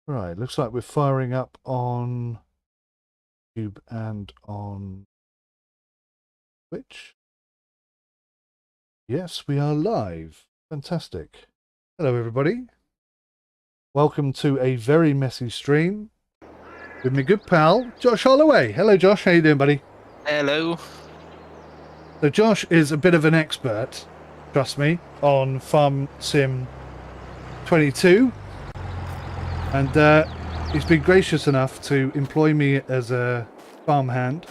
Right, looks like we're firing up on YouTube and on Twitch. Yes, we are live. Fantastic. Hello, everybody. Welcome to a very messy stream with my good pal, Josh Holloway. Hello, Josh. How you doing, buddy? Hello. So Josh is a bit of an expert, trust me, on Farm Sim 22. And he's been gracious enough to employ me as a farmhand.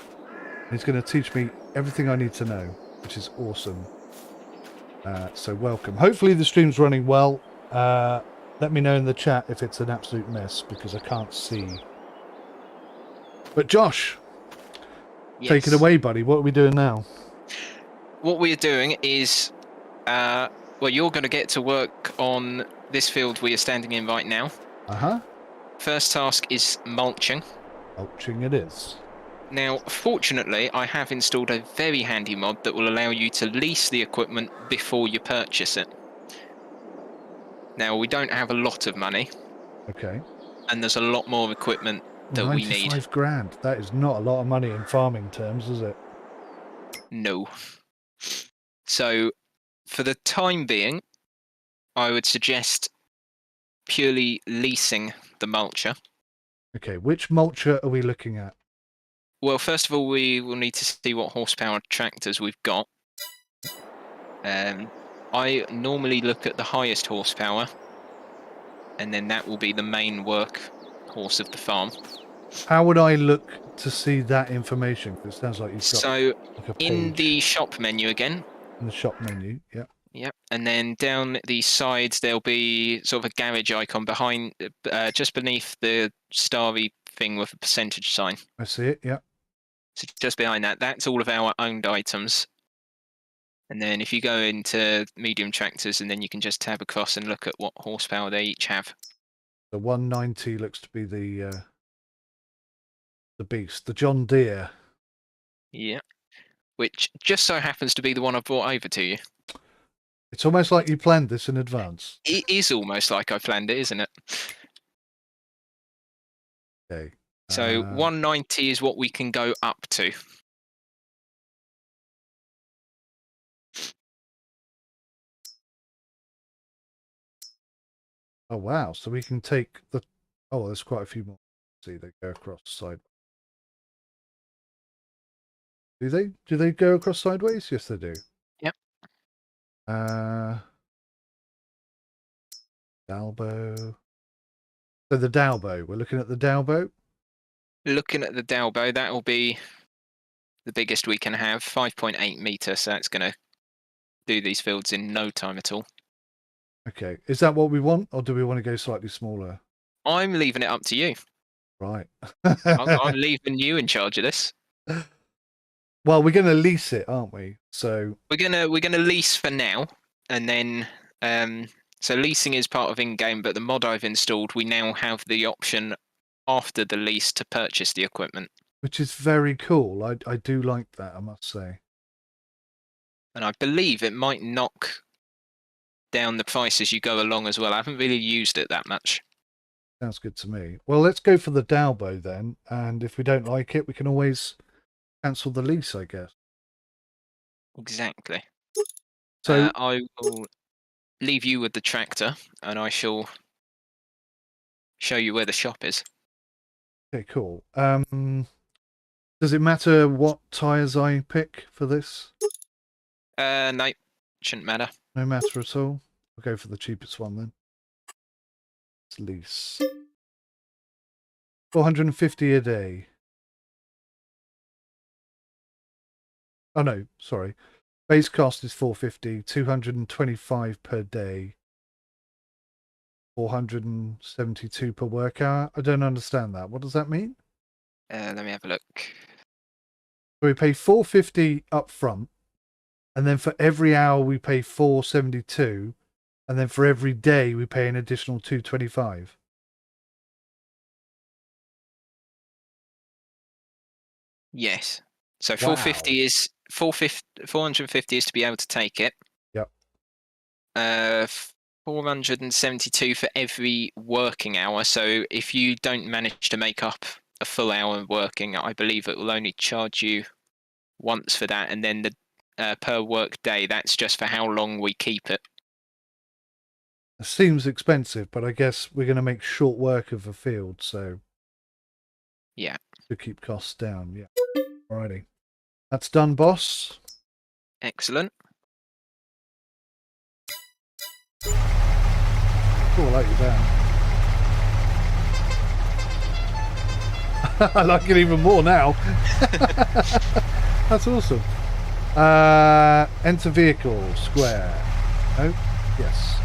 He's going to teach me everything I need to know, which is awesome. So welcome. Hopefully the stream's running well. Let me know in the chat if it's an absolute mess, because I can't see. But Josh, Yes. take it away, buddy. What are we doing now? What we're doing is, well, you're going to get to work on this field we are standing in right now. Uh-huh. First task is mulching. Mulching it is. Now, fortunately, I have installed a very handy mod that will allow you to lease the equipment before you purchase it. Now, we don't have a lot of money. Okay. And there's a lot more equipment that we need. 95 grand. That is not a lot of money in farming terms, is it? No. So, for the time being, I would suggest purely leasing the mulcher. Okay, which mulcher are we looking at? Well, first of all, we will need to see what horsepower tractors we've got. I normally look at the highest horsepower, and then that will be the main work horse of the farm. How would I look to see that information? Because it sounds like you've got So, like a page. in the shop menu again. In the shop menu, yeah. Yep, and then down the sides there'll be sort of a garage icon behind, just beneath the starry thing with a percentage sign. I see it, yeah. So just behind that, that's all of our owned items. And then if you go into medium tractors, and then you can just tab across and look at what horsepower they each have. The 190 looks to be the beast, the John Deere. Yeah, which just so happens to be the one I brought over to you. It's almost like you planned this in advance. It is almost like I planned it, isn't it? Okay. So 190 is what we can go up to. Oh wow! So we can take the. Oh, there's quite a few more. See, they go across side. Do they? Do they go across sideways? Yes, they do. Yep. Dalbo. So the Dalbo. We're looking at the Dalbo. Looking at the Dalbo, that will be the biggest we can have, 5.8 meter. So that's going to do these fields in no time at all. Okay, is that what we want, or do we want to go slightly smaller? I'm leaving it up to you. Right. I'm leaving you in charge of this. Well, we're going to lease it, aren't we? So we're gonna lease for now, and then so leasing is part of in-game, but the mod I've installed, we now have the option after the lease to purchase the equipment, which is very cool. I do like that, I must say. And I believe it might knock down the price as you go along as well. I haven't really used it that much. Sounds good to me. Well, let's go for the Dalbo then, and if we don't like it, we can always cancel the lease, I guess. Exactly. So I will leave you with the tractor, and I shall show you where the shop is. Okay, cool. Does it matter what tires I pick for this? No, shouldn't matter. No matter at all. I'll go for the cheapest one then. It's lease. 450 a day. Oh no, sorry. Base cost is 450, 225 per day. 472 per work hour. I don't understand that. What does that mean? Let me have a look. So we pay 450 up front, and then for every hour we pay 472, and then for every day we pay an additional 225. Yes. So 450 is 450. 450 is to be able to take it. Yep. 472 for every working hour. So if you don't manage to make up a full hour working, I believe it will only charge you once for that, and then the per work day, that's just for how long we keep it. It seems expensive, but I guess we're going to make short work of a field, so yeah, to keep costs down. Yeah. Alrighty, that's done, boss. Excellent. Oh, I like you down. I like it even more now. That's awesome. Enter vehicle, square. No? Yes.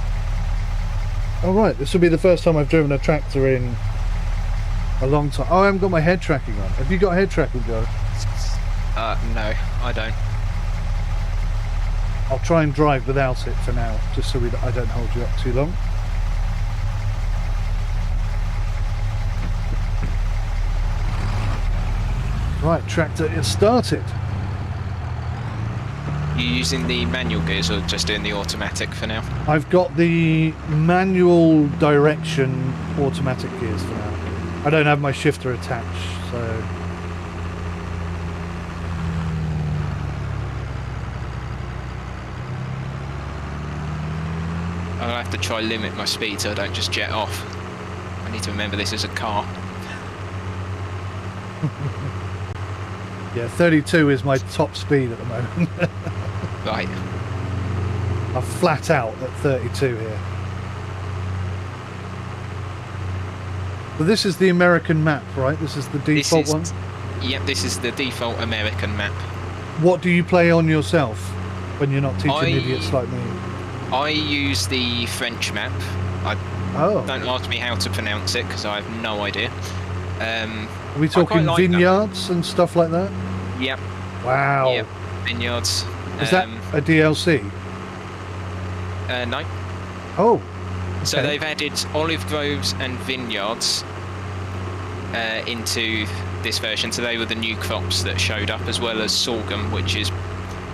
Alright, this will be the first time I've driven a tractor in a long time. Oh, I haven't got my head tracking on. Have you got head tracking, Joe? No, I don't. I'll try and drive without it for now, just so I don't hold you up too long. Right, tractor is started. You using the manual gears or just doing the automatic for now? I've got the manual direction automatic gears for now. I don't have my shifter attached, so... I'll have to try limit my speed so I don't just jet off. I need to remember this is a car. Yeah, 32 is my top speed at the moment. Right. I'm flat out at 32 here. So this is the American map, right? This is the default one? Yep, this is the default American map. What do you play on yourself when you're not teaching idiots like me? I use the French map. Don't ask me how to pronounce it because I have no idea. Are we talking vineyards and stuff like that? Yep. Wow. Yep. Vineyards. Is that a DLC? No. Oh. Okay. So they've added olive groves and vineyards into this version. So they were the new crops that showed up, as well as sorghum, which is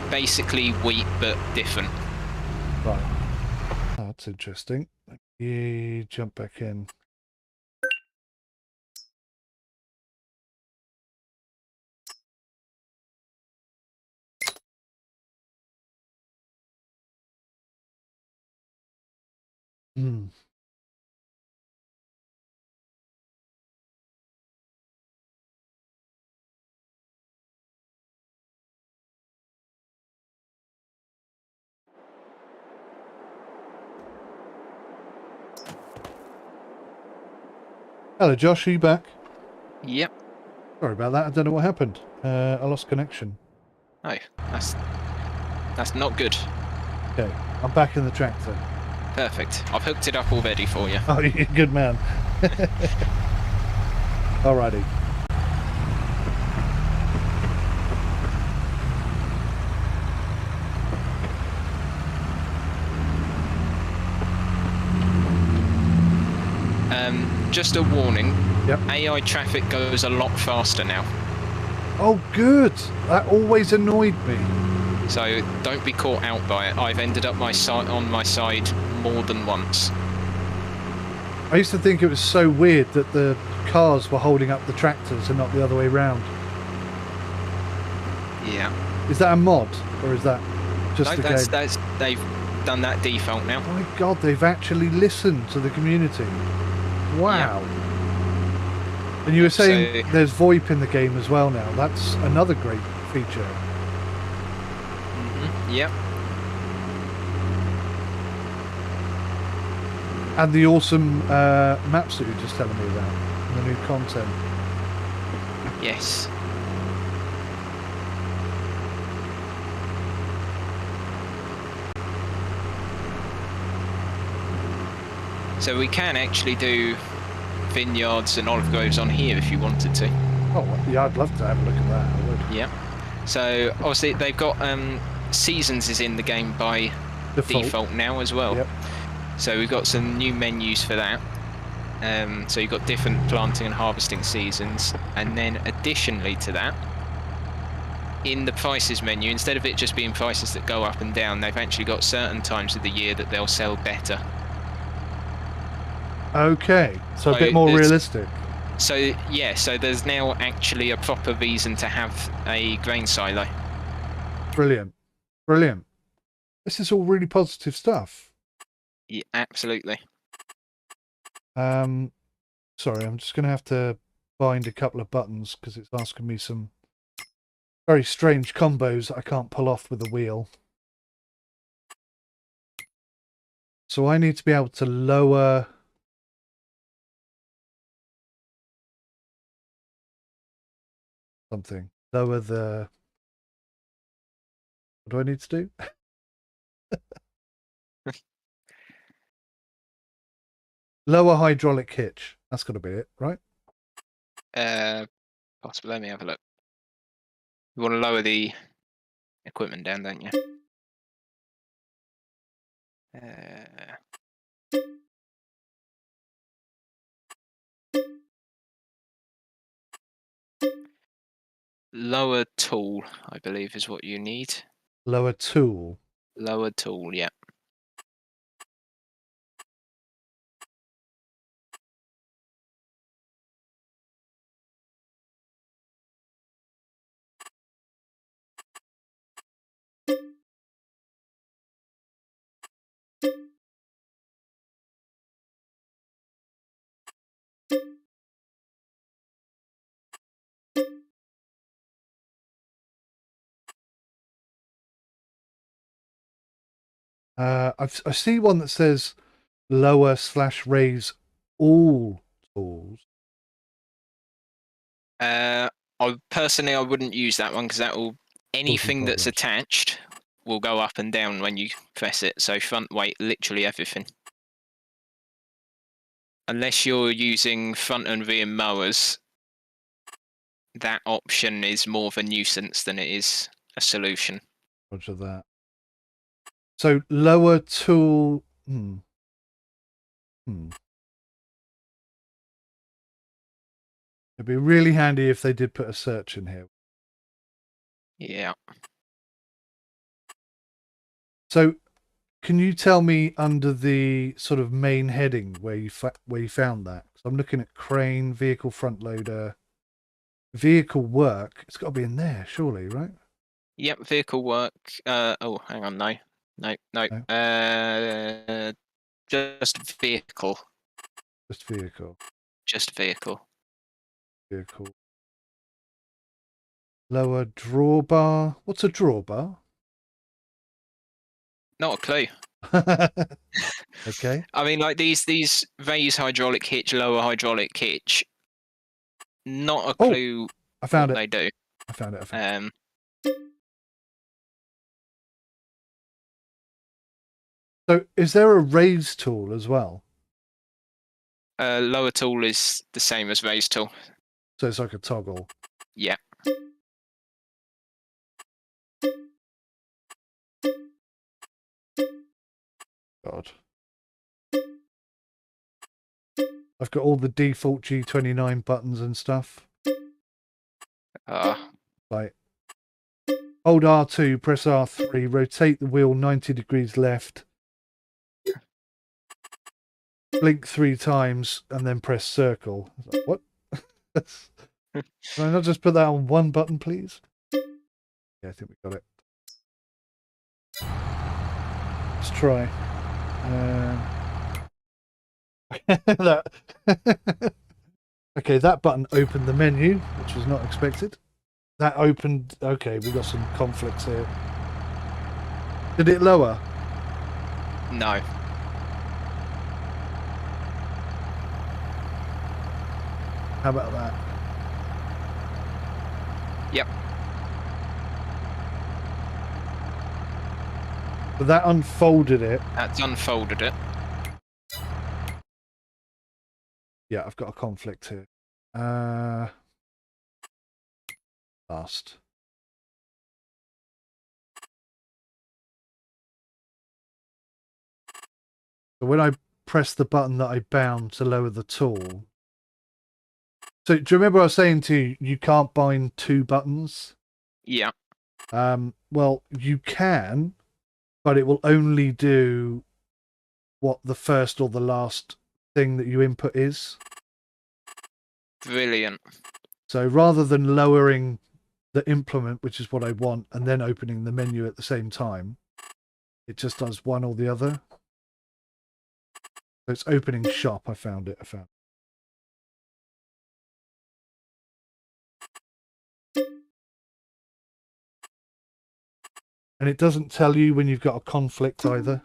basically wheat but different. Right. That's interesting. Let me jump back in. Hello, Josh. Are you back? Yep. Sorry about that. I don't know what happened. I lost connection. Oh, that's not good. Okay, I'm back in the tractor. Perfect. I've hooked it up already for you. Oh, you're a good man. Alrighty. Just a warning. Yep. AI traffic goes a lot faster now. Oh, good. That always annoyed me. So don't be caught out by it. I've ended up on my side more than once. I used to think it was so weird that the cars were holding up the tractors and not the other way round. Yeah. Is that a mod, or is that just the game? They've done that default now. Oh my god, they've actually listened to the community. Wow. Yeah. And you were saying there's VoIP in the game as well now. That's another great feature. Yep. And the awesome maps that you were just telling me about, and the new content. Yes. So we can actually do vineyards and olive groves on here if you wanted to. Oh, yeah, I'd love to have a look at that. I would. Yeah. So obviously they've got seasons is in the game by default now as well. Yep. So we've got some new menus for that. So you've got different planting and harvesting seasons, and then additionally to that, in the prices menu, instead of it just being prices that go up and down, they've actually got certain times of the year that they'll sell better. Okay, so a So bit more there's realistic. so yeah, so there's now actually a proper reason to have a grain silo. Brilliant. Brilliant. This is all really positive stuff. Yeah, absolutely. Sorry, I'm just going to have to bind a couple of buttons because it's asking me some very strange combos that I can't pull off with the wheel. So I need to be able to lower something. Lower the... What do I need to do? Lower hydraulic hitch. That's got to be it, right? Possibly. Let me have a look. You want to lower the equipment down, don't you? Uh, Lower tool, I believe, is what you need. Lower tool. Lower tool, yeah. I see one that says lower/raise all tools. I personally I wouldn't use that one because that will Cause some anything that's problems. attached will go up and down when you press it. So front weight, literally everything. Unless you're using front and rear mowers, that option is more of a nuisance than it is a solution. Roger that. So lower tool. It'd be really handy if they did put a search in here. Yeah. So, can you tell me under the sort of main heading where you found that? So I'm looking at crane, vehicle front loader, vehicle work. It's got to be in there, surely, right? Yep. Vehicle work. Oh, hang on. No. No. No. No? Just vehicle. Just vehicle. Just vehicle. Vehicle. Lower drawbar. What's a drawbar? Not a clue. Okay. I mean, like these raise hydraulic hitch, lower hydraulic hitch. Not a Oh, clue I found what it. they do. I found it. So, is there a raise tool as well? Lower tool is the same as raise tool. So it's like a toggle. Yeah. God. I've got all the default G29 buttons and stuff. Like, hold R2, press R3, rotate the wheel 90 degrees left, blink 3 times, and then press circle. Like, what? Can I not just put that on one button, please? Yeah, I think we got it. Let's try. That. Okay, that button opened the menu, which was not expected. That opened... Okay, we got some conflicts here. Did it lower? No. How about that? Yep. But that unfolded it. That's unfolded it. Yeah, I've got a conflict here. Last. So when I press the button that I bound to lower the tool. So do you remember I was saying to you, you can't bind 2 buttons? Yeah. Well, you can, but it will only do what the first or the last thing that you input is. Brilliant. So rather than lowering the implement, which is what I want, and then opening the menu at the same time, it just does one or the other. So it's opening shop. I found it. And it doesn't tell you when you've got a conflict either.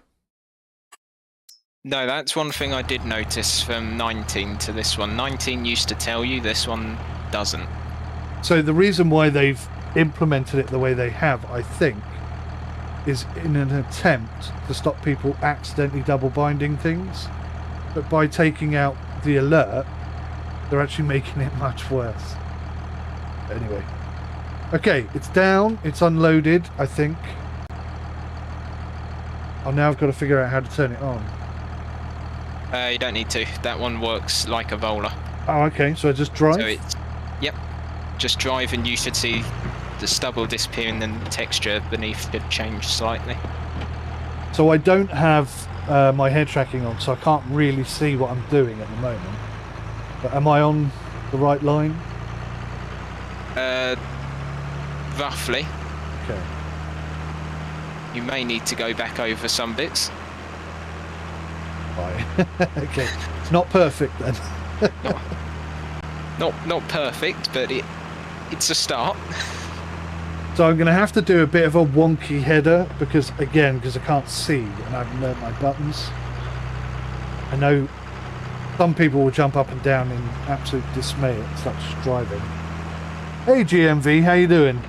No, that's one thing I did notice from 19 to this one. 19 used to tell you, this one doesn't. So the reason why they've implemented it the way they have, I think, is in an attempt to stop people accidentally double binding things. But by taking out the alert, they're actually making it much worse. Anyway. Okay, it's down. It's unloaded, I think. Oh, now I've got to figure out how to turn it on. You don't need to. That one works like a Vola. Oh, okay. So I just drive? So it's... Yep. Just drive and you should see the stubble disappearing and the texture beneath should change slightly. So I don't have my head tracking on, so I can't really see what I'm doing at the moment. But am I on the right line? Roughly. Okay. You may need to go back over some bits. Right. Okay. It's not perfect then. Not perfect, but it's a start. So I'm going to have to do a bit of a wonky header because I can't see and I haven't learned my buttons. I know some people will jump up and down in absolute dismay at such driving. Hey GMV, how you doing?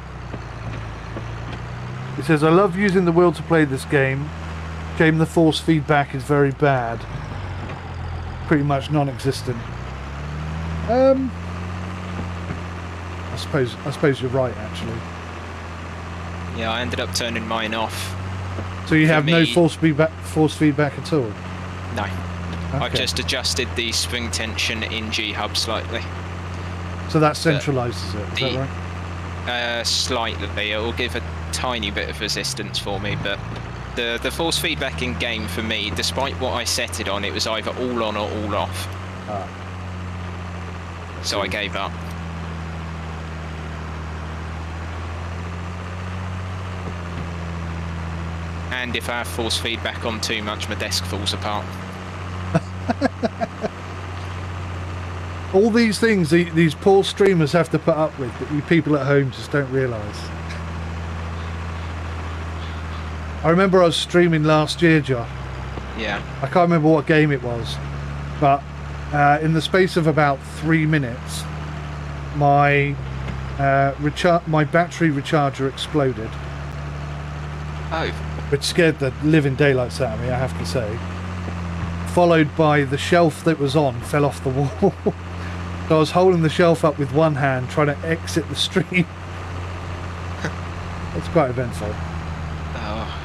He says, I love using the wheel to play this game. Shame the force feedback is very bad. Pretty much non-existent. I suppose you're right, actually. Yeah, I ended up turning mine off. So you have no force feedback at all? No. Okay. I've just adjusted the spring tension in G-Hub slightly. So that centralises it, is that right? Slightly. It will give a tiny bit of resistance for me, but the force feedback in game for me, despite what I set it on, it was either all on or all off. So I gave up. And if I have force feedback on too much, my desk falls apart. All these things these poor streamers have to put up with that you people at home just don't realise. I remember I was streaming last year, Josh. Yeah. I can't remember what game it was, but in the space of about 3 minutes, my battery recharger exploded. Oh. Which scared the living daylights out of me, I have to say. Followed by the shelf that was on fell off the wall. So I was holding the shelf up with one hand, trying to exit the stream. It's quite eventful. Oh.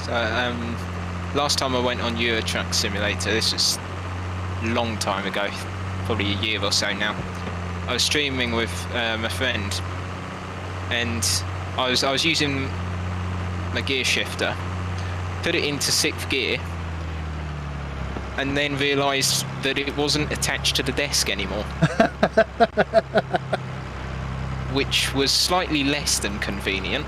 So, last time I went on Euro Truck Simulator, this was a long time ago, probably a year or so now. I was streaming with my friend, and I was using my gear shifter, put it into 6th gear, and then realised that it wasn't attached to the desk anymore. Which was slightly less than convenient.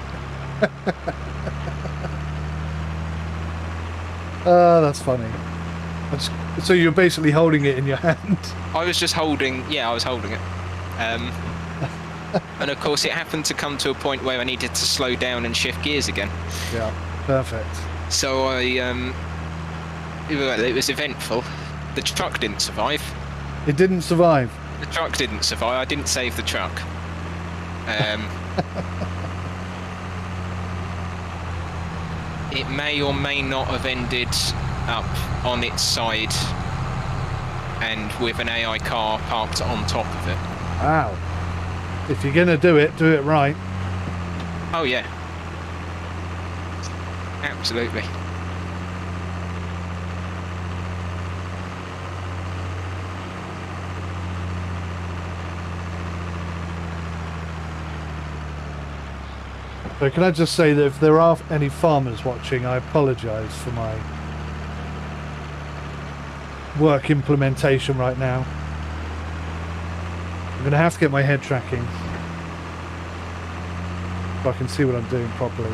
That's funny. So you're basically holding it in your hand? I was just holding, yeah, I was holding it. And of course it happened to come to a point where I needed to slow down and shift gears again. Yeah, perfect. So it was eventful. The truck didn't survive. It didn't survive? The truck didn't survive. I didn't save the truck. It may or may not have ended up on its side and with an AI car parked on top of it. Wow. If you're going to do it right. Oh yeah. Absolutely. So can I just say that if there are any farmers watching, I apologise for my work implementation right now. I'm going to have to get my head tracking so I can see what I'm doing properly.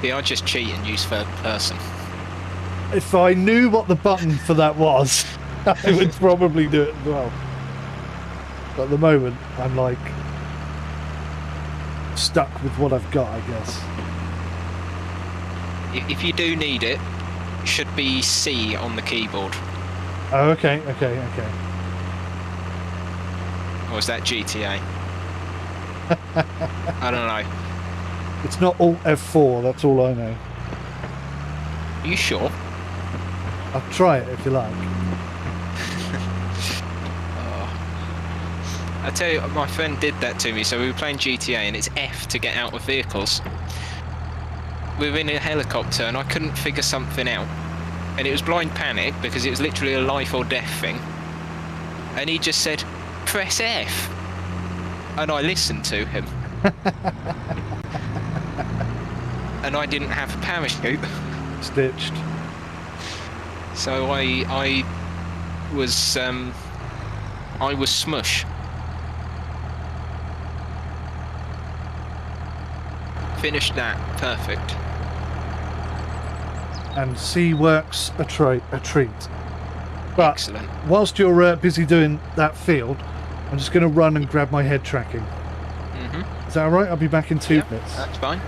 Yeah, I just cheat and use third person. If I knew what the button for that was, I would probably do it as well. But at the moment, I'm like stuck with what I've got, I guess. If you do need it, it should be C on the keyboard. Oh, okay. Or is that GTA? I don't know. It's not Alt F4, that's all I know. Are you sure? I'll try it if you like. I tell you, my friend did that to me. So we were playing GTA and it's F to get out of vehicles. We were in a helicopter and I couldn't figure something out. And it was blind panic because it was literally a life or death thing. And he just said, press F. And I listened to him. And I didn't have a parachute. Stitched. So I was smush. Finished that. Perfect. And C works a treat. But Excellent. whilst you're busy doing that field, I'm just going to run and grab my head tracking. Mm-hmm. Is that alright? I'll be back in 2 minutes. That's fine.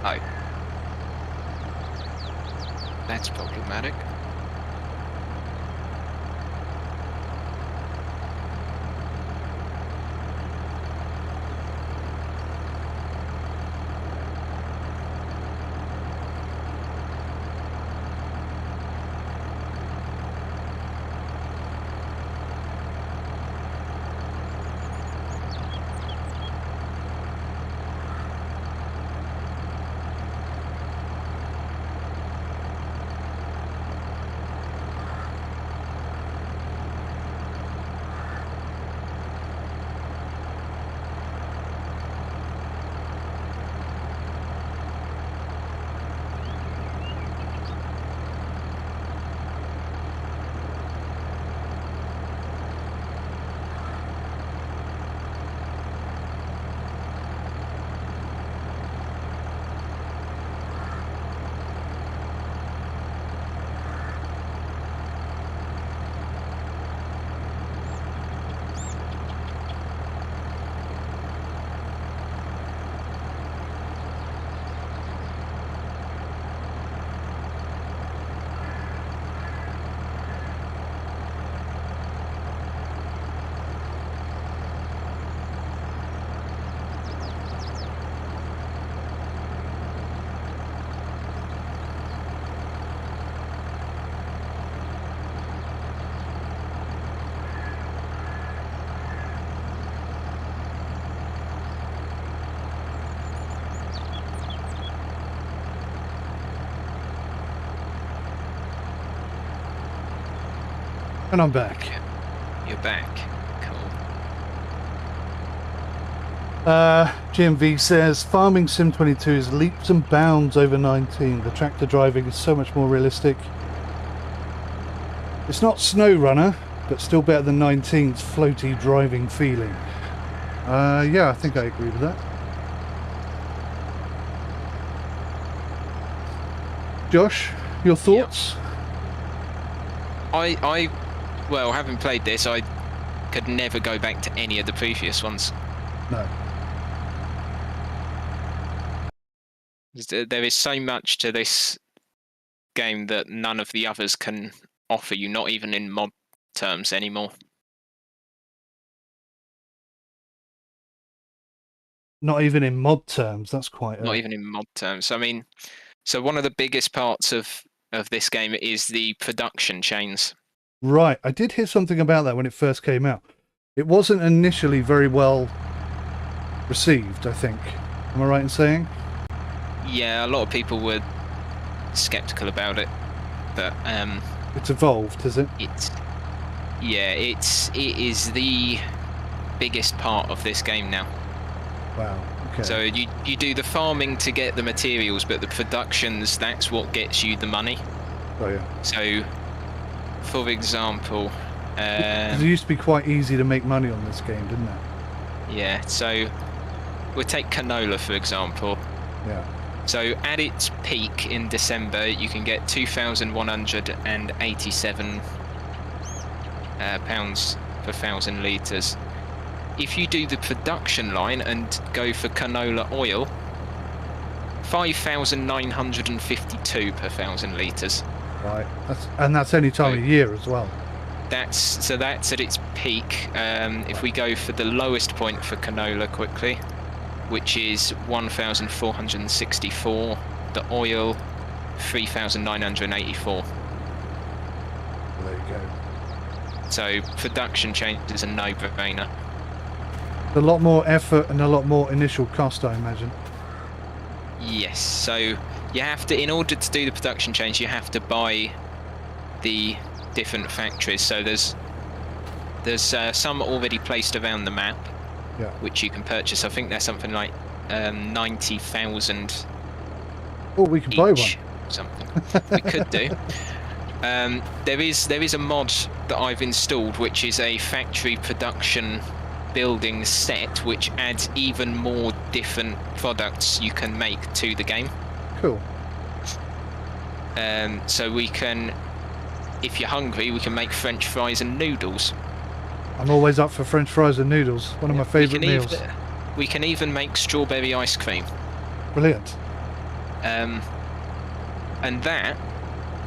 Oh. That's problematic. And I'm back. You're back. Cool. GMV says, Farming Sim 22 is leaps and bounds over 19. The tractor driving is so much more realistic. It's not SnowRunner, but still better than 19's floaty driving feeling. Yeah, I think I agree with that. Josh, your thoughts? Well, having played this, I could never go back to any of the previous ones. No. There is so much to this game that none of the others can offer you, not even in mod terms anymore. Not even in mod terms, that's quite... Not even in mod terms. I mean, so one of the biggest parts of this game is the production chains. Right, I did hear something about that when it first came out. It wasn't initially very well received, I think. Am I right in saying? Yeah, a lot of people were skeptical about it, but it's evolved, is it? It is the biggest part of this game now. Wow. Okay. So you do the farming to get the materials, but the productions, that's what gets you the money. Oh yeah. So, for example, it used to be quite easy to make money on this game, didn't it? Yeah. So we'll take canola for example. Yeah. So at its peak in December, you can get 2,187 pounds per 1,000 litres. If you do the production line and go for canola oil, 5,952 per 1,000 litres. Right, that's any time of year as well. That's at its peak. If we go for the lowest point for canola quickly, which is 1,464, the oil 3,984. There you go. So production change is a no-brainer. A lot more effort and a lot more initial cost, I imagine. Yes, so you have to, in order to do the production change, you have to buy the different factories. So there's some already placed around the map, yeah, which you can purchase. I think there's something like 90,000. Oh, we can buy one. Something we could do. There is a mod that I've installed, which is a factory production building set, which adds even more different products you can make to the game. Cool. So we can, if you're hungry, we can make French fries and noodles. I'm always up for French fries and noodles. One of my favourite meals. We can even make strawberry ice cream. Brilliant. And that,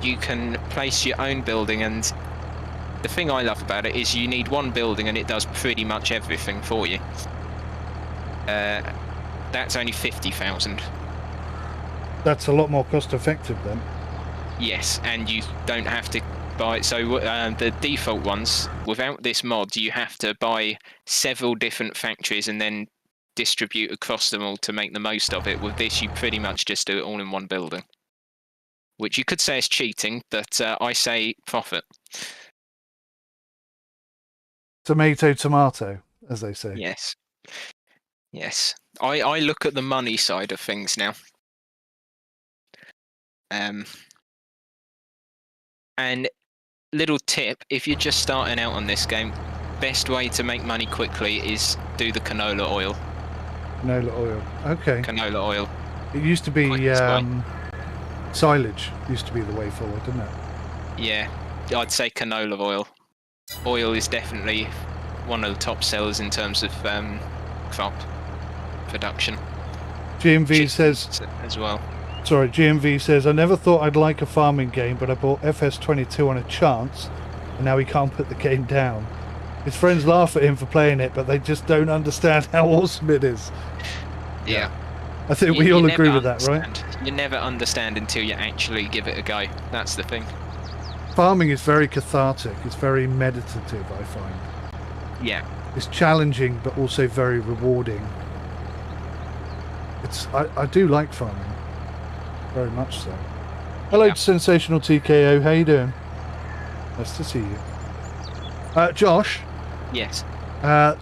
you can place your own building, and the thing I love about it is you need one building and it does pretty much everything for you. That's only 50,000. That's a lot more cost effective then. Yes, and you don't have to buy. So the default ones, without this mod, you have to buy several different factories and then distribute across them all to make the most of it. With this, you pretty much just do it all in one building, which you could say is cheating, but I say profit. Tomato, tomato, as they say. Yes. Yes. I look at the money side of things now. And little tip, if you're just starting out on this game, best way to make money quickly is do the canola oil. Canola oil. Okay. Canola oil. It used to be silage used to be the way forward, didn't it? Yeah, I'd say canola oil. Oil is definitely one of the top sellers in terms of crop production. GMV says as well. Sorry, GMV says, I never thought I'd like a farming game, but I bought FS22 on a chance, and now he can't put the game down. His friends laugh at him for playing it, but they just don't understand how awesome it is. Yeah. I think we all agree with that, right? You never understand until you actually give it a go. That's the thing. Farming is very cathartic. It's very meditative, I find. Yeah. It's challenging, but also very rewarding. I do like farming. Very much so. Hello, Yeah. Sensational TKO. How you doing? Nice to see you. Josh, Yes.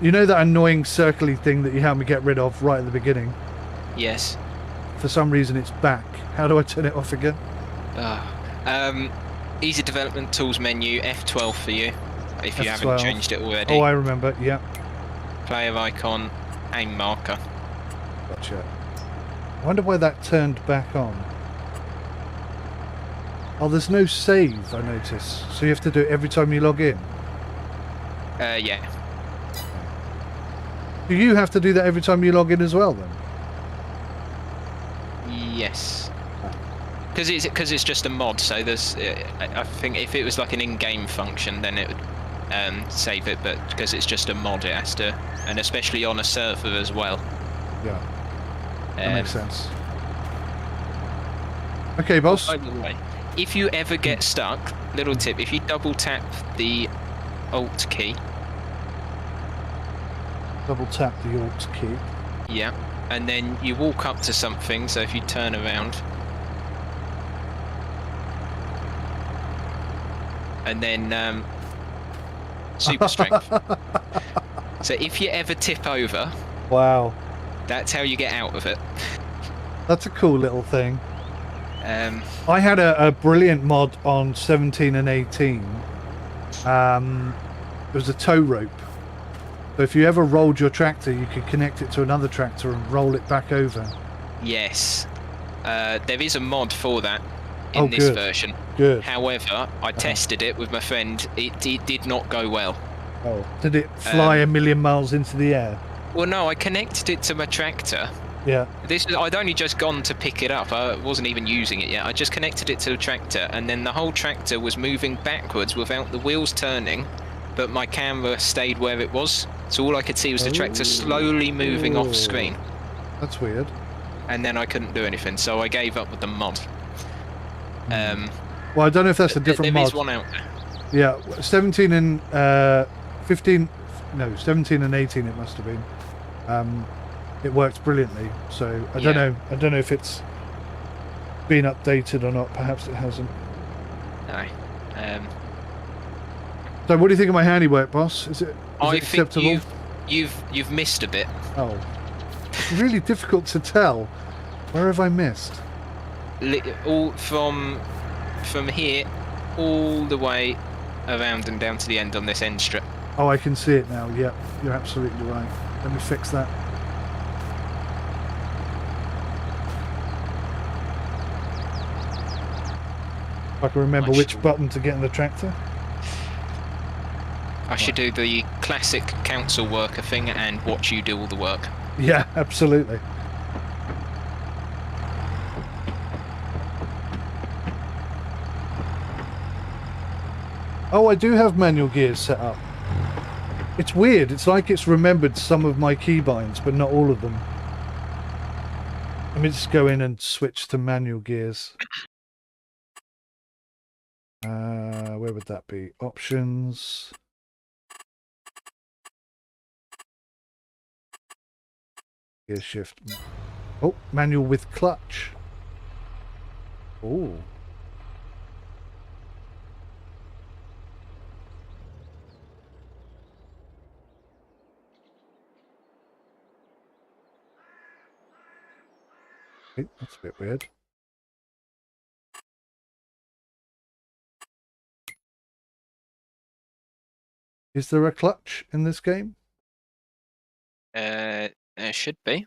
you know that annoying circly thing that you helped me get rid of right at the beginning? Yes. For some reason it's back. How do I turn it off again? Easy development tools menu, F12 for you, if you haven't F12. changed it already. Oh, I remember, yeah. Player icon, aim marker. Gotcha. I wonder why that turned back on. Oh, there's no save, I notice. So you have to do it every time you log in? Yeah. Do you have to do that every time you log in as well, then? Yes. Because it's just a mod, so there's. I think if it was like an in-game function, then it would save it. But because it's just a mod, it has to, and especially on a server as well. Yeah, that makes sense. Okay, boss. By the way, if you ever get stuck, little tip: if you double tap the Alt key. Double tap the Alt key. Yeah, and then you walk up to something. So if you turn around. And then super strength. So if you ever tip over, wow, that's how you get out of it. That's a cool little thing. I had a brilliant mod on 17 and 18. It was a tow rope. So if you ever rolled your tractor, you could connect it to another tractor and roll it back over. Yes, there is a mod for that in this version. Good. However, I tested it with my friend. It did not go well. Oh, did it fly a million miles into the air? Well, no, I connected it to my tractor. Yeah. I'd only just gone to pick it up. I wasn't even using it yet. I just connected it to the tractor, and then the whole tractor was moving backwards without the wheels turning, but my camera stayed where it was. So all I could see was the tractor slowly moving off screen. That's weird. And then I couldn't do anything, so I gave up with the mod. Well, I don't know if that's a different mod. There is one out there. Yeah, 17 and 15. No, 17 and 18. It must have been. It worked brilliantly. So I don't know. I don't know if it's been updated or not. Perhaps it hasn't. No. So what do you think of my handiwork, boss? Is it acceptable? You've missed a bit. Oh, it's really difficult to tell. Where have I missed? All from here all the way around and down to the end on this end strip. Oh, I can see it now. Yeah, you're absolutely right. Let me fix that. If I can remember which button to get in the tractor. I should do the classic council worker thing and watch you do all the work. Yeah, absolutely. Oh, I do have manual gears set up. It's weird. It's like it's remembered some of my keybinds, but not all of them. Let me just go in and switch to manual gears. Where would that be? Options. Gear shift. Oh, manual with clutch. Oh. Okay, that's a bit weird. Is there a clutch in this game? There should be.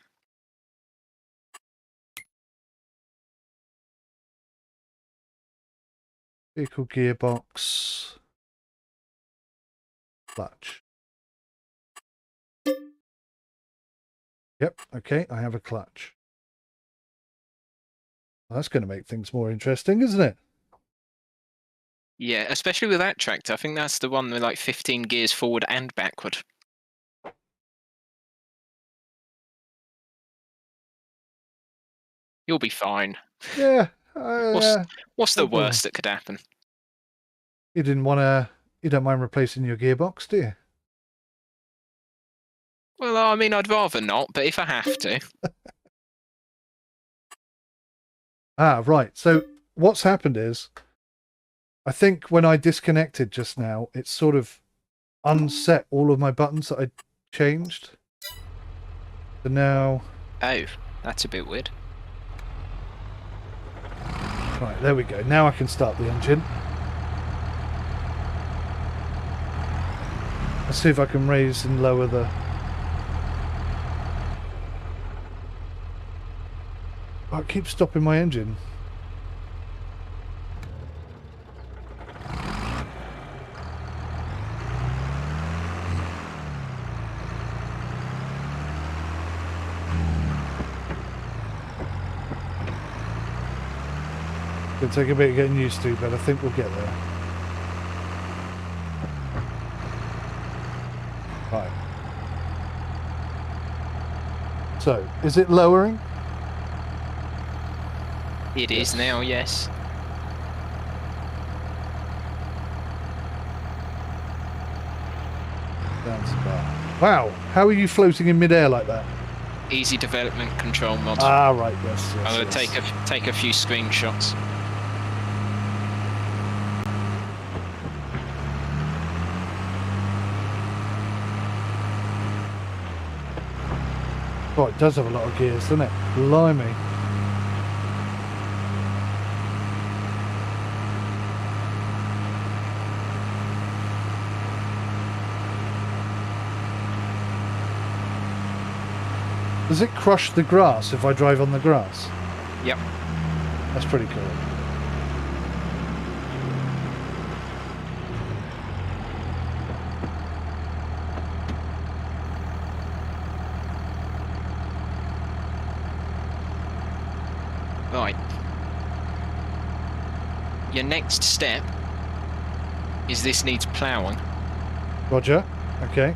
Vehicle gearbox. Clutch. Yep, okay, I have a clutch. Well, that's going to make things more interesting, isn't it? Yeah, especially with that tractor. I think that's the one with like 15 gears forward and backward. You'll be fine. Yeah. What's the worst that could happen? You don't mind replacing your gearbox, do you? Well, I mean, I'd rather not, but if I have to. Ah, right. So what's happened is, I think when I disconnected just now, it's sort of unset all of my buttons that I changed. So now... Oh, that's a bit weird. Right, there we go. Now I can start the engine. Let's see if I can raise and lower the... Oh, it keeps stopping my engine. It'll take a bit of getting used to, but I think we'll get there. Right. So, is it lowering? It is now, yes. Down to bar. Wow, how are you floating in midair like that? Easy development control mod. Ah, right, yes. I'm going to take a few screenshots. Oh, it does have a lot of gears, doesn't it? Blimey. Does it crush the grass if I drive on the grass? Yep. That's pretty cool. Right. Your next step is this needs ploughing. Roger. Okay.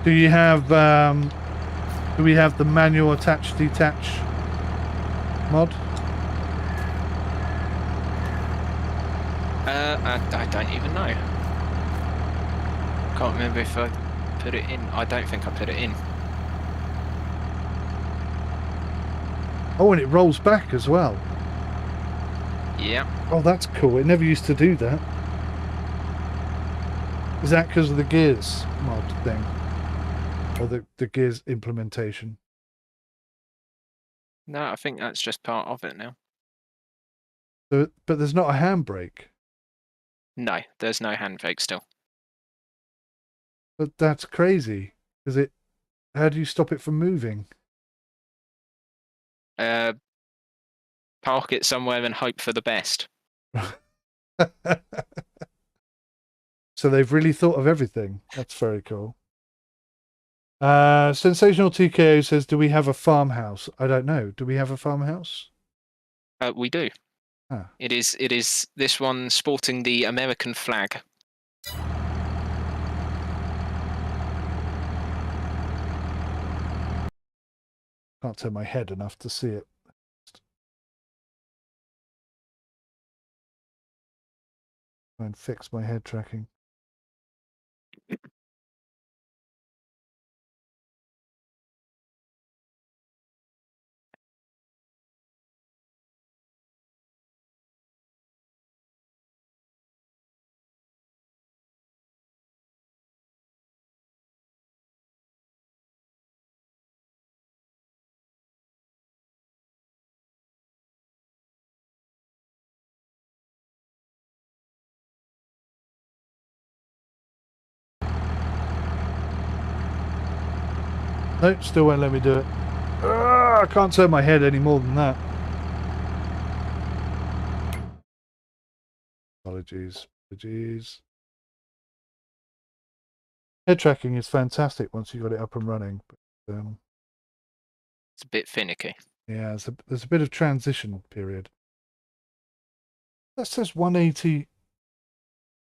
Do you have do we have the manual attach detach mod? I don't even know. Can't remember if I put it in. I don't think I put it in. Oh, and it rolls back as well. Yeah. Oh, that's cool. It never used to do that. Is that because of the gears mod thing? Or the gears implementation? No, I think that's just part of it now. So, but there's not a handbrake. No, there's no handbrake still. But that's crazy. Is it? How do you stop it from moving? Park it somewhere and hope for the best. So they've really thought of everything. That's very cool. Sensational TKO says, do we have a farmhouse? I don't know. Do we have a farmhouse? We do. Ah. It is this one sporting the American flag. Can't turn my head enough to see it. Try and fix my head tracking. Nope, still won't let me do it. I can't turn my head any more than that. Apologies. Apologies. Head tracking is fantastic once you got it up and running. But, It's a bit finicky. yeah, there's a bit of transition period. That says 180.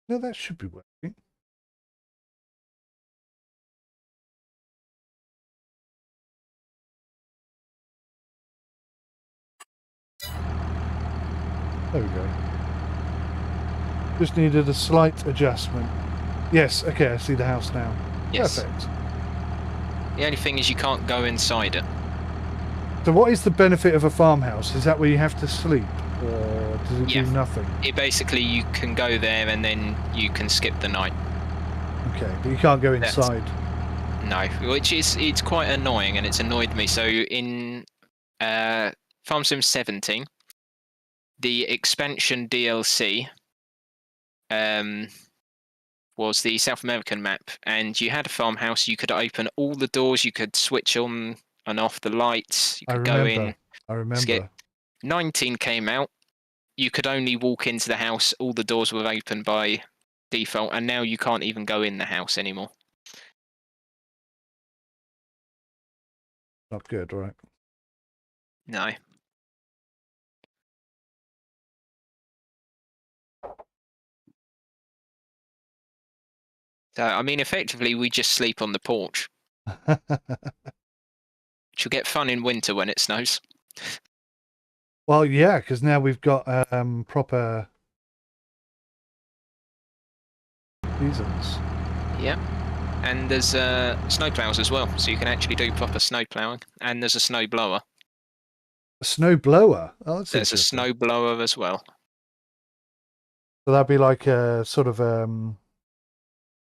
No, that should be working. There we go. Just needed a slight adjustment. Yes, okay, I see the house now. Yes. Perfect. The only thing is you can't go inside it. So what is the benefit of a farmhouse? Is that where you have to sleep? or does it do nothing? It basically, you can go there and then you can skip the night. Okay, but you can't go inside. No, which it's quite annoying, and it's annoyed me. So in Farm Sim 17, the expansion DLC was the South American map, and you had a farmhouse. You could open all the doors. You could switch on and off the lights. You could go in. I remember. Skip. 19 came out. You could only walk into the house. All the doors were open by default, and now you can't even go in the house anymore. Not good, right? No. So, I mean, effectively, we just sleep on the porch. Which will get fun in winter when it snows. Well, yeah, because now we've got proper seasons. Yeah. And there's snow plows as well, so you can actually do proper snow plowing. And there's a snow blower. A snow blower? Oh, that's There's a interesting. snow blower as well. So that'd be like a sort of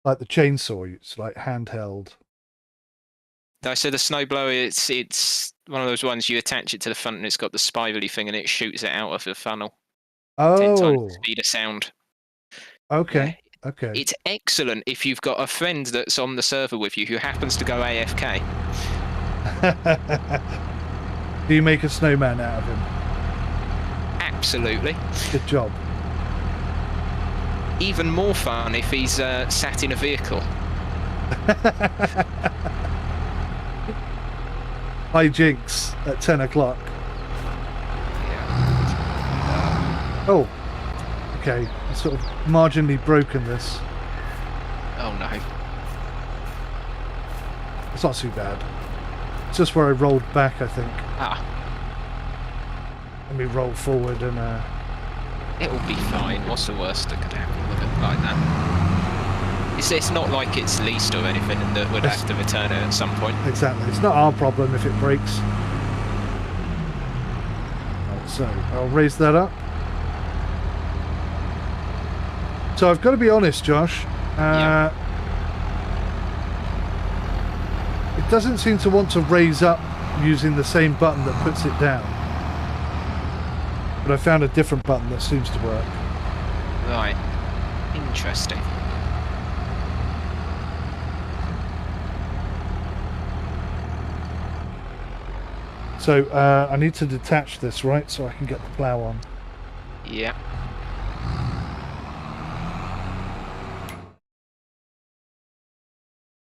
like the chainsaw. It's like handheld. No, so the snow blower, it's one of those ones you attach it to the front and it's got the spirally thing and it shoots it out of the funnel. 10 times Oh, the speed of sound. okay, Yeah. okay. It's excellent if you've got a friend that's on the server with you who happens to go AFK. Do you make a snowman out of him? Absolutely. Good job. Even more fun if he's sat in a vehicle. High jinks at 10 o'clock. Yeah. Oh, okay. I sort of marginally broken this. Oh no. It's not too bad. It's just where I rolled back, I think. Ah. Let me roll forward and It'll be fine. What's the worst that could happen with it like that? It's not like it's leased or anything and that would have to return it at some point. Exactly. It's not our problem if it breaks. Right, so I'll raise that up. So I've got to be honest, Josh. Yeah. It doesn't seem to want to raise up using the same button that puts it down. But I found a different button that seems to work. Right. Interesting. So I need to detach this, right? So I can get the plow on. Yeah.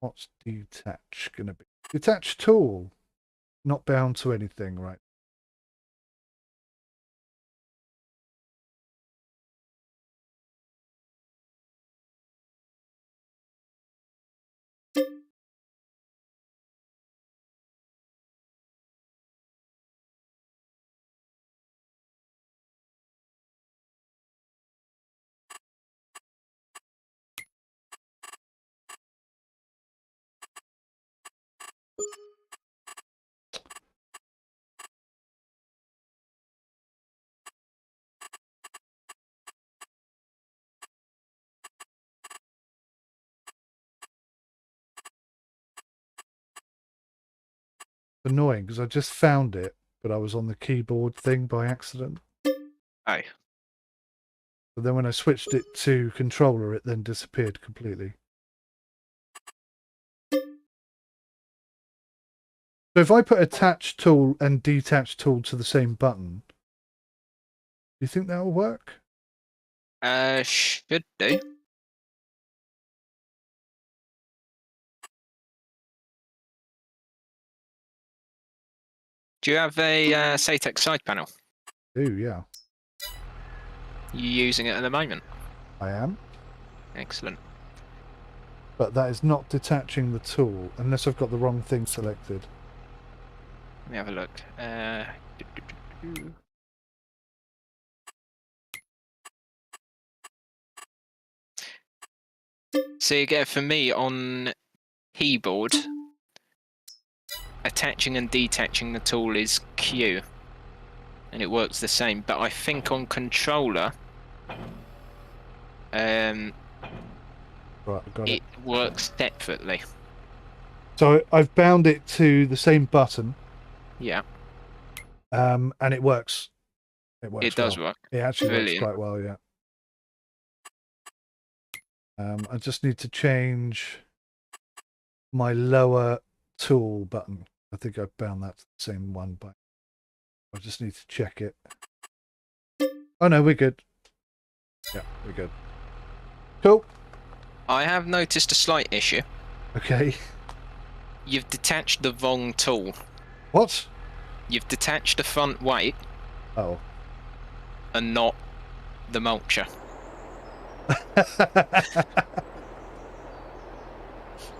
What's detach going to be? Detach tool. Not bound to anything, right? Annoying because I just found it, but I was on the keyboard thing by accident. Oh. But then when I switched it to controller, it then disappeared completely. So if I put attach tool and detach tool to the same button, do you think that will work? Should do. Do you have a SATEC side panel? Oh, yeah. You using it at the moment? I am. Excellent. But that is not detaching the tool, unless I've got the wrong thing selected. Let me have a look. So you get for me on keyboard, attaching and detaching the tool is Q. and it works the same. But I think on controller, Right, I got it. it works separately. So I've bound it to the same button. Yeah. And it works. It does work. It actually Brilliant. works quite well, yeah. I just need to change my lower tool button. I think I've bound that to the same one, but I just need to check it. Oh no, we're good. Yeah, we're good. Cool. I have noticed a slight issue. Okay. You've detached the wrong tool. What? You've detached the front weight Oh. and not the mulcher.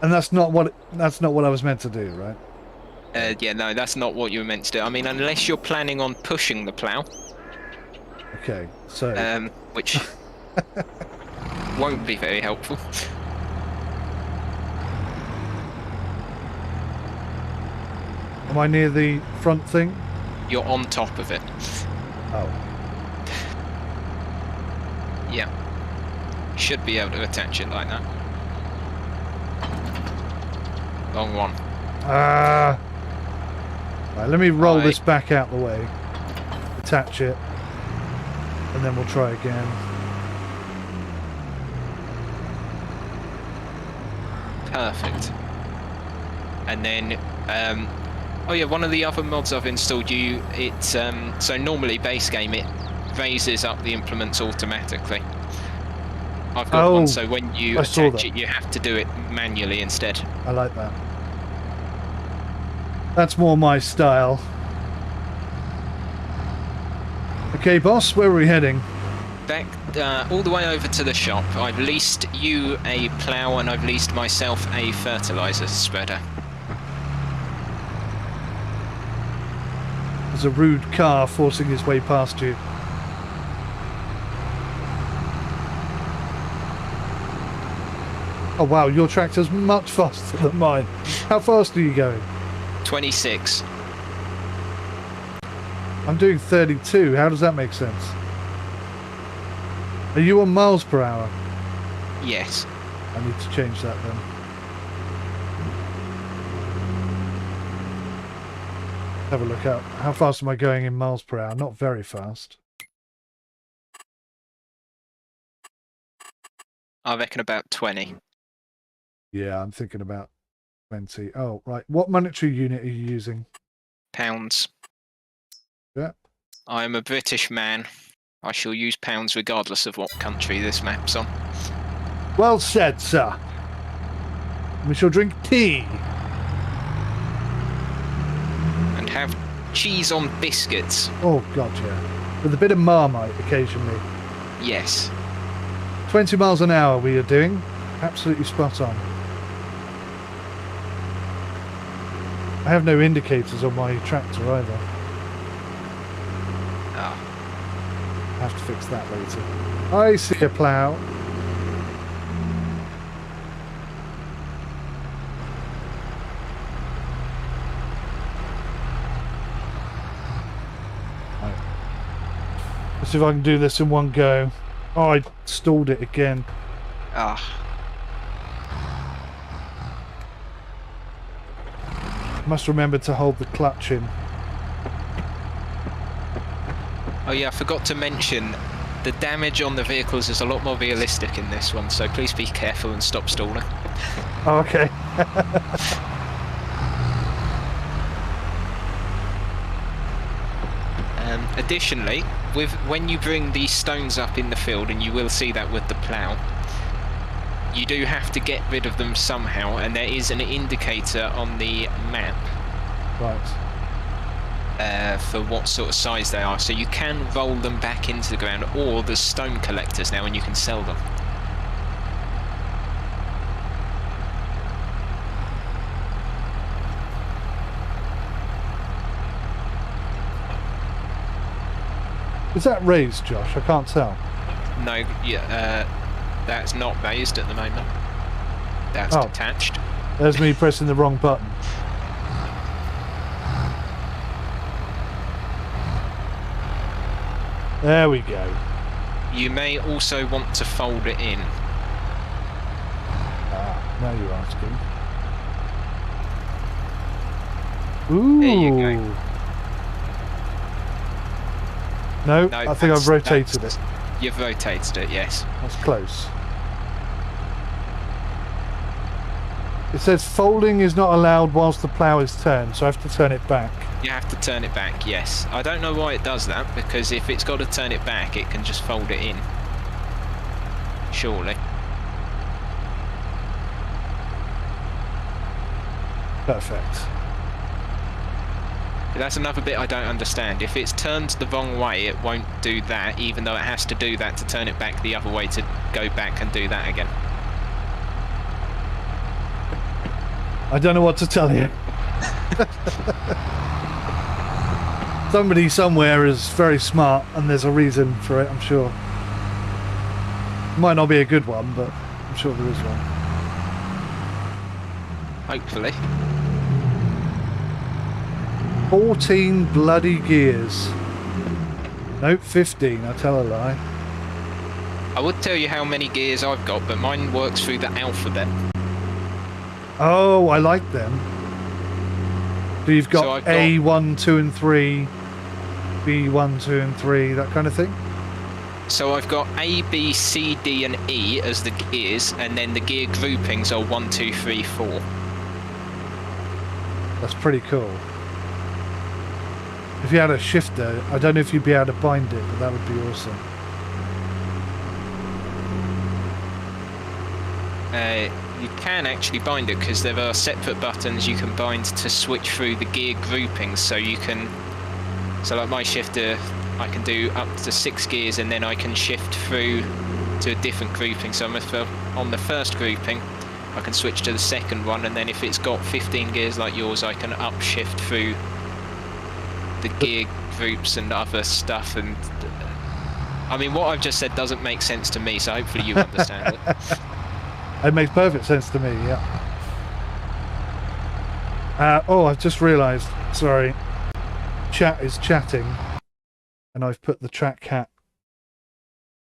And that's not what I was meant to do, right? Yeah, no, that's not what you were meant to do. I mean, unless you're planning on pushing the plough. Okay, so which won't be very helpful. am I near the front thing? You're on top of it. Oh. Yeah. You should be able to attach it like that. Long one. Right, let me roll this back out the way. Attach it. And then we'll try again. Perfect. And then, oh yeah, one of the other mods I've installed, so normally base game it raises up the implements automatically. I've got one, so when you attach it, you have to do it manually instead. I like that. That's more my style. Okay, boss, where are we heading? Back all the way over to the shop. I've leased you a plough and I've leased myself a fertiliser spreader. There's a rude car forcing its way past you. Oh wow, your tractor's much faster than mine. How fast are you going? 26. I'm doing 32. How does that make sense? Are you on miles per hour? Yes. I need to change that then. Have a look out. How fast am I going in miles per hour? Not very fast. I reckon about 20. Yeah, I'm thinking about 20. Oh, right. What monetary unit are you using? Pounds. Yeah. I am a British man. I shall use pounds regardless of what country this map's on. Well said, sir. We shall drink tea. And have cheese on biscuits. Oh, God, yeah. With a bit of Marmite occasionally. Yes. 20 miles an hour we are doing. Absolutely spot on. I have no indicators on my tractor either. Ah. I have to fix that later. I see a plough. Let's see if I can do this in one go. Oh, I stalled it again. Ah. Must remember to hold the clutch in. Oh yeah, I forgot to mention, the damage on the vehicles is a lot more realistic in this one, so please be careful and stop stalling. Oh, okay. Additionally, when you bring these stones up in the field, and you will see that with the plough, you do have to get rid of them somehow, and there is an indicator on the map. Right. For what sort of size they are, so you can roll them back into the ground, or there's stone collectors now and you can sell them. Is that raised, Josh? I can't tell. No, yeah, that's not raised at the moment. That's detached. There's me pressing the wrong button. There we go. You may also want to fold it in. Ah, now you're asking. Ooh. There you go. No, No, I think I've rotated it. You've rotated it, yes. That's close. It says folding is not allowed whilst the plough is turned, so I have to turn it back. You have to turn it back, yes. I don't know why it does that, because if it's got to turn it back, it can just fold it in. Surely. Perfect. That's another bit I don't understand. If it's turned the wrong way, it won't do that, even though it has to do that to turn it back the other way to go back and do that again. I don't know what to tell you. Somebody somewhere is very smart, and there's a reason for it, I'm sure. Might not be a good one, but I'm sure there is one. Hopefully. 14 bloody gears. Nope, 15, I tell a lie. I would tell you how many gears I've got, but mine works through the alphabet. Oh, I like them. So you've got, So I've A1, 2 and 3, B1, 2 and 3, that kind of thing? So I've got A, B, C, D and E as the gears, and then the gear groupings are 1, 2, 3, 4. That's pretty cool. If you had a shifter, I don't know if you'd be able to bind it, but that would be awesome. You can actually bind it because there are separate buttons you can bind to switch through the gear groupings. So you can, so like my shifter, I can do up to 6 gears, and then I can shift through to a different grouping. So on the first grouping, I can switch to the second one, and then if it's got 15 gears like yours, I can upshift through the gear groups and other stuff. And I mean, what I've just said doesn't make sense to me, so hopefully you understand it. It makes perfect sense to me, yeah. Oh, I've just realised, sorry, chat is chatting, and I've put the track cat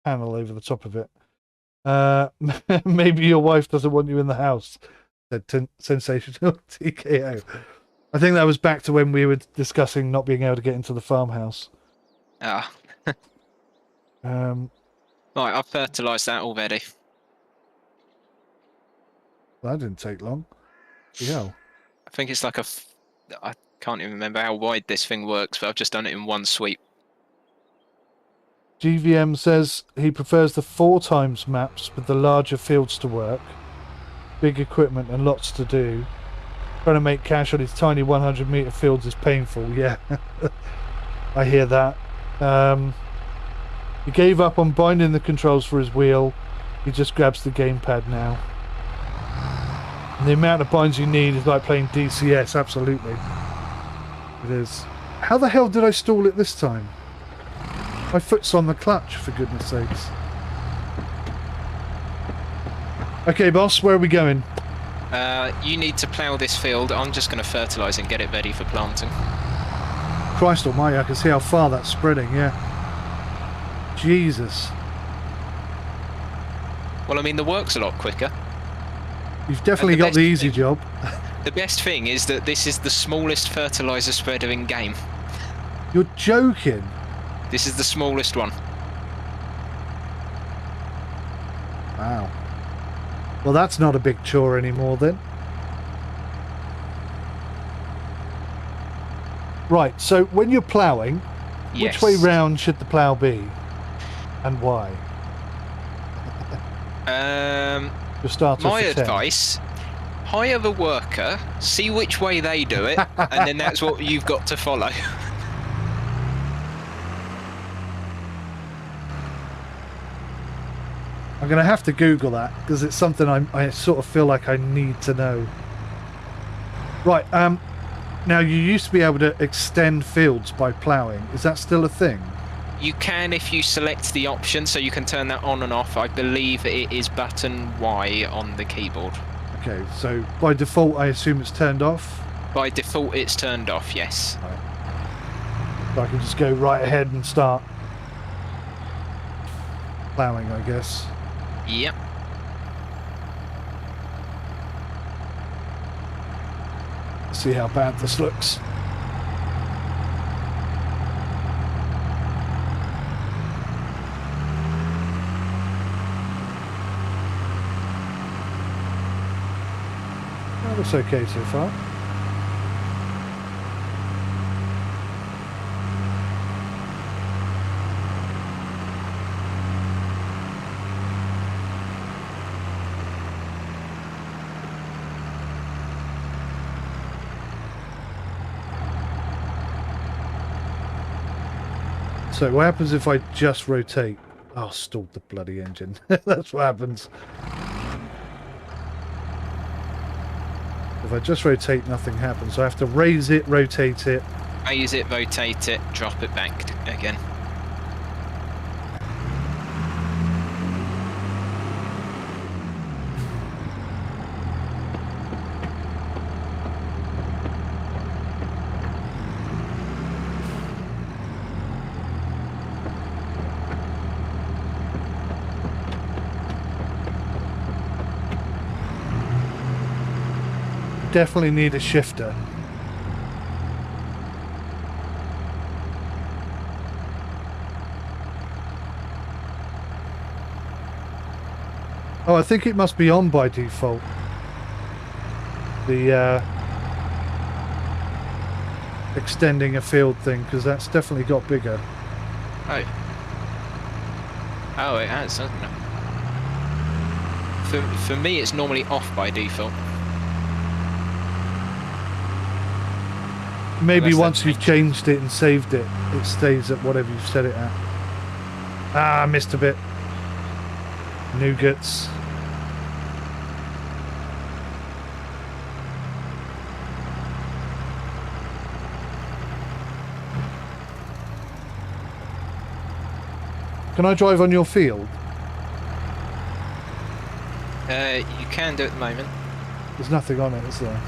panel over the top of it. Maybe your wife doesn't want you in the house, said Sensational TKO. I think that was back to when we were discussing not being able to get into the farmhouse. Ah. Right, I've fertilised that already. that didn't take long. Yeah. I think it's like I can't even remember how wide this thing works, but I've just done it in one sweep. GVM says he prefers the 4 times maps with the larger fields to work, big equipment and lots to do. Trying to make cash on his tiny 100-metre fields is painful, yeah. I hear that. He gave up on binding the controls for his wheel. He just grabs the gamepad now. And the amount of binds you need is like playing DCS, absolutely. It is. How the hell did I stall it this time? My foot's on the clutch, for goodness sakes. Okay, boss, where are we going? You need to plough this field. I'm just going to fertilise and get it ready for planting. Christ almighty, I can see how far that's spreading, yeah. Jesus. Well, I mean, the work's a lot quicker. You've definitely got the easy job. The best thing is that this is the smallest fertiliser spreader in game. You're joking. This is the smallest one. Wow. Well, that's not a big chore anymore then. Right, so when you're ploughing, Yes. which way round should the plough be? And why? Your starter My for 10. advice, hire the worker, see which way they do it, and then that's what you've got to follow. I'm going to have to Google that because it's something I sort of feel like I need to know. Right, now you used to be able to extend fields by ploughing. Is that still a thing? You can if you select the option, so you can turn that on and off. I believe it is button Y on the keyboard. Okay, so by default I assume it's turned off. By default it's turned off, yes. Right. So I can just go right ahead and start ploughing, I guess. Yep. See how bad this looks. That looks okay so far. So what happens if I just rotate? Oh, stalled the bloody engine. That's what happens. If I just rotate, nothing happens. So I have to raise it, rotate it. Raise it, rotate it, drop it back again. Definitely need a shifter. Oh, I think it must be on by default. The extending a field thing, because that's definitely got bigger. Oh. Oh, it has, hasn't it? For me, it's normally off by default. Maybe Unless once that's you've changed it and saved it, it stays at whatever you've set it at. Ah, I missed a bit. Nougats. Can I drive on your field? You can do at the moment. There's nothing on it, is there?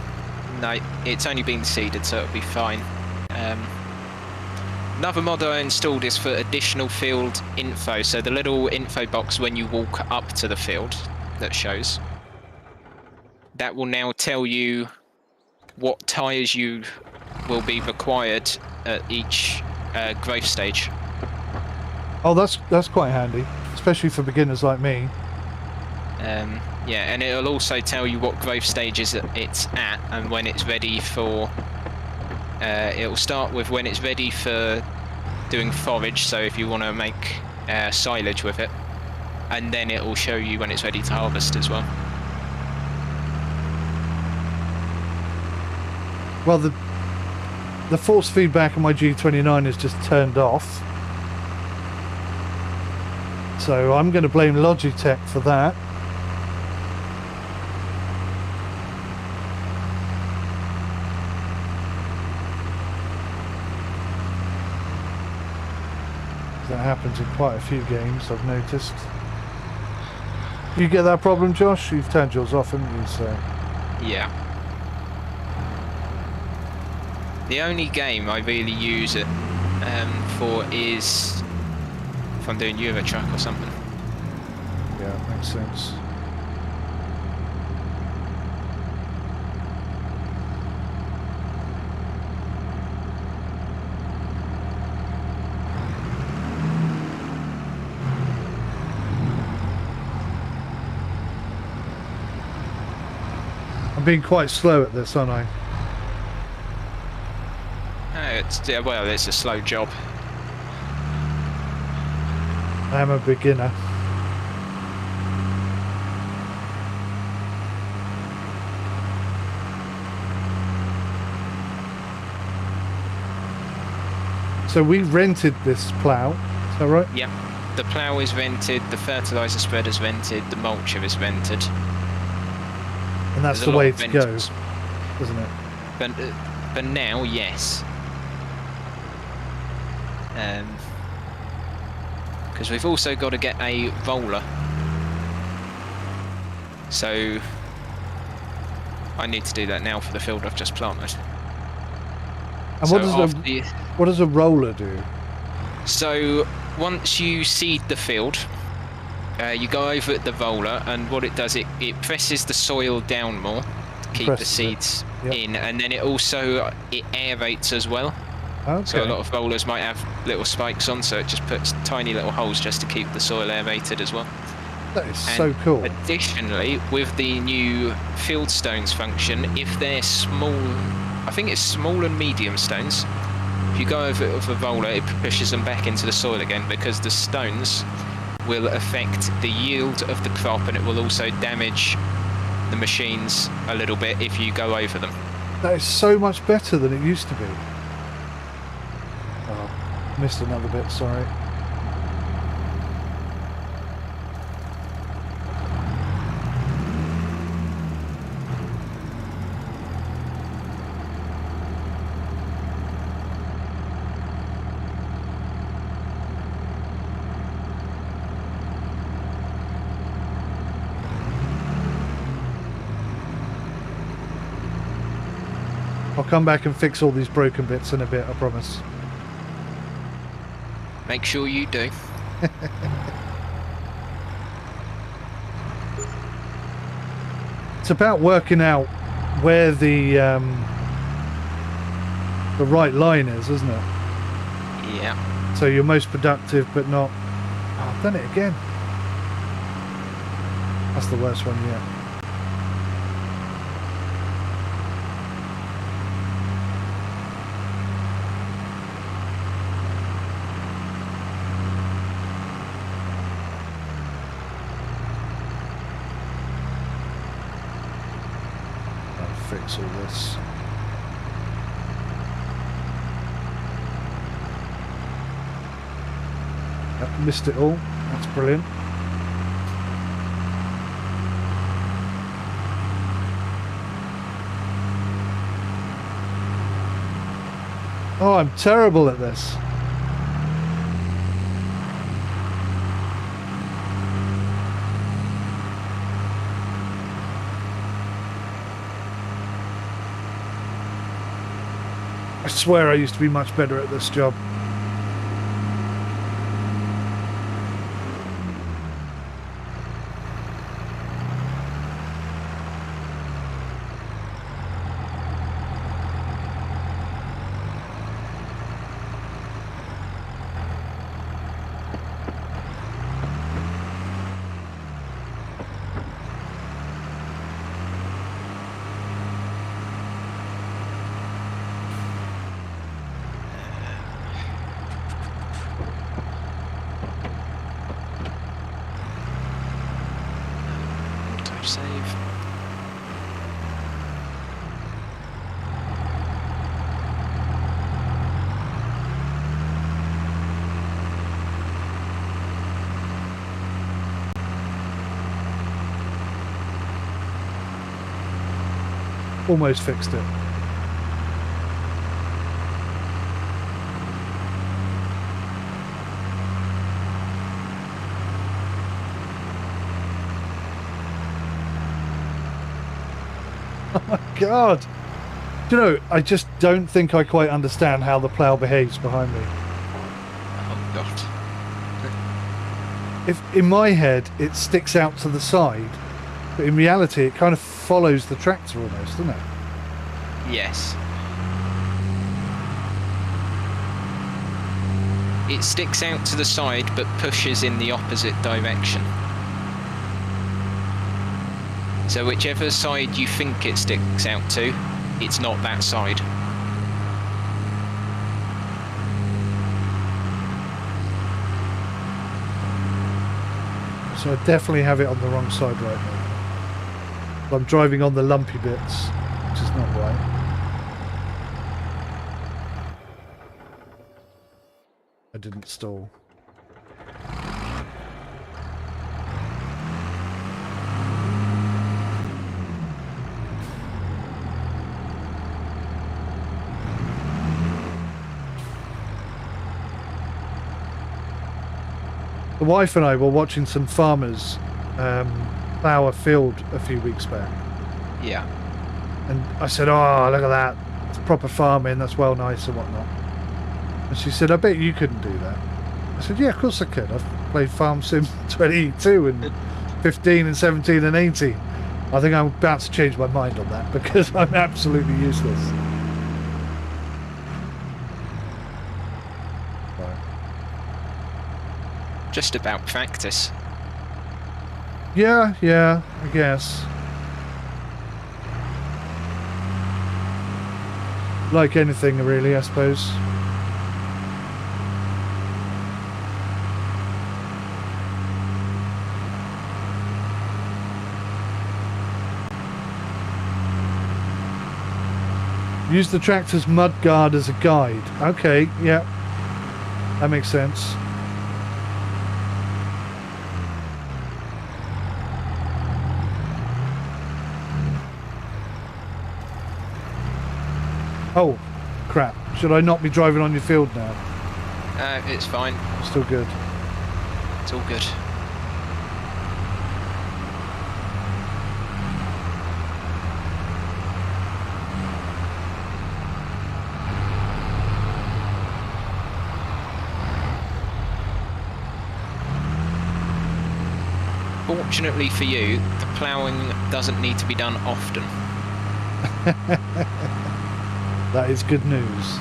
No, it's only been seeded, so it'll be fine. Another mod I installed is for additional field info. So the little info box when you walk up to the field that shows, that will now tell you what tyres you will be required at each growth stage. Oh, that's quite handy, especially for beginners like me. Yeah, and it'll also tell you what growth stages it's at and when it's ready for... it'll start with when it's ready for doing forage, so if you want to make silage with it, and then it'll show you when it's ready to harvest as well. Well, the force feedback on my G29 is just turned off. So I'm going to blame Logitech for that. That happens in quite a few games, I've noticed. You get that problem, Josh? You've turned yours off, haven't you? So. Yeah. The only game I really use it for is if I'm doing Euro Truck or something. Yeah, makes sense. I'm being quite slow at this, aren't I? Well, it's a slow job. I am a beginner. So we rented this plough, is that right? Yeah. The plough is rented, the fertiliser spreader is rented, the mulcher is rented. And that's There's the a way lot to of go, rentals. isn't it? But now, yes. Because we've also got to get a roller. So I need to do that now for the field I've just planted. And So what does a roller do? So once you seed the field, You go over the roller, and what it does, it presses the soil down more to keep the seeds in, and then it aerates as well. Okay. So a lot of rollers might have little spikes on, so it just puts tiny little holes just to keep the soil aerated as well. That is so cool. Additionally, with the new field stones function, if they're small, I think it's small and medium stones, if you go over it with a roller, it pushes them back into the soil again, because the stones will affect the yield of the crop, and it will also damage the machines a little bit if you go over them. That is so much better than it used to be. Oh, missed another bit, sorry. I'll come back and fix all these broken bits in a bit, I promise. Make sure you do. It's about working out where the right line is, isn't it? Yeah. So you're most productive, but not... Oh, I've done it again. That's the worst one yet. Fix all this. Yep, missed it all. That's brilliant. Oh, I'm terrible at this. I swear I used to be much better at this job. Save. Almost fixed it. Oh my god! Do you know, I just don't think I quite understand how the plough behaves behind me. Oh god. If in my head it sticks out to the side, but in reality it kind of follows the tractor almost, doesn't it? Yes. It sticks out to the side but pushes in the opposite direction. So whichever side you think it sticks out to, it's not that side. So I definitely have it on the wrong side right now. I'm driving on the lumpy bits, which is not right. I didn't stall. The wife and I were watching some farmers plough a field a few weeks back. Yeah. And I said, oh, look at that. It's proper farming. That's well nice and whatnot. And she said, I bet you couldn't do that. I said, yeah, of course I could. I've played Farm Sim 22 and 15 and 17 and 18. I think I'm about to change my mind on that because I'm absolutely useless. Right. Just about practice. Yeah, I guess. Like anything, really, I suppose. Use the tractor's mud guard as a guide. Okay, yeah. That makes sense. Oh, crap. Should I not be driving on your field now? It's fine. Still good. It's all good. Fortunately for you, the ploughing doesn't need to be done often. That is good news.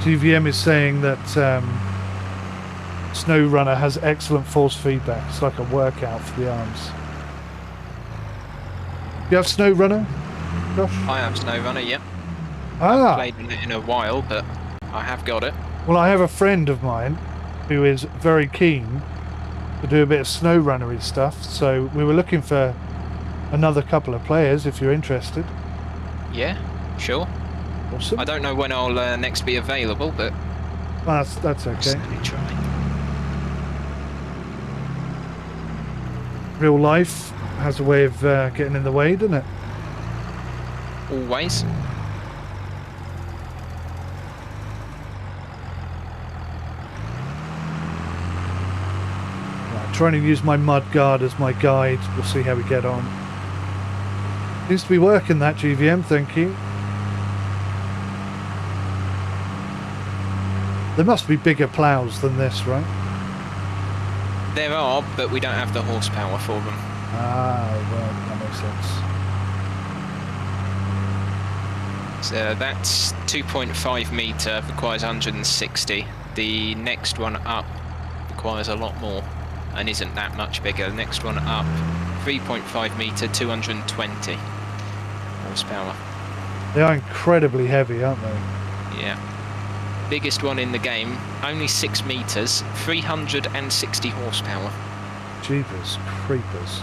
GVM is saying that Snow Runner has excellent force feedback. It's like a workout for the arms. You have Snow Runner, Josh? I have Snow Runner, yep. Ah. Played with it in a while, but I have got it. Well, I have a friend of mine who is very keen to do a bit of Snow Runnery stuff, so we were looking for another couple of players if you're interested. Yeah, sure. Awesome. I don't know when I'll next be available, but Well, that's I'll okay. certainly try. Real life has a way of getting in the way, doesn't it? Always. Right, trying to use my mud guard as my guide. We'll see how we get on. Seems to be working, that GVM, thank you. There must be bigger ploughs than this, right? There are, but we don't have the horsepower for them. Ah, right, that makes sense. So that's 2.5 metre, requires 160. The next one up requires a lot more and isn't that much bigger. The next one up, 3.5 metre, 220 horsepower. They are incredibly heavy, aren't they? Yeah. Biggest one in the game, only 6 metres, 360 horsepower. Jeepers creepers.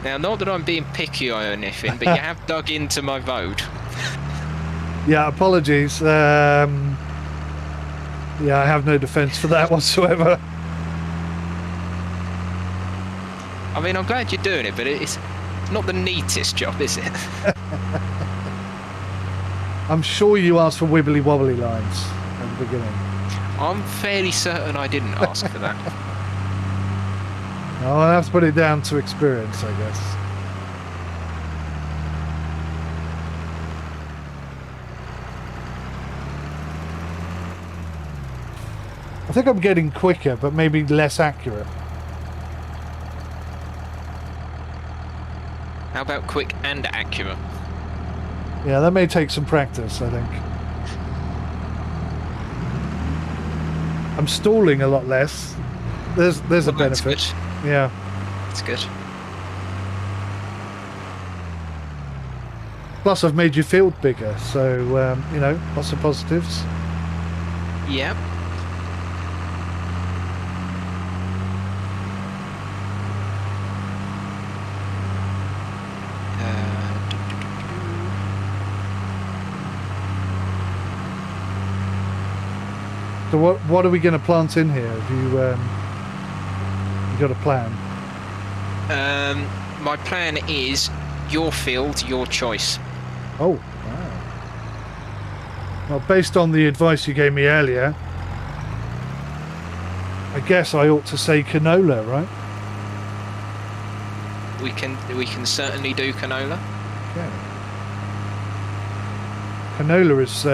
Now, not that I'm being picky or anything, but you have dug into my road. Yeah, apologies. Yeah, I have no defence for that whatsoever. I mean, I'm glad you're doing it, but it's not the neatest job, is it? I'm sure you asked for wibbly wobbly lines at the beginning. I'm fairly certain I didn't ask for that. I'll have to put it down to experience, I guess. I think I'm getting quicker, but maybe less accurate. How about quick and accurate? Yeah, that may take some practice, I think. I'm stalling a lot less. There's a That's benefit. good. Yeah. That's good. Plus, I've made your field bigger, so you know, lots of positives. Yep. So what are we going to plant in here? Have you got a plan? My plan is your field, your choice. Oh, wow. Well, based on the advice you gave me earlier, I guess I ought to say canola, right? we can certainly do canola. Okay. Canola is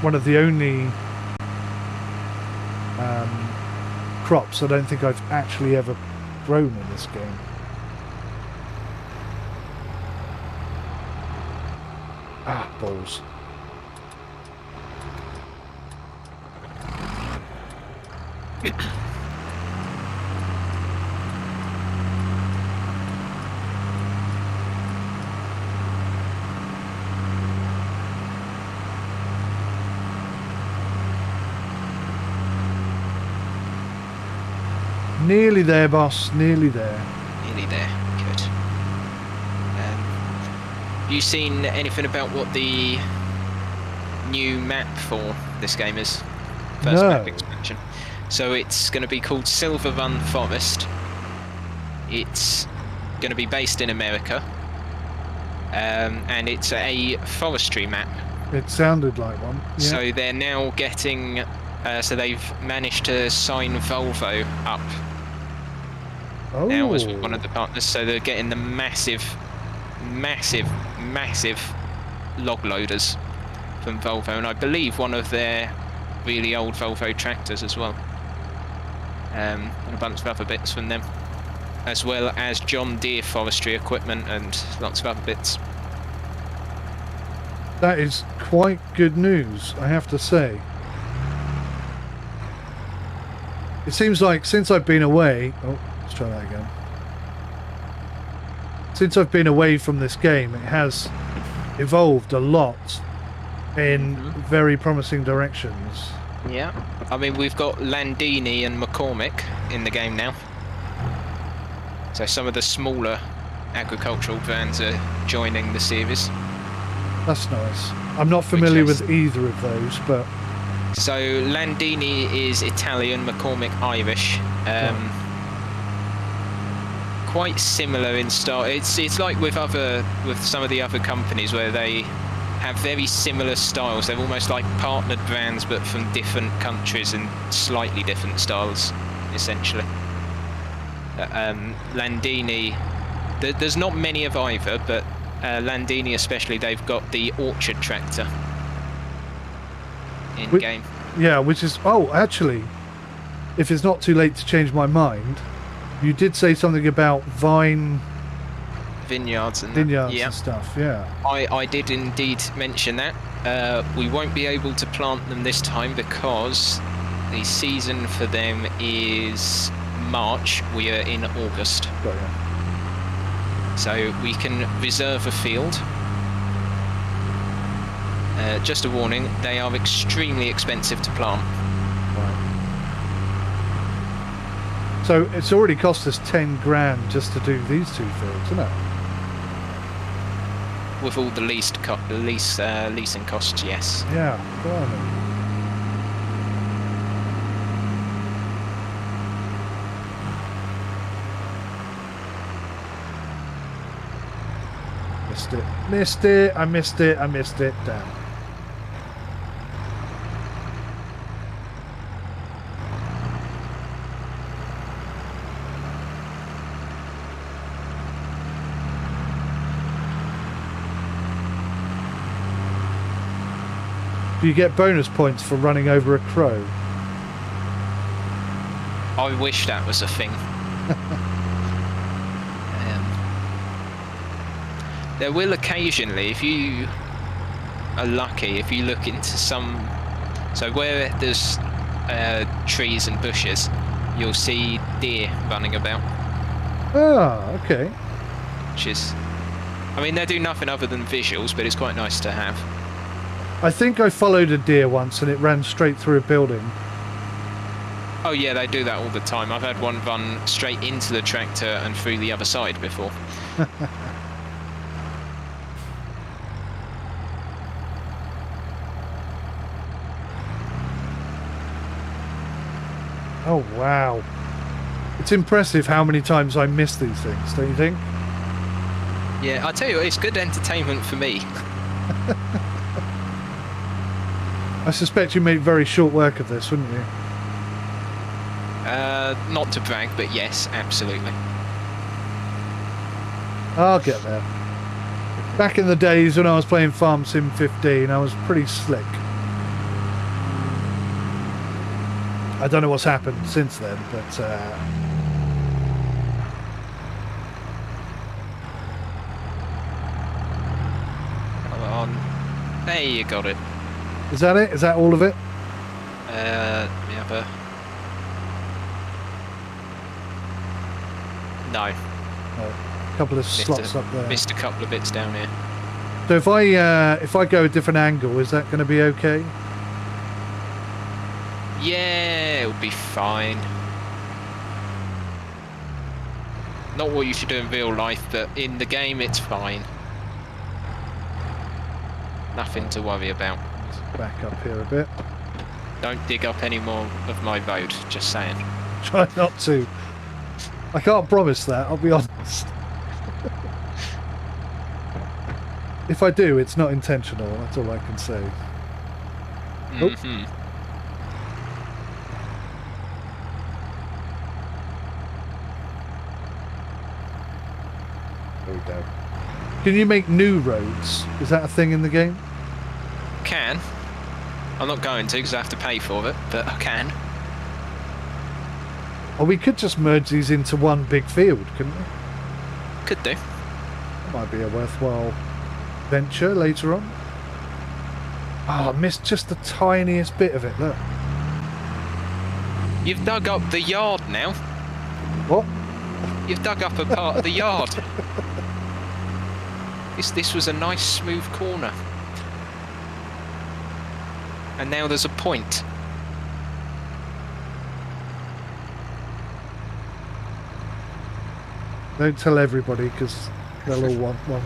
one of the only crops I don't think I've actually ever grown in this game. Ah, balls. Nearly there, boss. Nearly there. Nearly there. Good. Have you seen anything about what the new map for this game is? First No. map expansion. So it's going to be called Silver Run Forest. It's going to be based in America. And it's a forestry map. It sounded like one. Yeah. So they're now getting... so they've managed to sign Volvo up now as one of the partners. So they're getting the massive log loaders from Volvo, and I believe one of their really old Volvo tractors as well, and a bunch of other bits from them, as well as John Deere forestry equipment and lots of other bits. That is quite good news, I have to say. It seems like since I've been away... Oh, let's try that again. Since I've been away from this game, it has evolved a lot in very promising directions. Yeah, I mean, we've got Landini and McCormick in the game now. So some of the smaller agricultural brands are joining the series. That's nice. I'm not familiar with either of those, but... So Landini is Italian, McCormick Irish. Quite similar in style. It's like with some of the other companies where they have very similar styles. They're almost like partnered brands, but from different countries and slightly different styles, essentially. Landini, there's not many of either, but Landini especially, they've got the orchard tractor in game. Yeah, which is... Oh, actually, if it's not too late to change my mind, you did say something about vineyards and stuff, yeah. I did indeed mention that. We won't be able to plant them this time because the season for them is March. We are in August. Got you. So we can reserve a field. Just a warning, they are extremely expensive to plant. Right. So it's already cost us 10 grand just to do these two fields, isn't it? With all the leasing costs, yes. Yeah, blimey. I missed it, damn. Do you get bonus points for running over a crow? I wish that was a thing. There will occasionally, if you are lucky, if you look into some... So where there's trees and bushes, you'll see deer running about. Ah, okay. Which is... I mean, they do nothing other than visuals, but it's quite nice to have. I think I followed a deer once and it ran straight through a building. Oh yeah, they do that all the time. I've had one run straight into the tractor and through the other side before. Oh wow. It's impressive how many times I miss these things, don't you think? Yeah, I tell you what, it's good entertainment for me. I suspect you made very short work of this, wouldn't you? Not to brag, but yes, absolutely. I'll get there. Back in the days when I was playing Farm Sim 15, I was pretty slick. I don't know what's happened since then, but Come on. There you got it. is that it? Is that all of it? Let me have a... No. Oh, a couple of slots up there. Missed a couple of bits down here. So if I go a different angle, is that going to be okay? Yeah, it'll be fine. Not what you should do in real life, but in the game it's fine. Nothing to worry about. Let's back up here a bit. Don't dig up any more of my road, just saying. Try not to. I can't promise that, I'll be honest. If I do, it's not intentional, that's all I can say. Mm-hmm. There we go. Can you make new roads? Is that a thing in the game? Can. I'm not going to because I have to pay for it, but I can. Or we could just merge these into one big field, couldn't we? Could do. That might be a worthwhile venture later on. Oh, I missed just the tiniest bit of it, look. You've dug up the yard now. What? You've dug up a part of the yard. This was a nice smooth corner. And now there's a point. Don't tell everybody, because they'll all want one.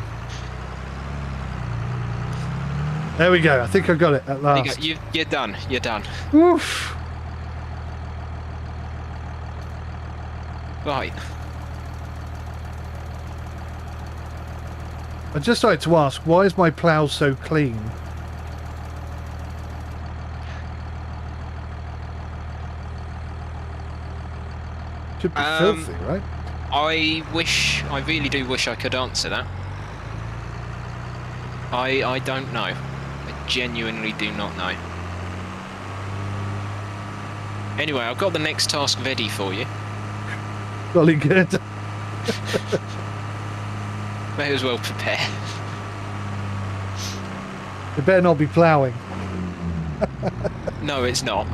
There we go. I think I got it at last. You're done. You're done. Oof. Right. I'd just like to ask, why is my plough so clean? Should be filthy, right? I really do wish I could answer that. I don't know. I genuinely do not know. Anyway, I've got the next task ready for you. Jolly good. May as well prepare. It better not be ploughing. No, it's not.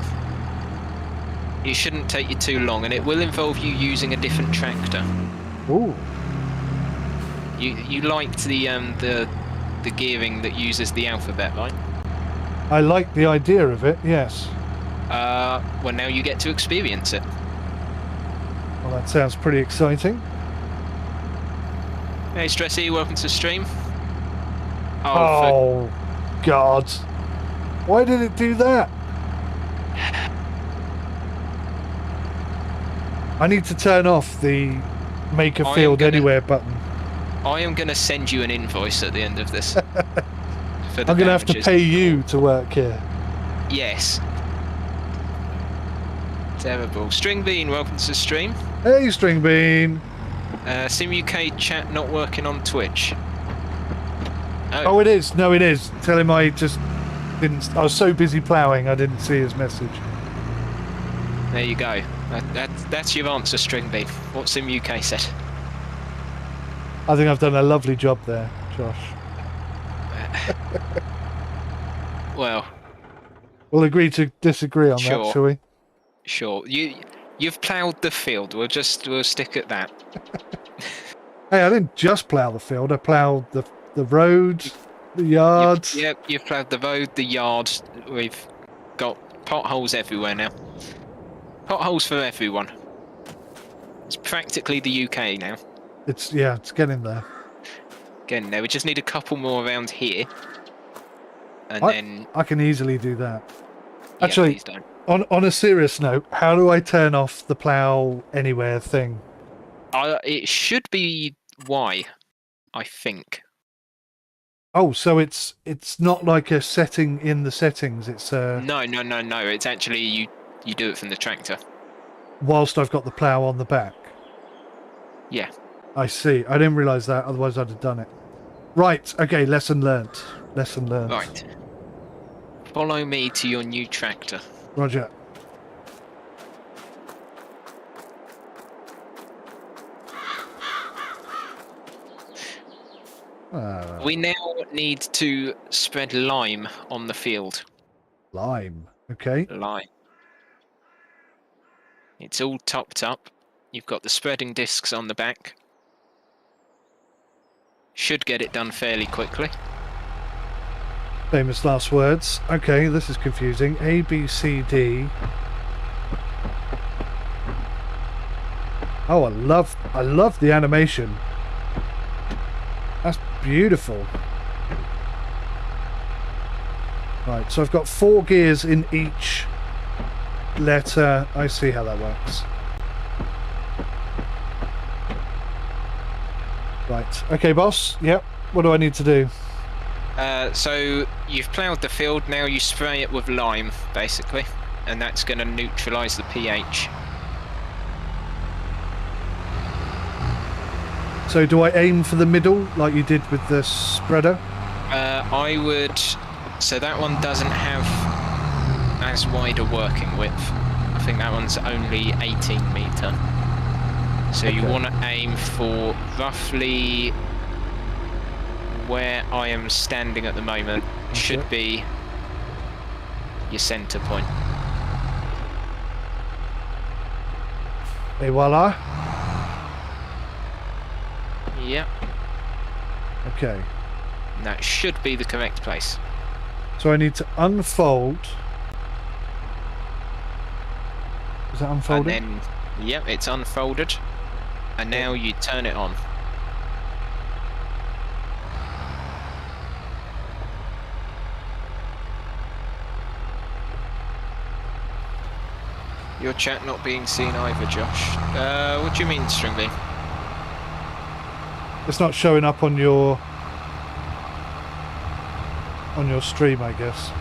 It shouldn't take you too long, and it will involve you using a different tractor. Ooh. You liked the gearing that uses the alphabet, right? I like the idea of it, yes. Well, now you get to experience it. Well, that sounds pretty exciting. Hey, Stressy, welcome to the stream. Oh, God. Why did it do that? I need to turn off the make a field anywhere button. I am going to send you an invoice at the end of this. I'm going to have to pay you to work here. Yes. Terrible. String Bean, welcome to the stream. Hey, String Bean. Sim UK chat not working on Twitch. Oh, it is. No, it is. Tell him I just didn't. I was so busy ploughing, I didn't see his message. There you go. That's your answer, String Bean. What Sim UK said. I think I've done a lovely job there, Josh. Well, we'll agree to disagree on that, shall we? Sure. You've ploughed the field. We'll stick at that. Hey, I didn't just plough the field. I ploughed the road, the yard. Yep, you've ploughed the road, the yard. We've got potholes everywhere now. Potholes for everyone. It's practically the UK now. It's getting there. Getting there. We just need a couple more around here. And then I can easily do that. Yeah, actually, please don't. On a serious note, how do I turn off the plough anywhere thing? It should be Y, I think. Oh, so it's not like a setting in the settings. It's No. It's actually you do it from the tractor. Whilst I've got the plough on the back. Yeah. I see. I didn't realise that, otherwise I'd have done it. Right, okay, lesson learnt. Lesson learnt. Right. Follow me to your new tractor. Roger. We now need to spread lime on the field. Lime. Okay. Lime. It's all topped up. You've got the spreading discs on the back. Should get it done fairly quickly. Famous last words. Okay, this is confusing. A, B, C, D. Oh, I love the animation. That's beautiful. Right, so I've got 4 gears in each letter. I see how that works. Right, okay, boss. Yep, what do I need to do? So you've ploughed the field, now you spray it with lime, basically, and that's going to neutralise the pH. So do I aim for the middle, like you did with the spreader? I would... So that one doesn't have as wide a working width. I think that one's only 18 metre. So you want to aim for roughly where I am standing at the moment. Should be your centre point. Et voila. Yep. Okay. That should be the correct place. So I need to unfold. Is that unfolded? And then, yep, it's unfolded. And now you turn it on. Your chat not being seen either, Josh. What do you mean, Stringly? It's not showing up on your stream, I guess.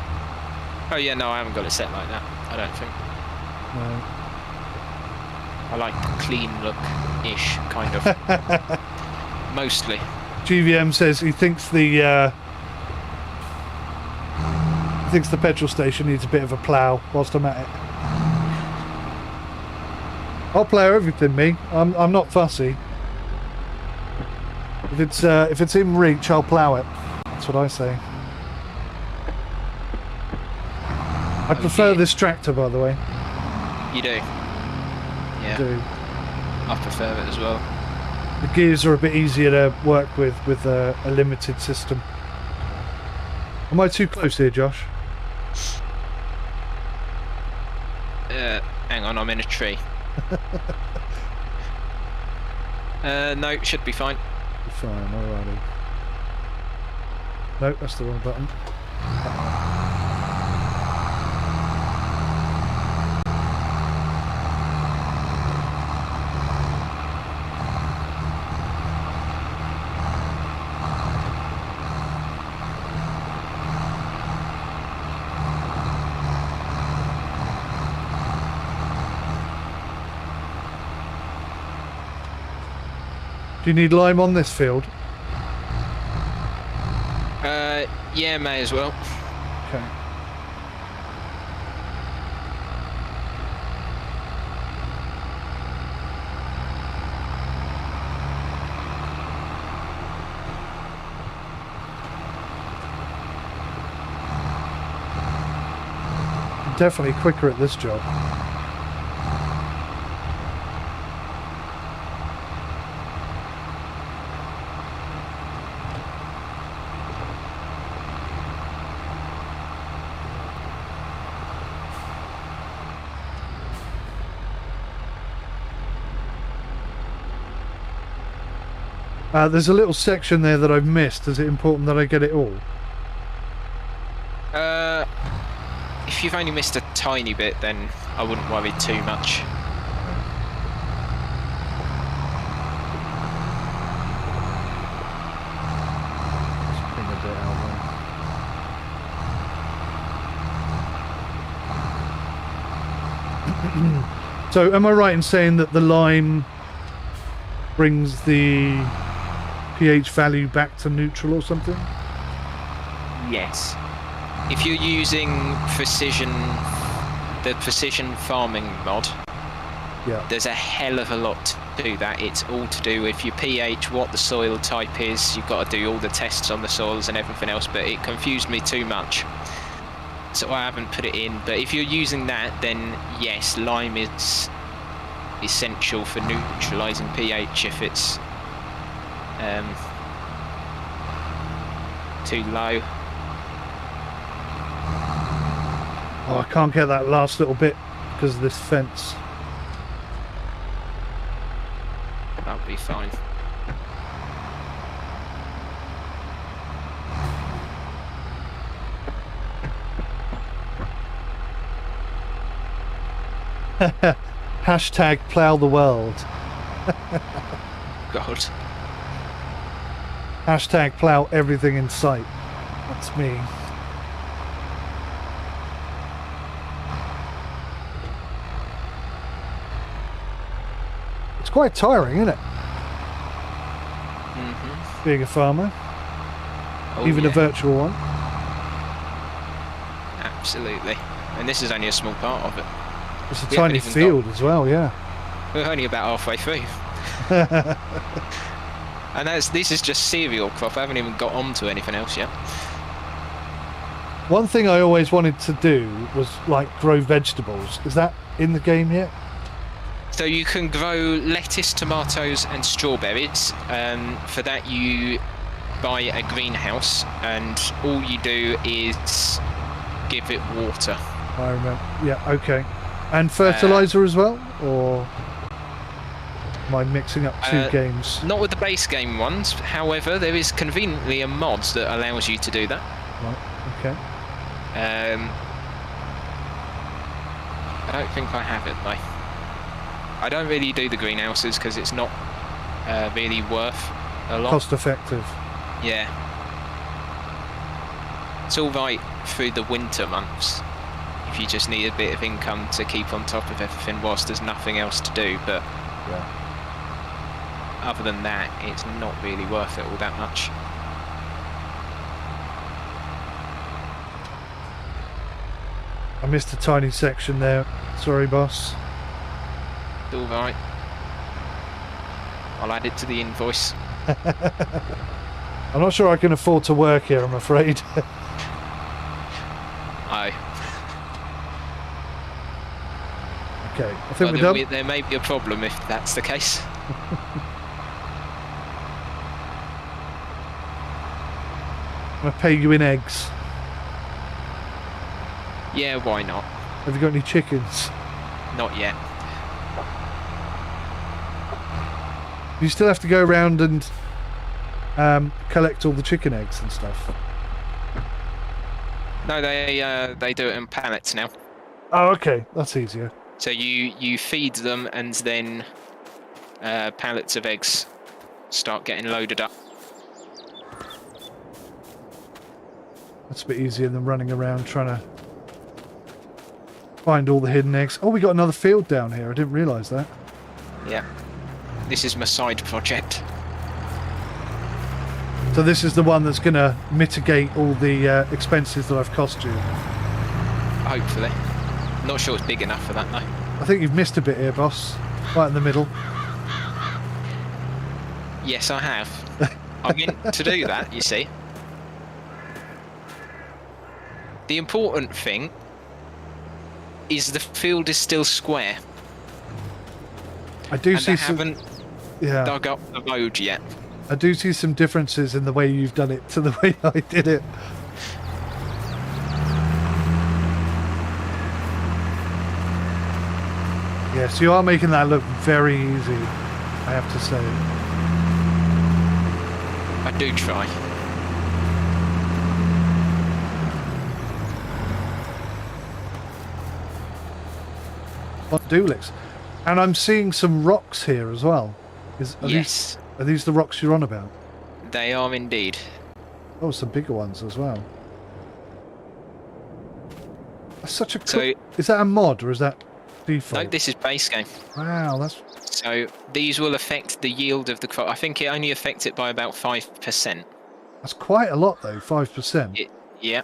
Oh yeah, no, I haven't got it set like that. I don't think. No. I like the clean look-ish, kind of. Mostly. GVM says he thinks the petrol station needs a bit of a plough whilst I'm at it. I'll plough everything, me. I'm not fussy. If it's in reach, I'll plough it. That's what I say. I prefer this tractor, by the way. You do? Yeah. I do. I prefer it as well. The gears are a bit easier to work with a limited system. Am I too close here, Josh? Hang on, I'm in a tree. No, should be fine. Fine, alrighty. No, that's the wrong button. Do you need lime on this field? Yeah, may as well. Okay. I'm definitely quicker at this job. There's a little section there that I've missed. Is it important that I get it all? If you've only missed a tiny bit, then I wouldn't worry too much. Just bring a bit out there. So, am I right in saying that the lime brings the pH value back to neutral or something? Yes. If you're using the precision farming mod, Yeah. there's a hell of a lot to do that. It's all to do with your pH, what the soil type is. You've got to do all the tests on the soils and everything else, but it confused me too much. So I haven't put it in. But if you're using that, then yes, lime is essential for neutralising pH if it's too low. Oh, I can't get that last little bit because of this fence. That'll be fine. Hashtag plow the world. God. Hashtag plow everything in sight. That's me. It's quite tiring, isn't it? Mm-hmm. Being a farmer. Oh, Even yeah. a virtual one. Absolutely. And this is only a small part of it. It's a We tiny haven't even field as well, yeah. We're only about halfway through. And this is just cereal crop. I haven't even got on to anything else yet. One thing I always wanted to do was like grow vegetables. Is that in the game yet? So you can grow lettuce, tomatoes and strawberries. For that you buy a greenhouse and all you do is give it water. I remember. Yeah, okay. And fertilizer as well? Or am I mixing up two games? Not with the base game ones. However, there is conveniently a mod that allows you to do that. Right, okay. I don't think I have it though. I don't really do the greenhouses because it's not really worth a lot. Cost effective. Yeah. It's alright through the winter months if you just need a bit of income to keep on top of everything whilst there's nothing else to do, but Yeah. other than that it's not really worth it all that much. I missed a tiny section there. Sorry, boss. It's alright. I'll add it to the invoice. I'm not sure I can afford to work here, I'm afraid. Oh. Okay, I think Well, we're done. there may be a problem if that's the case. I'm going to pay you in eggs. Yeah, why not? Have you got any chickens? Not yet. You still have to go around and collect all the chicken eggs and stuff. No, they do it in pallets now. Oh, okay, that's easier. So you feed them and then pallets of eggs start getting loaded up. That's a bit easier than running around trying to find all the hidden eggs. Oh, we got another field down here. I didn't realise that. Yeah. This is my side project. So this is the one that's going to mitigate all the expenses that I've cost you. Hopefully. Not sure it's big enough for that though. I think you've missed a bit here, boss. Right in the middle. Yes, I have. I meant to do that, you see. The important thing is the field is still square. I do And see they some. haven't Yeah, dug up the road yet. I do see some differences in the way you've done it to the way I did it. Yes, you are making that look very easy, I have to say. I do try. What Dulix. And I'm seeing some rocks here as well. Yes, Are these the rocks you're on about? they are indeed. Oh, some bigger ones as well. That's such a cool... So Is that a mod or is that Default. No, this is base game. Wow, that's So these will affect the yield of the crop. I think it only affects it by about 5%. quite a lot though. 5%. Yeah.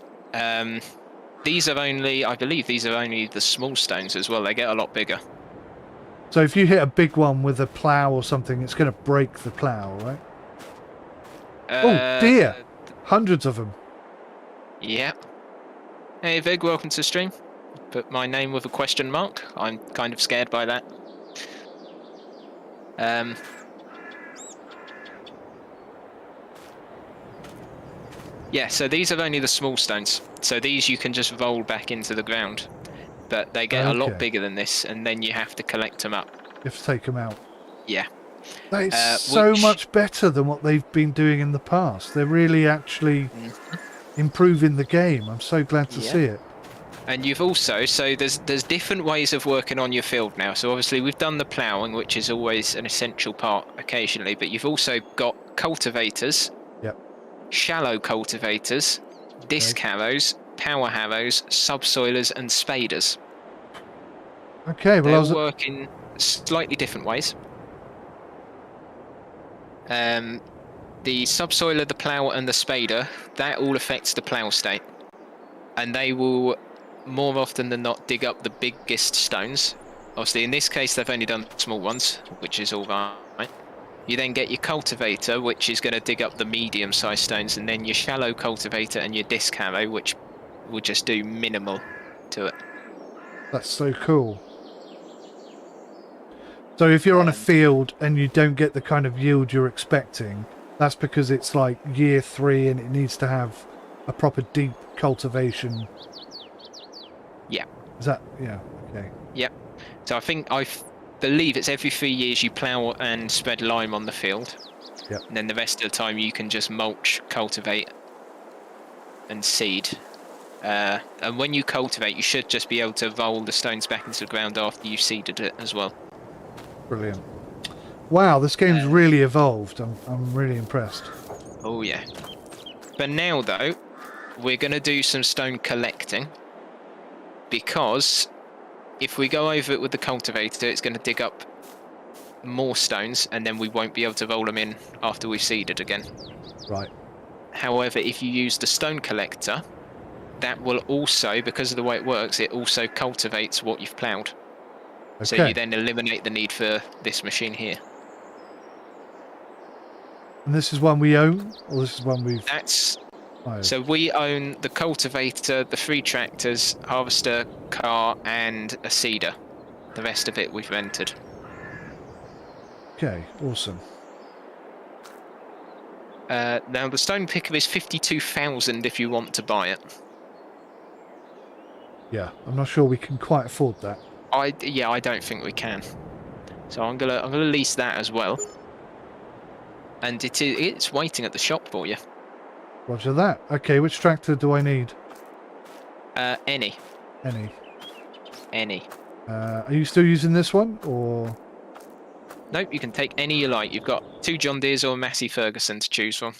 These are only, I believe, these are only the small stones as well. They get a lot bigger. So if you hit a big one with a plow or something, it's going to break the plow, right? Oh dear! Hundreds of them. Yeah. Hey Vig, welcome to the stream. Put my name with a question mark. I'm kind of scared by that. Yeah, so these are only the small stones. So these you can just roll back into the ground. But they get a lot bigger than this, and then you have to collect them up. You have to take them out. Yeah. That is so much better than what they've been doing in the past. They're really actually improving the game. I'm so glad to see it. And you've also, so there's different ways of working on your field now. So obviously we've done the ploughing, which is always an essential part occasionally, but you've also got cultivators, shallow cultivators, disc harrows, power harrows, subsoilers and spaders. Okay, well, They'll work in slightly different ways. The subsoiler, the plough and the spader, that all affects the plough state. And they will more often than not dig up the biggest stones. Obviously in this case they've only done small ones, which is all right. You then get your cultivator, which is going to dig up the medium-sized stones, and then your shallow cultivator and your disc harrow, which will just do minimal to it. That's so cool. So if you're on a field and you don't get the kind of yield you're expecting, that's because it's like year 3 and it needs to have a proper deep cultivation. Yeah. Is that, yeah, okay. Yep. So I believe it's every 3 years you plough and spread lime on the field. Yep. And then the rest of the time you can just mulch, cultivate and seed. And when you cultivate, you should just be able to roll the stones back into the ground after you've seeded it as well. Brilliant. Wow, this game's really evolved. I'm really impressed. Oh yeah. But now though, we're going to do some stone collecting, because if we go over it with the cultivator, it's going to dig up more stones, and then we won't be able to roll them in after we've seeded again. Right. However, if you use the stone collector, that will also, because of the way it works, it also cultivates what you've ploughed. Okay. So you then eliminate the need for this machine here. And this is one we own, or this is one we've... That's... So we own the cultivator, the 3 tractors, harvester, car, and a seeder. The rest of it we've rented. Okay, awesome. Now the stone picker is 52,000 if you want to buy it. Yeah, I'm not sure we can quite afford that. I don't think we can. So I'm gonna lease that as well. And it's waiting at the shop for you. Roger that. Okay, which tractor do I need? Any. Are you still using this one, or...? Nope, you can take any you like. You've got 2 John Deeres or a Massey Ferguson to choose from.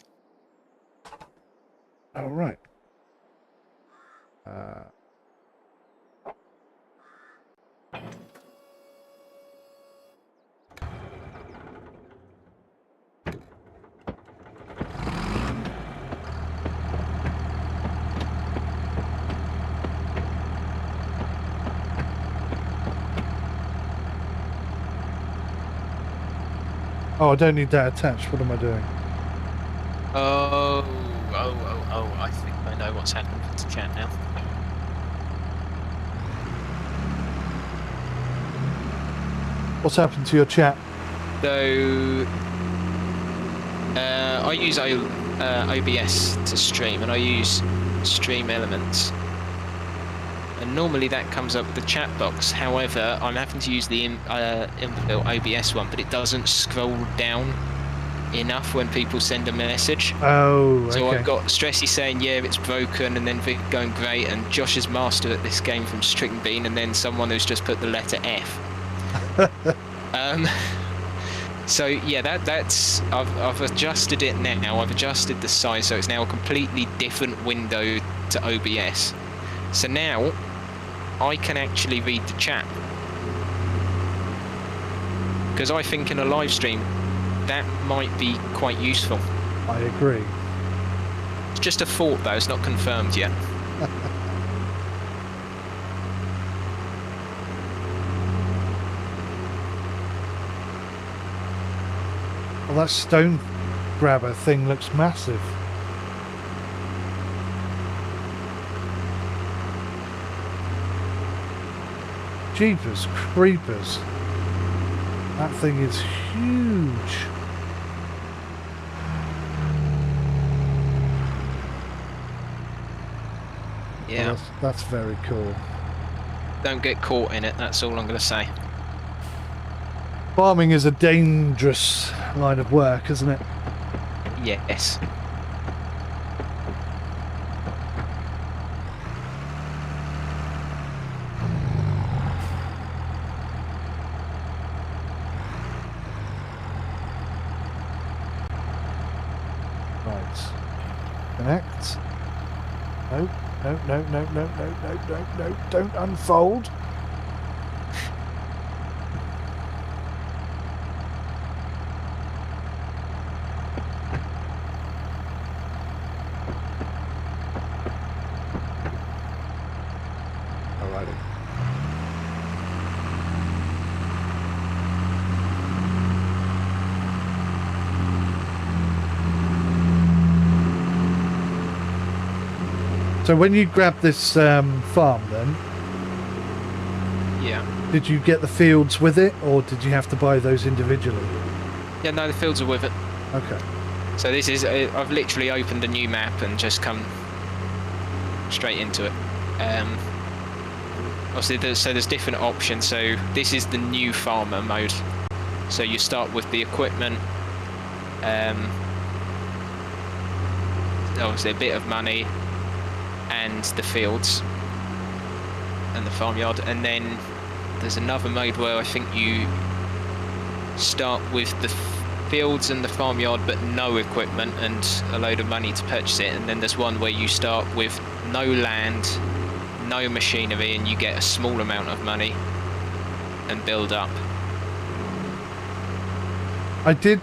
Oh, right. Oh, I don't need that attached. What am I doing? Oh, I think I know what's happened to chat now. What's happened to your chat? So, I use OBS to stream, and I use Stream Elements. And normally that comes up with the chat box. However, I'm having to use the inbuilt OBS one, but it doesn't scroll down enough when people send a message. Oh, okay. So I've got Stressy saying, yeah, it's broken, and then Vic going great, and Josh is master at this game from Stricken Bean, and then someone who's just put the letter F. So yeah, that's I've adjusted it now. I've adjusted the size, so it's now a completely different window to OBS. So now I can actually read the chat. Because I think in a live stream, that might be quite useful. I agree. It's just a thought though, it's not confirmed yet. Well, that stone grabber thing looks massive. Jeepers creepers. That thing is huge. Yeah. Well, that's very cool. Don't get caught in it, that's all I'm going to say. Farming is a dangerous line of work, isn't it? Yes. Right. Connect. No, no, no, no, no, no, no, no, no, don't unfold. Alrighty. So when you grabbed this farm then, Yeah. did you get the fields with it or did you have to buy those individually? Yeah, no, the fields are with it. Okay. So this is, I've literally opened a new map and just come straight into it. Obviously, there's different options. So this is the new farmer mode. So you start with the equipment, obviously a bit of money, and the fields and the farmyard, and then there's another mode where I think you start with the fields and the farmyard but no equipment and a load of money to purchase it, and then there's one where you start with no land, no machinery, and you get a small amount of money and build up. I did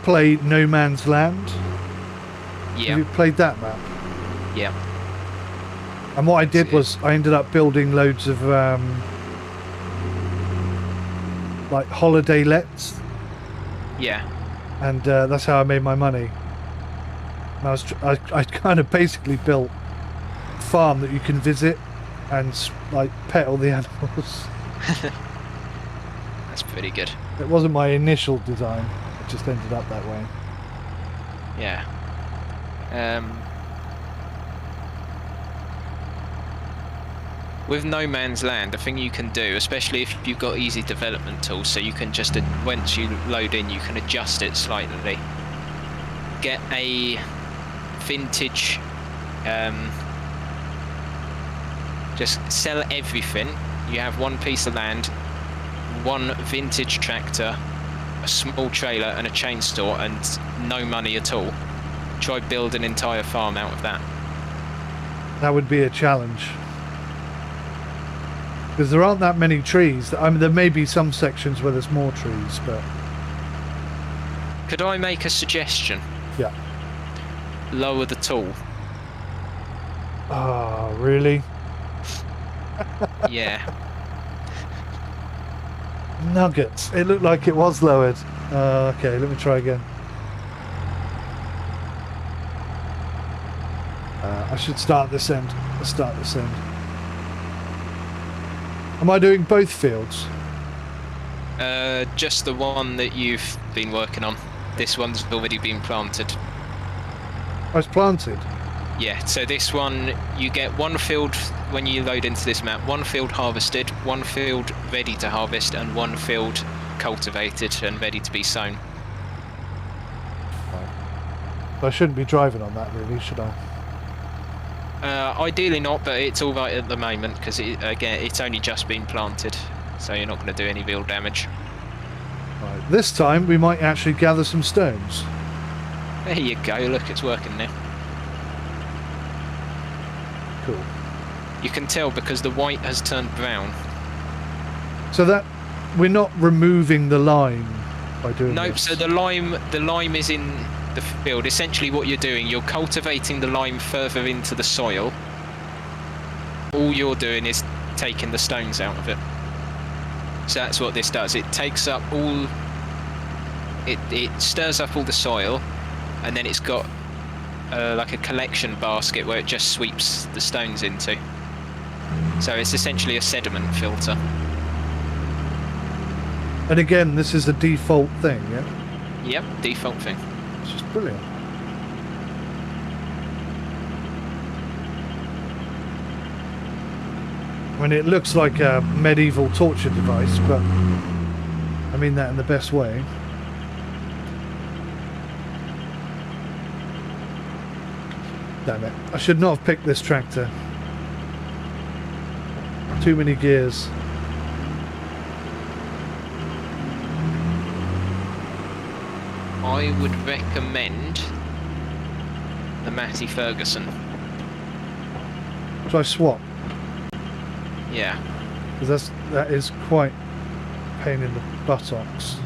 play No Man's Land. Yeah. Have you played that map? Yeah. And what I did was I ended up building loads of like holiday lets, Yeah. and that's how I made my money. And I kind of basically built a farm that you can visit and like pet all the animals. That's pretty good. It wasn't my initial design, it just ended up that way. Yeah. With No Man's Land, the thing you can do, especially if you've got easy development tools, so you can just, once you load in, you can adjust it slightly. Get a vintage, just sell everything. You have one piece of land, one vintage tractor, a small trailer and a chainsaw, and no money at all. Try build an entire farm out of that. That would be a challenge. Because there aren't that many trees. I mean, there may be some sections where there's more trees, but... Could I make a suggestion? Yeah. Lower the tool. Oh, really? Yeah. Nuggets. It looked like it was lowered. Okay, let me try again. I should start this end. Let's start this end. Am I doing both fields? Just the one that you've been working on. This one's already been planted. Oh, it's planted. Yeah, so this one, you get one field when you load into this map, one field harvested, one field ready to harvest, and one field cultivated and ready to be sown. Right. So I shouldn't be driving on that, really, should I? Ideally not, but it's all right at the moment because again, it's only just been planted, so you're not going to do any real damage. Right. This time we might actually gather some stones. There you go. Look, it's working now. Cool. You can tell because the white has turned brown. So that we're not removing the lime by doing Nope. this. So the lime is in the field. Essentially, what you're doing, you're cultivating the lime further into the soil. All you're doing is taking the stones out of it. So that's what this does. It takes up all. It stirs up all the soil, and then it's got like a collection basket where it just sweeps the stones into. So it's essentially a sediment filter. And again, this is a default thing, yeah? Yep, default thing. Which is brilliant. I mean, it looks like a medieval torture device, but I mean that in the best way. Damn it. I should not have picked this tractor. Too many gears. I would recommend the Matty Ferguson. Should I swap? Yeah. Because that is quite a pain in the buttocks.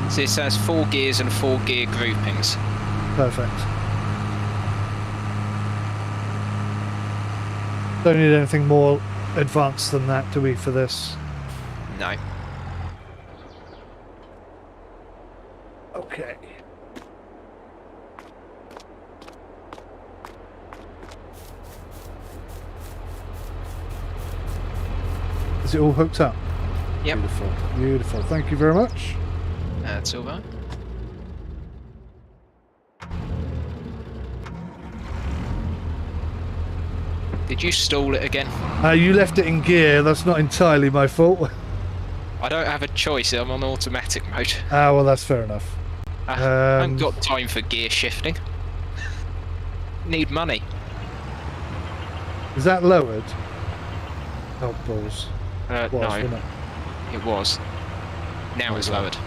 So this has 4 gears and 4 gear groupings. Perfect. Don't need anything more advanced than that, do we, for this? No. Okay. Is it all hooked up? Yep. Beautiful. Beautiful. Thank you very much. That's all right. Did you stall it again? You left it in gear. That's not entirely my fault. I don't have a choice. I'm on automatic mode. Ah, well, that's fair enough. I haven't got time for gear shifting. Need money. Is that lowered? Oh, balls. No, We're not. it was. Now it's lowered.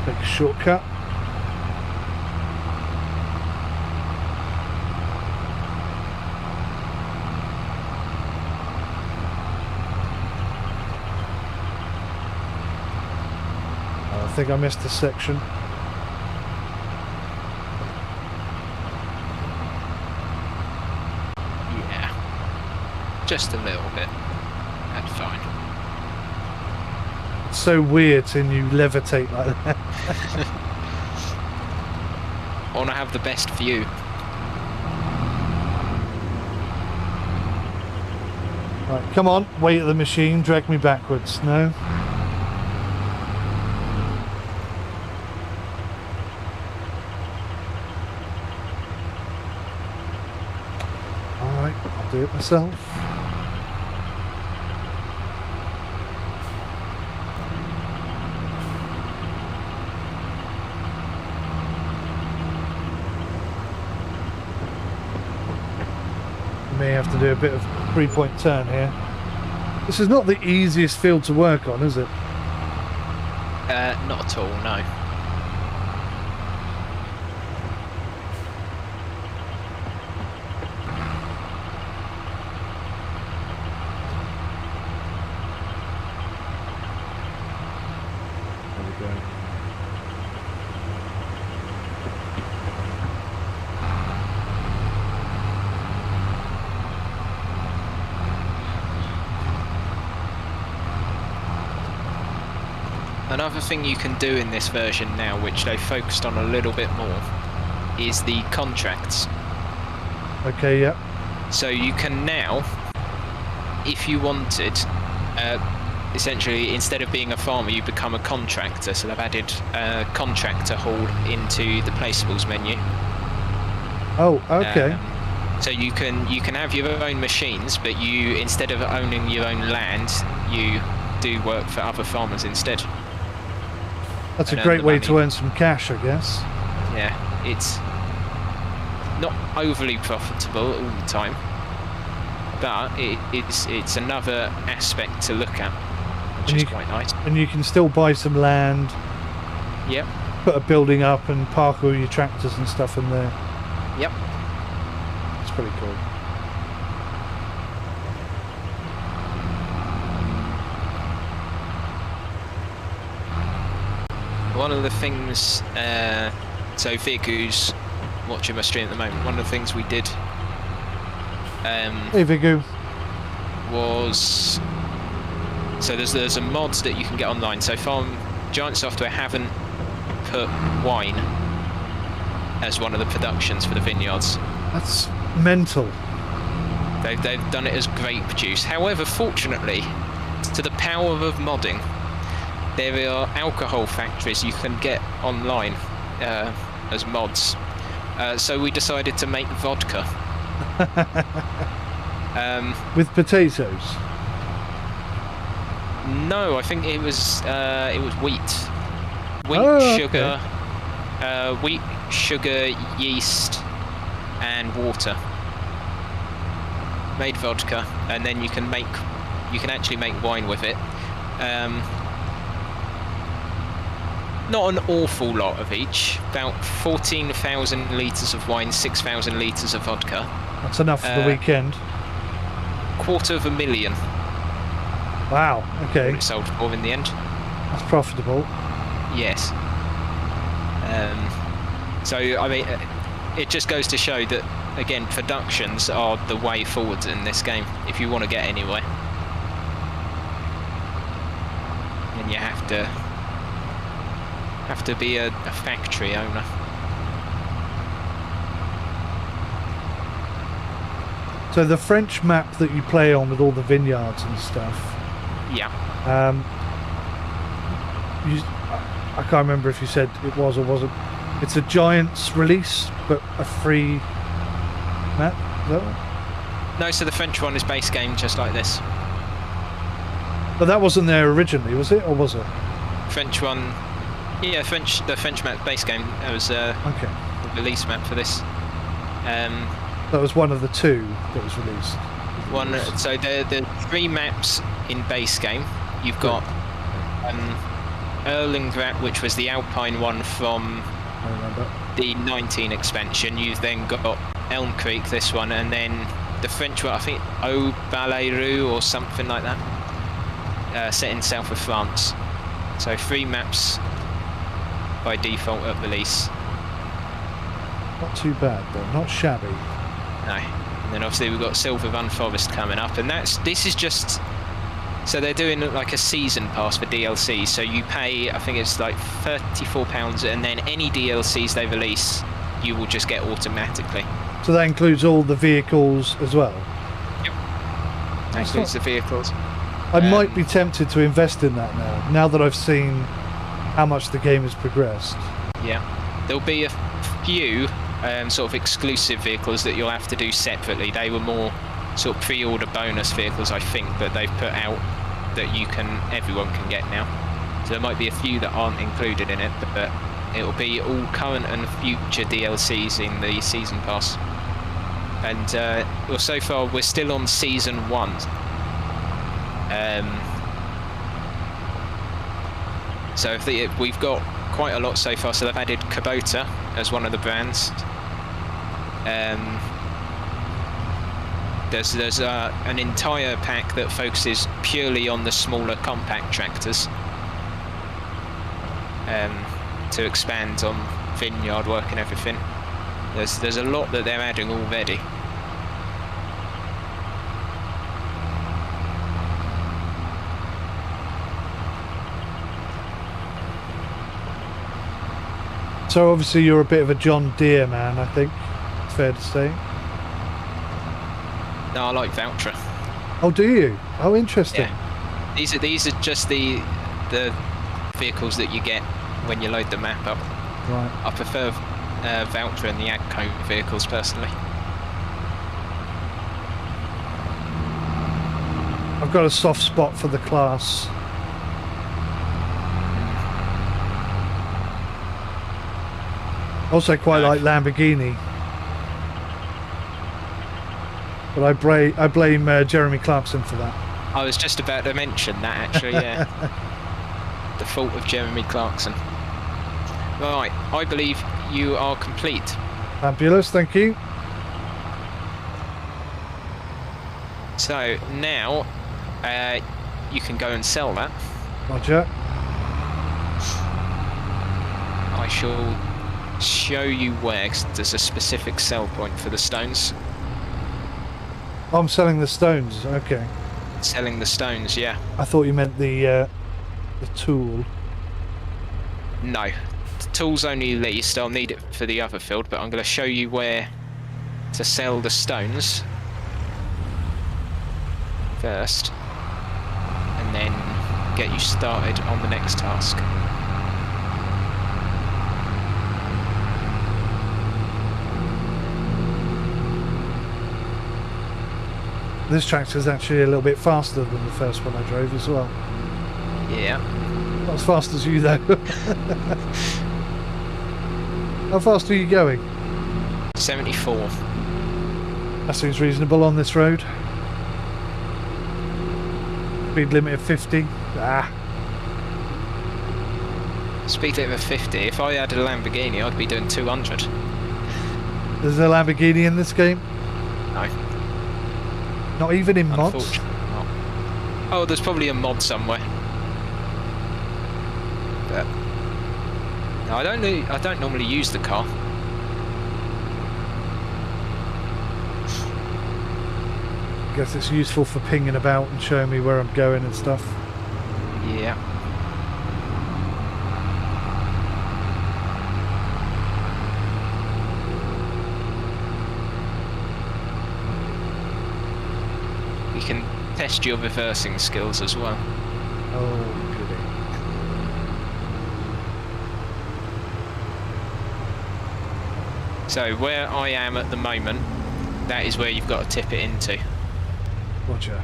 Take a shortcut. I think I missed a section. Yeah. Just a little bit. That's fine. It's so weird seeing you levitate like that. I want to have the best view. Right, come on, wait at the machine, drag me backwards. No? Alright, I'll do it myself. May have to do a bit of 3-point turn here. This is not the easiest field to work on, is it? Not at all, no. There we go. Another thing you can do in this version now, which they focused on a little bit more, is the contracts. Okay, yep. So you can now, if you wanted, essentially instead of being a farmer, you become a contractor. So they've added contractor hall into the placeables menu. Oh, okay. So you can have your own machines, but you, instead of owning your own land, you do work for other farmers instead. That's a and great earn the way money. to earn some cash, I guess. Yeah, it's not overly profitable all the time, but it's another aspect to look at, which is quite nice. And you can still buy some land, Yep. put a building up and park all your tractors and stuff in there. Yep. It's pretty cool. One of the things, so Vic, who's watching my stream at the moment, one of the things we did Hey Vigu. was, so there's a mod that you can get online. So Farm Giant Software haven't put wine as one of the productions for the vineyards. That's mental. They've done it as grape juice. However, fortunately, to the power of modding, there are alcohol factories you can get online as mods. So we decided to make vodka. With potatoes. No, I think it was wheat. Wheat, Oh, sugar, wheat, sugar, yeast, and water. Made vodka, and then you can actually make wine with it. Not an awful lot of each. About 14,000 litres of wine, 6,000 litres of vodka. That's enough for the weekend. 250,000. Wow, okay. What it sold for in the end. That's profitable. Yes. So, I mean, it just goes to show that, again, productions are the way forward in this game, if you want to get anywhere. And you have to be a factory owner. So the French map that you play on with all the vineyards and stuff, Yeah. I can't remember if you said it was or wasn't. It's a Giants release, but a free map. Is that right? No, so the French one is base game just like this. But that wasn't there originally, was it, or was it? French one, yeah, the French map base game. That was Okay. the release map for this. That was one of the two that was released. So the three maps in base game. You've got Erlingrat, which was the Alpine one from I remember. the 19 expansion. You've then got Elm Creek, this one, and then the French one, I think Au Balayru or something like that, set in south of France. So 3 maps by default at release. Not too bad though, not shabby. No. And then obviously we've got Silver Run Forest coming up, and this is just, so they're doing like a season pass for DLC. So you pay, I think it's like £34, and then any DLCs they release, you will just get automatically. So that includes all the vehicles as well? Yep. That includes the vehicles. I might be tempted to invest in that now that I've seen how much the game has progressed. Yeah. There'll be a few sort of exclusive vehicles that you'll have to do separately. They were more sort of pre-order bonus vehicles, I think, that they've put out that everyone can get now. So there might be a few that aren't included in it, but it'll be all current and future DLCs in the season pass. And well, so far we're still on season 1. So we've got quite a lot so far. So they've added Kubota as one of the brands. There's an entire pack that focuses purely on the smaller compact tractors, to expand on vineyard work and everything. There's a lot that they're adding already. So obviously you're a bit of a John Deere man, I think. It's fair to say. No, I like Valtra. Oh, do you? Oh, interesting. Yeah. These are just the vehicles that you get when you load the map up. Right. I prefer Valtra and the Agco vehicles personally. got a soft spot for the class. Also quite like Lamborghini. But I blame Jeremy Clarkson for that. I was just about to mention that, actually, yeah. The fault of Jeremy Clarkson. Right, I believe you are complete. Fabulous, thank you. So now you can go and sell that. Roger. I shall show you where, 'cause there's a specific sell point for the stones. I'm selling the stones, okay. Selling the stones, yeah. I thought you meant the tool. No, the tool's only leased. I'll need it for the other field, but I'm going to show you where to sell the stones first, and then get you started on the next task. This tractor's actually a little bit faster than the first one I drove as well. Yeah. Not as fast as you though. How fast are you going? 74. That seems reasonable on this road. Speed limit of 50. Ah. Speed limit of 50. If I had a Lamborghini, I'd be doing 200. There's a Lamborghini in this game? No. Not even in mods? Unfortunately not. Oh, there's probably a mod somewhere. But no, I don't normally use the car. I guess it's useful for pinging about and showing me where I'm going and stuff. Yeah. You can test your reversing skills as well. Oh, goody. So where I am at the moment, that is where you've got to tip it into. Roger.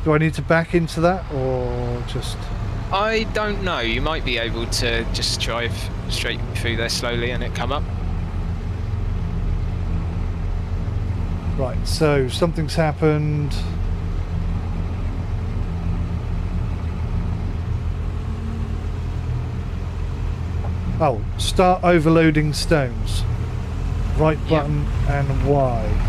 Do I need to back into that or just... I don't know, you might be able to just drive straight through there slowly and it come up. Right, so something's happened. Oh, start overloading stones. Right button and Y.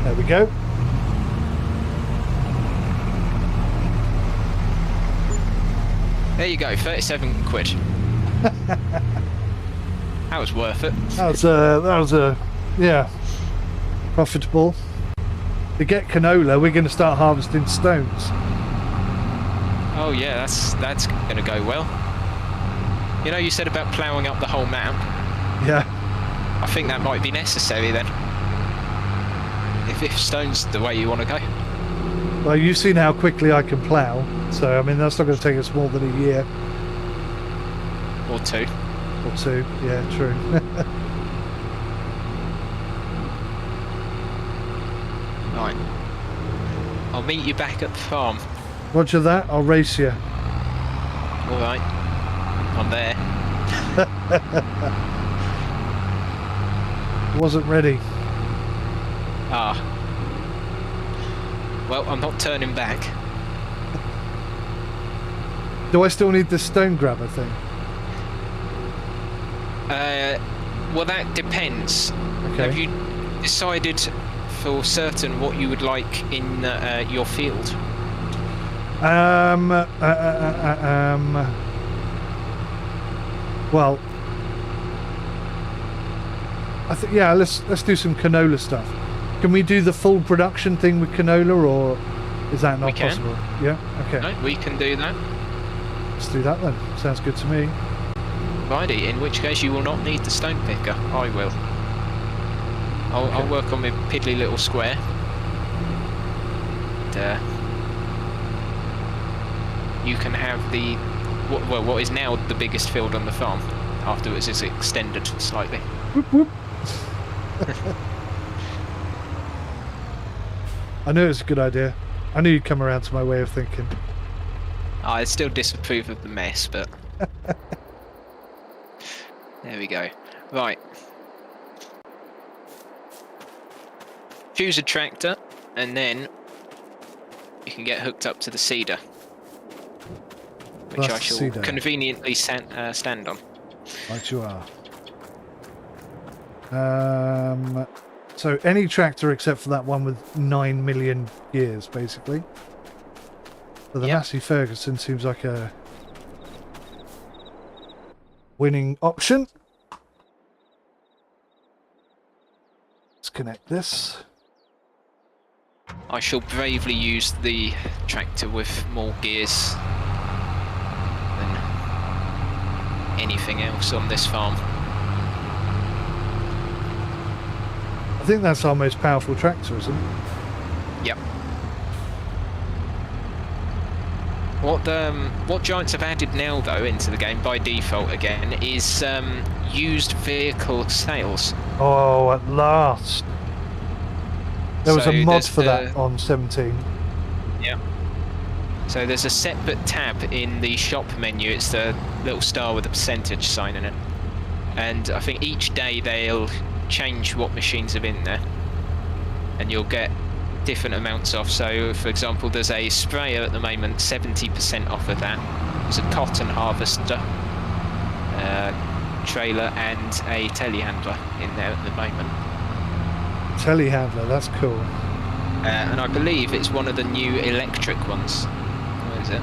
There we go. There you go, 37 quid. That was worth it. That was a yeah, profitable. To get canola, we're going to start harvesting stones. Oh yeah, that's going to go well. You know, you said about ploughing up the whole map. Yeah. I think that might be necessary then. If stone's the way you want to go. Well, you've seen how quickly I can plough, so I mean that's not going to take us more than a year. Or two. Or two, yeah, true. Right. I'll meet you back at the farm. Roger that, I'll race you. Alright. I'm there. Wasn't ready. Ah. Well, I'm not turning back. Do I still need the stone grabber thing? Well, that depends. Okay. Have you decided for certain what you would like in your field? Well, I think yeah. Let's do some canola stuff. Can we do the full production thing with canola, or is that not possible? Yeah. Okay. No, we can do that. Let's do that then. Sounds good to me. Righty. In which case, you will not need the stone picker. I will. I'll work on my piddly little square. And, you can have what is now the biggest field on the farm. Afterwards, it's extended slightly. Whoop, whoop. I knew it was a good idea. I knew you'd come around to my way of thinking. I still disapprove of the mess, but there we go. Right. Choose a tractor, and then you can get hooked up to the seeder, which That's I the shall seeder. conveniently stand on. Right you are. So any tractor except for that one with 9 million gears, basically. So the Yep. Massey Ferguson seems like a winning option. Let's connect this. I shall bravely use the tractor with more gears than anything else on this farm. I think that's our most powerful tractor, isn't it? Yep. What Giants have added now, though, into the game by default again is used vehicle sales. Oh, at last. There was So a mod there's for that on 17. Yeah. So there's a separate tab in the shop menu. It's the little star with a percentage sign in it. And I think each day they'll change what machines are in there. And you'll get different amounts off. So, for example, there's a sprayer at the moment, 70% off of that. There's a cotton harvester, trailer, and a telehandler in there at the moment. Telehandler, that's cool. And I believe it's one of the new electric ones. What is it?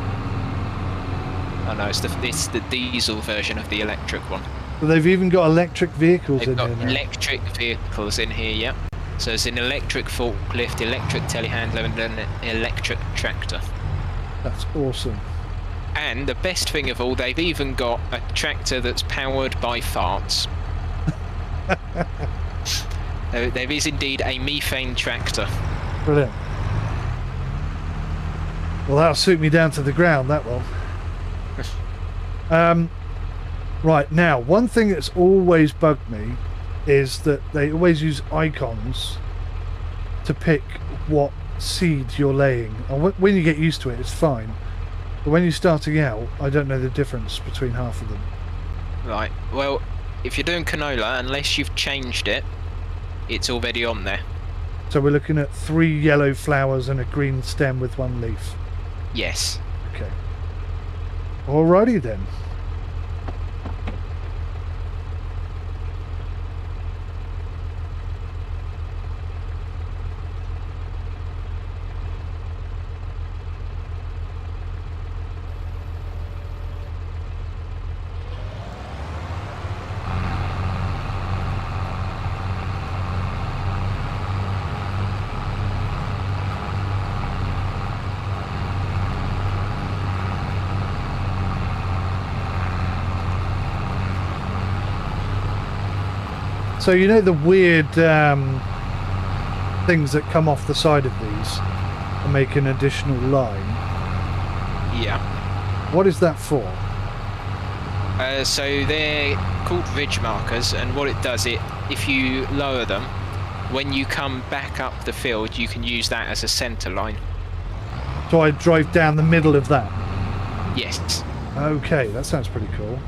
Oh no, it's the diesel version of the electric one. But they've even got electric vehicles They've in got here now. electric vehicles in here, yeah. So it's an electric forklift, electric telehandler, and an electric tractor. That's awesome. And the best thing of all, they've even got a tractor that's powered by farts. There is indeed a methane tractor. Brilliant. Well, that'll suit me down to the ground, that will. Right, now, one thing that's always bugged me is that they always use icons to pick what seed you're laying. And when you get used to it, it's fine. But when you're starting out, I don't know the difference between half of them. Right, well, if you're doing canola, unless you've changed it, it's already on there. So we're looking at 3 yellow flowers and a green stem with 1 leaf. Yes. Okay. Alrighty then. So you know the weird things that come off the side of these and make an additional line? Yeah. What is that for? So they're called ridge markers, and what it does, if you lower them, when you come back up the field, you can use that as a centre line. So I drive down the middle of that? Yes. Okay, that sounds pretty cool.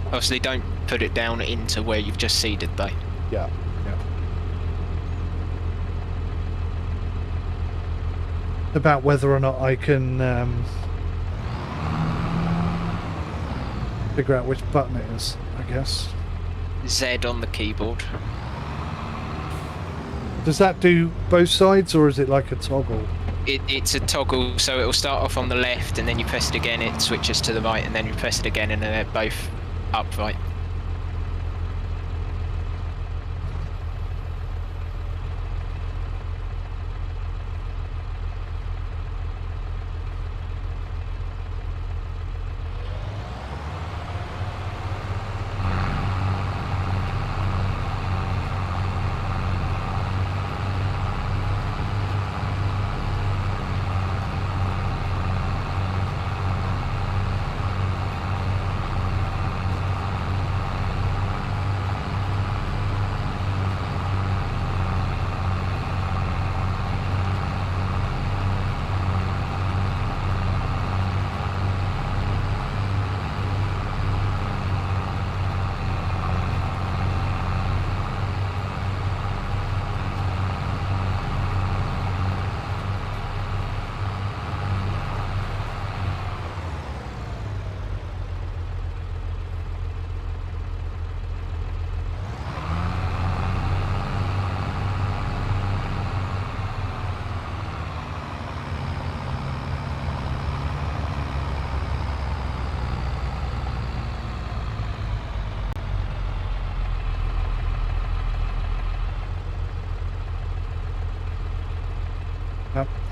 Obviously, don't put it down into where you've just seeded, though. Yeah, yeah. About whether or not I can figure out which button it is, I guess. Z on the keyboard. Does that do both sides, or is it like a toggle? It's a toggle, so it'll start off on the left, and then you press it again, it switches to the right, and then you press it again, and then they're both upright.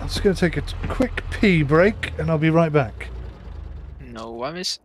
I'm just going to take a quick pee break, and I'll be right back. No worries.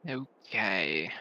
Okay.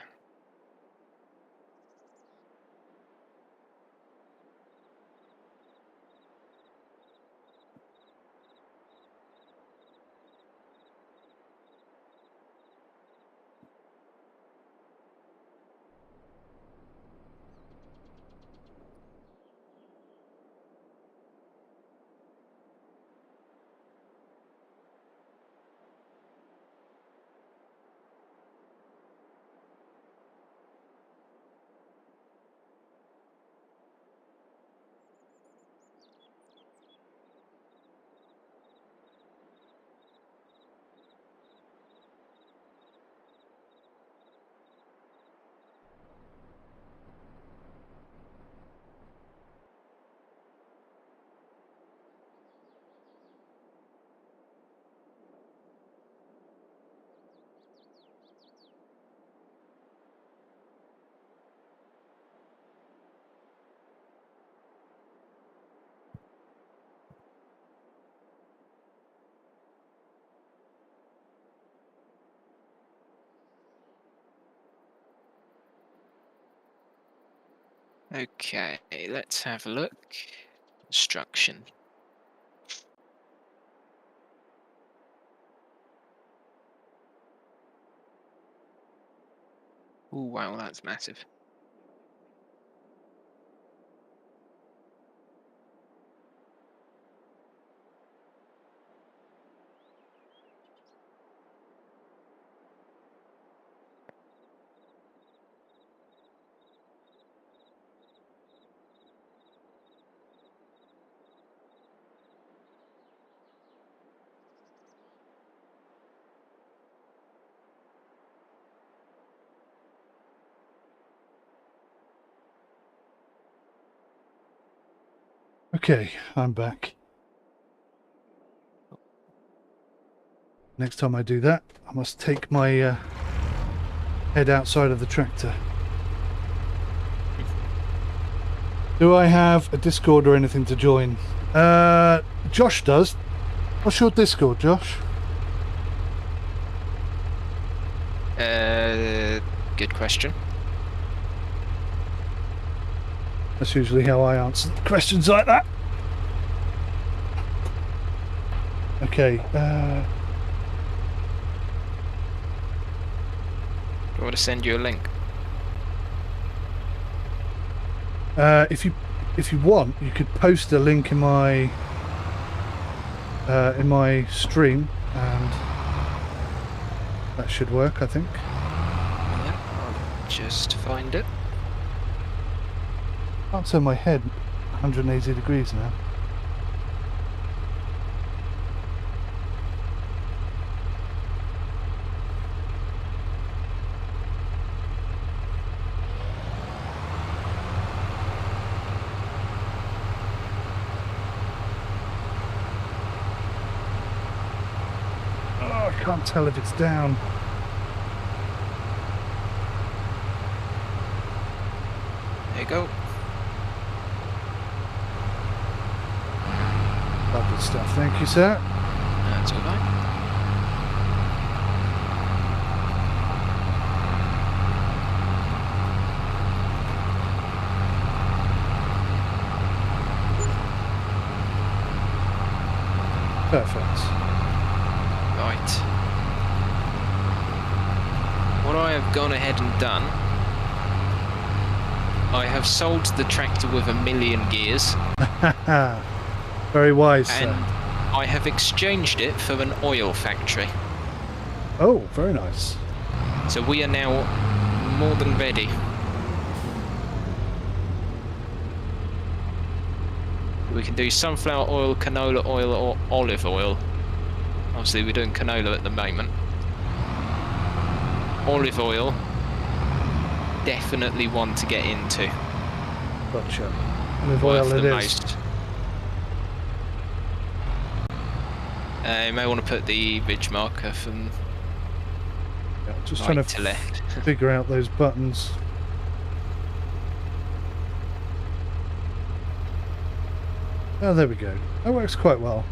Okay, let's have a look. Construction. Oh wow, that's massive. Okay, I'm back. Next time I do that, I must take my head outside of the tractor. Do I have a Discord or anything to join? Josh does. What's your Discord, Josh? Good question. That's usually how I answer questions like that. Okay. Do you want to send you a link? If you if you want, you could post a link in my stream, and that should work, I think. Yeah, I'll just find it. Can't turn my head 180 degrees now. Oh, I can't tell if it's down. There you go. Lovely stuff, thank you, sir. That's all right. Perfect. Right. What I have gone ahead and done, I have sold the tractor with 1,000,000 gears. Very wise, and sir. I have exchanged it for an oil factory. Oh, very nice. So we are now more than ready. We can do sunflower oil, canola oil, or olive oil. Obviously we're doing canola at the moment. Olive oil, definitely one to get into. Gotcha. Olive Worth oil it the is. most. You may want to put the ridge marker from Yeah, just right trying to to left. figure out those buttons. Oh, there we go. That works quite well.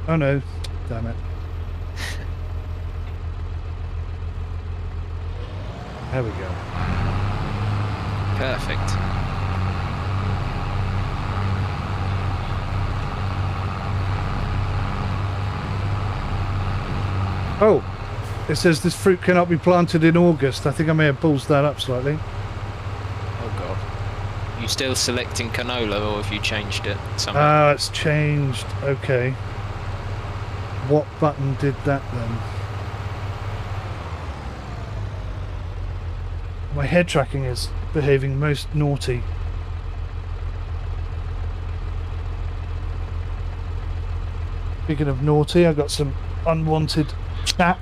Oh no, damn it. There we go. Perfect. Oh, it says this fruit cannot be planted in August. I think I may have ballsed that up slightly. Oh god. You still selecting canola, or have you changed it somehow? Ah, it's changed. Okay. What button did that then? My head tracking is behaving most naughty. Speaking of naughty, I got some unwanted chat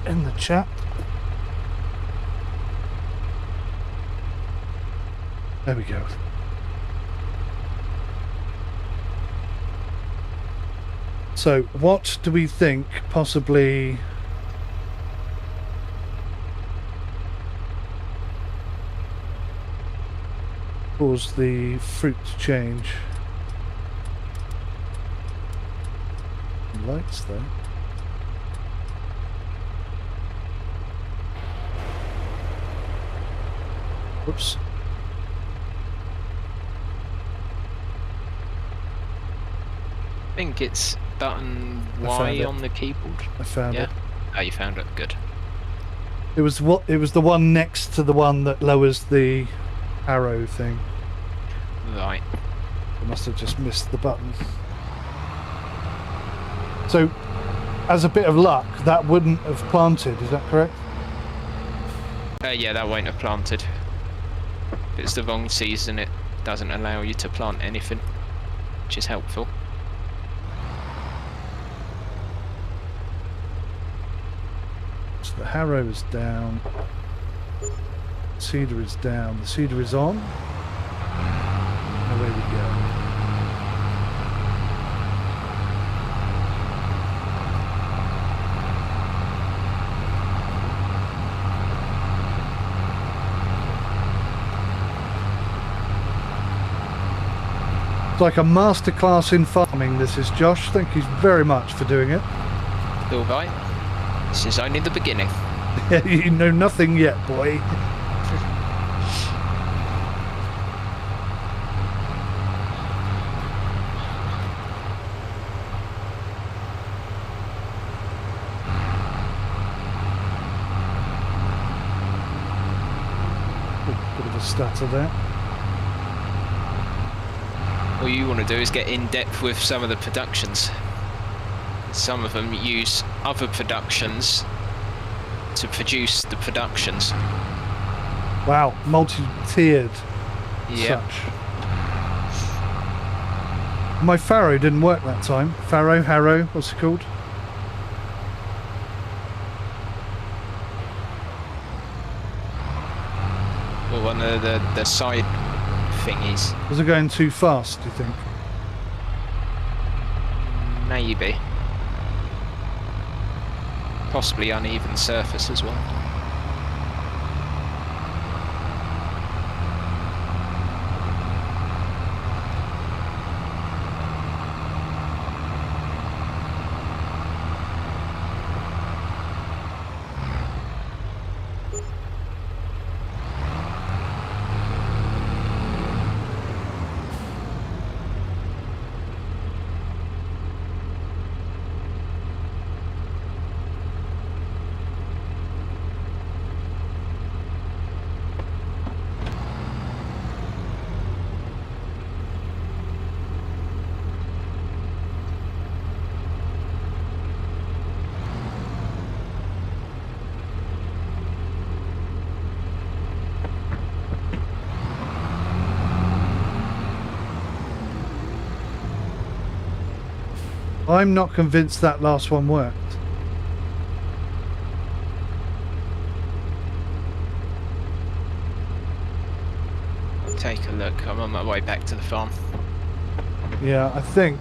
in the chat. There we go. So, what do we think possibly caused the fruit to change? Lights there. Whoops. I think it's button I found Y it. on the keyboard. I found Yeah. it. Oh, you found it. Good. It was the one next to the one that lowers the arrow thing. Right. I must have just missed the button. So, as a bit of luck, that wouldn't have planted, is that correct? Yeah, that won't have planted. If it's the wrong season, it doesn't allow you to plant anything, which is helpful. So the harrow is down. Cedar is down. The cedar is on. Away we go. It's like a masterclass in farming, this is Josh. Thank you very much for doing it. All right. This is only the beginning. You know nothing yet, boy. Bit of a stutter there. All you want to do is get in depth with some of the productions. Some of them use other productions to produce the productions. Wow, multi-tiered. Yeah. Such. My farrow didn't work that time. Harrow, what's it called? Well, one of the side thingies. Was it going too fast, do you think? Maybe. Possibly uneven surface as well. I'm not convinced that last one worked. I'll take a look. I'm on my way back to the farm. Yeah, I think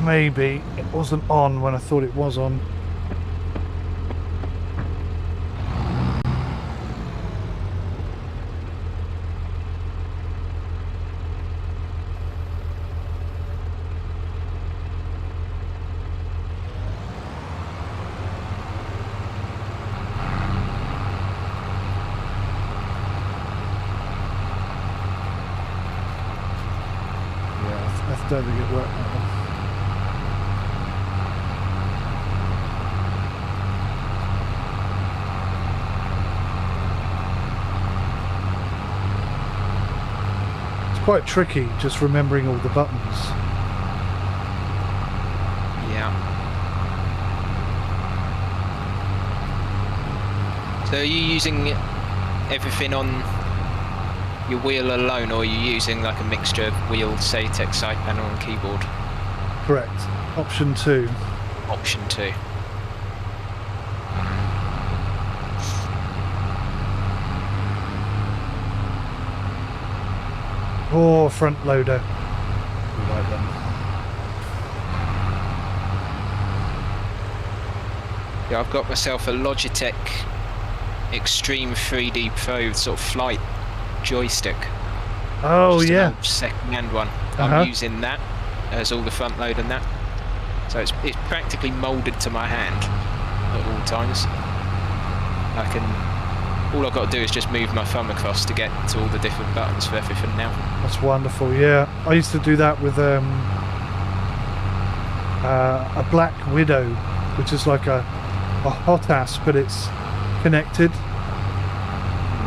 maybe it wasn't on when I thought it was on. I don't think it worked that one. It's quite tricky just remembering all the buttons. Yeah. So are you using everything on your wheel alone, or are you using like a mixture of wheel, Satex, side panel and keyboard? Correct. Option 2. Option 2. Or front loader. Right then. Yeah, I've got myself a Logitech Extreme 3D Pro sort of flight joystick. Oh Just yeah. an old second-hand one. Uh-huh. I'm using that as all the front load and that. So it's practically moulded to my hand at all times. All I've got to do is just move my thumb across to get to all the different buttons for everything now. That's wonderful. Yeah, I used to do that with a Black Widow, which is like a hot ass, but it's connected.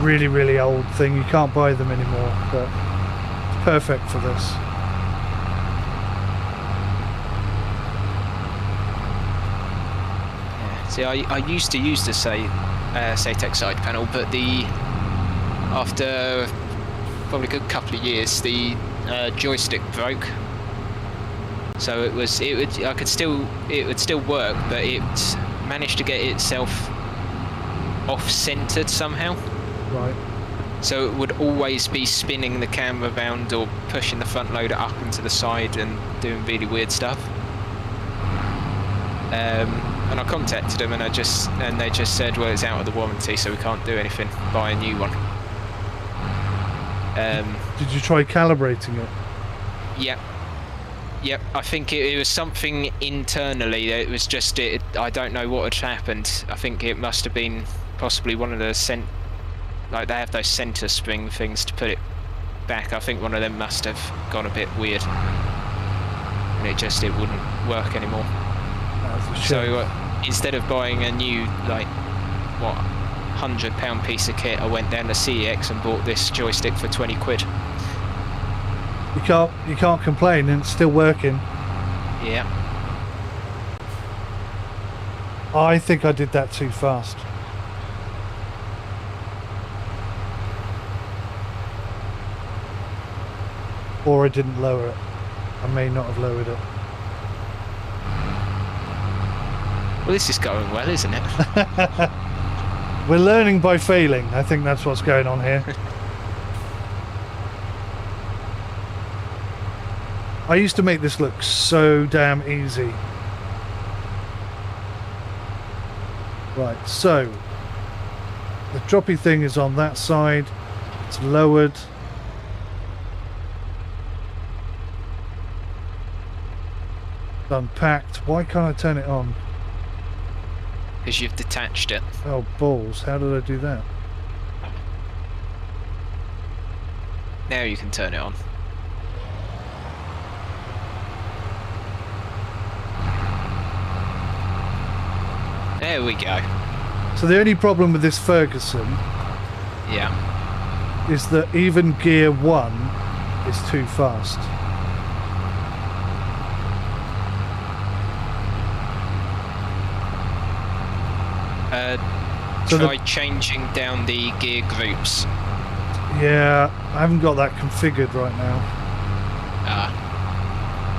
Really, really old thing. You can't buy them anymore, but it's perfect for this. Yeah. See, I used to use the Satex side panel, but after probably a good couple of years, the joystick broke. So it would still work, but it managed to get itself off-centered somehow. Right. So it would always be spinning the camera around or pushing the front loader up and to the side and doing really weird stuff. And I contacted them, and they just said, well, it's out of the warranty, so we can't do anything. Buy a new one. Did you try calibrating it? Yep. I think it was something internally. It was just I don't know what had happened. I think it must have been possibly one of the like they have those center spring things to put it back. I think one of them must have gone a bit weird, and it wouldn't work anymore. That's a shame. So instead of buying a new, like, what, £100 piece of kit, I went down to CEX and bought this joystick for 20 quid. You can't complain, and it's still working. Yeah. I think I did that too fast. Or I didn't lower it. I may not have lowered it. Well, this is going well, isn't it? We're learning by failing. I think that's what's going on here. I used to make this look so damn easy. Right, so the droppy thing is on that side. It's lowered. It's unpacked. Why can't I turn it on? Because you've detached it. Oh, balls. How did I do that? Now you can turn it on. There we go. So the only problem with this Ferguson Yeah. is that even gear 1 is too fast. So Try changing down the gear groups. Yeah, I haven't got that configured right now.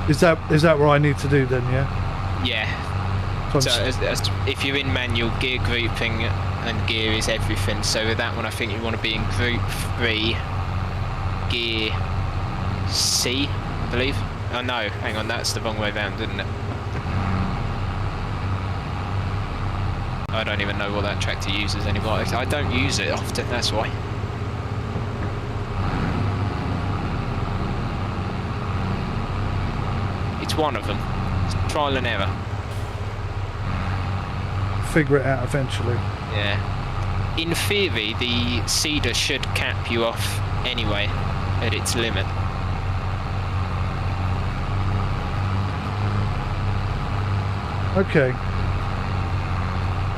Is that what I need to do then, yeah? Yeah. So So if you're in manual, gear grouping and gear is everything. So with that one, I think you want to be in group 3, gear C, I believe. Oh no, hang on, that's the wrong way round, isn't it? I don't even know what that tractor uses anymore. I don't use it often, that's why. It's one of them. It's trial and error. figure it out eventually. Yeah. In theory, the cedar should cap you off anyway at its limit. Okay.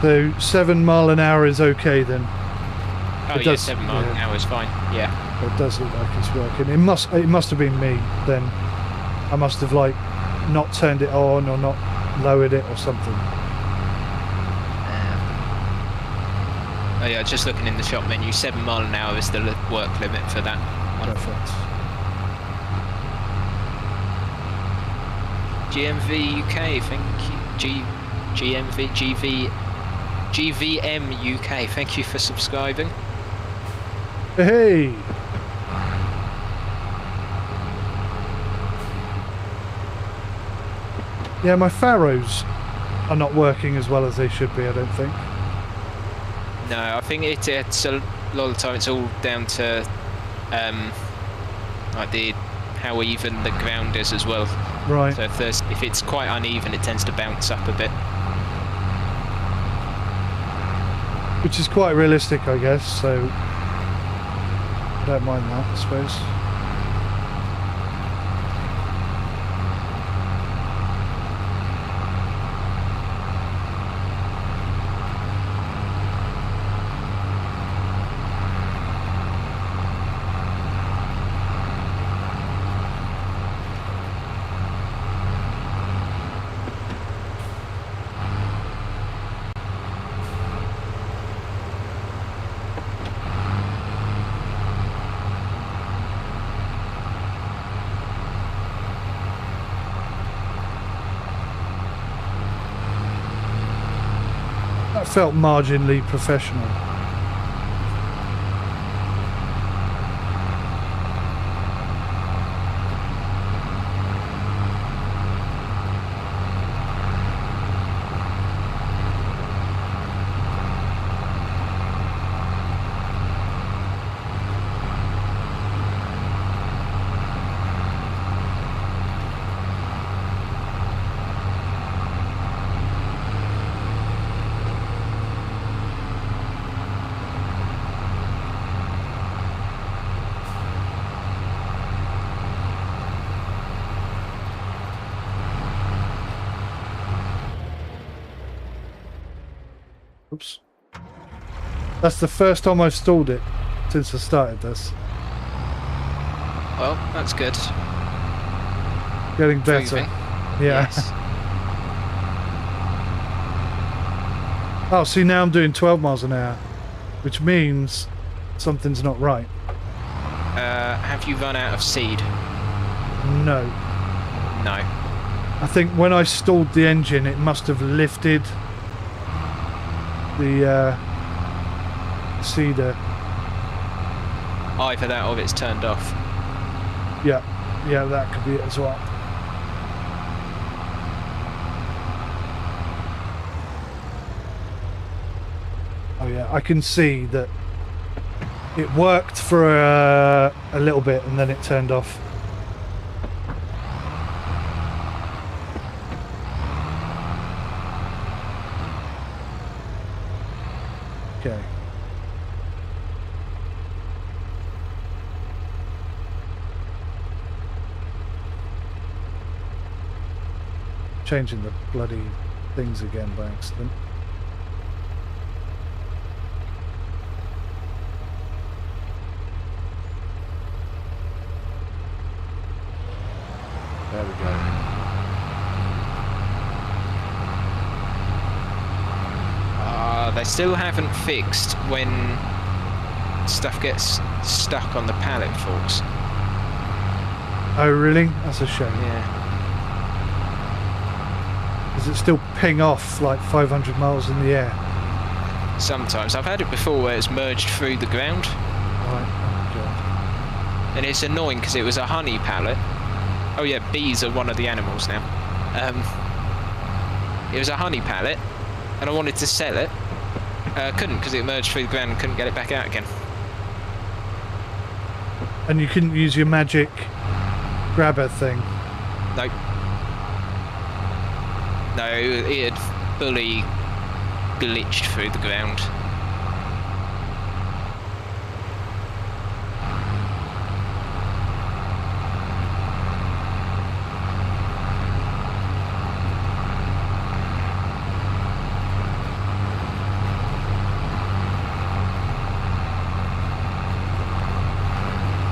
So 7 mile an hour is okay then. Oh yeah, 7 miles an hour is fine. Yeah. It does look like it's working. It must have been me then. I must have like not turned it on or not lowered it or something. Oh yeah, just looking in the shop menu, 7 mile an hour is the work limit for that one. Perfect. GMV UK, thank you. GVM UK, thank you for subscribing. Hey! Yeah, my Farrows are not working as well as they should be, I don't think. No, I think it's a lot of the time it's all down to like how even the ground is as well. Right. So if it's quite uneven, it tends to bounce up a bit. Which is quite realistic, I guess, so I don't mind that, I suppose. That felt marginally professional. Oops. That's the first time I've stalled it since I started this. Well, that's good. Getting better. Improving. Yeah. Yes. Oh, see, now I'm doing 12 miles an hour, which means something's not right. Have you run out of seed? No. No. I think when I stalled the engine, it must have lifted the seeder. Either that or it's turned off. Yeah, that could be it as well. Oh yeah, I can see that it worked for a little bit and then it turned off. Okay. Changing the bloody things again by accident. There we go. They still haven't fixed when stuff gets stuck on the pallet forks. Oh really? That's a shame. Yeah. Does it still ping off like 500 miles in the air? Sometimes. I've had it before where it's merged through the ground. Right. Oh god. And it's annoying because it was a honey pallet. Oh yeah, bees are one of the animals now. It was a honey pallet, and I wanted to sell it. Couldn't because it merged through the ground and couldn't get it back out again. And you couldn't use your magic grabber thing? Nope. No, it had fully glitched through the ground.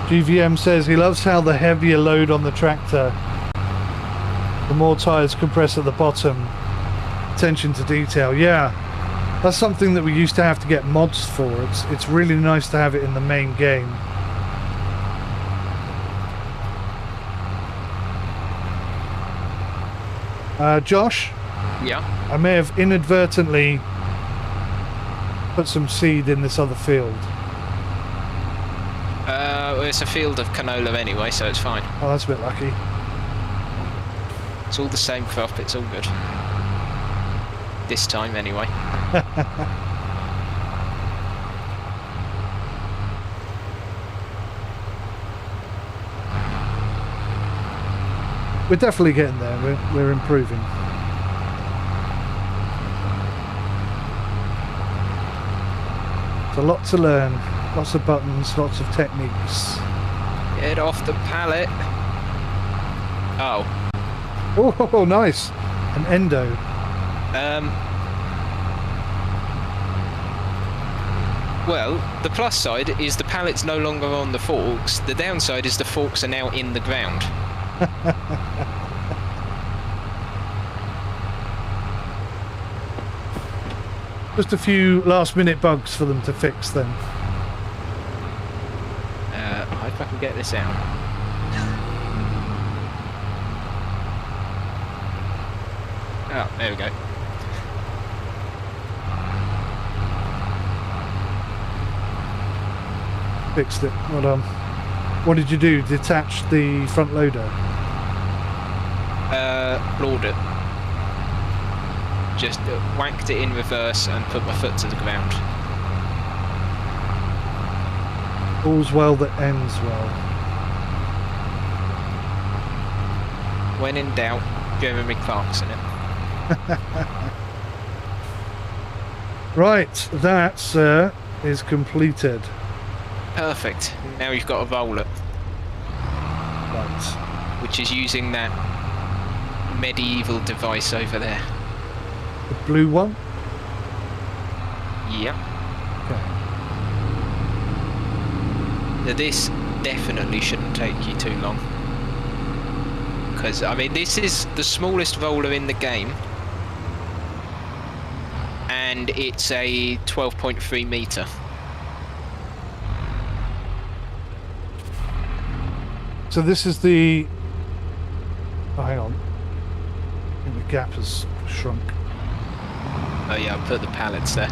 GVM says he loves how the heavier load on the tractor, the more tyres compress at the bottom. Attention to detail. Yeah, that's something that we used to have to get mods for. It's really nice to have it in the main game. Josh? Yeah. I may have inadvertently put some seed in this other field. Well, it's a field of canola anyway, so it's fine. Oh, that's a bit lucky. It's all the same crop, it's all good. This time, anyway. We're definitely getting there. We're improving. It's a lot to learn. Lots of buttons, lots of techniques. Get off the pallet. Oh. Oh, nice. An endo. Well, the plus side is the pallet's no longer on the forks. The downside is the forks are now in the ground. Just a few last minute bugs for them to fix then. I hope I can get this out. Oh, there we go. Fixed it. Well done. What did you do? Detach the front loader? Floored it. Just whacked it in reverse and put my foot to the ground. All's well that ends well. When in doubt, Jeremy Clarkson it. Right, that, sir, is completed. Perfect. Now you've got to roll it. Right. Which is using that medieval device over there. The blue one? Yep. Okay. This definitely shouldn't take you too long. Because, I mean, this is the smallest roller in the game. And it's a 12.3 metre. So this is the... Oh, hang on. I think the gap has shrunk. Oh yeah, I'll put the pallets there.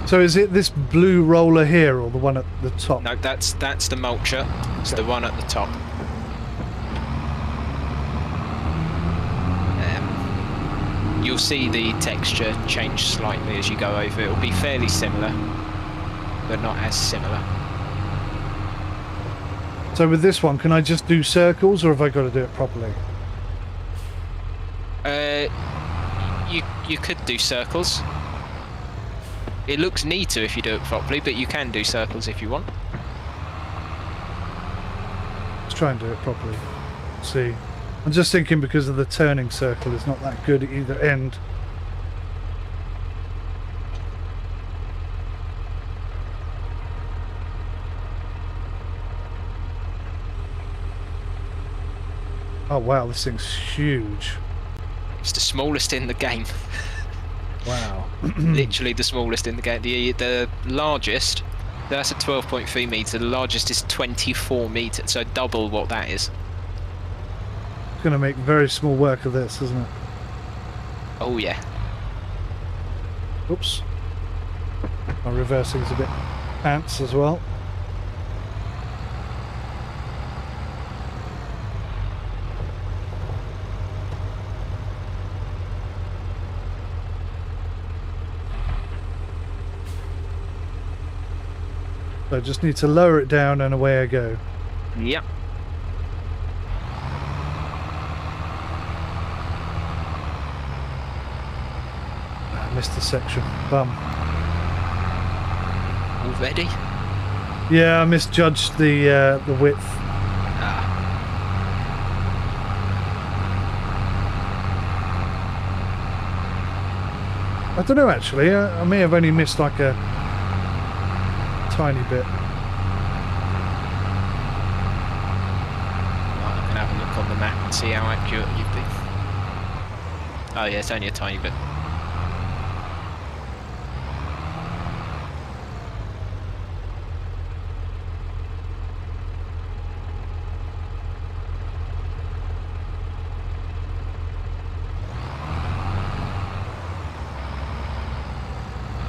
So is it this blue roller here or the one at the top? No, that's the mulcher. It's the one at the top. You'll see the texture change slightly as you go over. It'll be fairly similar, but not as similar. So with this one, can I just do circles, or have I got to do it properly? You could do circles. It looks neater if you do it properly, but you can do circles if you want. Let's try and do it properly. See, I'm just thinking because of the turning circle, it's not that good at either end. Oh wow, this thing's huge. It's the smallest in the game. Wow. Literally the smallest in the game. The largest, that's a 12.3 metre. The largest is 24 metres, so double what that is. It's going to make very small work of this, isn't it? Oh yeah. Oops. My reversing's a bit pants as well. So I just need to lower it down and away I go. Yep. I missed the section. Bum. Already? Yeah, I misjudged the width. Ah. I don't know actually. I may have only missed like a tiny bit. Right, I can have a look on the map and see how accurate you've been. Oh yeah, it's only a tiny bit.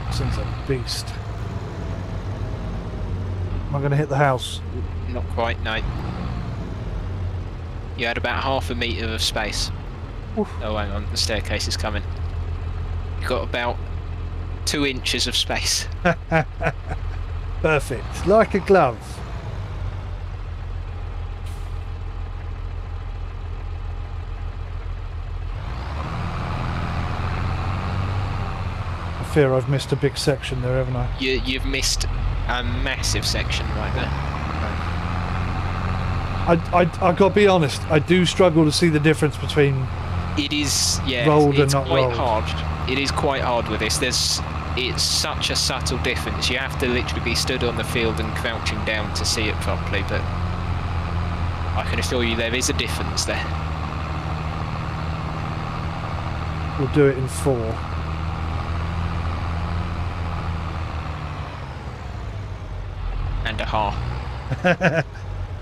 This thing's a beast. Am I going to hit the house? Not quite, no. You had about half a metre of space. Oof. Oh, hang on, the staircase is coming. You've got about 2 inches of space. Perfect. Like a glove. I fear I've missed a big section there, haven't I? You've missed a massive section right there. I got to be honest, I do struggle to see the difference between It is, yeah, rolled and it's not quite rolled. hard. It is quite hard with this. It's such a subtle difference. You have to literally be stood on the field and crouching down to see it properly, but I can assure you there is a difference there. We'll do it in 4. And a half.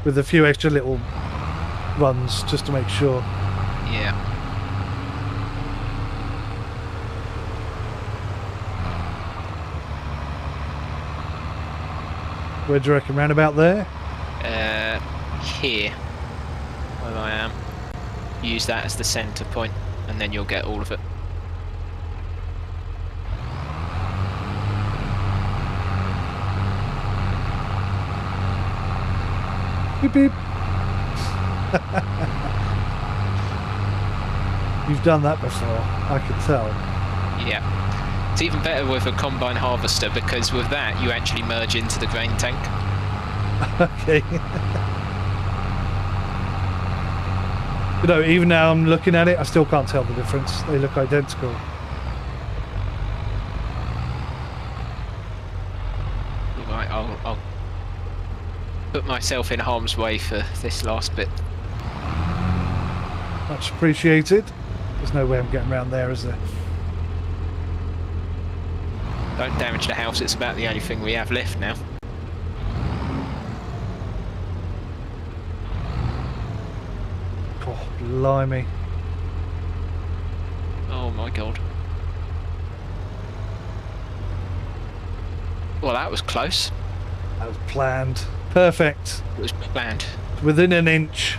With a few extra little runs just to make sure. Yeah. Where do you reckon? Round about there? Here, where I am. Use that as the centre point, and then you'll get all of it. Beep beep. You've done that before, I can tell. Yeah. It's even better with a combine harvester because with that you actually merge into the grain tank. Okay. You know, even now I'm looking at it, I still can't tell the difference. They look identical. Right, I'll put myself in harm's way for this last bit. Much appreciated. There's no way I'm getting around there, is there? Don't damage the house, it's about the only thing we have left now. Oh, blimey. Oh my god. Well, that was close. That was planned. Perfect. It was planned. Within an inch.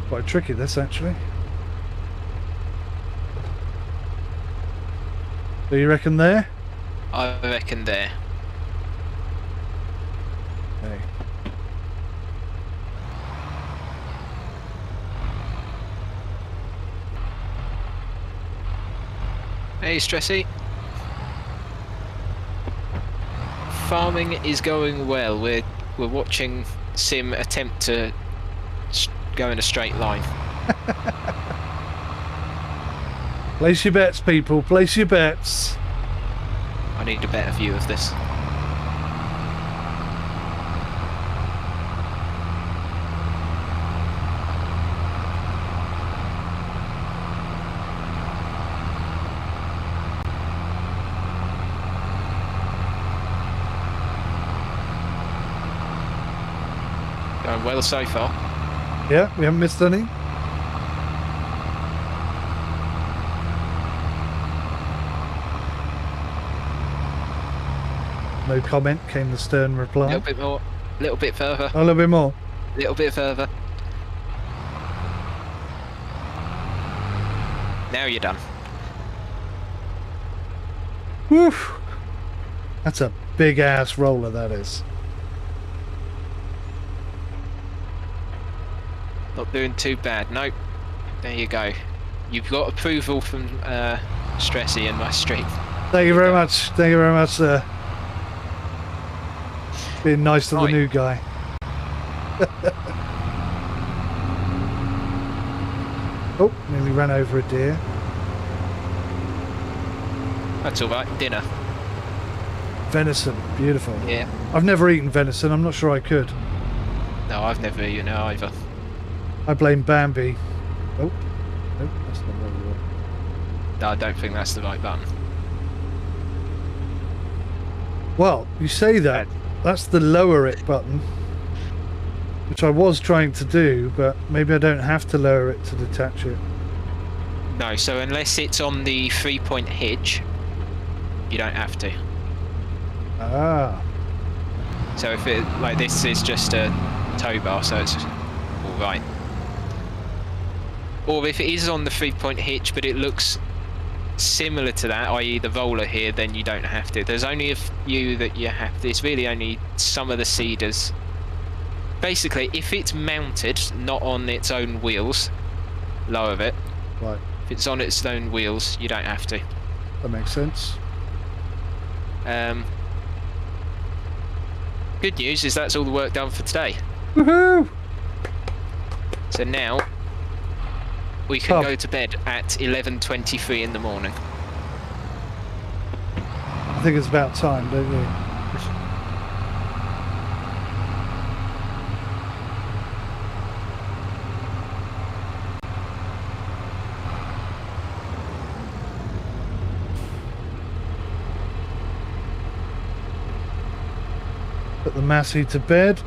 Quite tricky, this, actually. Do you reckon there? I reckon there. Okay. Hey, Stressy. Farming is going well. We're watching Sim attempt to go in a straight line. Place your bets, people. Place your bets. I need a better view of this. Going well so far. Yeah, we haven't missed any. No comment, came the stern A reply. little bit more. A little bit further. A little bit more. A little bit further. Now you're done. Woo! That's a big ass roller, that is. Not doing too bad. Nope. There you go. You've got approval from Stressy and my stream. Thank you very much. Thank you very much, sir. Being nice to the Right. new guy. Oh, nearly ran over a deer. That's alright. Dinner. Venison, beautiful. Yeah. I've never eaten venison. I'm not sure I could. No, I've never eaten it either. I blame Bambi. Oh, nope, that's not what we want. No, I don't think that's the right button. Well, you say that. That's the lower it button, which I was trying to do, but maybe I don't have to lower it to detach it. No, so unless it's on the 3-point hitch, you don't have to. Ah, So if it, like this is just a tow bar, so it's alright. Or if it is on the 3-point hitch, but it looks similar to that, i.e. the roller here, then you don't have to. There's only a few that you have to. It's really only some of the cedars. Basically, if it's mounted, not on its own wheels, lower it. right. If it's on its own wheels, you don't have to. That makes sense. Good news is that's all the work done for today. Woohoo! So now we can Oh. go to bed at 11:23 in the morning. I think it's about time, don't you? Put the Massey to bed.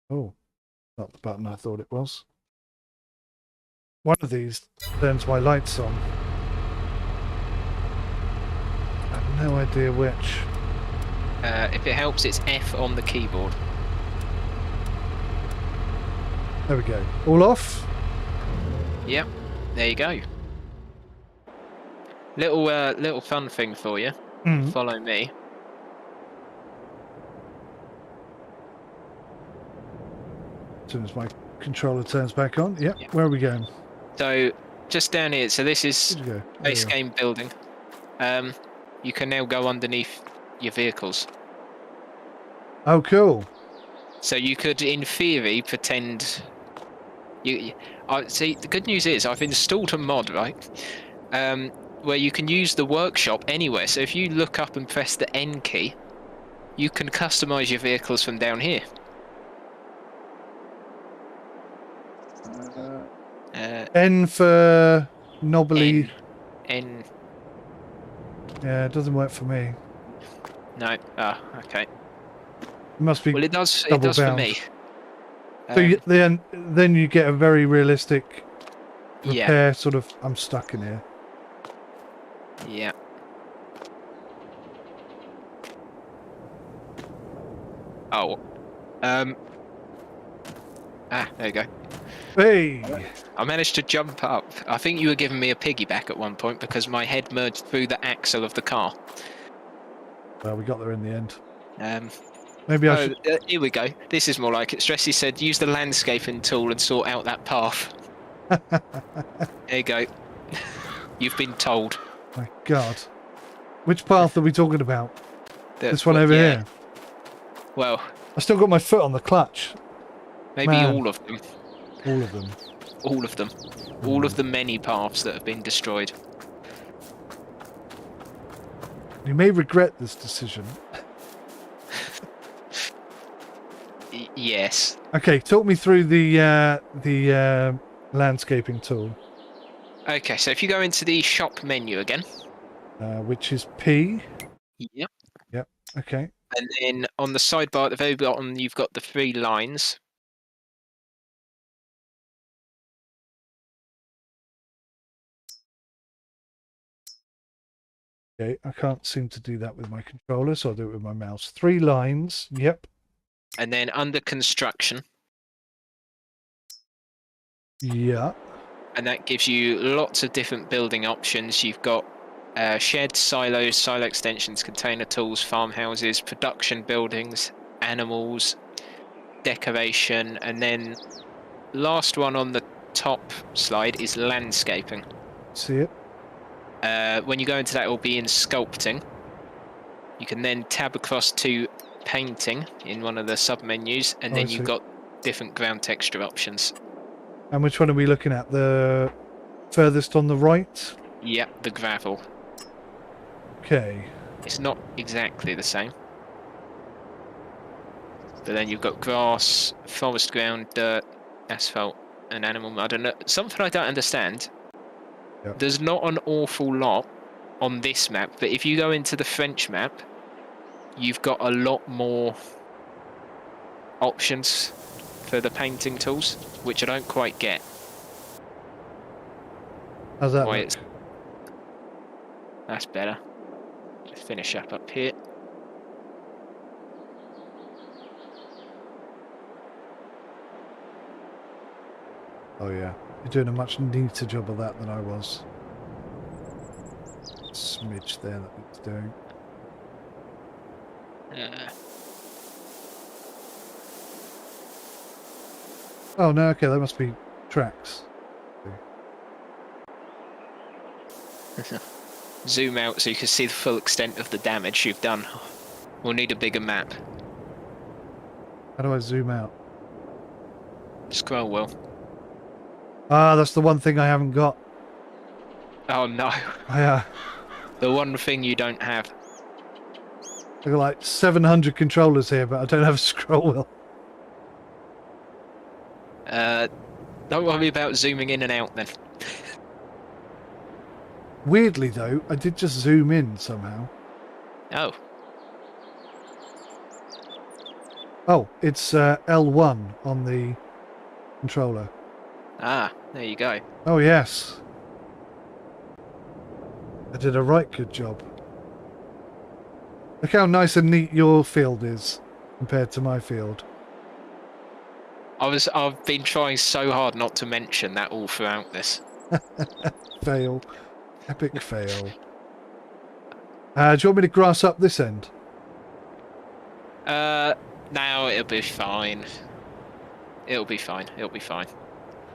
Oh, not the button I thought it was. One of these turns my lights on. I have no idea which. If it helps, it's F on the keyboard. There we go. All off? Yep, there you go. Little fun thing for you. Follow me. As soon as my controller turns back on. Yep. Yeah. Where are we going? So just down here. So this is Where'd you go? base game building. You can now go underneath your vehicles. Oh, cool. So you could, in theory, pretend. See. The good news is I've installed a mod, right? Where you can use the workshop anywhere. So if you look up and press the N key, you can customize your vehicles from down here. N for knobbly. N. Yeah, it doesn't work for me. No. Ah, okay. It must be. Well, it does. It double does for bound. me. So then you get a very realistic repair Yeah. sort of. I'm stuck in here. Yeah. Oh. Ah, there you go. Hey. I managed to jump up. I think you were giving me a piggyback at one point because my head merged through the axle of the car. Well, we got there in the end. Um. Maybe I should. Here we go. This is more like it. Stressy said, use the landscaping tool and sort out that path. There you go. You've been told. My God. Which path are we talking about? This one Well, over yeah. here. Well, I still got my foot on the clutch. maybe Man. all of them. All of them. All of them. All of the many paths that have been destroyed. You may regret this decision. Yes. Okay, talk me through the landscaping tool, Okay, so if you go into the shop menu again. which is P. Yep. Yep. Okay. And then on the sidebar at the very bottom, you've got the 3 lines. Okay. I can't seem to do that with my controller, so I'll do it with my mouse. 3 lines. Yep. And then under construction. Yeah. And that gives you lots of different building options. You've got sheds, silos, silo extensions, container tools, farmhouses, production buildings, animals, decoration, and then last one on the top slide is landscaping. See it? When you go into that, it will be in sculpting. You can then tab across to painting in one of the sub menus, and then you've got different ground texture options. And which one are we looking at? The furthest on the right? Yep, the gravel. Okay. It's not exactly the same. But then you've got grass, forest ground, dirt, asphalt, and animal mud. And something I don't understand. Yep. There's not an awful lot on this map, but if you go into the French map, you've got a lot more options for the painting tools, which I don't quite get. How's that look? That's better. Just finish up here. Oh yeah. You're doing a much neater job of that than I was. Smidge there that it's doing. Oh no, okay, that must be tracks. Zoom out so you can see the full extent of the damage you've done. We'll need a bigger map. How do I zoom out? Scroll wheel. Ah, that's the one thing I haven't got. Oh no. The one thing you don't have. I've got like 700 controllers here, but I don't have a scroll wheel. Don't worry about zooming in and out then. Weirdly though, I did just zoom in somehow. Oh, Oh, it's L1 on the controller. there you go. Oh, yes. I did a right good job. Look how nice and neat your field is compared to my field. I've been trying so hard not to mention that all throughout this. Fail. Epic fail. Do you want me to grass up this end? Now it'll be fine. It'll be fine. It'll be fine.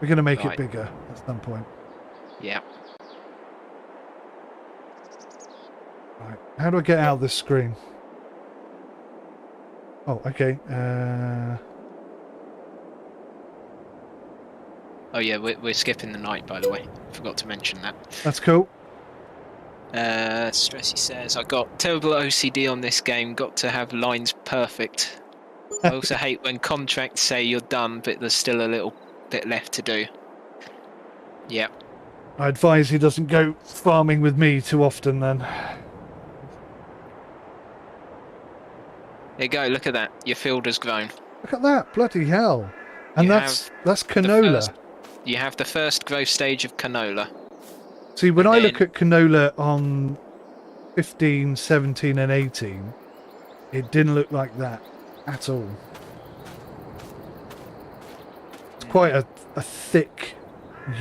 We're going to make it Right. bigger at some point. Yeah. Right. How do I get out of this screen? Oh, okay. Oh yeah, we're skipping the night, by the way. Forgot to mention that. That's cool. Stressy says, I got terrible OCD on this game, got to have lines perfect. I also hate when contracts say you're done, but there's still a little bit left to do. Yep. I advise he doesn't go farming with me too often then. There you go, look at that. Your field has grown. Look at that, bloody hell. And You that's canola. You have the first growth stage of canola. See, when and I then- look at canola on 15, 17 and 18, it didn't look like that at all. It's quite a thick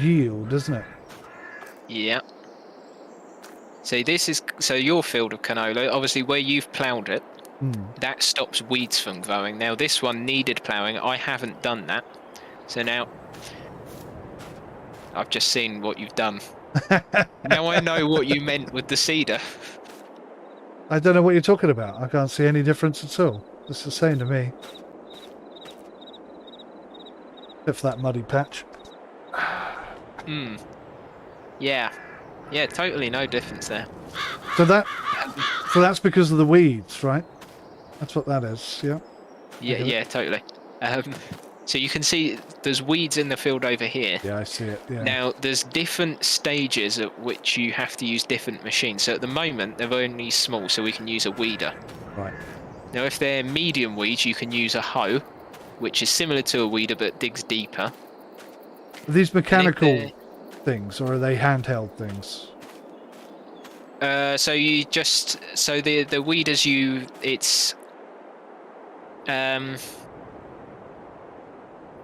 yield, isn't it? Yeah. So your field of canola, obviously where you've ploughed it, that stops weeds from growing. Now this one needed ploughing. I haven't done that. So now I've just seen what you've done. Now I know what you meant with the cedar. I don't know what you're talking about. I can't see any difference at all. It's the same to me. Except for that muddy patch. Yeah. Yeah, totally no difference there. So that's because of the weeds, right? That's what that is, yeah. Yeah, Okay. yeah, totally. So you can see there's weeds in the field over here. Yeah, I see it, yeah. Now, there's different stages at which you have to use different machines. So at the moment, they're only small, so we can use a weeder. Right. Now, if they're medium weeds, you can use a hoe, which is similar to a weeder but digs deeper. Are these mechanical they're- things, or are they handheld things? So the weeders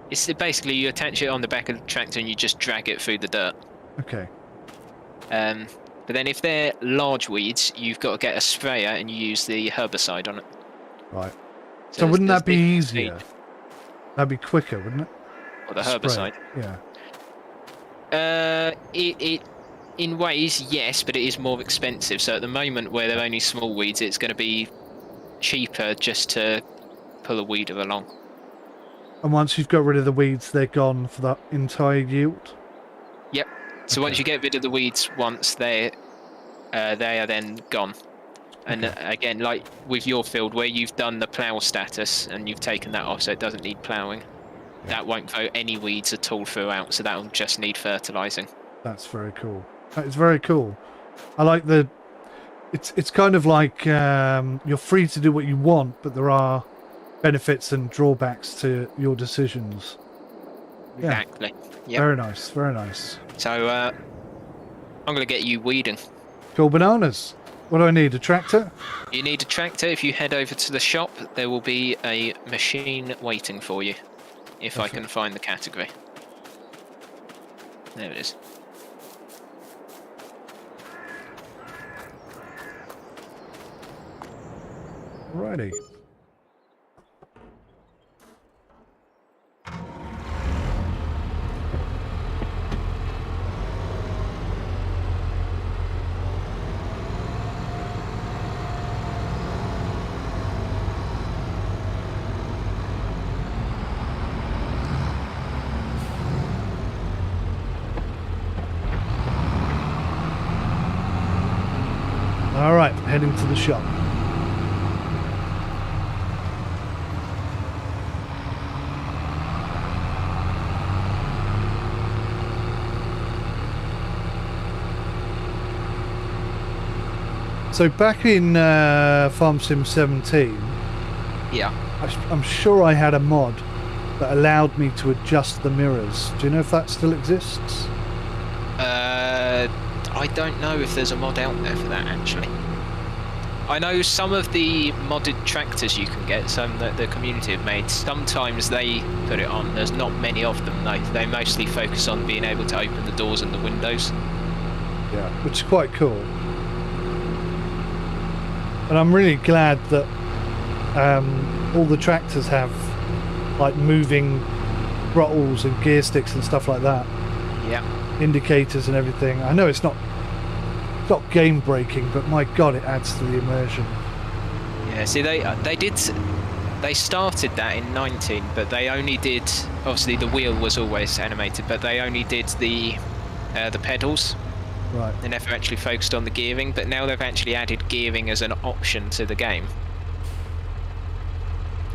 it's basically you attach it on the back of the tractor and you just drag it through the dirt. Okay. But then if they're large weeds, you've got to get a sprayer and you use the herbicide on it. Right. So there's- wouldn't there's that be different easier? That'd be quicker, wouldn't it? Or the Spray. herbicide. Yeah. It in ways yes, but it is more expensive. So at the moment where they're only small weeds, it's going to be cheaper just to pull a weeder along. And once you've got rid of the weeds, they're gone for that entire yield? Yep. So Okay. once you get rid of the weeds once, they are then gone. And again, like with your field where you've done the plough status and you've taken that off so it doesn't need ploughing, that won't grow any weeds at all throughout, so that'll just need fertilising. That's very cool. It's very cool. I like the... It's kind of like you're free to do what you want, but there are benefits and drawbacks to your decisions. Yeah. Exactly. Yep. Very nice, very nice. So I'm going to get you weeding. Cool bananas. What do I need? A tractor? You need a tractor. If you head over to the shop, there will be a machine waiting for you. If I can find the category. There it is. Alrighty. Alright, heading to the shop. So back in Farm Sim 17, Yeah. I'm sure I had a mod that allowed me to adjust the mirrors. Do you know if that still exists? I don't know if there's a mod out there for that, actually. I know some of the modded tractors you can get, some that the community have made, sometimes they put it on. There's not many of them, though. They mostly focus on being able to open the doors and the windows. Yeah, which is quite cool. And I'm really glad that all the tractors have like moving throttles and gear sticks and stuff like that. Yeah. Indicators and everything. I know it's not game breaking, but my god, it adds to the immersion. Yeah, see, they started that in 19, but they only did, obviously the wheel was always animated, but they only did the pedals. Right. They never actually focused on the gearing, but now they've actually added gearing as an option to the game.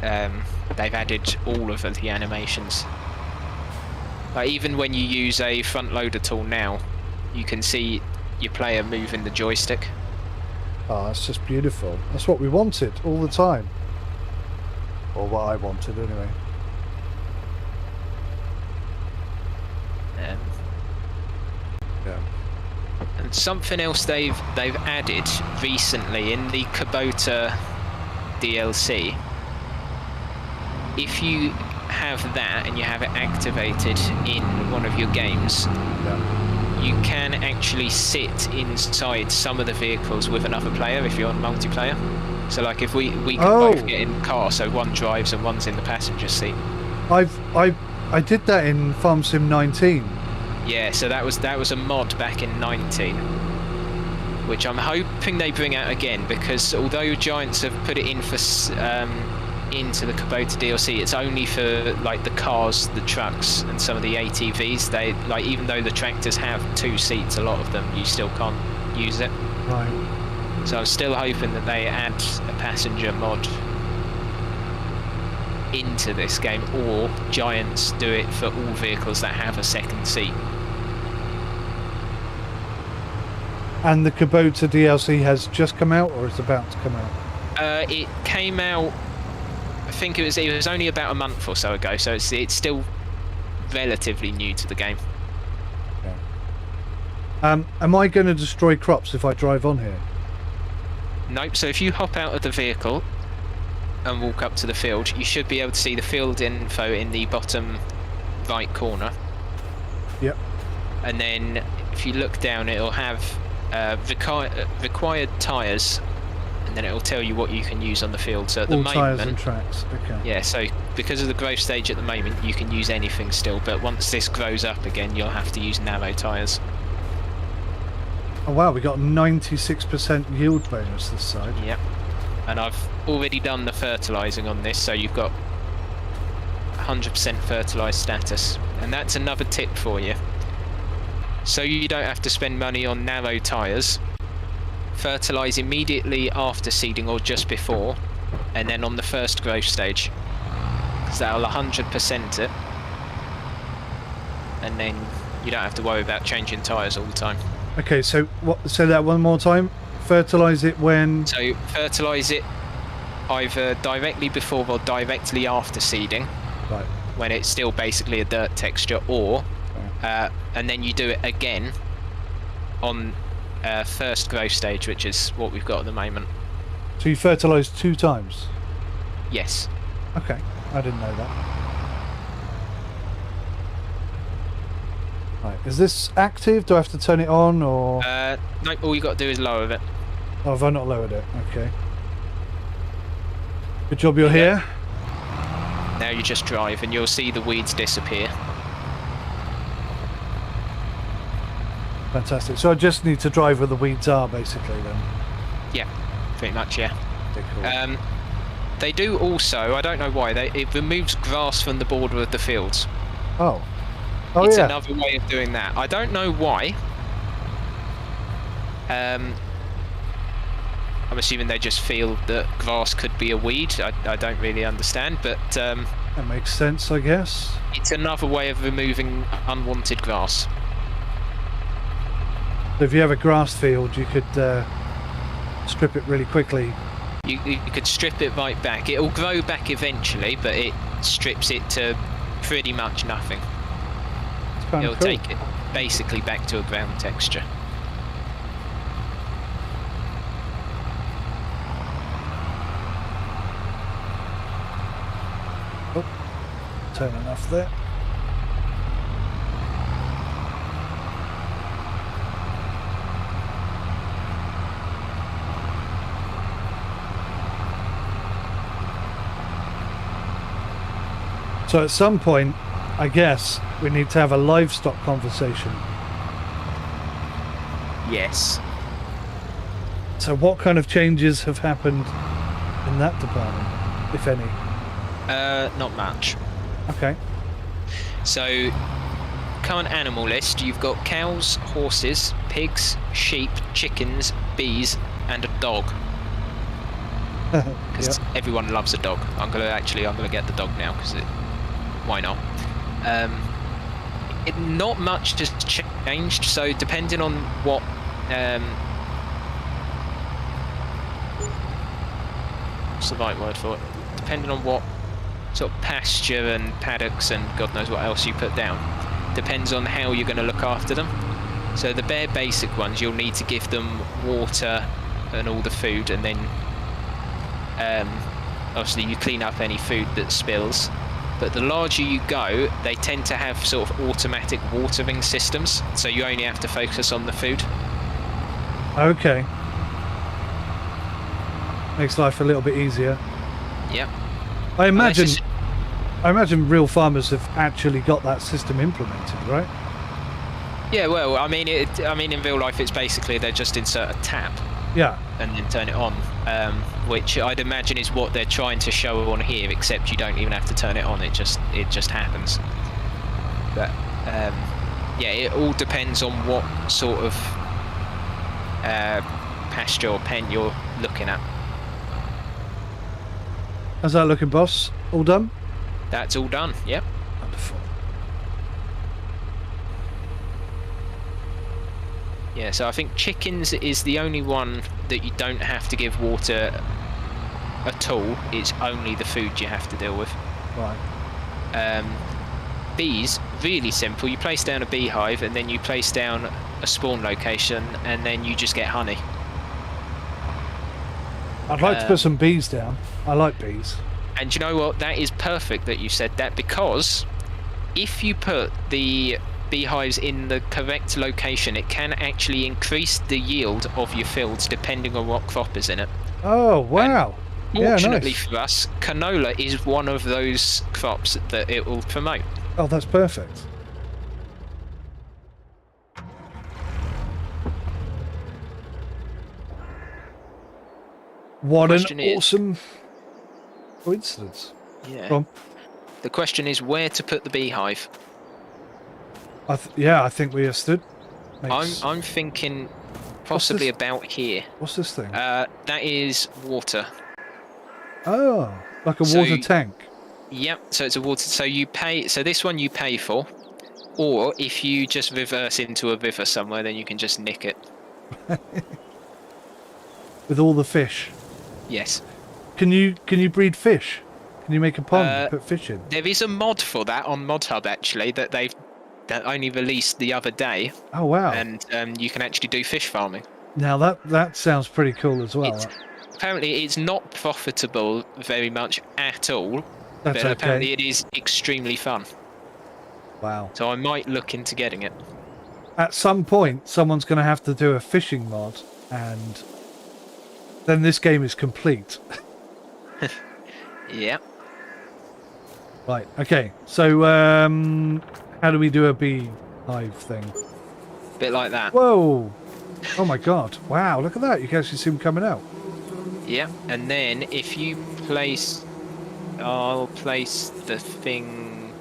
They've added all of the animations. Like even when you use a front loader tool now, you can see your player moving the joystick. Oh, that's just beautiful. That's what we wanted all the time. Or what I wanted anyway. Yeah. And something else they've added recently in the Kubota DLC, if you have that and you have it activated in one of your games, you can actually sit inside some of the vehicles with another player if you're on multiplayer. So like if we can both get in the car, so one drives and one's in the passenger seat. I did that in Farm Sim 19. Yeah, so that was a mod back in 19, which I'm hoping they bring out again, because although Giants have put it in for into the Kubota DLC, it's only for like the cars, the trucks, and some of the ATVs. They like, even though the tractors have 2 seats, a lot of them you still can't use it. Right. So I'm still hoping that they add a passenger mod into this game, or Giants do it for all vehicles that have a second seat. And the Kubota DLC has just come out, or it's about to come out? It came out, I think it was only about a month or so ago, so it's still relatively new to the game. Okay. Am I going to destroy crops if I drive on here? Nope, so if you hop out of the vehicle and walk up to the field, you should be able to see the field info in the bottom right corner. Yep. And then if you look down, it'll have required tyres, and then it'll tell you what you can use on the field. So at the moment, tyres and tracks. Okay. Yeah, so because of the growth stage at the moment, you can use anything still, but once this grows up again, you'll have to use narrow tyres. Oh wow, we got 96% yield bonus this side. Yep. And I've already done the fertilising on this, so you've got 100% fertilised status. And that's another tip for you. So you don't have to spend money on narrow tyres. Fertilise immediately after seeding or just before, and then on the first growth stage, because that'll 100% it, and then you don't have to worry about changing tyres all the time. Okay, so what? Say that one more time. Fertilise it when? So fertilise it either directly before or directly after seeding, right, when it's still basically a dirt texture, or and then you do it again on first growth stage, which is what we've got at the moment. So you fertilise 2 times? Yes. Okay, I didn't know that. Right, is this active? Do I have to turn it on, or? No, all you got to do is lower it. Oh, have I not lowered it? Okay. Good job you're here. Now you just drive and you'll see the weeds disappear. Fantastic. So I just need to drive where the weeds are, basically, then? Yeah, pretty much, yeah. Okay, cool. They do also, I don't know why, it removes grass from the border of the fields. Oh. It's yeah. another way of doing that. I don't know why. I'm assuming they just feel that grass could be a weed. I don't really understand, but that makes sense, I guess. It's another way of removing unwanted grass. So if you have a grass field, you could strip it really quickly. You could strip it right back. It'll grow back eventually, but it strips it to pretty much nothing. It's kind It'll of cool. take it basically back to a ground texture. Oh, turn enough there. So at some point, I guess, we need to have a livestock conversation. Yes. So what kind of changes have happened in that department, if any? Not much. Okay. So, current animal list, you've got cows, horses, pigs, sheep, chickens, bees, and a dog. Because everyone loves a dog. I'm gonna get the dog now because why not? Not much has changed. So depending on what what's the right word for it? Depending on what sort of pasture and paddocks and God knows what else you put down, depends on how you're going to look after them. So the bare basic ones, you'll need to give them water and all the food, and then obviously you clean up any food that spills. But the larger you go, they tend to have sort of automatic watering systems, so you only have to focus on the food. Okay. Makes life a little bit easier. Yep. I imagine real farmers have actually got that system implemented, right? Yeah, well, I mean, in real life, it's basically they just insert a tap. Yeah. And then turn it on, which I'd imagine is what they're trying to show on here, except you don't even have to turn it on, it just happens. But yeah, it all depends on what sort of pasture or pen you're looking at. How's that looking, boss? All done? That's all done, yep. Wonderful. Yeah, so I think chickens is the only one that you don't have to give water at all. It's only the food you have to deal with. Right. Bees, really simple. You place down a beehive and then you place down a spawn location and then you just get honey. I'd like to put some bees down. I like bees. And you know what? That is perfect that you said that, because if you put the beehives in the correct location, it can actually increase the yield of your fields depending on what crop is in it. Oh, wow. Fortunately nice. for us, canola is one of those crops that it will promote. Oh, that's perfect. What an awesome coincidence. Yeah. Go on. The question is where to put the beehive. I think we understood. I'm thinking possibly about here. What's this thing? That is water. Oh, like a water tank. Yep, so it's a water. So you pay. So this one you pay for, or if you just reverse into a river somewhere, then you can just nick it. With all the fish. Yes. Can you breed fish? Can you make a pond and put fish in? There is a mod for that on ModHub actually that they've only released the other day. Oh wow! And you can actually do fish farming. Now that sounds pretty cool as well. Apparently, it's not profitable very much at all. That's but apparently, it is extremely fun. Wow! So I might look into getting it. At some point, someone's going to have to do a fishing mod, and then this game is complete. Yeah. Right. Okay. So, how do we do a beehive thing? Bit like that. Whoa! Oh my god! Wow! Look at that! You can actually see them coming out. Yeah, and then if you place, I'll place the thing.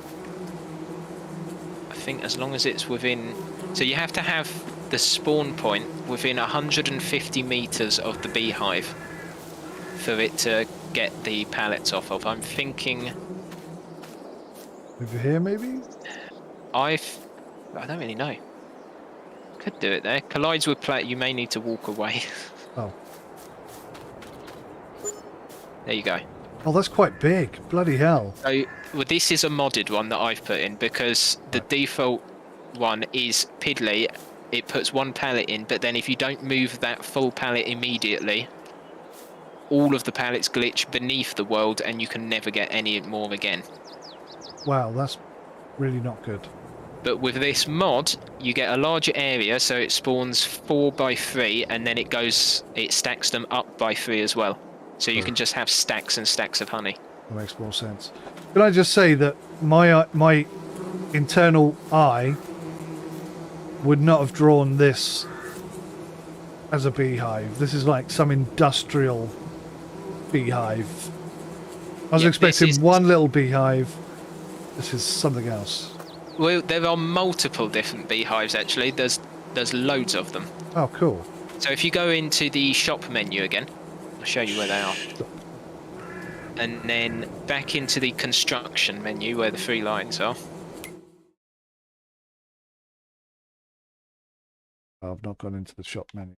I think as long as it's within, so you have to have the spawn point within 150 meters of the beehive for it to get the pallets off of. I'm thinking over here, maybe. I don't really know. Could do it there. Collides with plate. You may need to walk away. Oh. There you go. Oh, that's quite big. Bloody hell. So, well, this is a modded one that I've put in because the default one is piddly. It puts one pallet in, but then if you don't move that full pallet immediately, all of the pallets glitch beneath the world and you can never get any more again. Wow, that's really not good. But with this mod, you get a larger area, so it spawns 4 by 3, and then it stacks them up by 3 as well. So you can just have stacks and stacks of honey. That makes more sense. Can I just say that my internal eye would not have drawn this as a beehive. This is like some industrial beehive. I was expecting one little beehive. This is something else. Well, there are multiple different beehives actually. There's loads of them. Oh, cool. So if you go into the shop menu again, I'll show you where they are. And then back into the construction menu where the 3 lines are. Oh, I've not gone into the shop menu.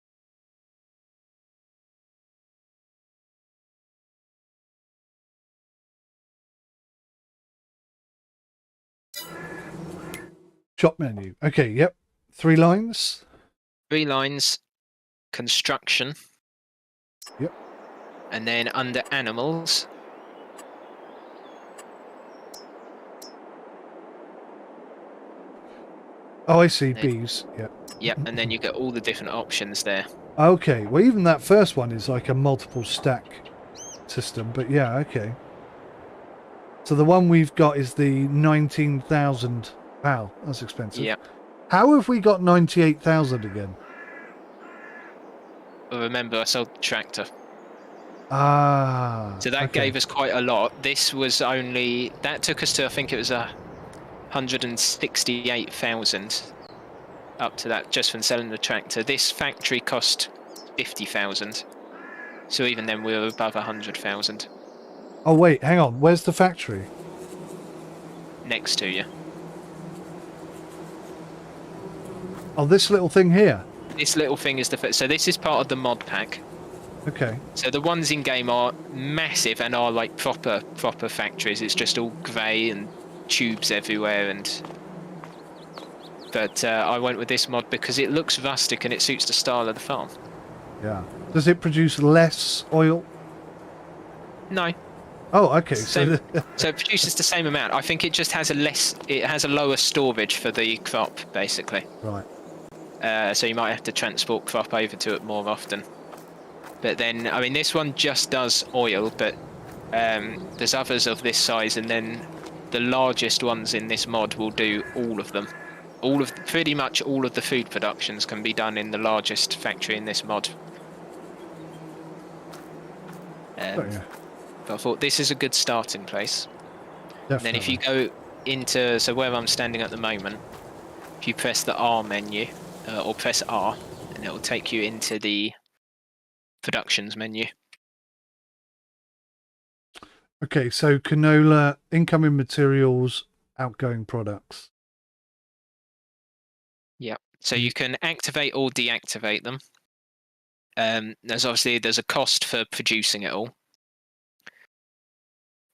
Shop menu. Okay, yep. 3 lines. 3 lines, construction. Yep. And then under animals. Oh, I see. Bees. Yep. Yep, and then you get all the different options there. Okay, well, even that first one is like a multiple stack system, but yeah, okay. So the one we've got is the 19,000. Wow, that's expensive. Yep. How have we got 98,000 again? Well, remember, I sold the tractor. Ah. So that gave us quite a lot. This was only... That took us to, I think it was 168,000 up to that, just from selling the tractor. This factory cost 50,000. So even then we were above 100,000. Oh, wait, hang on. Where's the factory? Next to you. Oh, this little thing here? This little thing is the... So this is part of the mod pack. Okay. So the ones in game are massive and are like proper factories. It's just all grey and tubes everywhere. But I went with this mod because it looks rustic and it suits the style of the farm. Yeah. Does it produce less oil? No. Oh, okay. So it produces the same amount. I think it just has a lower storage for the crop, basically. Right. So you might have to transport crop over to it more often. But then, I mean, this one just does oil, but there's others of this size, and then the largest ones in this mod will do all of them. Pretty much all of the food productions can be done in the largest factory in this mod. Yeah. But I thought this is a good starting place. Definitely. And then if you go into, so where I'm standing at the moment, if you press the R menu, or press R, and it will take you into the productions menu. Okay, so canola, incoming materials, outgoing products. Yeah, so you can activate or deactivate them. There's a cost for producing it all.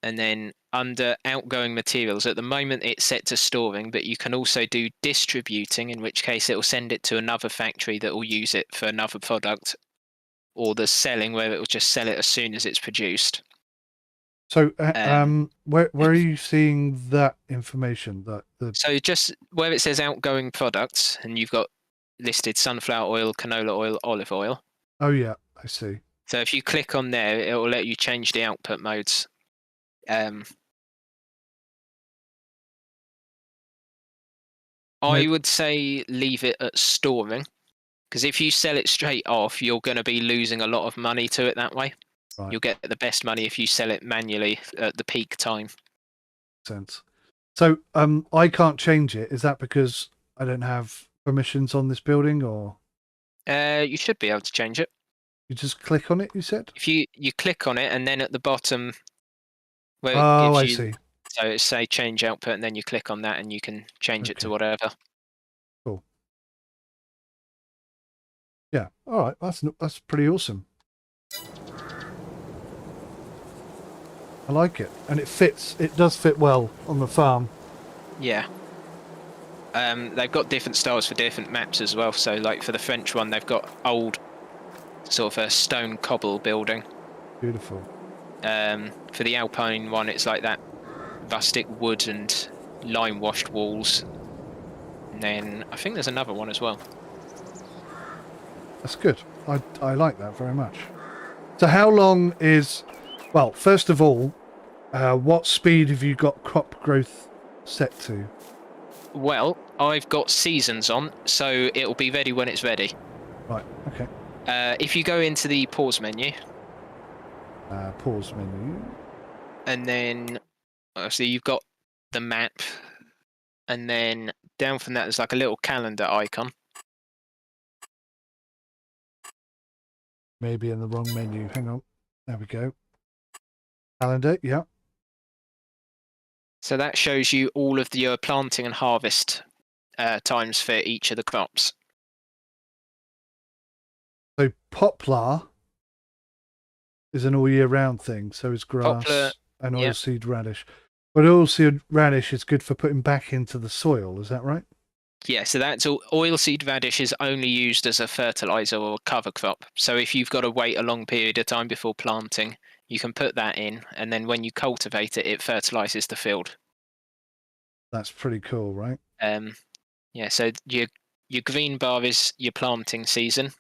And then under outgoing materials, at the moment it's set to storing, but you can also do distributing, in which case it will send it to another factory that will use it for another product, or the selling, where it will just sell it as soon as it's produced. So, where are you seeing that information? So just where it says outgoing products, and you've got listed sunflower oil, canola oil, olive oil. Oh yeah, I see. So if you click on there, it will let you change the output modes. I would say leave it at storing, because if you sell it straight off, you're going to be losing a lot of money to it that way. Right. You'll get the best money if you sell it manually at the peak time. Sense. So I can't change it. Is that because I don't have permissions on this building, or? You should be able to change it. You just click on it, you said? If you click on it, and then at the bottom, where I see. So it's say change output, and then you click on that, and you can change it to whatever. Cool. Yeah. All right. That's pretty awesome. I like it, and it fits. It does fit well on the farm. Yeah. They've got different styles for different maps as well. So, like for the French one, they've got old sort of a stone cobble building. Beautiful. For the Alpine one, it's like that rustic wood and lime washed walls. And then I think there's another one as well. That's good. I like that very much. So how long is... Well, first of all, what speed have you got crop growth set to? Well, I've got seasons on, so it'll be ready when it's ready. Right, okay. If you go into the pause menu... Pause menu. And then, obviously, you've got the map. And then down from that, there's like a little calendar icon. Maybe in the wrong menu. Hang on. There we go. Calendar, yeah. So that shows you all of the planting and harvest times for each of the crops. So poplar is an all year round thing. So is grass Poplar, and yeah. oilseed radish. But oilseed radish is good for putting back into the soil. Is that right? Yeah, so that's all. Oilseed radish is only used as a fertilizer or cover crop. So if you've got to wait a long period of time before planting, you can put that in, and then when you cultivate it, it fertilizes the field. That's pretty cool, right? Yeah. So your green bar is your planting season.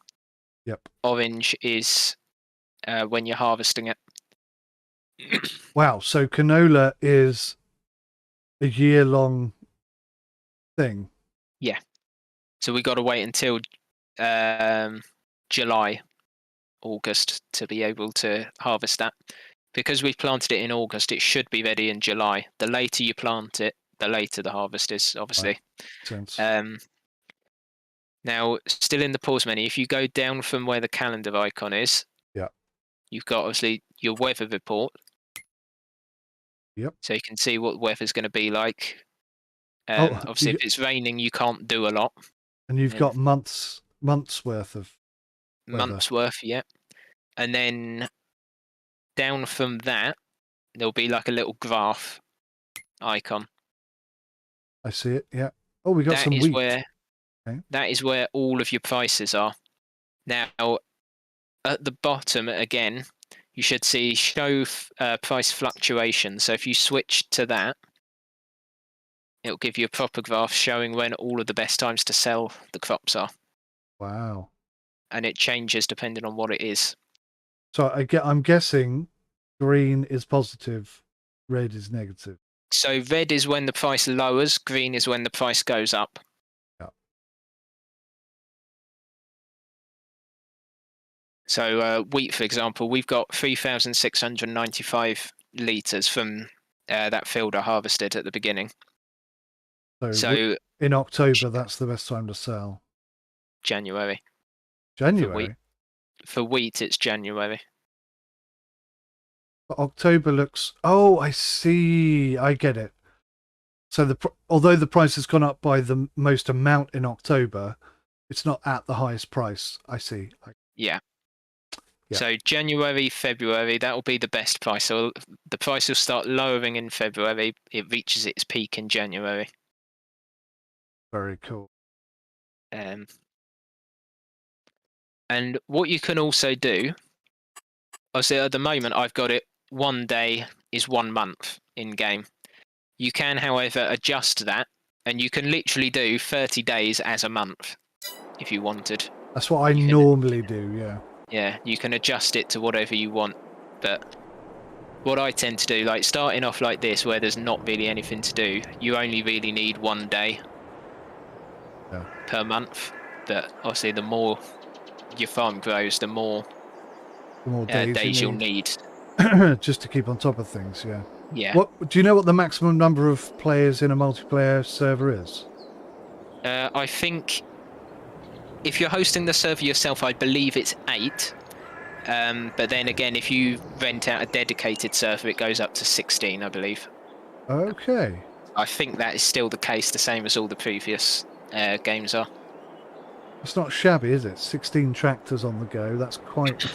Yep. Orange is when you're harvesting it. Wow. So canola is a year-long thing. Yeah. So we got to wait until July, August to be able to harvest that. Because we've planted it in August, it should be ready in July. The later you plant it, the later the harvest is, obviously. Right. Sense. Now, still in the pause menu, if you go down from where the calendar icon is, Yeah. you've got obviously your weather report. Yep. So you can see what the weather's going to be like. Obviously, if it's raining, you can't do a lot. And you've got months worth of weather. Months worth, yeah. And then down from that, there'll be like a little graph icon. I see it. Yeah. Oh, we got some wheat. That is where all of your prices are. Now, at the bottom again, you should see show price fluctuation. So if you switch to that, it'll give you a proper graph showing when all of the best times to sell the crops are. Wow. And it changes depending on what it is. So I'm guessing green is positive, red is negative. So red is when the price lowers, green is when the price goes up. Yeah. So wheat, for example, we've got 3,695 litres from that field I harvested at the beginning. So in October, that's the best time to sell. January. January? For wheat, it's January. But October looks... Oh, I see. I get it. So although the price has gone up by the most amount in October, it's not at the highest price. I see. Yeah. So January, February, that will be the best price. So the price will start lowering in February. It reaches its peak in January. Very cool. And what you can also do, obviously at the moment I've got it 1 day is 1 month in game. You can, however, adjust that, and you can literally do 30 days as a month if you wanted. That's what I normally do, yeah. Yeah, you can adjust it to whatever you want. But what I tend to do, like starting off like this, where there's not really anything to do, you only really need 1 day per month. But obviously, the more your farm grows, the more days you'll need. Just to keep on top of things, yeah. Yeah. Do you know what the maximum number of players in a multiplayer server is? I think if you're hosting the server yourself, I believe it's 8. But then again, if you rent out a dedicated server, it goes up to 16, I believe. Okay. I think that is still the case, the same as all the previous games are. It's not shabby, is it? 16 tractors on the go. That's quite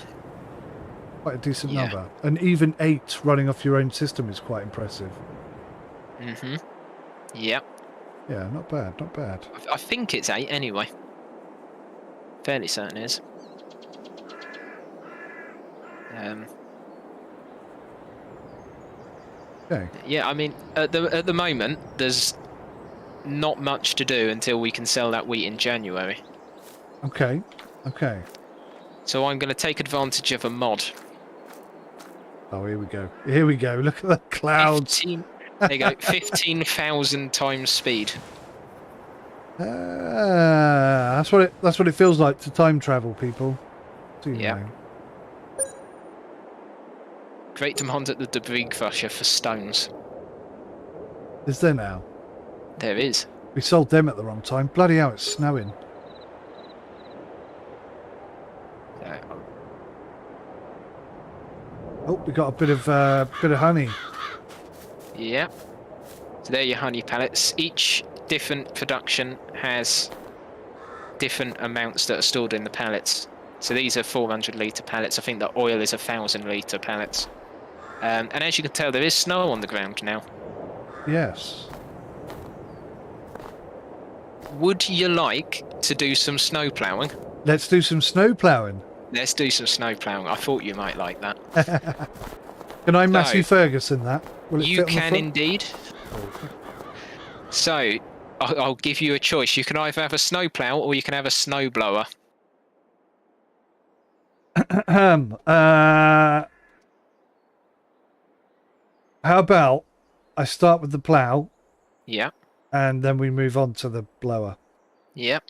Quite a decent Yeah. number. And even 8 running off your own system is quite impressive. Mm-hmm. Yep. Yeah, not bad, not bad. I think it's 8 anyway. Fairly certain it is. Okay. Yeah, I mean, at the moment, there's not much to do until we can sell that wheat in January. Okay. Okay. So I'm going to take advantage of a mod. Oh, here we go. Here we go. Look at the clouds. There you go. 15,000 times speed. That's what it feels like to time travel, people. Yeah. Great demand at the debris crusher for stones. Is there now? There is. We sold them at the wrong time. Bloody hell, it's snowing. Oh, we got a bit of honey. Yeah. So there are your honey pallets. Each different production has different amounts that are stored in the pallets. So these are 400 litre pallets. I think the oil is 1,000 litre pallets. And as you can tell, there is snow on the ground now. Yes. Would you like to do some snow ploughing? Let's do some snow ploughing. Let's do some snow ploughing. I thought you might like that. Can I Matthew Ferguson that? Will it You fit on the can front? indeed. So, I'll give you a choice. You can either have a snow plough or you can have a snow blower. How about I start with the plough? Yeah. And then we move on to the blower. Yeah.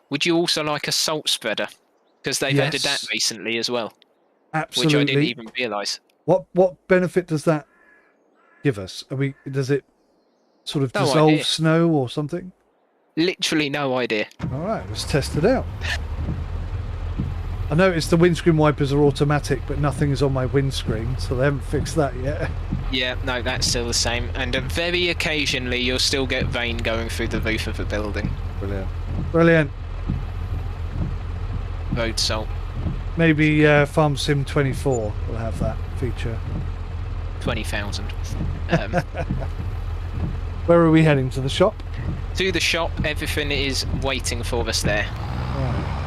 Would you also like a salt spreader? Because they've added that recently as well. Absolutely. Which I didn't even realise. What benefit does that give us? Does it sort of dissolve snow or something? Literally no idea. All right, let's test it out. I noticed the windscreen wipers are automatic, but nothing is on my windscreen, so they haven't fixed that yet. Yeah, no, that's still the same. And very occasionally, you'll still get rain going through the roof of a building. Brilliant. Brilliant. Road salt. Maybe Farm Sim 24 will have that feature. 20,000. Where are we heading? To the shop? To the shop. Everything is waiting for us there. Right.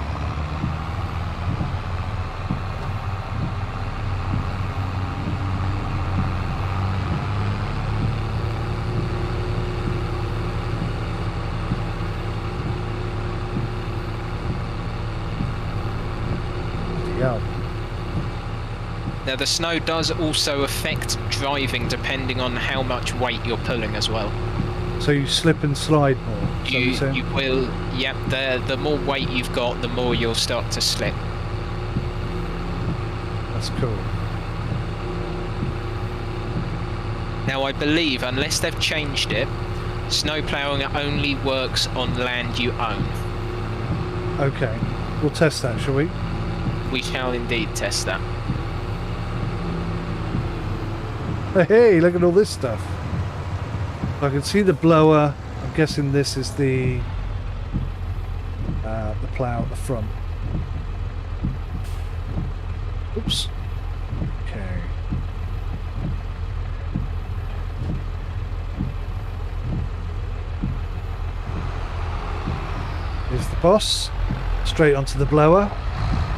Now the snow does also affect driving depending on how much weight you're pulling as well. So you slip and slide more? You will, yep, the more weight you've got, the more you'll start to slip. That's cool. Now I believe, unless they've changed it, snow ploughing only works on land you own. Okay, we'll test that, shall we? We shall indeed test that. Hey, look at all this stuff. I can see the blower. I'm guessing this is the plough at the front. Oops. Okay. Here's the boss. Straight onto the blower.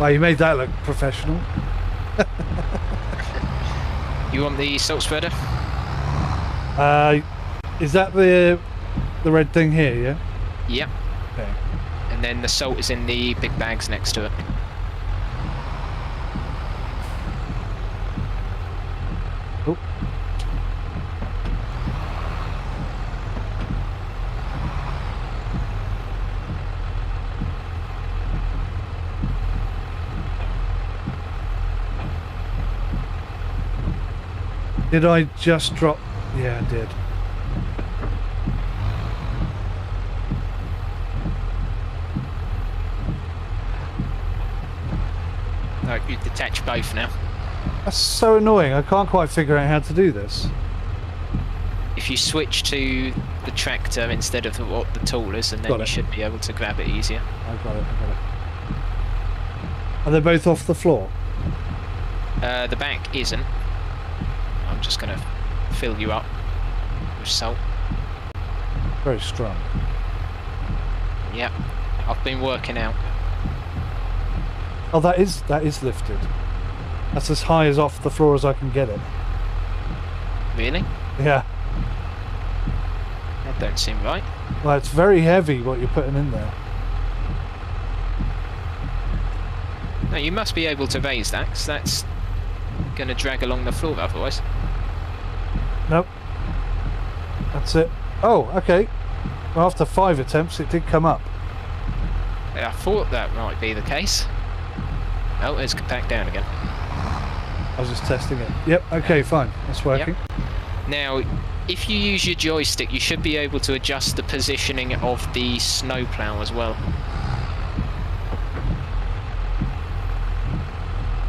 Wow, you made that look professional. You want the salt spreader? Is that the red thing here, yeah? Yep. Okay. And then the salt is in the big bags next to it. Oh. Did I just drop? Yeah, I did. No, you detach both now. That's so annoying. I can't quite figure out how to do this. If you switch to the tractor instead of what the tool is, and then you should be able to grab it easier. I got it. Are they both off the floor? The back isn't. I'm just going to fill you up with salt. Very strong. Yep, I've been working out. Oh, that is lifted. That's as high as off the floor as I can get it. Really? Yeah. That don't seem right. Well, it's very heavy what you're putting in there. No, you must be able to raise that, because that's going to drag along the floor otherwise. Nope. That's it. Oh, okay. Well, after 5 attempts, it did come up. I thought that might be the case. Oh, it's back down again. I was just testing it. Yep, okay, fine. That's working. Yep. Now, if you use your joystick, you should be able to adjust the positioning of the snowplow as well.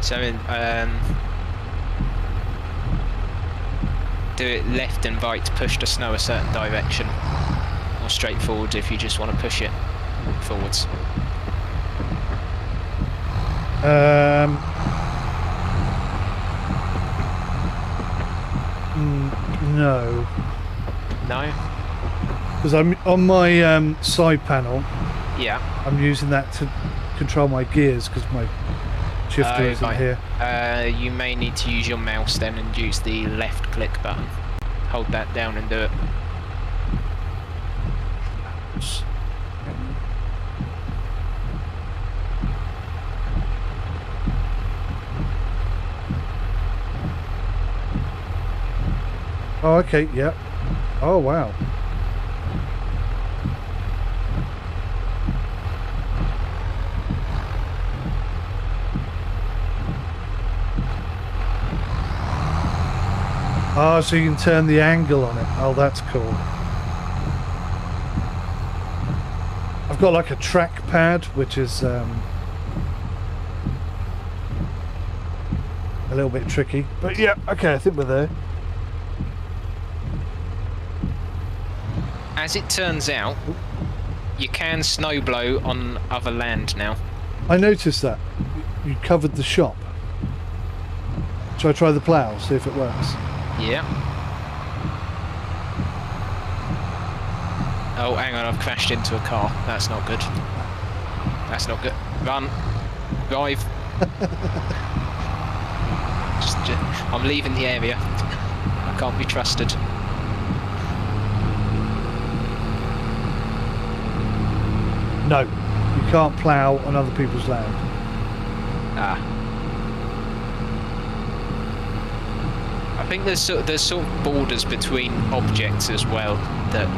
So, do it left and right to push the snow a certain direction, or straight forward if you just want to push it forwards. No. No? Because I'm on my side panel. Yeah. I'm using that to control my gears because my shifter isn't right. here. You may need to use your mouse then and use the left click button. Hold that down and do it. Oh, okay, yeah. Oh, wow. Oh, so you can turn the angle on it. Oh, that's cool. I've got like a trackpad, which is a little bit tricky. But yeah, okay, I think we're there. As it turns out, you can snowblow on other land now. I noticed that. You covered the shop. Shall I try the plough, see if it works? Yeah. Oh, hang on, I've crashed into a car. That's not good. That's not good. Run. Drive. I'm leaving the area. I can't be trusted. No, you can't plough on other people's land. Ah. I think there's sort of borders between objects as well that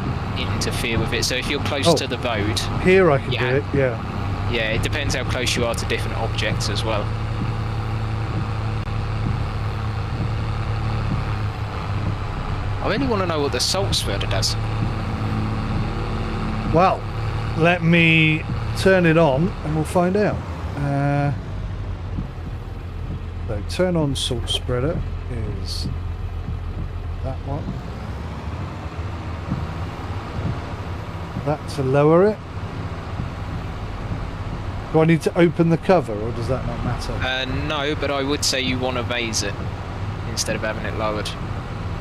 interfere with it. So if you're close to the road, here I can do it. Yeah. Yeah, it depends how close you are to different objects as well. I really want to know what the salt spreader does. Well, let me turn it on and we'll find out. So turn on salt spreader is that one. That to lower it. Do I need to open the cover or does that not matter? No, but I would say you want to raise it instead of having it lowered.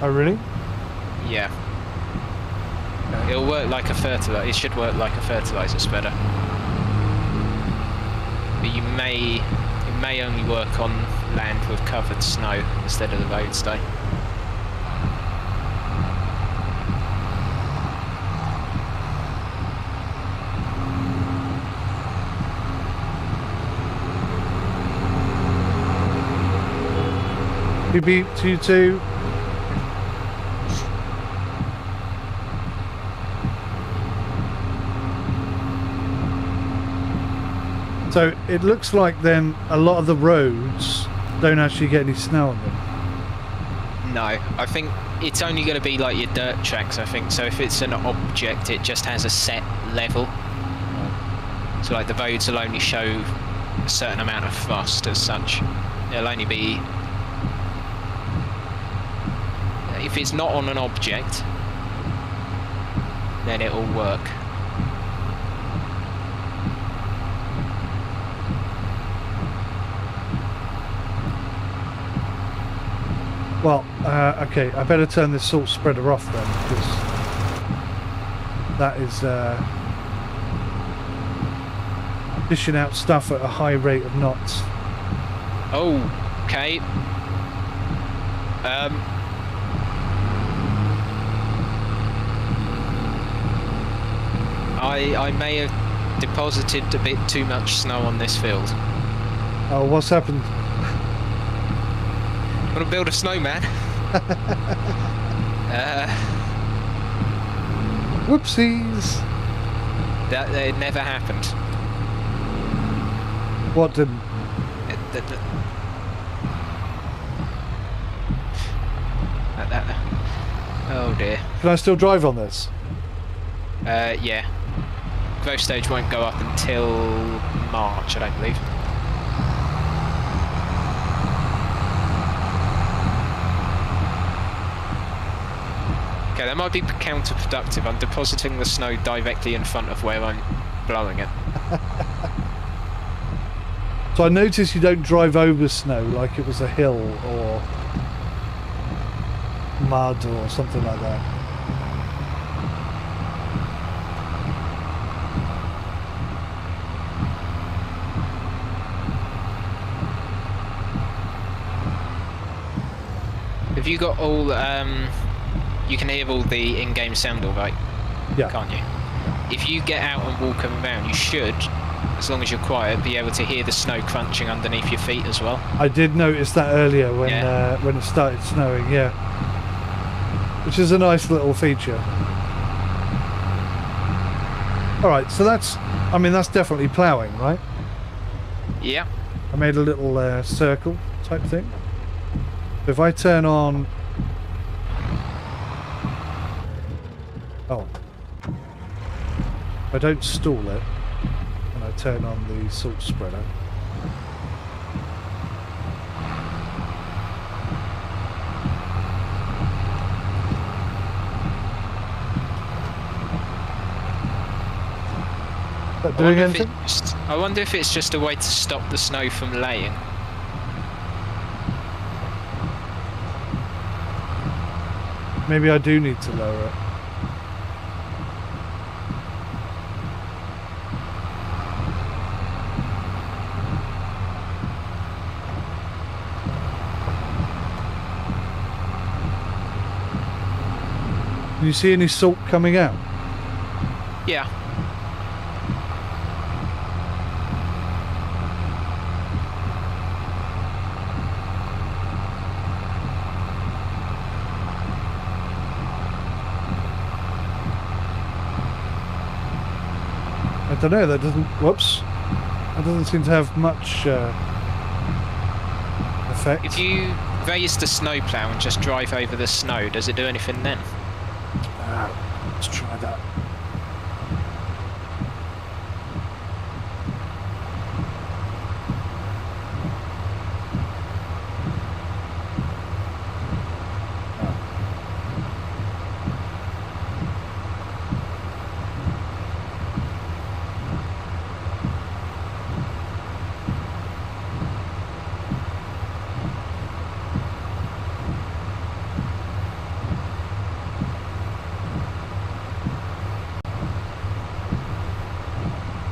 Oh really? Yeah. It'll work like a fertilizer. It should work like a fertilizer spreader. But it may only work on land with covered snow instead of the roadstay. Beep beep 2-2. So it looks like then a lot of the roads don't actually get any snow on them. No, I think it's only going to be like your dirt tracks, I think. So if it's an object, it just has a set level. So like the roads will only show a certain amount of frost as such. It'll only be... If it's not on an object, then it'll work. Well, okay, I better turn this salt spreader off then, because that is dishing out stuff at a high rate of knots. Oh, okay. I may have deposited a bit too much snow on this field. Oh, what's happened? Want to build a snowman? Whoopsies! That it never happened. What didn't? Oh dear. Can I still drive on this? Yeah. Growth stage won't go up until March, I don't believe. Okay, that might be counterproductive. I'm depositing the snow directly in front of where I'm blowing it. So I noticed you don't drive over snow like it was a hill or mud or something like that. Have you got all, you can hear all the in-game sound all right? Yeah. Can't you? If you get out and walk around, you should, as long as you're quiet, be able to hear the snow crunching underneath your feet as well. I did notice that earlier when it started snowing, yeah. Which is a nice little feature. Alright, so that's definitely ploughing, right? Yeah. I made a little circle type thing. If I turn on... Oh. If I don't stall it, and I turn on the salt spreader. Is that doing anything? I wonder if it's just a way to stop the snow from laying. Maybe I do need to lower it. Can you see any salt coming out? Yeah. I don't know, that doesn't... Whoops. That doesn't seem to have much effect. If you raise the snowplow and just drive over the snow, does it do anything then? Let's try that.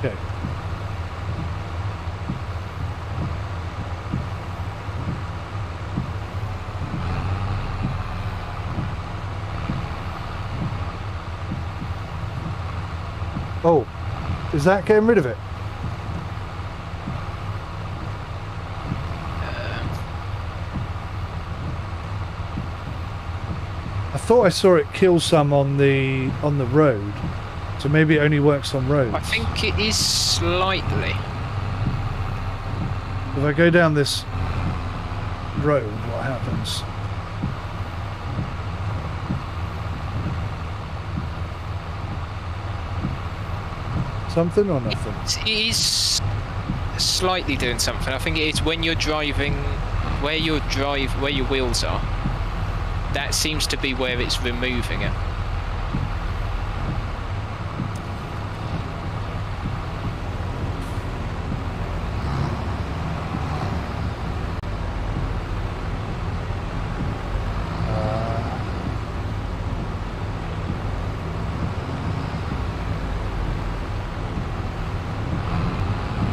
Okay. Oh, is that getting rid of it? I thought I saw it kill some on the road, so maybe it only works on roads. I think it is slightly. If I go down this road, what happens? Something or nothing? It is slightly doing something. I think it is when you're driving, where your wheels are. That seems to be where it's removing it.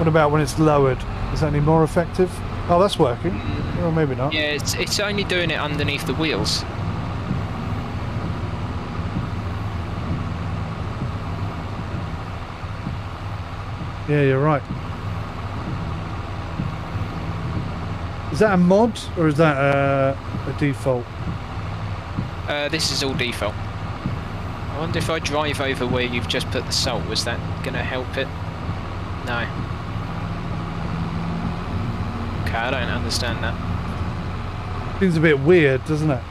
What about when it's lowered? Is that any more effective? Oh, that's working. Well, maybe not. Yeah, it's only doing it underneath the wheels. Yeah, you're right. Is that a mod or is that a default? This is all default. I wonder if I drive over where you've just put the salt, was that going to help it? No. Okay, I don't understand that. Seems a bit weird, doesn't it?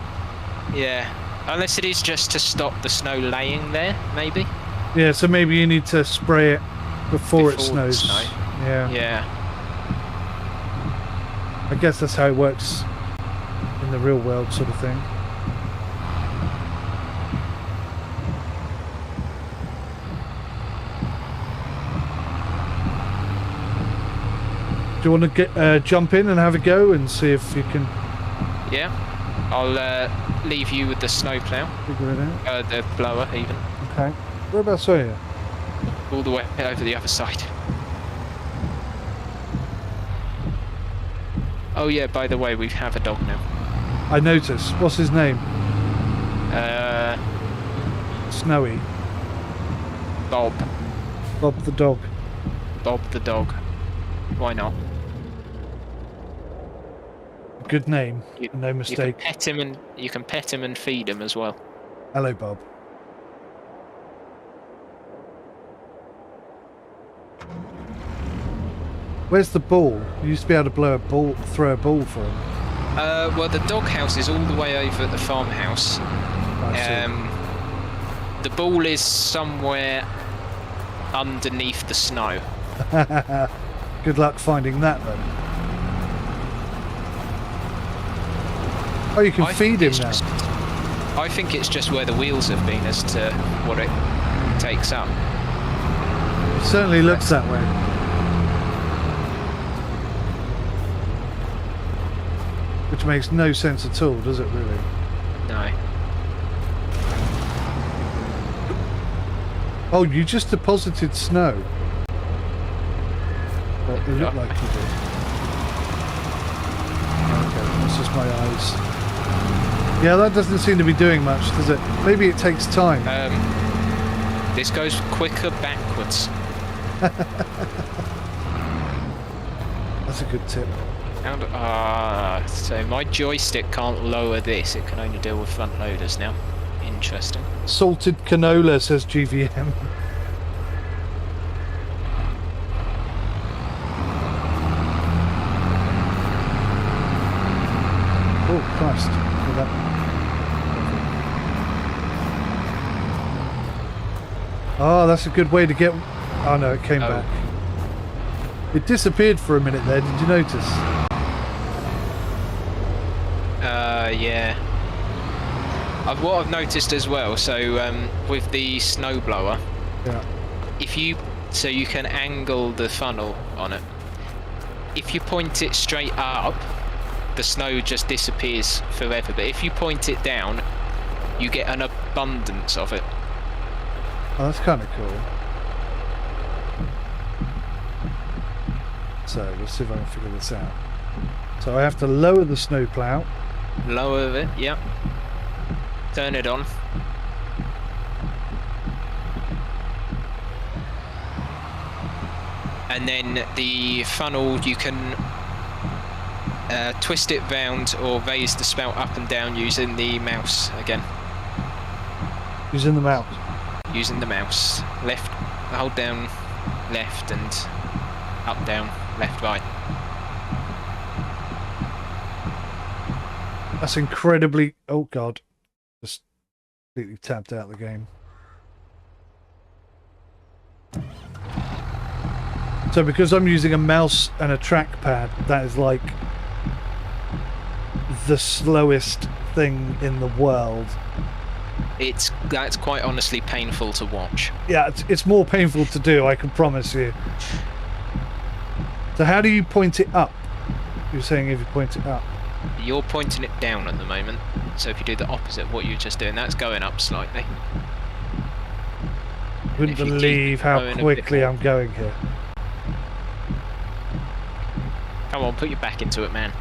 Yeah. Unless it is just to stop the snow laying there, maybe? Yeah, so maybe you need to spray it before it snows. Snow. Yeah. Yeah. I guess that's how it works in the real world, sort of thing. Do you want to get jump in and have a go and see if you can? Yeah. I'll leave you with the snow plow. Figure it out. The blower, even. Okay. Whereabouts are you? All the way over the other side. Oh yeah, by the way, we have a dog now. I noticed. What's his name? Snowy. Bob. Bob the dog. Bob the dog. Why not? Good name. No mistake. You can pet him and feed him as well. Hello, Bob. Where's the ball? You used to be able to throw a ball for him. Well, the doghouse is all the way over at the farmhouse. The ball is somewhere underneath the snow. Good luck finding that then. Oh, you can feed him now. I think it's just where the wheels have been as to what it takes up. It certainly looks that way. Which makes no sense at all, does it really? No. Oh, you just deposited snow. Well, it looked like you did. Okay, that's just my eyes. Yeah, that doesn't seem to be doing much, does it? Maybe it takes time. This goes quicker backwards. That's a good tip. So my joystick can't lower this, it can only deal with front loaders now. Interesting. Salted canola, says GVM. Oh, Christ. Look at that. Oh, that's a good way to get... Oh no, it came back. It disappeared for a minute there, did you notice? Yeah. What I've noticed as well, so with the snowblower, yeah. you can angle the funnel on it. If you point it straight up, the snow just disappears forever. But if you point it down, you get an abundance of it. Oh, that's kind of cool. So let's see if I can figure this out. So I have to lower the snowplow. Lower it, yeah. Turn it on. And then the funnel, you can twist it round or raise the spout up and down using the mouse again. Using the mouse? Using the mouse. Left, hold down left and up, down, left, right. That's incredibly... Oh, God. Just completely tapped out the game. So because I'm using a mouse and a trackpad, that is like the slowest thing in the world. That's quite honestly painful to watch. Yeah, it's more painful to do, I can promise you. So how do you point it up? You're saying if you point it up. You're pointing it down at the moment, so if you do the opposite of what you're just doing, that's going up slightly. Wouldn't believe how quickly I'm going here. Come on, put your back into it, man.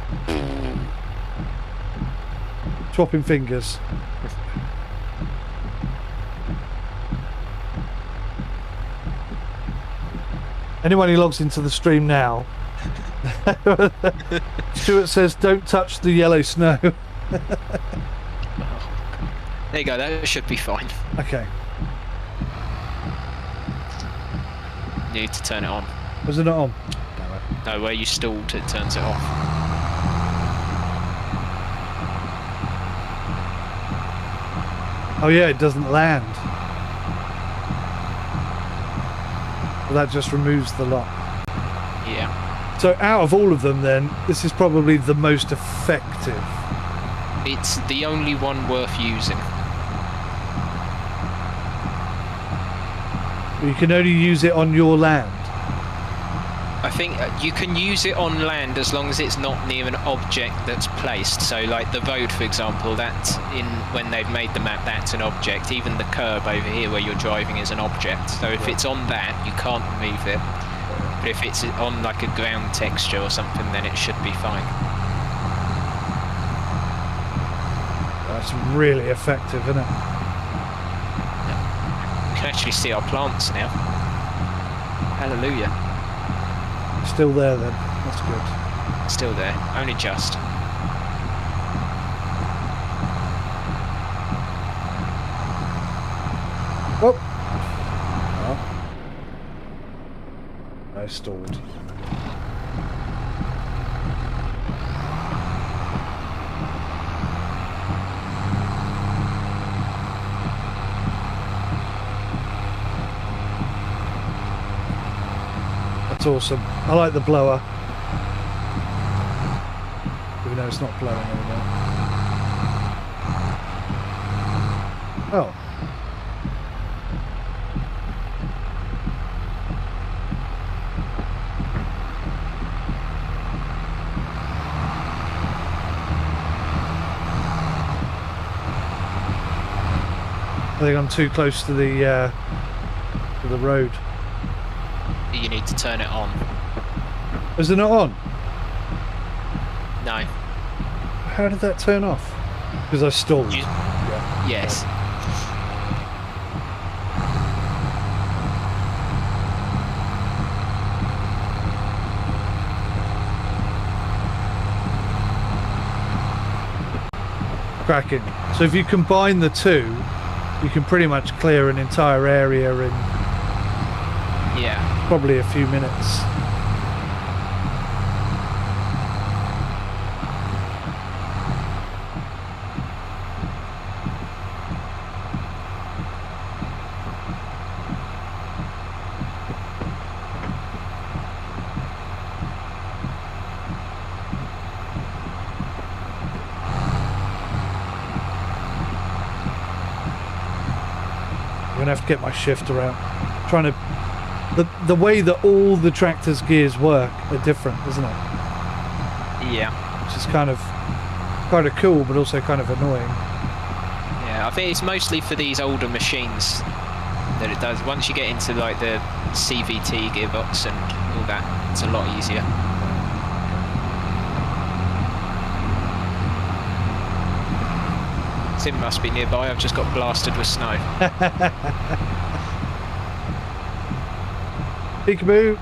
Swapping fingers. Anyone who logs into the stream now, Stuart says, "Don't touch the yellow snow." There you go. That should be fine. Okay. Need to turn it on. Was it not on? No, where you stalled, it turns it off. Oh yeah, it doesn't land. Well, that just removes the lock. Yeah. So out of all of them then, this is probably the most effective. It's the only one worth using. You can only use it on your land. I think you can use it on land as long as it's not near an object that's placed. So like the road, for example, that's when they've made the map, that's an object. Even the curb over here where you're driving is an object. So if it's on that, you can't remove it. But if it's on like a ground texture or something, then it should be fine. That's really effective, isn't it? We can actually see our plants now. Hallelujah. Still there then. That's good. Still there, only just. Oh. I stalled. That's awesome. I like the blower. Even though it's not blowing anymore. Oh. I think I'm too close to the road. You need to turn it on. Is it not on? No. How did that turn off? Because I stalled. Yeah. Yes. Cracking. So if you combine the two, you can pretty much clear an entire area in probably a few minutes. I'm gonna have to get my shift around. Trying to the way that all the tractor's gears work are different, isn't it? Yeah. Which is kind of cool, but also kind of annoying. Yeah, I think it's mostly for these older machines that it does. Once you get into like the CVT gearbox and all that, it's a lot easier. Sim must be nearby. I've just got blasted with snow. Peekaboo!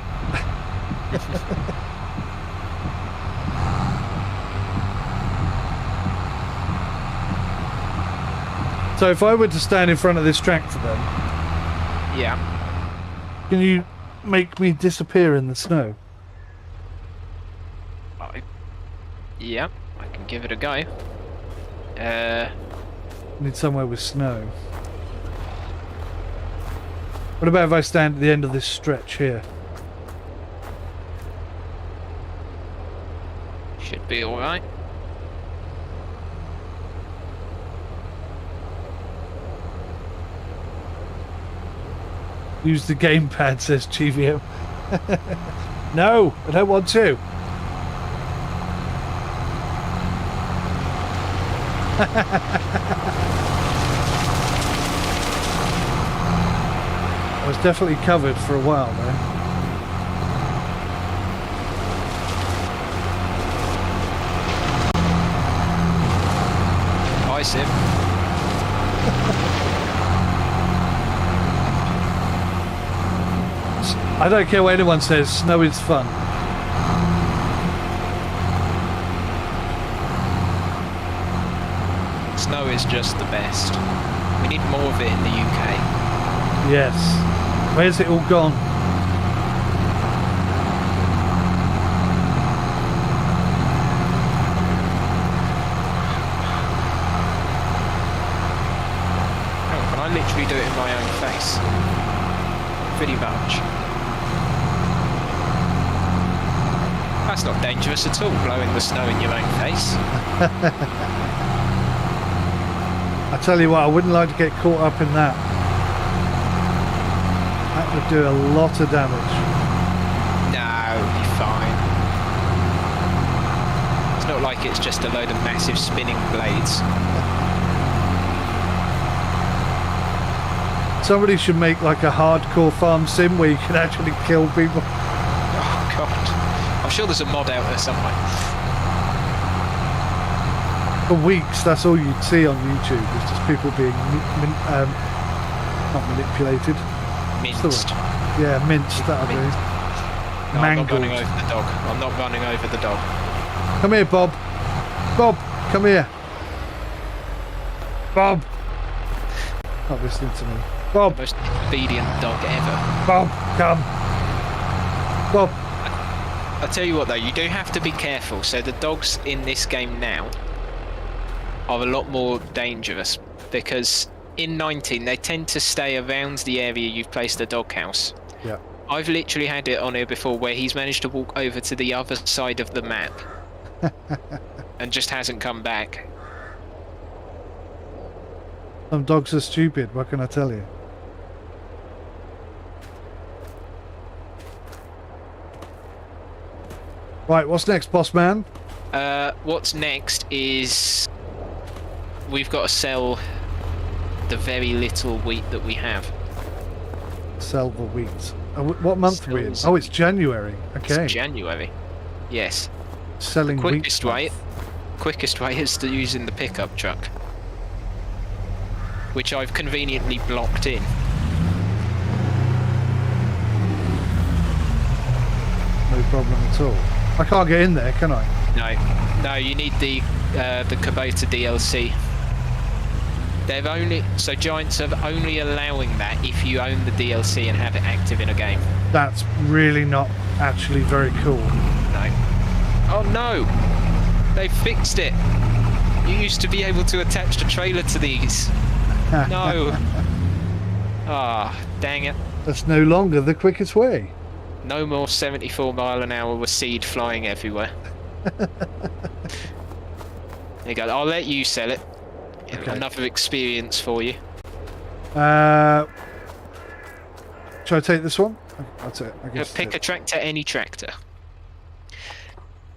So if I were to stand in front of this tractor then, Yeah. can you make me disappear in the snow? Yeah, I can give it a go. Need somewhere with snow. What about if I stand at the end of this stretch here? Should be alright. Use the gamepad, says GVM. No, I don't want to. I was definitely covered for a while there. Bye, Sim. I don't care what anyone says, snow is fun. Snow is just the best. We need more of it in the UK. Yes. Where's it all gone? Oh, can I literally do it in my own face? Pretty much. That's not dangerous at all, blowing the snow in your own face. I tell you what, I wouldn't like to get caught up in that. That would do a lot of damage. No, you're fine. It's not like it's just a load of massive spinning blades. Somebody should make like a hardcore farm sim where you can actually kill people. Oh god. I'm sure there's a mod out there somewhere. For weeks, that's all you'd see on YouTube. It's just people being not manipulated. Minced. Yeah, minced. That'll do. No, I'm not running over the dog. I'm not running over the dog. Come here, Bob. Bob, come here. Bob. Not listening to me. Bob. The most obedient dog ever. Bob, come. Bob. I'll tell you what though, you do have to be careful. So the dogs in this game now are a lot more dangerous because in 19 they tend to stay around the area you've placed the doghouse. Yeah. I've literally had it on here before where he's managed to walk over to the other side of the map and just hasn't come back. Some dogs are stupid, what can I tell you? Right, what's next, boss man? What's next is we've got to sell the very little wheat that we have. Sell the wheat. What month are we in? Oh, it's January. Okay. It's January. Yes. Selling quickest wheat. Quickest way is to using the pickup truck, which I've conveniently blocked in. No problem at all. I can't get in there, can I? No, you need the Kubota DLC. They've only Giants are only allowing that if you own the DLC and have it active in a game. That's really not actually very cool. No. Oh no! They fixed it. You used to be able to attach the trailer to these. No. Ah, dang it. That's no longer the quickest way. No more 74-mile-an-hour with seed flying everywhere. There you go. I'll let you sell it. Okay. Another experience for you. Shall I take this one? That's it. I guess Pick a tractor, any tractor.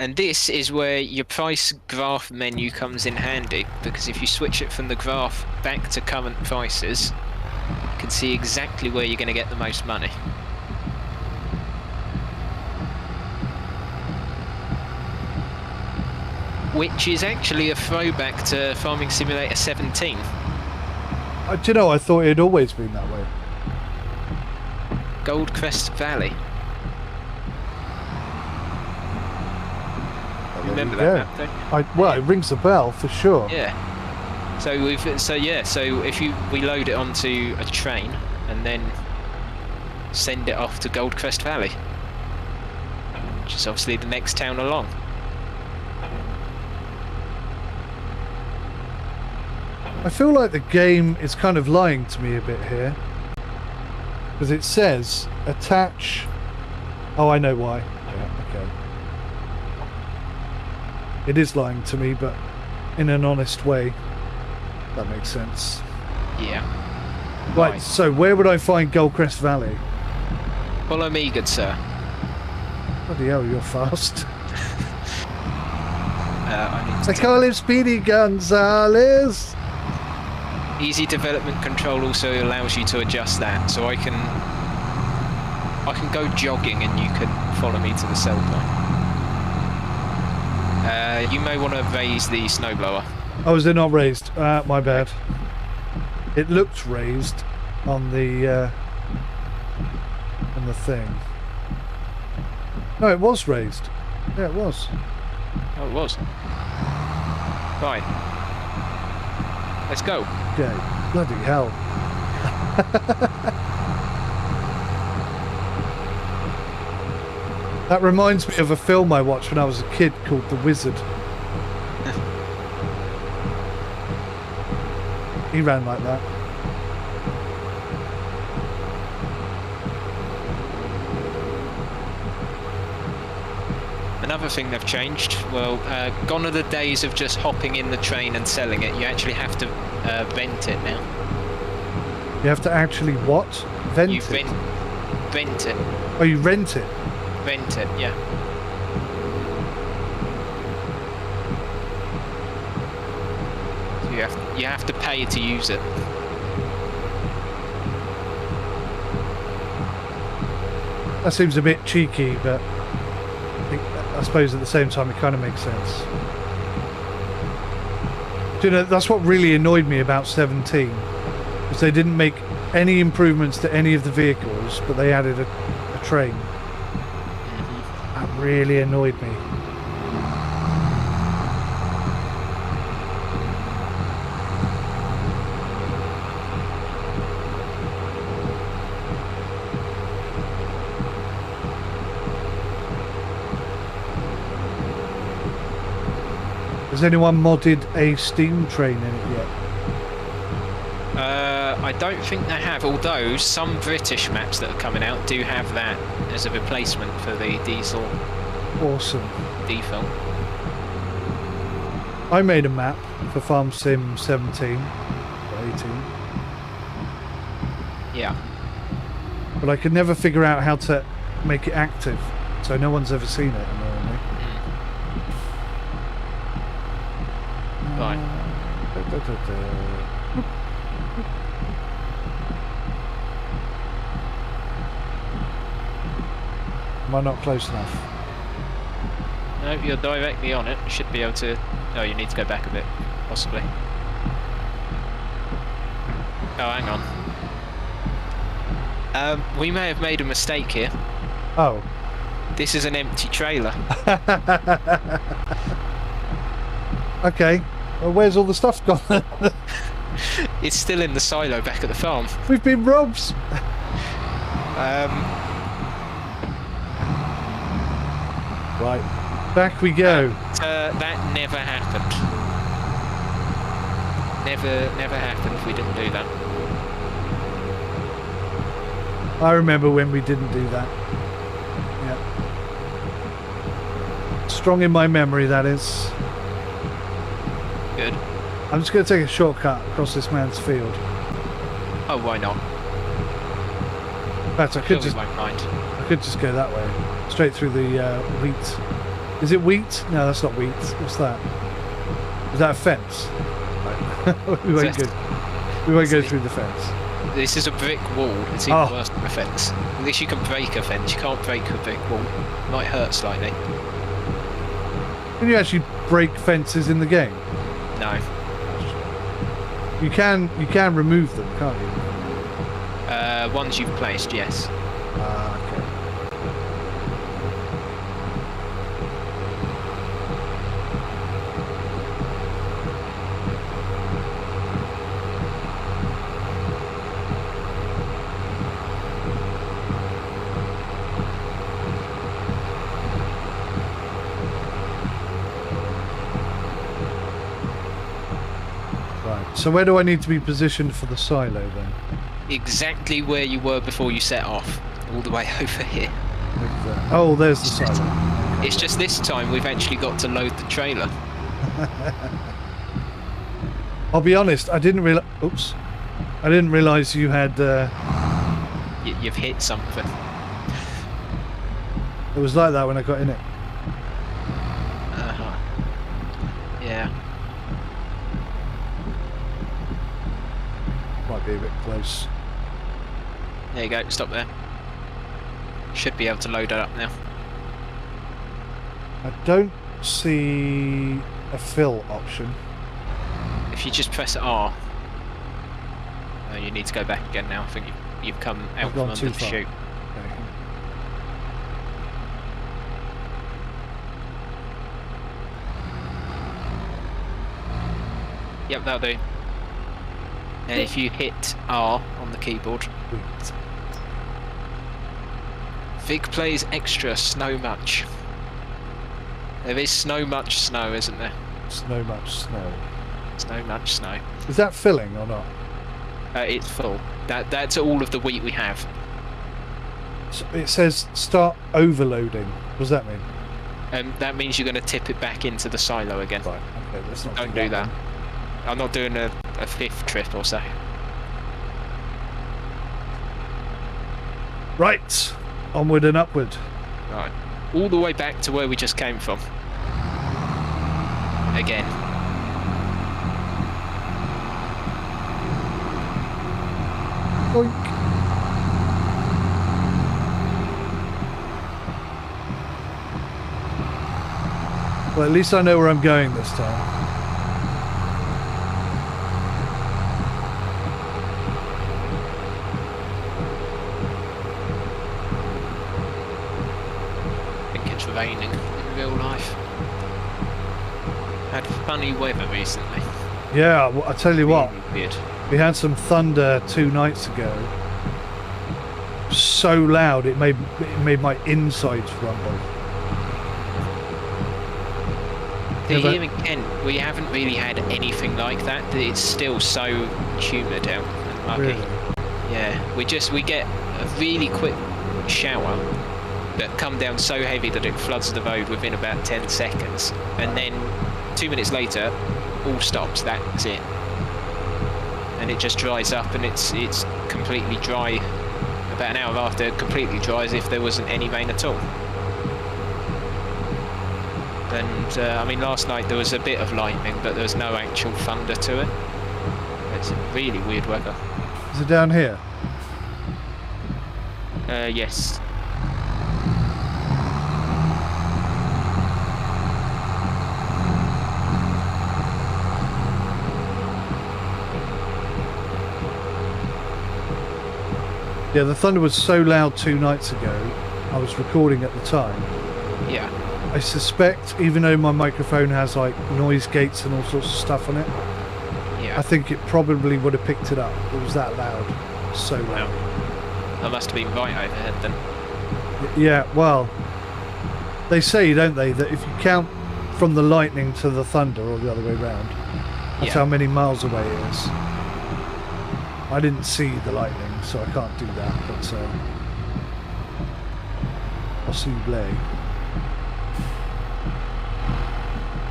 And this is where your price graph menu comes in handy, because if you switch it from the graph back to current prices, you can see exactly where you're going to get the most money. Which is actually a throwback to Farming Simulator 17. Do you know, I thought it had always been that way. Goldcrest Valley. Remember that map, don't you? Well, it rings a bell for sure. Yeah. So if we load it onto a train and then send it off to Goldcrest Valley, which is obviously the next town along. I feel like the game is kind of lying to me a bit here. Because it says, attach... Oh, I know why. Yeah, okay. It is lying to me, but in an honest way. That makes sense. Yeah. Right, so where would I find Goldcrest Valley? Follow me, good sir. Bloody hell, you're fast. I They call him Speedy Gonzales. Easy development control also allows you to adjust that, so I can go jogging and you can follow me to the sell point. You may want to raise the snowblower. Oh, is it not raised? My bad. It looked raised on the thing. No, it was raised. Yeah, it was. Oh, it was. Right. Let's go. Okay. Bloody hell. That reminds me of a film I watched when I was a kid called The Wizard. He ran like that. Another thing they've changed, well, gone are the days of just hopping in the train and selling it. You actually have to rent it now. You have to actually what? Vent You it? rent it. Oh, you rent it? Rent it, yeah. So you have to pay to use it. That seems a bit cheeky, but I suppose at the same time it kind of makes sense. Do you know, that's what really annoyed me about 17, was they didn't make any improvements to any of the vehicles, but they added a train. That really annoyed me. Has anyone modded a steam train in it yet? I don't think they have, although some British maps that are coming out do have that as a replacement for the diesel Awesome. default. I made a map for Farm Sim 17 or 18, Yeah. but I could never figure out how to make it active, so no one's ever seen it, annoyingly. Right. Am I not close enough? No, you're directly on it. You should be able to... Oh, you need to go back a bit, possibly. Oh, hang on. We may have made a mistake here. Oh. This is an empty trailer. Okay. Well, where's all the stuff gone? It's still in the silo back at the farm. We've been robbed. Right. Back we go. That never happened. Never happened. We didn't do that. I remember when we didn't do that. Yeah. Strong in my memory, that is. Good. I'm just going to take a shortcut across this man's field. Oh, why not? In fact, I could just won't mind. go that way, straight through the wheat. Is it wheat? No, that's not wheat. What's that? Is that a fence? Right. we won't go through the fence. This is a brick wall. It's even worse than a fence. At least you can break a fence. You can't break a brick wall. It might hurt slightly. Can you actually break fences in the game? No. You can remove them, can't you? Ones you've placed, yes. Okay. Right. So where do I need to be positioned for the silo then? Exactly where you were before you set off. All the way over here. Oh, there's the silo. It's just this time we've actually got to load the trailer. I'll be honest, I didn't realise you had You've hit something. it was like that when I got in it. Uh-huh. Yeah. Might be a bit close. There you go, stop there. Should be able to load it up now. I don't see a fill option. If you just press R, you need to go back again now. I think you've come out from under the chute. Okay. Yep, that'll do. And if you hit R on the keyboard, Vig plays extra snow much. There is snow much snow, isn't there? Snow much snow. Snow much snow. Is that filling or not? It's full. That's all of the wheat we have. So it says start overloading. What does that mean? That means you're going to tip it back into the silo again. Right. Okay. Let's not Don't do that. I'm not doing a fifth trip or so. Right. Onward and upward. Right. All the way back to where we just came from. Again. Boink. Well, at least I know where I'm going this time. I think it's raining in real life. Had funny weather recently. Yeah, well, I tell you what. Really weird. We had some thunder 2 nights ago. So loud it made my insides rumble. Here in Kent, we haven't really had anything like that. It's still so humid out and muggy. Really? Yeah, we get a really quick shower that come down so heavy that it floods the road within about 10 seconds, and then 2 minutes later, all stops. That's it. And it just dries up, and it's completely dry. About an hour after, it completely dry as if there wasn't any rain at all. And I mean, last night there was a bit of lightning, but there was no actual thunder to it. It's really weird weather. Is it down here? Yes. Yeah, the thunder was so loud 2 nights ago. I was recording at the time. Yeah. I suspect, even though my microphone has like noise gates and all sorts of stuff on it, Yeah. I think it probably would have picked it up. It was that loud. So loud. I must have been right overhead then. Yeah, well, they say, don't they, that if you count from the lightning to the thunder, or the other way around, that's how many miles away it is. I didn't see the lightning, so I can't do that, but I'll see you play.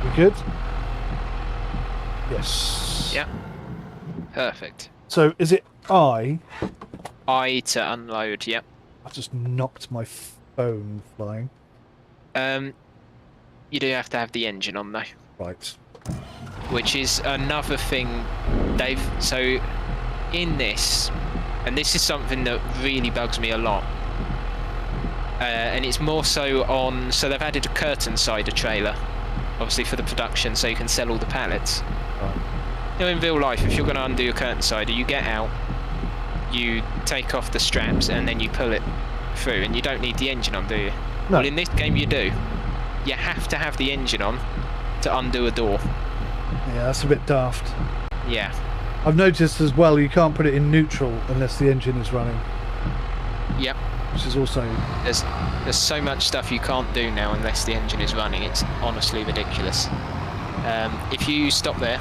We good? Yes. Yeah. Perfect. So is it I to unload, yep. I just knocked my phone flying. You do have to have the engine on though. Right. Which is another thing so in this, and this is something that really bugs me a lot, and it's more so on, so they've added a curtain cider trailer, obviously for the production, so you can sell all the pallets. Right. You know, in real life, if you're going to undo your curtain cider, you get out, you take off the straps, and then you pull it through, and you don't need the engine on, do you? No. Well, in this game you do. You have to have the engine on to undo a door. Yeah, that's a bit daft. Yeah. I've noticed as well you can't put it in neutral unless the engine is running. Yep. Which is also... There's so much stuff you can't do now unless the engine is running. It's honestly ridiculous. If you stop there,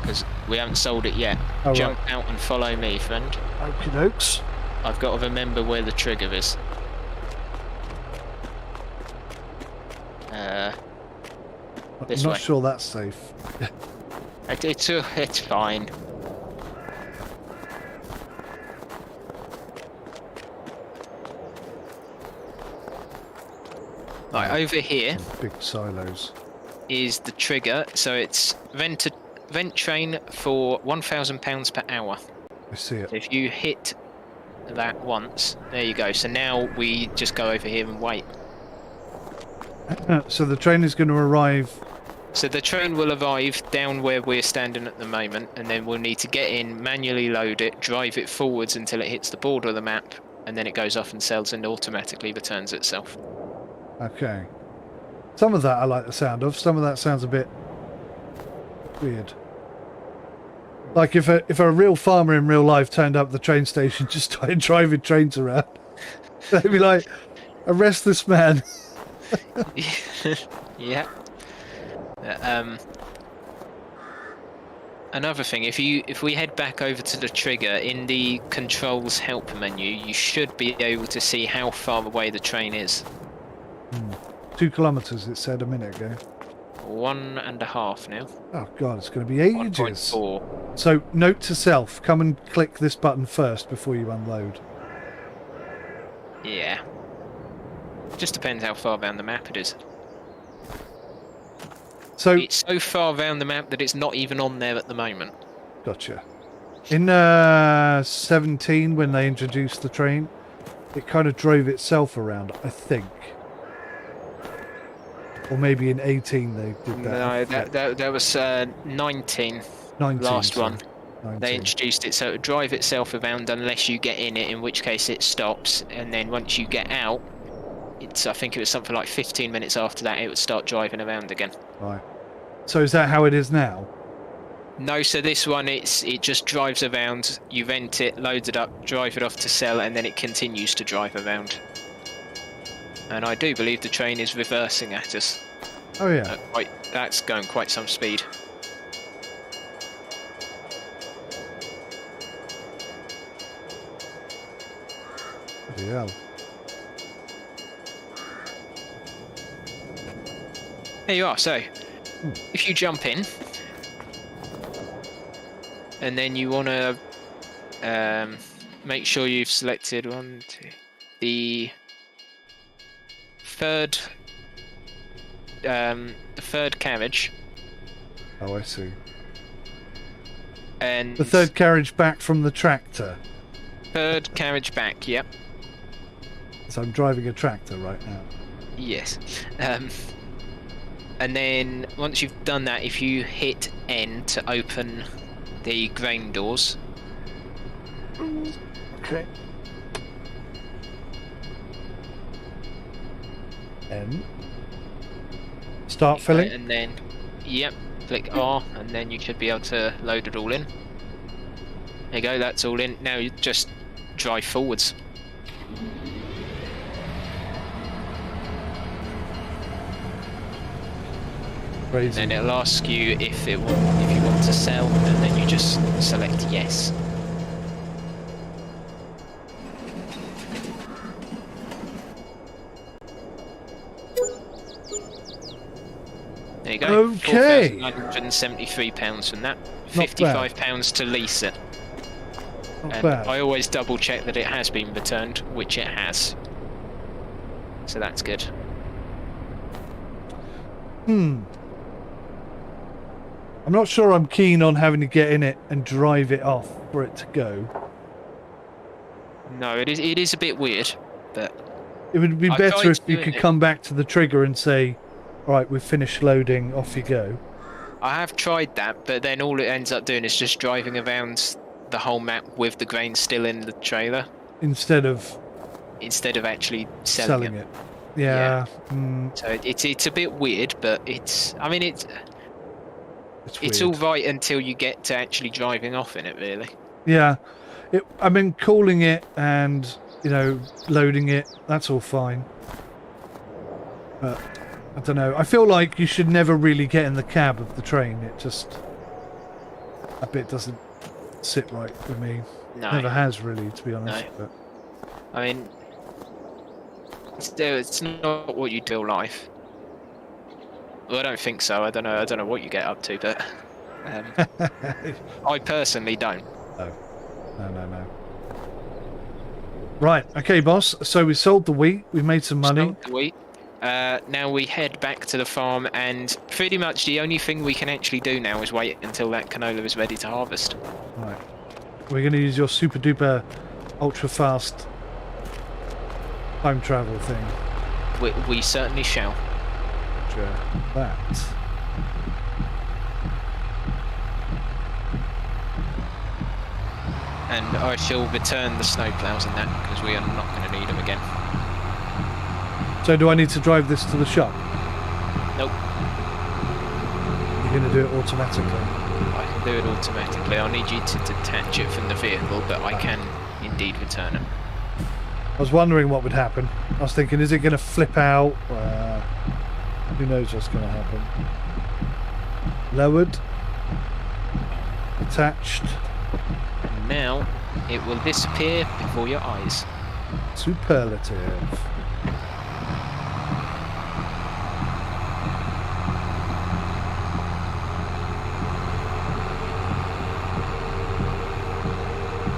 because we haven't sold it yet, jump out and follow me, friend. Okie dokes. I've got to remember where the trigger is. This I'm way. not sure that's safe. It's fine. Right, over here Big silos. is the trigger. So it's vent train for £1,000 per hour. I see it. So if you hit that once, there you go. So now we just go over here and wait. So the train is going to arrive. So the train will arrive down where we're standing at the moment, and then we'll need to get in, manually load it, drive it forwards until it hits the border of the map, and then it goes off and sells and automatically returns itself. Okay. Some of that I like the sound of. Some of that sounds a bit weird. Like if a real farmer in real life turned up at the train station, just started driving trains around, they'd be like, "Arrest this man." Yeah. Another thing, if we head back over to the trigger in the controls help menu, you should be able to see how far away the train is. 2 kilometers, it said a minute ago. 1.5 now. Oh god, it's going to be ages. 1.4. So, note to self: come and click this button first before you unload. Yeah. Just depends how far down the map it is. So it's so far around the map that it's not even on there at the moment. Gotcha. In 17, when they introduced the train, it kind of drove itself around, I think. Or maybe in 18 they did that. No, that was 19. 19. Last sorry. one. 19. They introduced it so it would drive itself around unless you get in it, in which case it stops, and then once you get out, I think it was something like 15 minutes after that it would start driving around again. Right. So is that how it is now? No, so this one it just drives around, you rent it, loads it up, drive it off to sell, and then it continues to drive around. And I do believe the train is reversing at us. Oh yeah. That's going quite some speed. Bloody hell. There you are, so if you jump in and then you want to make sure you've selected the third carriage. Oh, I see. And the third carriage back from the tractor. Third carriage back, yep. So I'm driving a tractor right now. Yes. And then once you've done that, if you hit N to open the grain doors. Okay. N. Start filling. And then, yep, click R, and then you should be able to load it all in. There you go, that's all in. Now you just drive forwards. Crazy. And it'll ask you if you want to sell, and then you just select yes. There you go. Okay. £4,973 from that. Not £55 to lease it. Not And bad. I always double check that it has been returned, which it has. So that's good. I'm not sure I'm keen on having to get in it and drive it off for it to go. No, it is a bit weird, but It would be I better tried if you doing could it. come back to the trigger and say, "Alright, we've finished loading, off you go." I have tried that, but then all it ends up doing is just driving around the whole map with the grain still in the trailer Instead of actually selling it. Yeah. So it's a bit weird, but it's all weird. right until you get to actually driving off in it, really. Yeah. I mean, calling it and, loading it, that's all fine. But, I don't know. I feel like you should never really get in the cab of the train. That bit doesn't sit right with me. No. Never has, really, to be honest. No. But, I mean, it's not what you do in life. Well, I don't think so. I don't know what you get up to, but I personally don't. No. Right, okay, boss. So we sold the wheat. We made some money. Sold the wheat. Now we head back to the farm, and pretty much the only thing we can actually do now is wait until that canola is ready to harvest. Right. We're going to use your super duper ultra fast time travel thing. We certainly shall. that. And I shall return the snowplows in that because we are not going to need them again. So do I need to drive this to the shop? Nope. You're going to do it automatically? I can do it automatically. I'll need you to detach it from the vehicle, but I can indeed return it. I was wondering what would happen. I was thinking, is it going to flip out? Who knows what's going to happen. Lowered. Attached. Now it will disappear before your eyes. Superlative.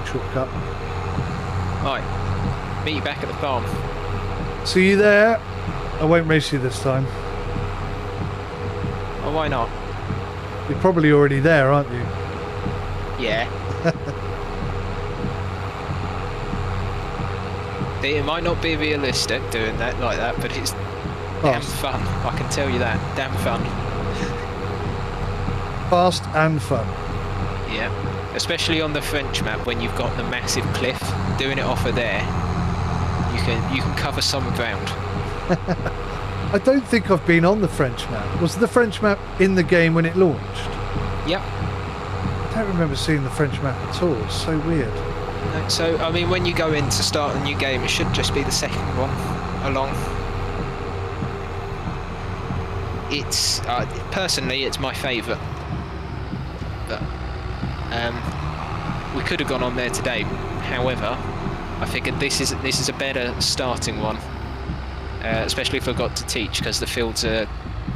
Shortcut. Right, meet you back at the farm. See you there. I won't race you this time. Oh, why not? You're probably already there, aren't you? Yeah. It might not be realistic doing that like that, but it's damn fun. I can tell you that. Damn fun. Fast and fun. Yeah. Especially on the French map when you've got the massive cliff. Doing it off of there, you can cover some ground. I don't think I've been on the French map. Was the French map in the game when it launched? Yep. I don't remember seeing the French map at all. It's so weird. So, I mean, when you go in to start a new game, it should just be the second one along. It's, personally, it's my favourite. But, we could have gone on there today. However, I figured this is a better starting one. Especially if I got to teach, because the fields are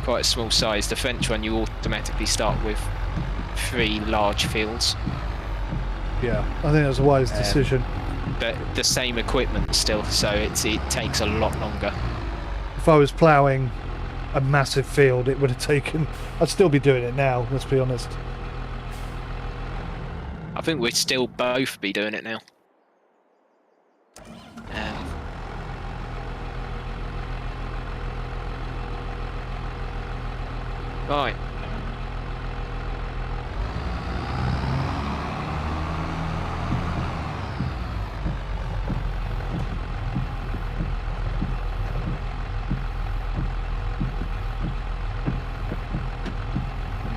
quite a small size. The French one, you automatically start with 3 large fields. Yeah, I think that's a wise decision. But the same equipment still, so it takes a lot longer. If I was ploughing a massive field, it would have taken... I'd still be doing it now, let's be honest. I think we'd still both be doing it now. Right.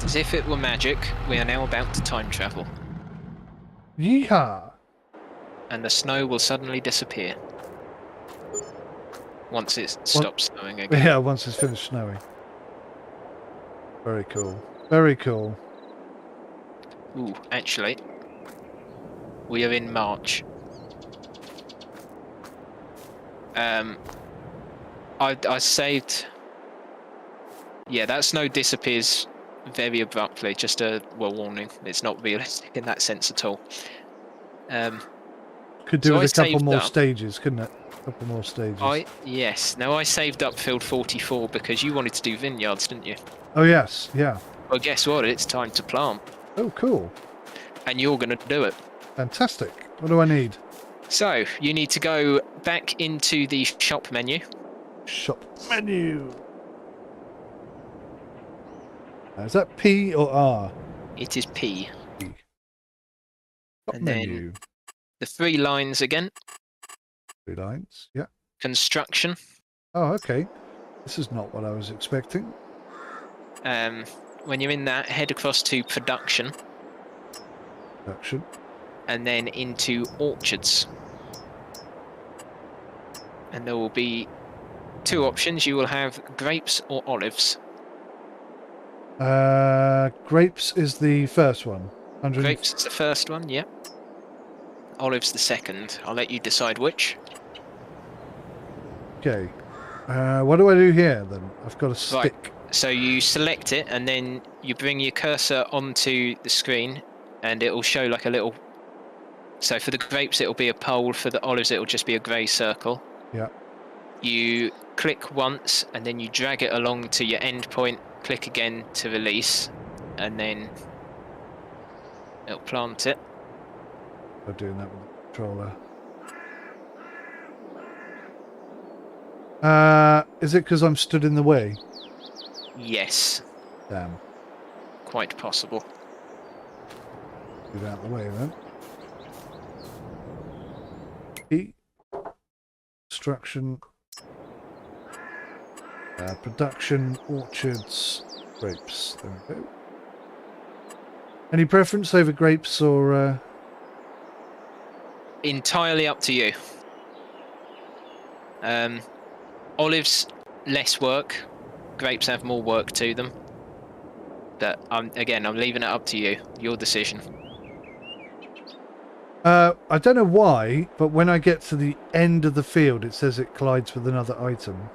As if it were magic, we are now about to time travel. Yeehaw! And the snow will suddenly disappear. Once it stops snowing again. Yeah, once it's finished snowing. Very cool. Very cool. Ooh, actually, we are in March. I saved... Yeah, that snow disappears very abruptly, just a warning. It's not realistic in that sense at all. Could do with a couple more stages, couldn't it? A couple more stages. Yes. Now I saved up field 44 because you wanted to do vineyards, didn't you? Oh yes, yeah. Well, guess what? It's time to plant. Oh, cool. And you're going to do it. Fantastic. What do I need? So, you need to go back into the shop menu. Shop menu. Is that P or R? It is P. Shop and menu. Then the 3 lines again. 3 lines, yeah. Construction. Oh, okay. This is not what I was expecting. When you're in that, head across to production. Production. And then into orchards. And there will be 2 options. You will have grapes or olives. Grapes is the first one. Grapes is the first one, yeah. Olives the second. I'll let you decide which. Okay. What do I do here then? I've got a stick. Right. So you select it and then you bring your cursor onto the screen and it will show like a little... So for the grapes it'll be a pole, for the olives it'll just be a grey circle. Yeah. You click once and then you drag it along to your end point, click again to release, and then it'll plant it. I'm doing that with the controller. Is it because I'm stood in the way? Yes, Damn. quite possible. Get out of the way then. E. Construction. Production, orchards, grapes. There we go. Any preference over grapes or... Entirely up to you. Olives, less work. Grapes have more work to them. But again, I'm leaving it up to you. Your decision. I don't know why, but when I get to the end of the field, it says it collides with another item.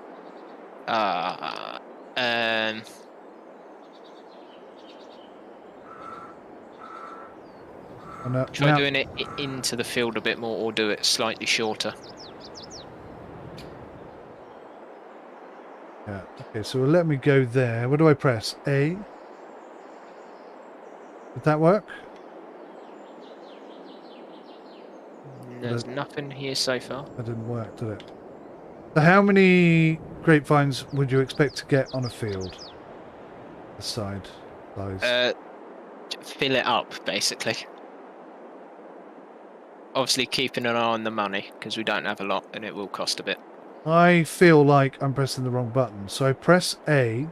Try doing it into the field a bit more, or do it slightly shorter. Yeah. Okay, so let me go there. What do I press? A. Did that work? There's nothing here so far. That didn't work, did it? So how many grapevines would you expect to get on a field? The side size. Fill it up, basically. Obviously keeping an eye on the money, because we don't have a lot and it will cost a bit. I feel like I'm pressing the wrong button. So I press A,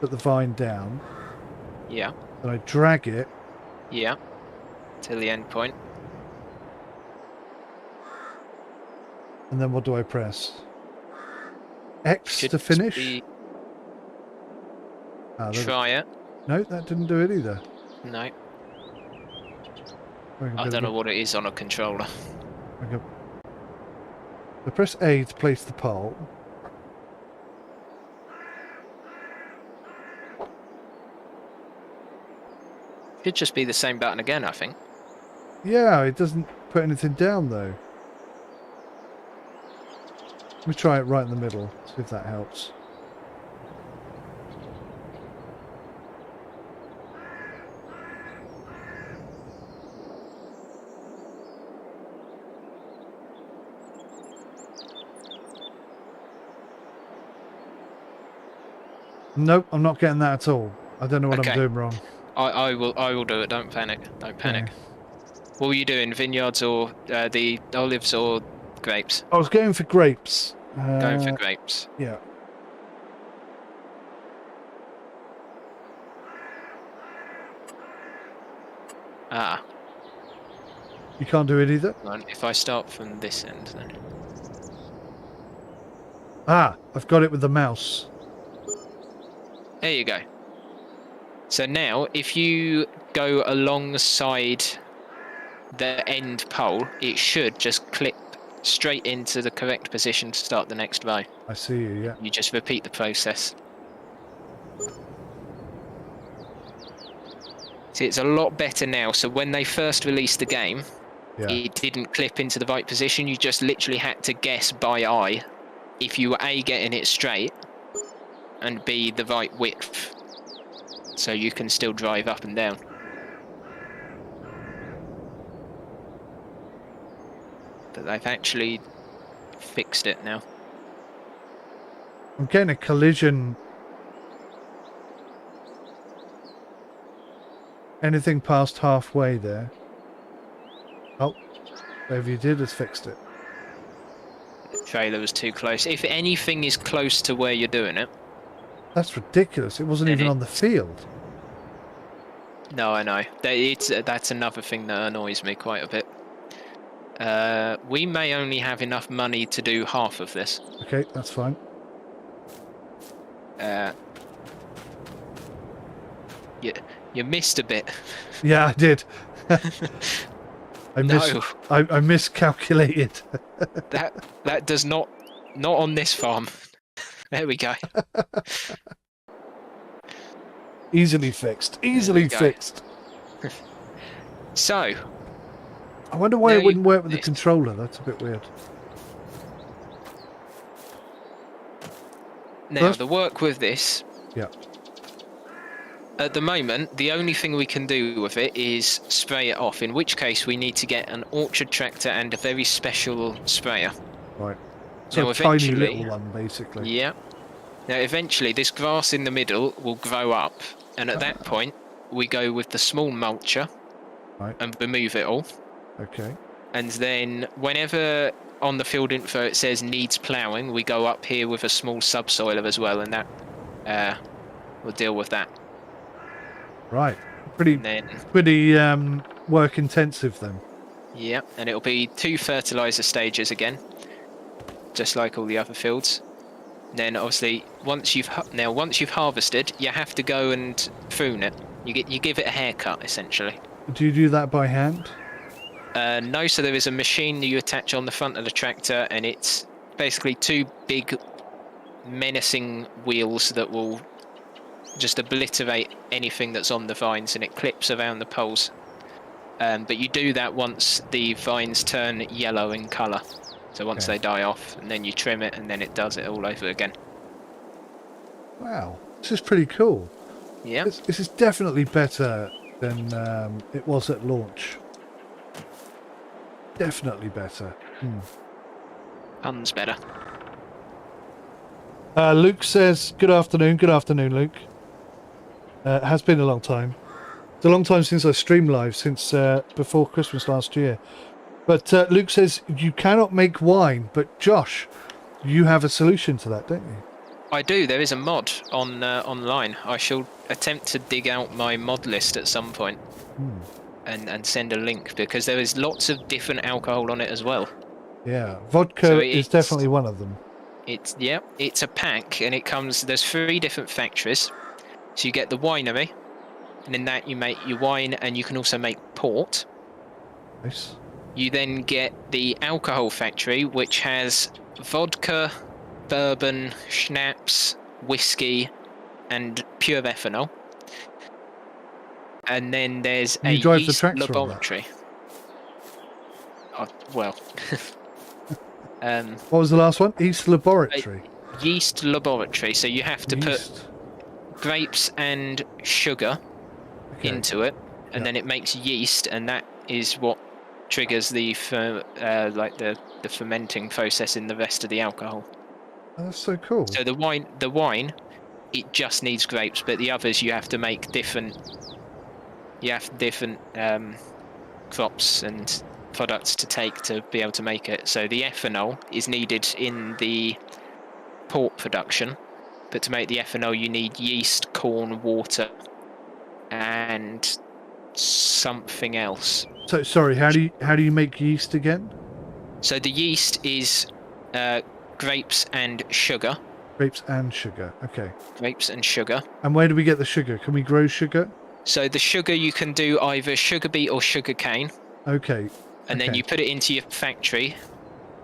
put the vine down. Yeah. Then I drag it. Yeah. Till the end point. And then what do I press? X to finish? Try it. No, that didn't do it either. No. I don't know what it is on a controller. Okay. So press A to place the pole. Should just be the same button again, I think. Yeah, it doesn't put anything down though. Let me try it right in the middle, see if that helps. Nope, I'm not getting that at all. I don't know what I'm doing wrong. I will do it. Don't panic. Don't panic. Okay. What were you doing? Vineyards or the olives or grapes? I was going for grapes. Going for grapes. Yeah. Ah. You can't do it either? If I start from this end then. Ah, I've got it with the mouse. There you go. So now, if you go alongside the end pole, it should just clip straight into the correct position to start the next row. I see you, yeah. You just repeat the process. See, it's a lot better now. So when they first released the game, it didn't clip into the right position. You just literally had to guess by eye if you were A, getting it straight, and B, the right width, so you can still drive up and down. But they've actually fixed it now. I'm getting a collision. Anything past halfway there. Oh, whatever you did has fixed it. The trailer was too close. If anything is close to where you're doing it. That's ridiculous. It wasn't even on the field. No, I know. That's another thing that annoys me quite a bit. We may only have enough money to do half of this. Okay, that's fine. You missed a bit. Yeah, I did. I miscalculated. that does not on this farm. There we go. Easily fixed. Easily fixed. So. I wonder why it wouldn't work with the controller. That's a bit weird. Now, the work with this. Yeah. At the moment, the only thing we can do with it is spray it off, in which case we need to get an orchard tractor and a very special sprayer. Right. So a tiny little one, basically. Yeah. Now, eventually, this grass in the middle will grow up, and at that point, we go with the small mulcher Right. and remove it all. Okay. And then, whenever on the field info it says needs ploughing, we go up here with a small subsoiler as well, and that will deal with that. Right. Pretty And then, work intensive then. yeah, and it'll be 2 fertilizer stages again, just like all the other fields. Then obviously once you've harvested, you have to go and prune it. You give it a haircut essentially. Do you do that by hand? No, so there is a machine that you attach on the front of the tractor, and it's basically 2 big menacing wheels that will just obliterate anything that's on the vines, and it clips around the poles. But you do that once the vines turn yellow in colour. So once Okay. they die off, and then you trim it, and then it does it all over again. Wow. This is pretty cool. Yeah. This is definitely better than it was at launch. Definitely better. Tons better. Luke says, good afternoon. Good afternoon, Luke. It has been a long time. It's a long time since I streamed live, since before Christmas last year. But Luke says, you cannot make wine. But Josh, you have a solution to that, don't you? I do. There is a mod on online. I shall attempt to dig out my mod list at some point and send a link, because there is lots of different alcohol on it as well. Yeah, vodka So is definitely one of them. It's a pack, and it comes. There's 3 different factories. So you get the winery, and in that you make your wine, and you can also make port. Nice. You then get the alcohol factory, which has vodka, bourbon, schnapps, whiskey, and pure ethanol. And then there's a You drive the yeast tractor on that? laboratory. Well, What was the last one? Yeast laboratory. yeast laboratory. So you have to Yeast. put grapes and sugar into it, and then it makes yeast, and that is what triggers the fermenting process in the rest of the alcohol. Oh, that's so cool. So the wine, it just needs grapes, but the others you have to make different. You have different crops and products to take to be able to make it. So the ethanol is needed in the port production, but to make the ethanol you need yeast, corn, water, and something else. So sorry, how do you make yeast again? So the yeast is grapes and sugar. Grapes and sugar. Okay. Grapes and sugar. And where do we get the sugar? Can we grow sugar? So the sugar you can do either sugar beet or sugar cane. Okay. And then you put it into your factory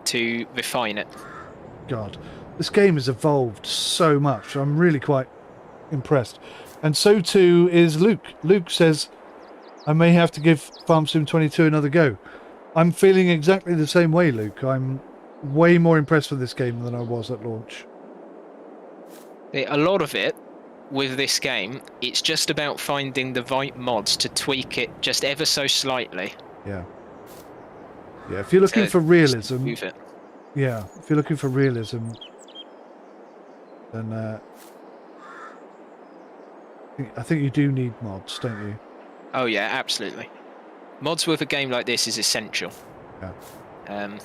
to refine it. God, this game has evolved so much. I'm really quite impressed. And so too is Luke. Luke says, I may have to give Farm Sim 22 another go. I'm feeling exactly the same way, Luke. I'm way more impressed with this game than I was at launch. A lot of it with this game, it's just about finding the right mods to tweak it just ever so slightly. Yeah. Yeah, if you're looking for realism, move it. Yeah, if you're looking for realism, then I think you do need mods, don't you? Oh yeah, absolutely. Mods with a game like this is essential. Yeah.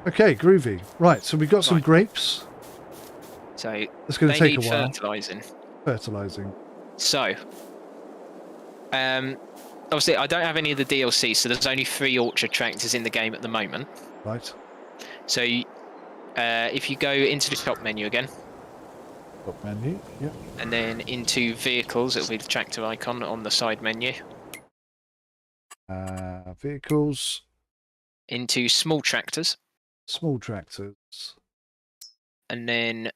Okay, groovy. Right, so we've got some grapes. So it's going to take a while. Fertilizing. So, obviously, I don't have any of the DLC, so there's only 3 orchard tractors in the game at the moment. Right. So, if you go into the shop menu again. Shop menu, yeah. And then into vehicles, it'll be the tractor icon on the side menu. Vehicles. Into small tractors. Small tractors. And then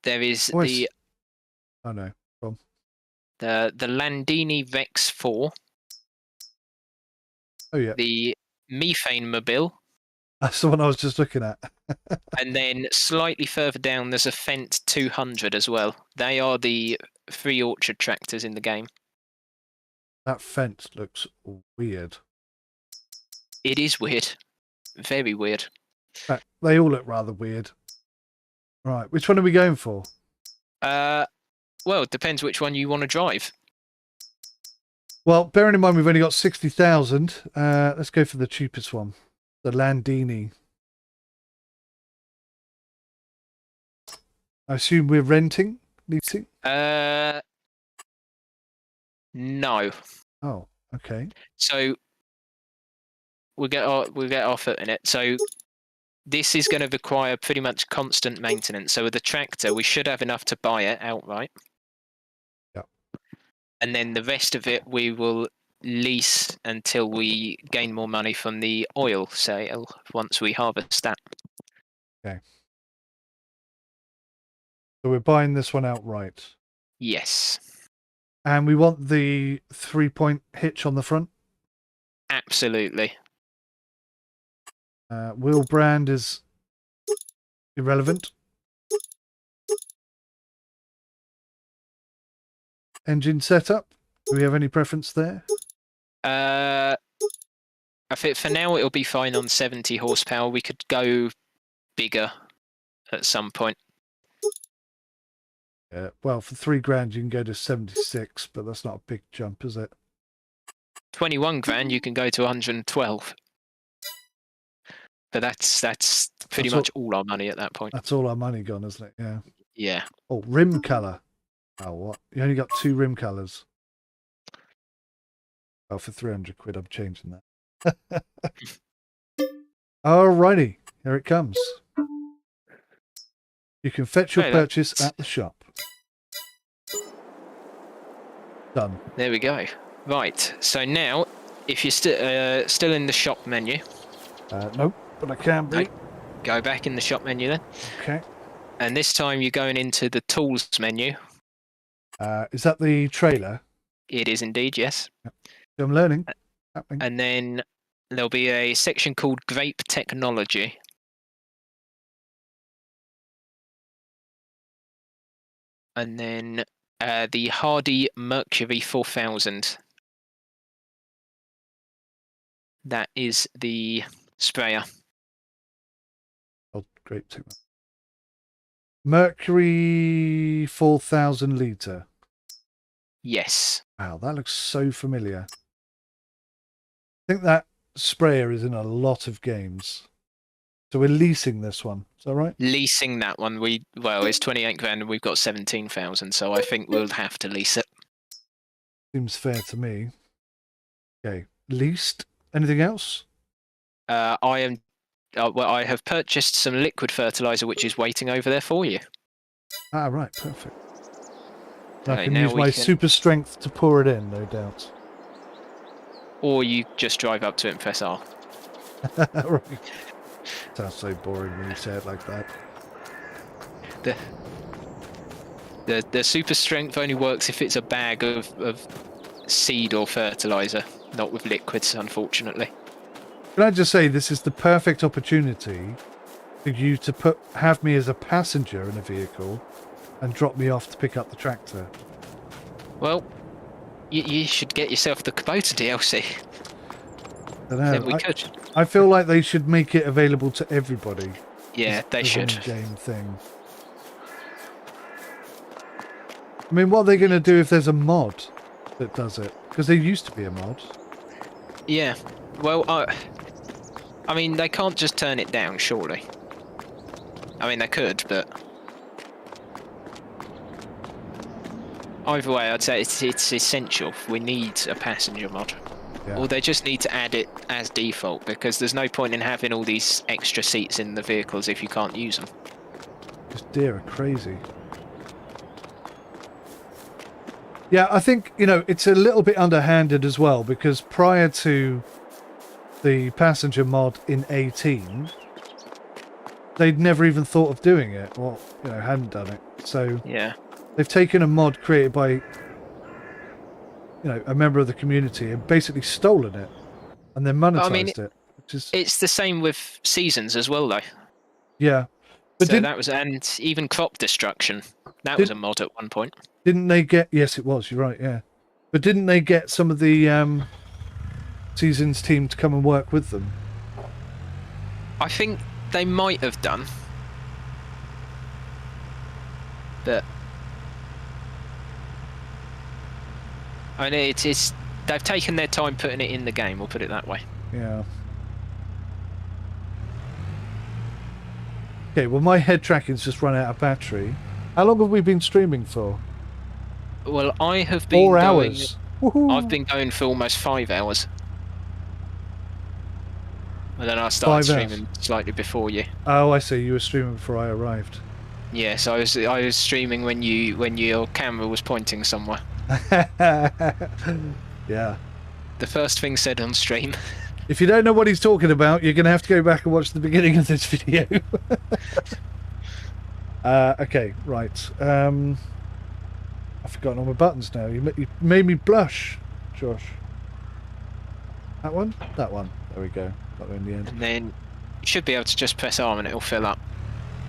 there is Oh no. Come on. The Landini Vex 4. Oh yeah. The Methane Mobile. That's the one I was just looking at. And then slightly further down, there's a Fent 200 as well. They are the 3 orchard tractors in the game. That fence looks weird. It is weird. Very weird. They all look rather weird. Right, which one are we going for? Well, it depends which one you want to drive. Well, bearing in mind we've only got 60,000, let's go for the cheapest one, the Landini. I assume we're renting, leasing? No. Oh, okay. So we'll get our foot in it. So this is going to require pretty much constant maintenance. So with the tractor, we should have enough to buy it outright. Yeah. And then the rest of it we will lease until we gain more money from the oil sale once we harvest that. Okay. So we're buying this one outright. Yes. And we want the 3-point hitch on the front? Absolutely. Wheel brand is irrelevant. Engine setup, do we have any preference there? I think for now it'll be fine on 70 horsepower. We could go bigger at some point. Yeah, well, for $3,000 you can go to 76, but that's not a big jump, is it? 21 grand you can go to 112. But that's pretty much all our money at that point. That's all our money gone, isn't it? Yeah. Yeah. Oh, rim colour. Oh, what? You only got 2 rim colours. Oh, for 300 quid, I'm changing that. Alrighty, here it comes. You can fetch your purchase at the shop. Done. There we go. Right, so now, if you're still in the shop menu... Nope, but I can be. Go back in the shop menu then. Okay. And this time you're going into the tools menu. Is that the trailer? It is indeed, yes. Yep. I'm learning. And then there'll be a section called Grape Technology. And then the Hardy Mercury 4000. That is the sprayer. Oh, great technology. Mercury 4000 litre. Yes. Wow, that looks so familiar. I think that sprayer is in a lot of games. So we're leasing this one. Is that right? Leasing that one. Well, it's 28 grand and we've got 17,000, so I think we'll have to lease it. Seems fair to me. Okay. Leased. Anything else? I have purchased some liquid fertilizer, which is waiting over there for you. Ah, right. Perfect. Okay, I can use my super strength to pour it in, no doubt. Or you just drive up to it and press R. Right. Sounds so boring when you say it like that. The super strength only works if it's a bag of seed or fertilizer, not with liquids, unfortunately. Can I just say this is the perfect opportunity for you to have me as a passenger in a vehicle and drop me off to pick up the tractor. Well, you should get yourself the Kubota DLC. Then we could. I feel like they should make it available to everybody. Yeah, they should. Game thing. I mean, what are they going to do if there's a mod that does it? Because there used to be a mod. Yeah. Well, I mean, they can't just turn it down, surely. I mean, they could, but... Either way, I'd say it's essential. We need a passenger mod. Yeah. Or they just need to add it as default, because there's no point in having all these extra seats in the vehicles if you can't use them. This deer are crazy. Yeah, I think, it's a little bit underhanded as well, because prior to the passenger mod in 18, they'd never even thought of doing it, or, hadn't done it. So yeah, they've taken a mod created by, a member of the community and basically stolen it and then monetized it. Which is... It's the same with seasons as well, though. Yeah. But so that was, and even crop destruction. That was a mod at one point. Didn't they get... Yes, it was. You're right, yeah. But didn't they get some of the Seasons team to come and work with them? I think they might have done. But I mean, it's they've taken their time putting it in the game. We'll put it that way. Yeah. Okay, well, my head tracking's just run out of battery. How long have we been streaming for? Well, I have been 4 going. hours. I've Woohoo! been going for almost 5 hours. And then I started 5 hours. streaming slightly before you. Oh, I see. You were streaming before I arrived. Yeah, so I was streaming when your camera was pointing somewhere. Yeah. The first thing said on stream. If you don't know what he's talking about, you're going to have to go back and watch the beginning of this video. Okay, right. I've forgotten all my buttons now. You made me blush, Josh. That one? That one. There we go. Got there in the end. And then you should be able to just press arm and it'll fill up.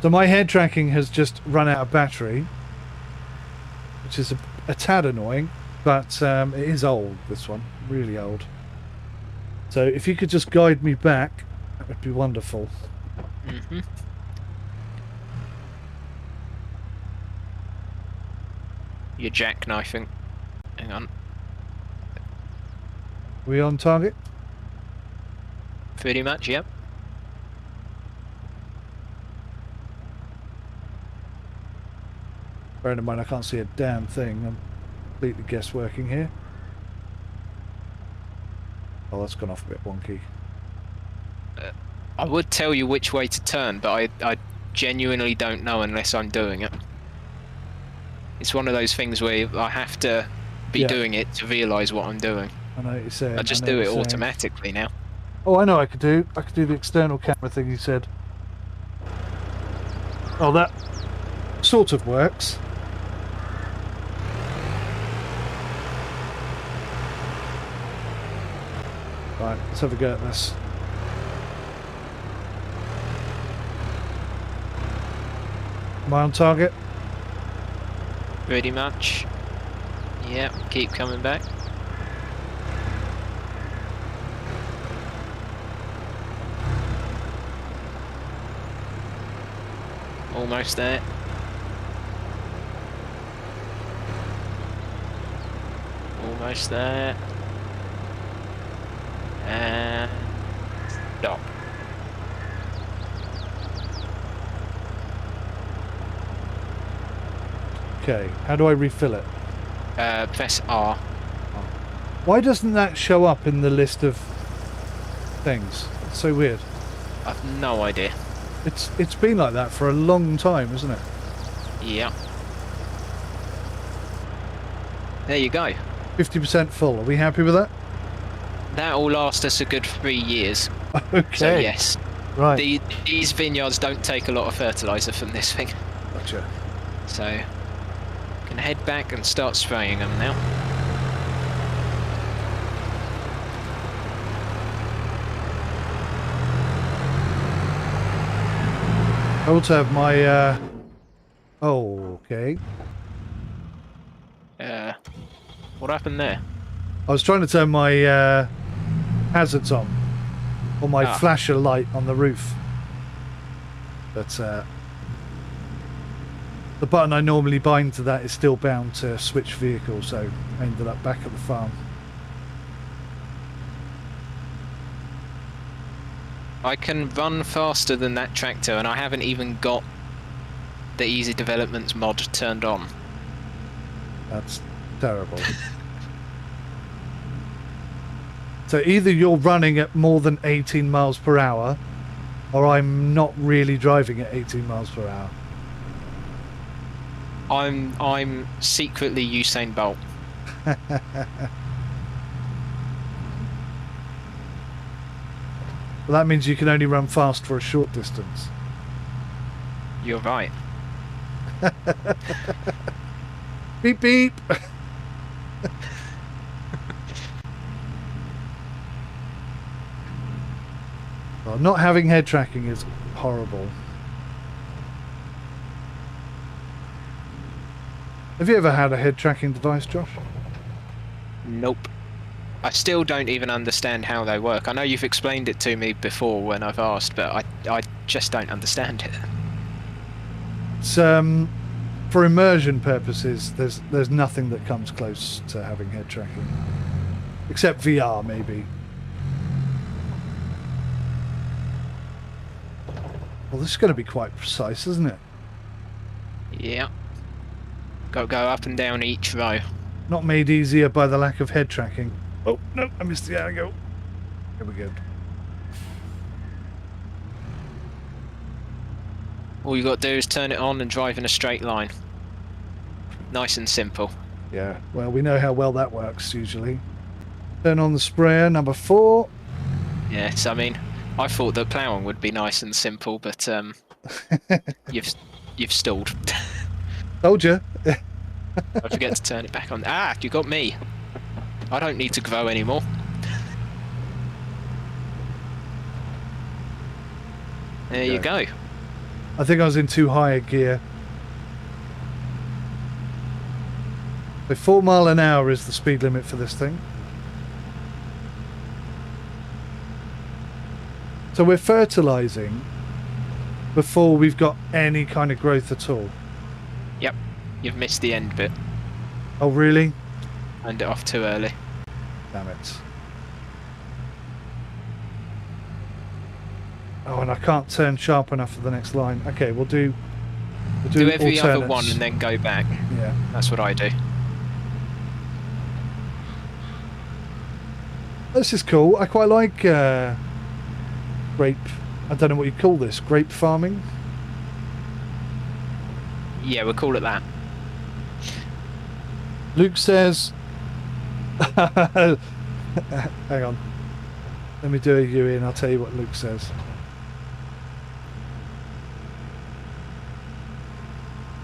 So my head tracking has just run out of battery, which is a tad annoying, but it is old, this one. Really old. So if you could just guide me back, that would be wonderful. Mm-hmm. You're jackknifing. Hang on. Are we on target? Pretty much, yep. Bearing in mind I can't see a damn thing. I'm completely guessworking here. Oh, that's gone off a bit wonky. I would tell you which way to turn, but I genuinely don't know unless I'm doing it. It's one of those things where I have to be doing it to realise what I'm doing. I know what you're saying. I just do it automatically now. Oh, I know I could do. I could do the external camera thing you said. Oh, that sort of works. Right, let's have a go at this. Am I on target? Pretty much. Yep, keep coming back. Almost there. Almost there. And stop. Okay, how do I refill it? Press R. Why doesn't that show up in the list of things? It's so weird. I've no idea. It's been like that for a long time, isn't it? Yeah. There you go. 50% full. Are we happy with that? That will last us a good 3 years. Okay. So yes. Right. These vineyards don't take a lot of fertilizer from this thing. Gotcha. So can head back and start spraying them now. I also have my oh, okay. What happened there? I was trying to turn my hazards on, or my flasher light on the roof, but the button I normally bind to that is still bound to switch vehicle, so I ended up back at the farm. I can run faster than that tractor, and I haven't even got the Easy Developments mod turned on. That's terrible. So either you're running at more than 18 miles per hour, or I'm not really driving at 18 miles per hour. I'm secretly Usain Bolt. Well, that means you can only run fast for a short distance. You're right. Beep beep. Well, not having head tracking is horrible. Have you ever had a head tracking device, Josh? Nope. I still don't even understand how they work. I know you've explained it to me before when I've asked, but I just don't understand it. It's for immersion purposes, there's nothing that comes close to having head tracking, except VR maybe. Well, this is going to be quite precise, isn't it? Yeah. Got to go up and down each row. Not made easier by the lack of head tracking. Oh no, I missed the angle. Here we go. All you got to do is turn it on and drive in a straight line. Nice and simple. Yeah, well, we know how well that works usually. Turn on the sprayer, number 4. Yes, I mean, I thought that ploughing would be nice and simple, but you've stalled. Told you. Don't forget to turn it back on. Ah, you got me. I don't need to grow anymore. There you go. I think I was in too high a gear. So 4 mile an hour is the speed limit for this thing. So we're fertilizing before we've got any kind of growth at all. Yep, you've missed the end bit. Oh really? Turned it off too early. Damn it. Oh, and I can't turn sharp enough for the next line. Okay, we'll do every other alternates. one and then go back. Yeah. That's what I do. This is cool. I quite like grape. I don't know what you call this. Grape farming. Yeah, we'll call it that. Luke says. Hang on. Let me do a UE and I'll tell you what Luke says.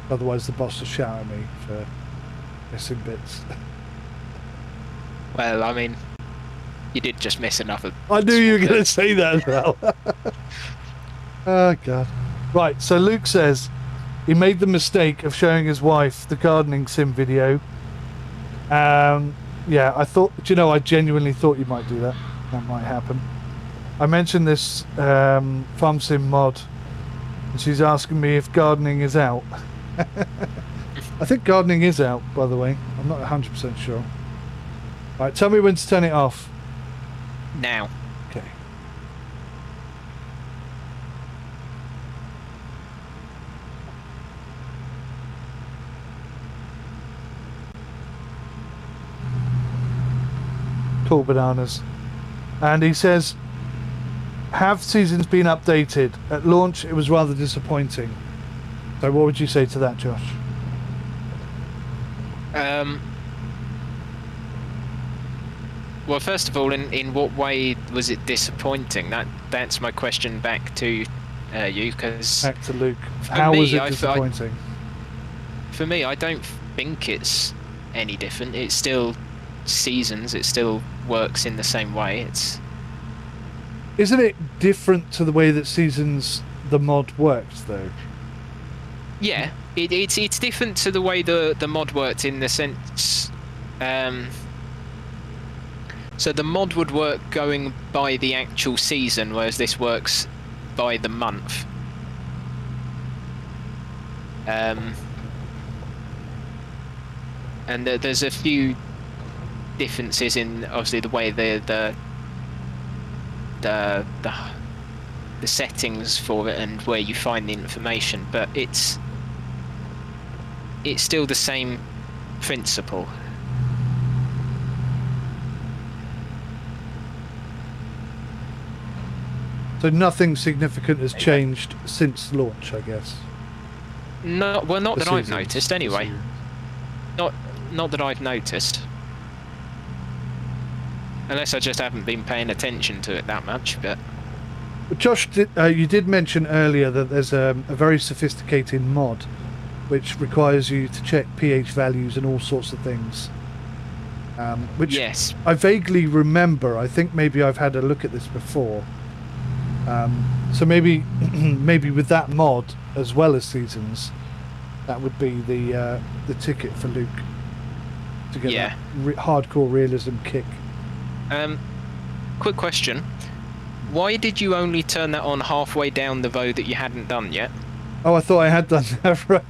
Otherwise, the boss will shout at me for missing bits. Well, I mean, you did just miss another. I knew you were going to say that as well. Oh, God. Right, so Luke says he made the mistake of showing his wife the gardening sim video. Yeah, I thought, do you know, I genuinely thought you might do that. That might happen. I mentioned this farm sim mod, and she's asking me if gardening is out. I think gardening is out, by the way. I'm not 100% sure. Right, tell me when to turn it off. Now. Okay. Cool bananas. And he says, have seasons been updated? At launch, it was rather disappointing. So what would you say to that, Josh? Well, first of all, in what way was it disappointing? That's my question back to you, because Back to Luke. How was it disappointing? For me, I don't think it's any different. It's still seasons. It still works in the same way. Isn't it different to the way that seasons the mod works, though? Yeah, it's different to the way the mod worked in the sense. So the mod would work going by the actual season, whereas this works by the month. And there's a few differences in obviously the way the settings for it and where you find the information, but it's still the same principle. So nothing significant has changed since launch, I guess. No, well, not The that I've seasons. noticed anyway. Not that I've noticed. Unless I just haven't been paying attention to it that much, but... Josh, you did mention earlier that there's a very sophisticated mod which requires you to check pH values and all sorts of things. Which yes. I vaguely remember. I think maybe I've had a look at this before. So maybe with that mod as well as seasons, that would be the ticket for Luke to get that hardcore realism kick. Quick question. Why did you only turn that on halfway down the road that you hadn't done yet? Oh, I thought I had done that row.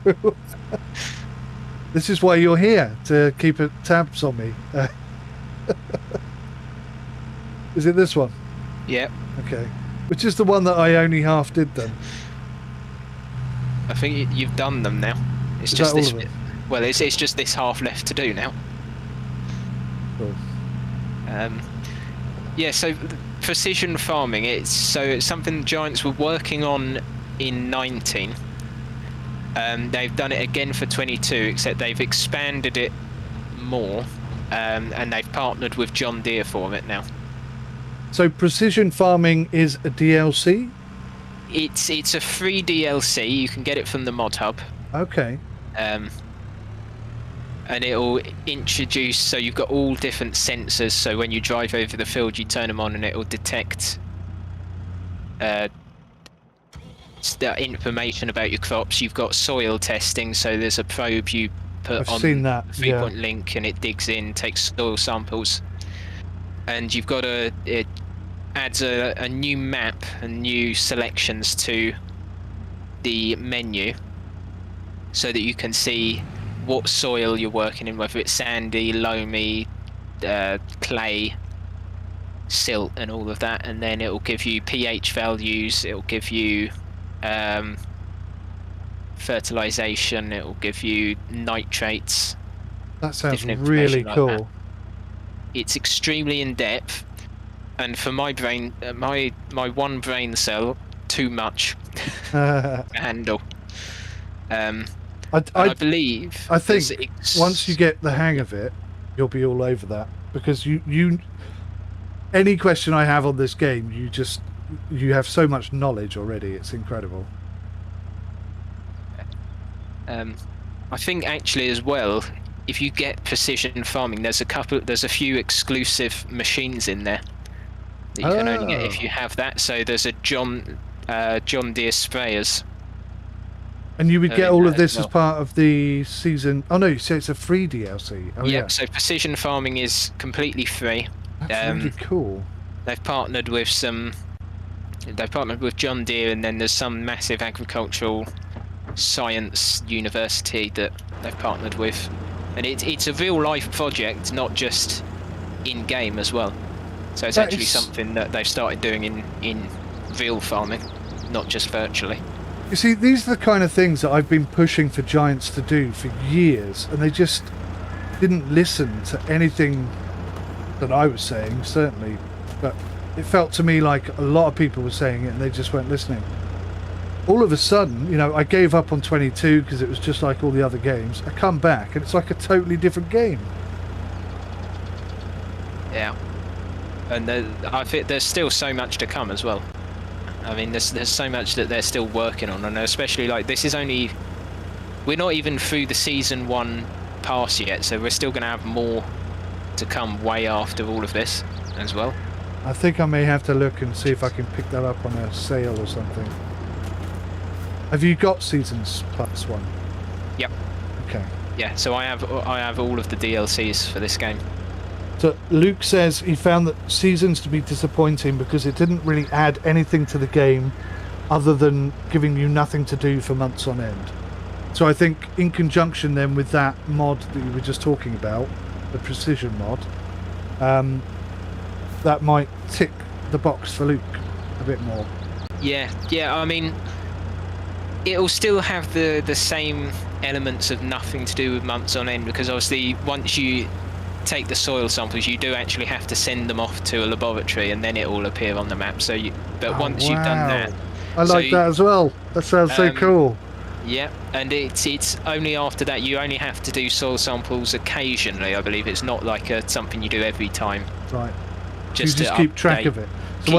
This is why you're here, to keep tabs on me. Is it this one? Yep. Okay. Which is the one that I only half did then? I think you've done them now. It's Is just that all this. of it? Well, it's just this half left to do now. Cool. Yeah. So precision farming. It's something Giants were working on in 19. They've done it again for 22, except they've expanded it more, and they've partnered with John Deere for it now. So precision farming is a DLC? It's a free DLC. You can get it from the mod hub. Okay. And it'll introduce, so you've got all different sensors, so when you drive over the field you turn them on and it'll detect the information about your crops. You've got soil testing, so there's a probe you put I've on seen that, a 3-point link and it digs in, takes soil samples, and you've got it adds a new map and new selections to the menu so that you can see what soil you're working in, whether it's sandy, loamy, clay, silt and all of that, and then it'll give you pH values, it'll give you fertilization, it'll give you nitrates. That sounds different really information like cool. that. It's extremely in depth, and for my brain, my one brain cell, too much to handle. I believe. I think once you get the hang of it, you'll be all over that, because you any question I have on this game, you have so much knowledge already. It's incredible. I think actually as well, if you get precision farming, there's a few exclusive machines in there that you can only get if you have that. So there's a John Deere sprayers. And you would get all of this as part of the season. Oh no, you say it's a free DLC. Oh yeah. So precision farming is completely free. That's really cool. They've partnered with John Deere, and then there's some massive agricultural science university that they've partnered with, and it's a real life project, not just in game as well. So it's actually something that they've started doing in real farming, not just virtually. You see, these are the kind of things that I've been pushing for Giants to do for years, and they just didn't listen to anything that I was saying, certainly. But it felt to me like a lot of people were saying it and they just weren't listening. All of a sudden, I gave up on 22 because it was just like all the other games. I come back and it's like a totally different game. Yeah. And I think there's still so much to come as well. I mean, there's so much that they're still working on, and especially like we're not even through the season 1 pass yet, so we're still going to have more to come way after all of this as well. I think I may have to look and see if I can pick that up on a sale or something. Have you got Seasons Plus 1? Yep. Okay. Yeah, so I have all of the DLCs for this game. So Luke says he found that Seasons to be disappointing because it didn't really add anything to the game other than giving you nothing to do for months on end. So I think in conjunction then with that mod that you were just talking about, the precision mod, that might tick the box for Luke a bit more. Yeah, I mean, it'll still have the same elements of nothing to do with months on end, because obviously once you take the soil samples, you do actually have to send them off to a laboratory, and then it will appear on the map. So once you've done that, I like that as well. That sounds so cool. Yeah, and it's only after that you only have to do soil samples occasionally. I believe it's not like something you do every time. Right. Just you just keep track of it. So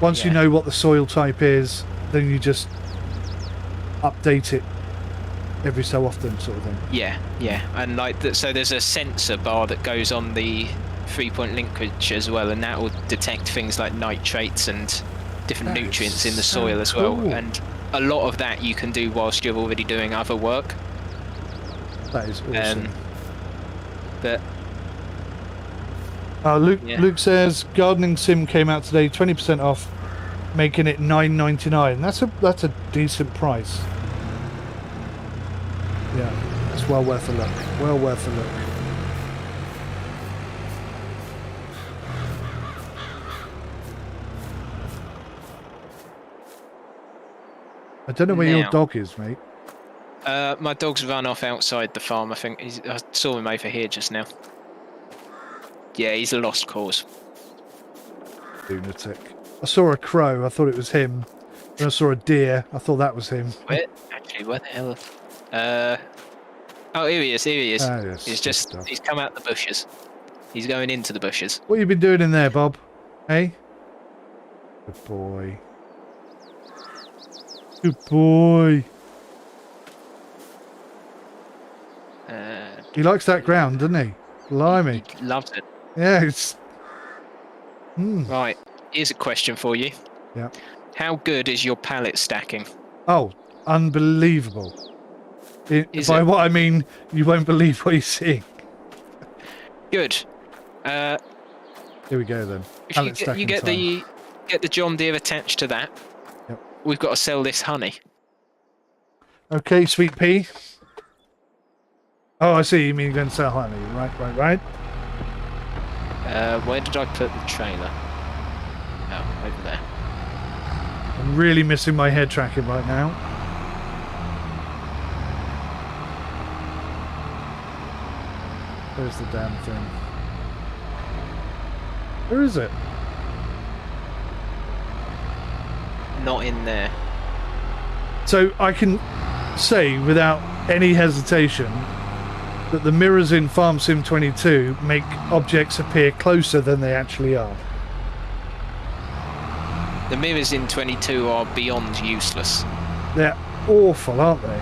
once you know what the soil type is, then you just update it every so often, sort of thing. Yeah, and like that. So there's a sensor bar that goes on the 3-point linkage as well, and that will detect things like nitrates and different nutrients in the soil as well. And a lot of that you can do whilst you're already doing other work. That is awesome. But Luke says gardening sim came out today, 20% off. making it $9.99. That's a decent price. Yeah, it's well worth a look. Well worth a look. I don't know where your Now, dog is, mate. my dog's run off outside the farm. I think I saw him over here just now. Yeah, he's a lost cause. Lunatic. I saw a crow. I thought it was him. Then I saw a deer. I thought that was him. Where the hell? Oh, here he is. Here he is. Ah, yes, He's come out the bushes. He's going into the bushes. What have you been doing in there, Bob? Hey? Good boy. Good boy. He likes that ground, doesn't he? Blimey. He loves it. Yeah, it's... Right, here's a question for you. Yeah. How good is your pallet stacking? Oh, unbelievable. By what I mean, you won't believe what you see. Good. Here we go then. If you get the John Deere attached to that, yep. We've got to sell this honey. Okay, sweet pea. Oh, I see. You mean you're going to sell honey. Right. Where did I put the trailer? Oh, over there. I'm really missing my head tracking right now. Where's the damn thing? Where is it? Not in there. So I can say without any hesitation that the mirrors in Farm Sim 22 make objects appear closer than they actually are. The mirrors in 22 are beyond useless. They're awful, aren't they?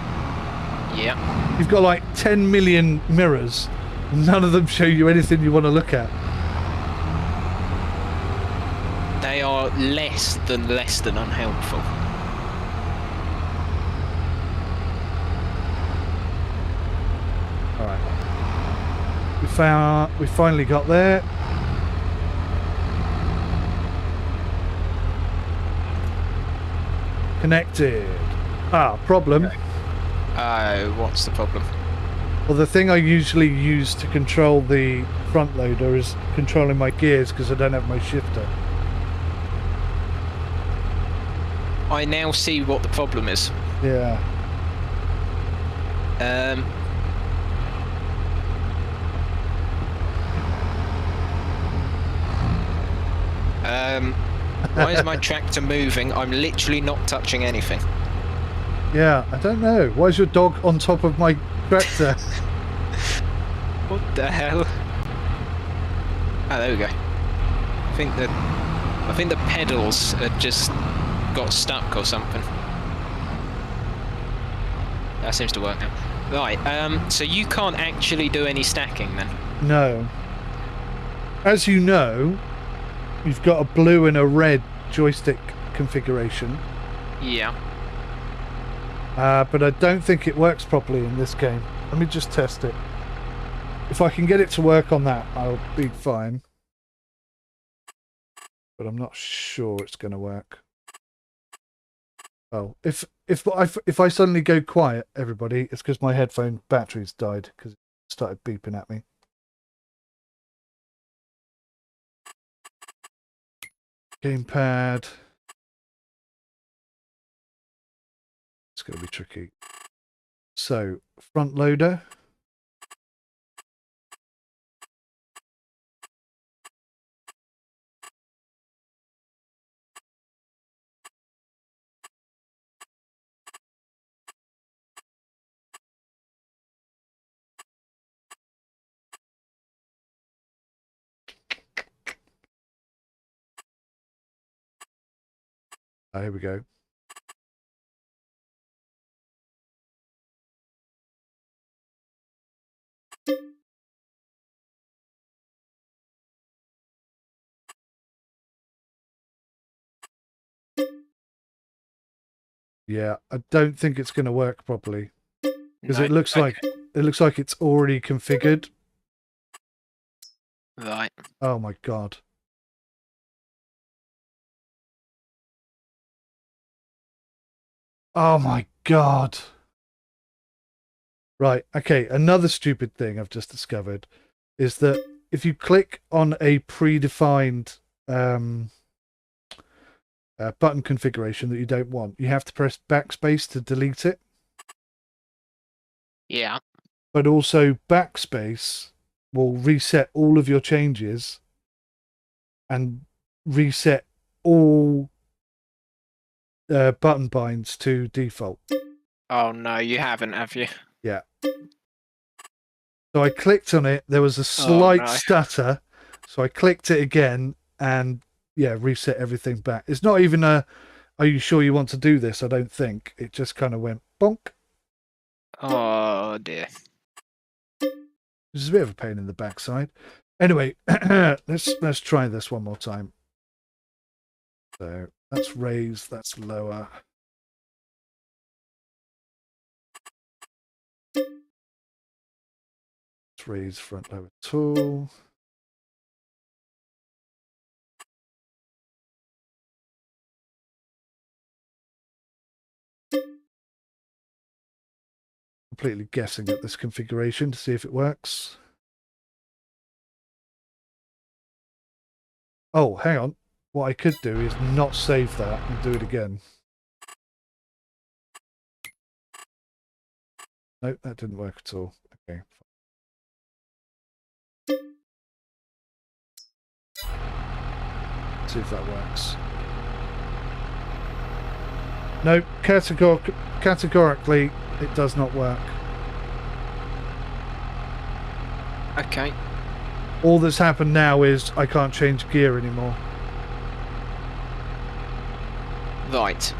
Yeah. You've got like 10 million mirrors. None of them show you anything you want to look at. They are less than unhelpful. Alright. We finally got there. Connected. Problem. Okay. What's the problem? Well, the thing I usually use to control the front loader is controlling my gears because I don't have my shifter. I now see what the problem is. Yeah. Why is my tractor moving? I'm literally not touching anything. Yeah, I don't know. Why is your dog on top of my tractor? What the hell? Oh, there we go. I think the pedals had just got stuck or something. That seems to work now. Right, so you can't actually do any stacking then? No. As you know, you've got a blue and a red joystick configuration. Yeah. But I don't think it works properly in this game. Let me just test it. If I can get it to work on that, I'll be fine. But I'm not sure it's going to work. Oh, if I suddenly go quiet, everybody, it's because my headphone battery's died because it started beeping at me. Gamepad. It's going to be tricky. So, front loader. Here we go. Yeah, I don't think it's going to work properly because it looks like it's already configured. Right. Oh my god. Oh my god. Right, okay, another stupid thing I've just discovered is that if you click on a predefined button configuration that you don't want, you have to press backspace to delete it. Yeah. But also backspace will reset all of your changes and reset all button binds to default. Oh no, you haven't, have you? Yeah. So I clicked on it. There was a slight stutter. So I clicked it again and reset everything back. It's not even a, are you sure you want to do this? I don't think. It just kind of went bonk. Oh dear. Which is a bit of a pain in the backside. Anyway, let's try this one more time. So that's raise, that's lower. Let's raise front lower tool. Completely guessing at this configuration to see if it works. Oh, hang on. What I could do is not save that and do it again. Nope, that didn't work at all. Okay. See if that works. Nope, categorically, it does not work. Okay. All that's happened now is I can't change gear anymore. Right.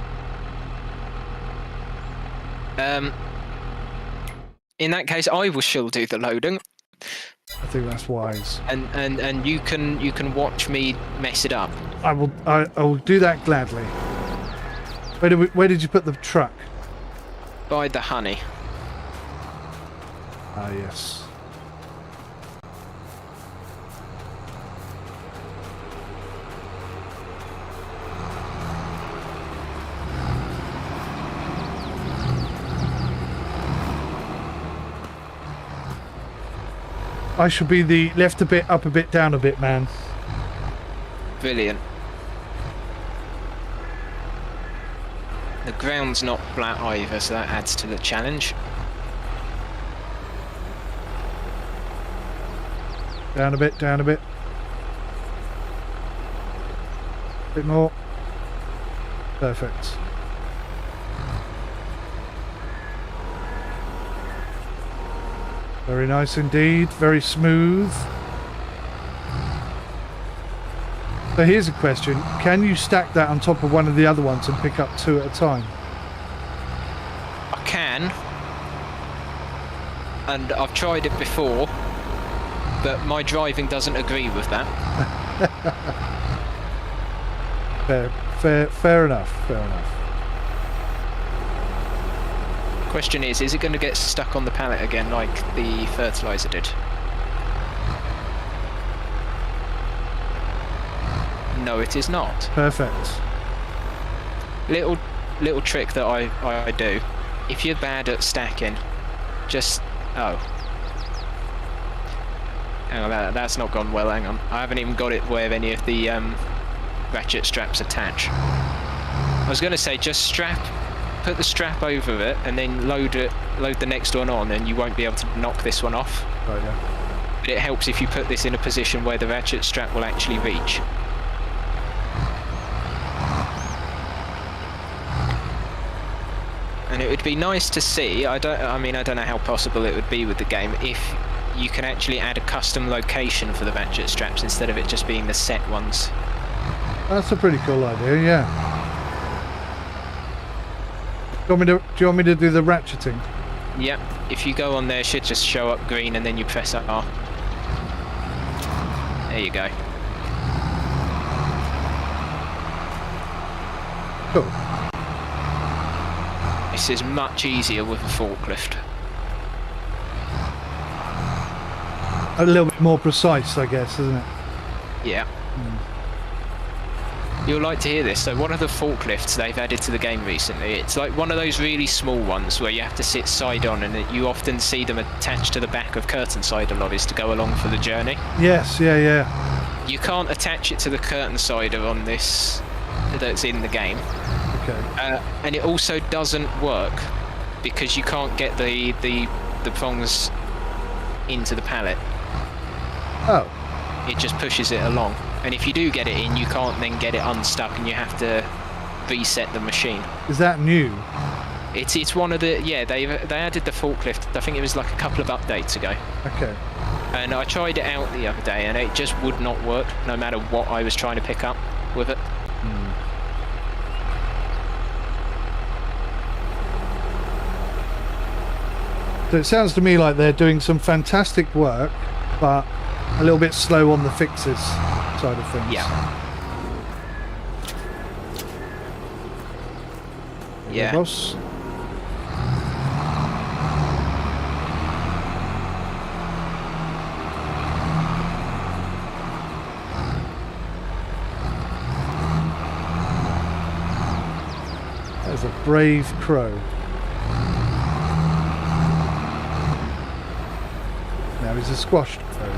In that case, I will still do the loading. I think that's wise. And you can watch me mess it up. I will do that gladly. Where did you put the truck? By the honey. Ah, yes. I should be the left a bit, up a bit, down a bit man. Brilliant. The ground's not flat either, so that adds to the challenge. Down a bit, down a bit. Bit more. Perfect. Very nice indeed, very smooth. So here's a question. Can you stack that on top of one of the other ones and pick up two at a time? I can. And I've tried it before, but my driving doesn't agree with that. Fair enough, fair enough. Question is it going to get stuck on the pallet again like the fertilizer did? No, it is not. Perfect. Little trick that I do. If you're bad at stacking, just hang on, that's not gone well. Hang on, I haven't even got it where any of the ratchet straps attach. I was going to say just put the strap over it and then load the next one on, and you won't be able to knock this one off. Right, yeah. But it helps if you put this in a position where the ratchet strap will actually reach. And it would be nice to see, I don't know how possible it would be with the game, if you can actually add a custom location for the ratchet straps instead of it just being the set ones. That's a pretty cool idea, yeah. Do you want me to do the ratcheting? Yep, if you go on there, it should just show up green and then you press R. There you go. Cool. This is much easier with a forklift. A little bit more precise, I guess, isn't it? Yeah. You'll like to hear this. So one of the forklifts they've added to the game recently, it's like one of those really small ones where you have to sit side on, and you often see them attached to the back of curtain sider lorries to go along for the journey. Yes, yeah. You can't attach it to the curtain sider on this that's in the game. Okay. And it also doesn't work because you can't get the prongs into the pallet. Oh. It just pushes it along. And if you do get it in, you can't then get it unstuck, and you have to reset the machine. Is that new? It's one of the they added the forklift. I think it was like a couple of updates ago. Okay. And I tried it out the other day, and it just would not work, no matter what I was trying to pick up with it. So it sounds to me like they're doing some fantastic work, but a little bit slow on the fixes side of things. Yeah. Boss. There's a brave crow. Now he's a squashed crow.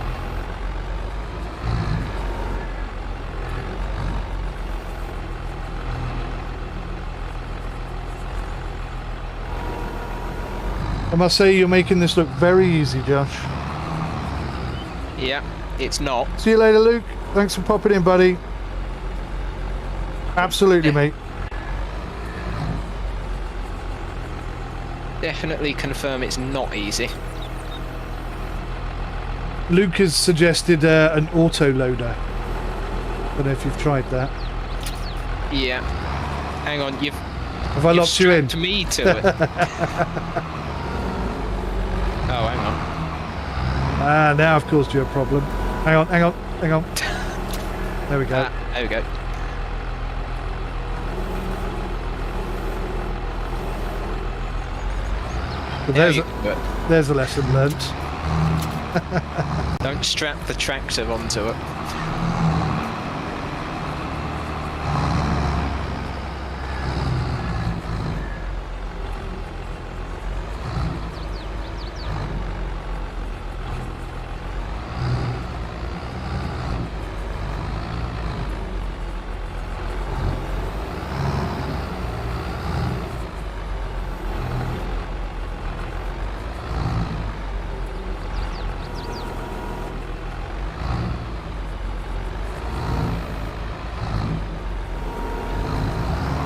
I must say you're making this look very easy, Josh. Yeah, it's not. See you later, Luke. Thanks for popping in, buddy. Absolutely, mate. Definitely confirm it's not easy. Luke has suggested an auto loader. I don't know if you've tried that. Yeah. Hang on, Have I locked you in? To me to it. Oh, hang on. Ah, now I've caused you a problem. Hang on. There we go. There we go. But there's a lesson learnt. Don't strap the tractor onto it.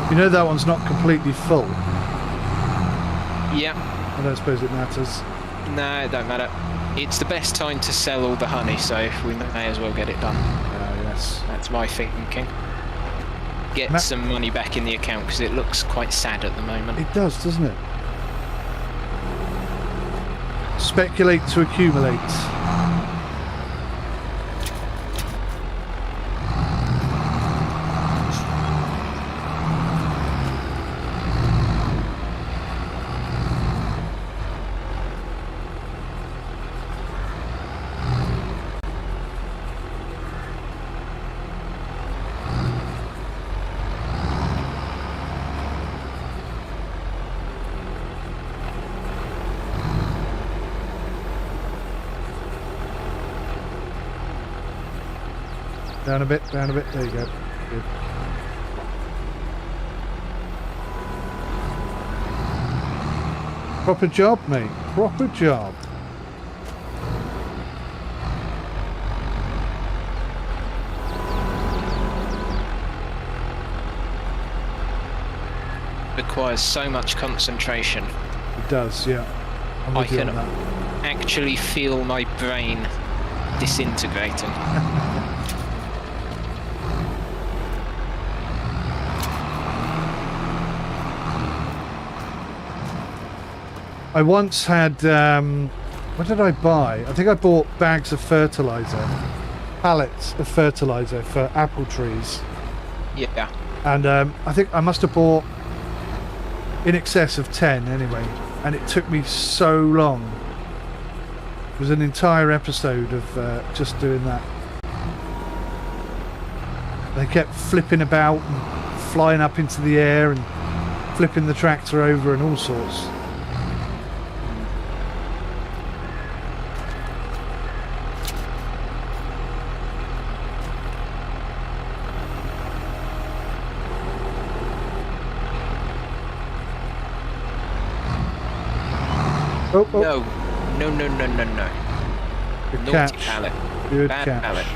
You know that one's not completely full. Yeah. I don't suppose it matters. No, it don't matter. It's the best time to sell all the honey, so we may as well get it done. Yes. That's my thinking. Get some money back in the account, because it looks quite sad at the moment. It does, doesn't it? Speculate to accumulate. Down a bit, there you go. Good. Proper job, mate. Proper job. Requires so much concentration. It does, yeah. I can actually feel my brain disintegrating. I once had, what did I buy? I think I bought bags of fertilizer, pallets of fertilizer for apple trees. Yeah. And I think I must have bought in excess of 10 anyway. And it took me so long. It was an entire episode of just doing that. they kept flipping about and flying up into the air and flipping the tractor over and all sorts. Oh, oh. No. Good Naughty catch. pallet. Good Bad catch. pallet.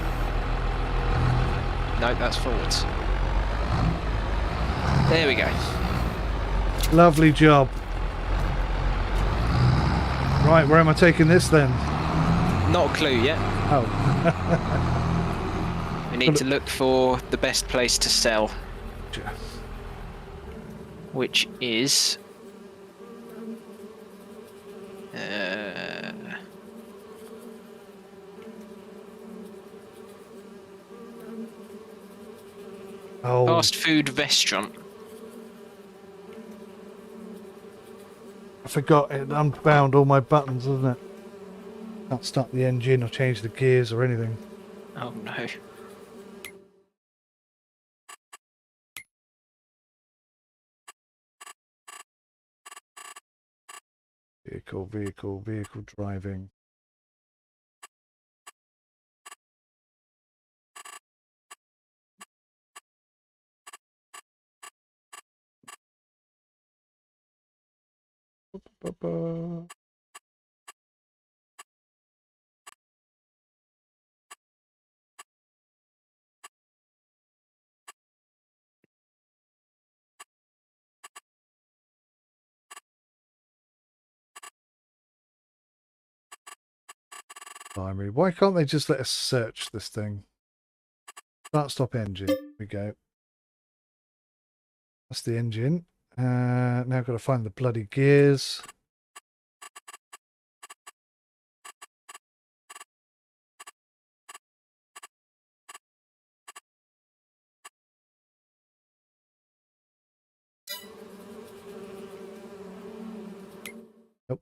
No, that's forwards. There we go. Lovely job. Right, where am I taking this then? Not a clue yet. Oh. We need to look for the best place to sell, which is... Oh, fast food restaurant. I forgot it unbound all my buttons, isn't it? Can't start the engine or change the gears or anything. Oh no. Vehicle driving. Primary. Why can't they just let us search this thing? Start, stop engine. Here we go. That's the engine. Now I've got to find the bloody gears. Nope.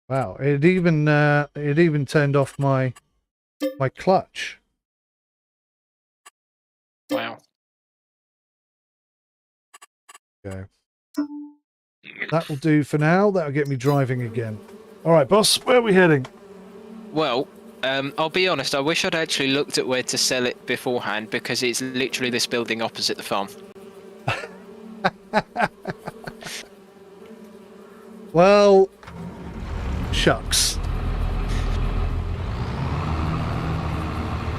Wow, it even turned off my clutch. Wow. Okay. That will do for now. That'll get me driving again. All right, boss, where are we heading? Well, I'll be honest, I wish I'd actually looked at where to sell it beforehand, because it's literally this building opposite the farm. Well, shucks.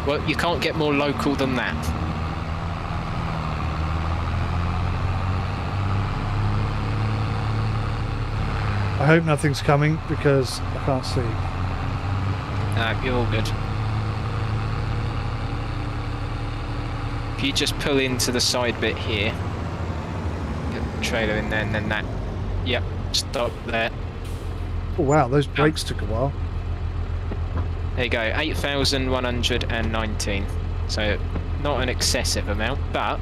Well, you can't get more local than that. I hope nothing's coming because I can't see. You're all good. If you just pull into the side bit here, get the trailer in there, and then that. Yep, stop there. Oh wow, those brakes took a while. There you go, 8,119. So, not an excessive amount, but...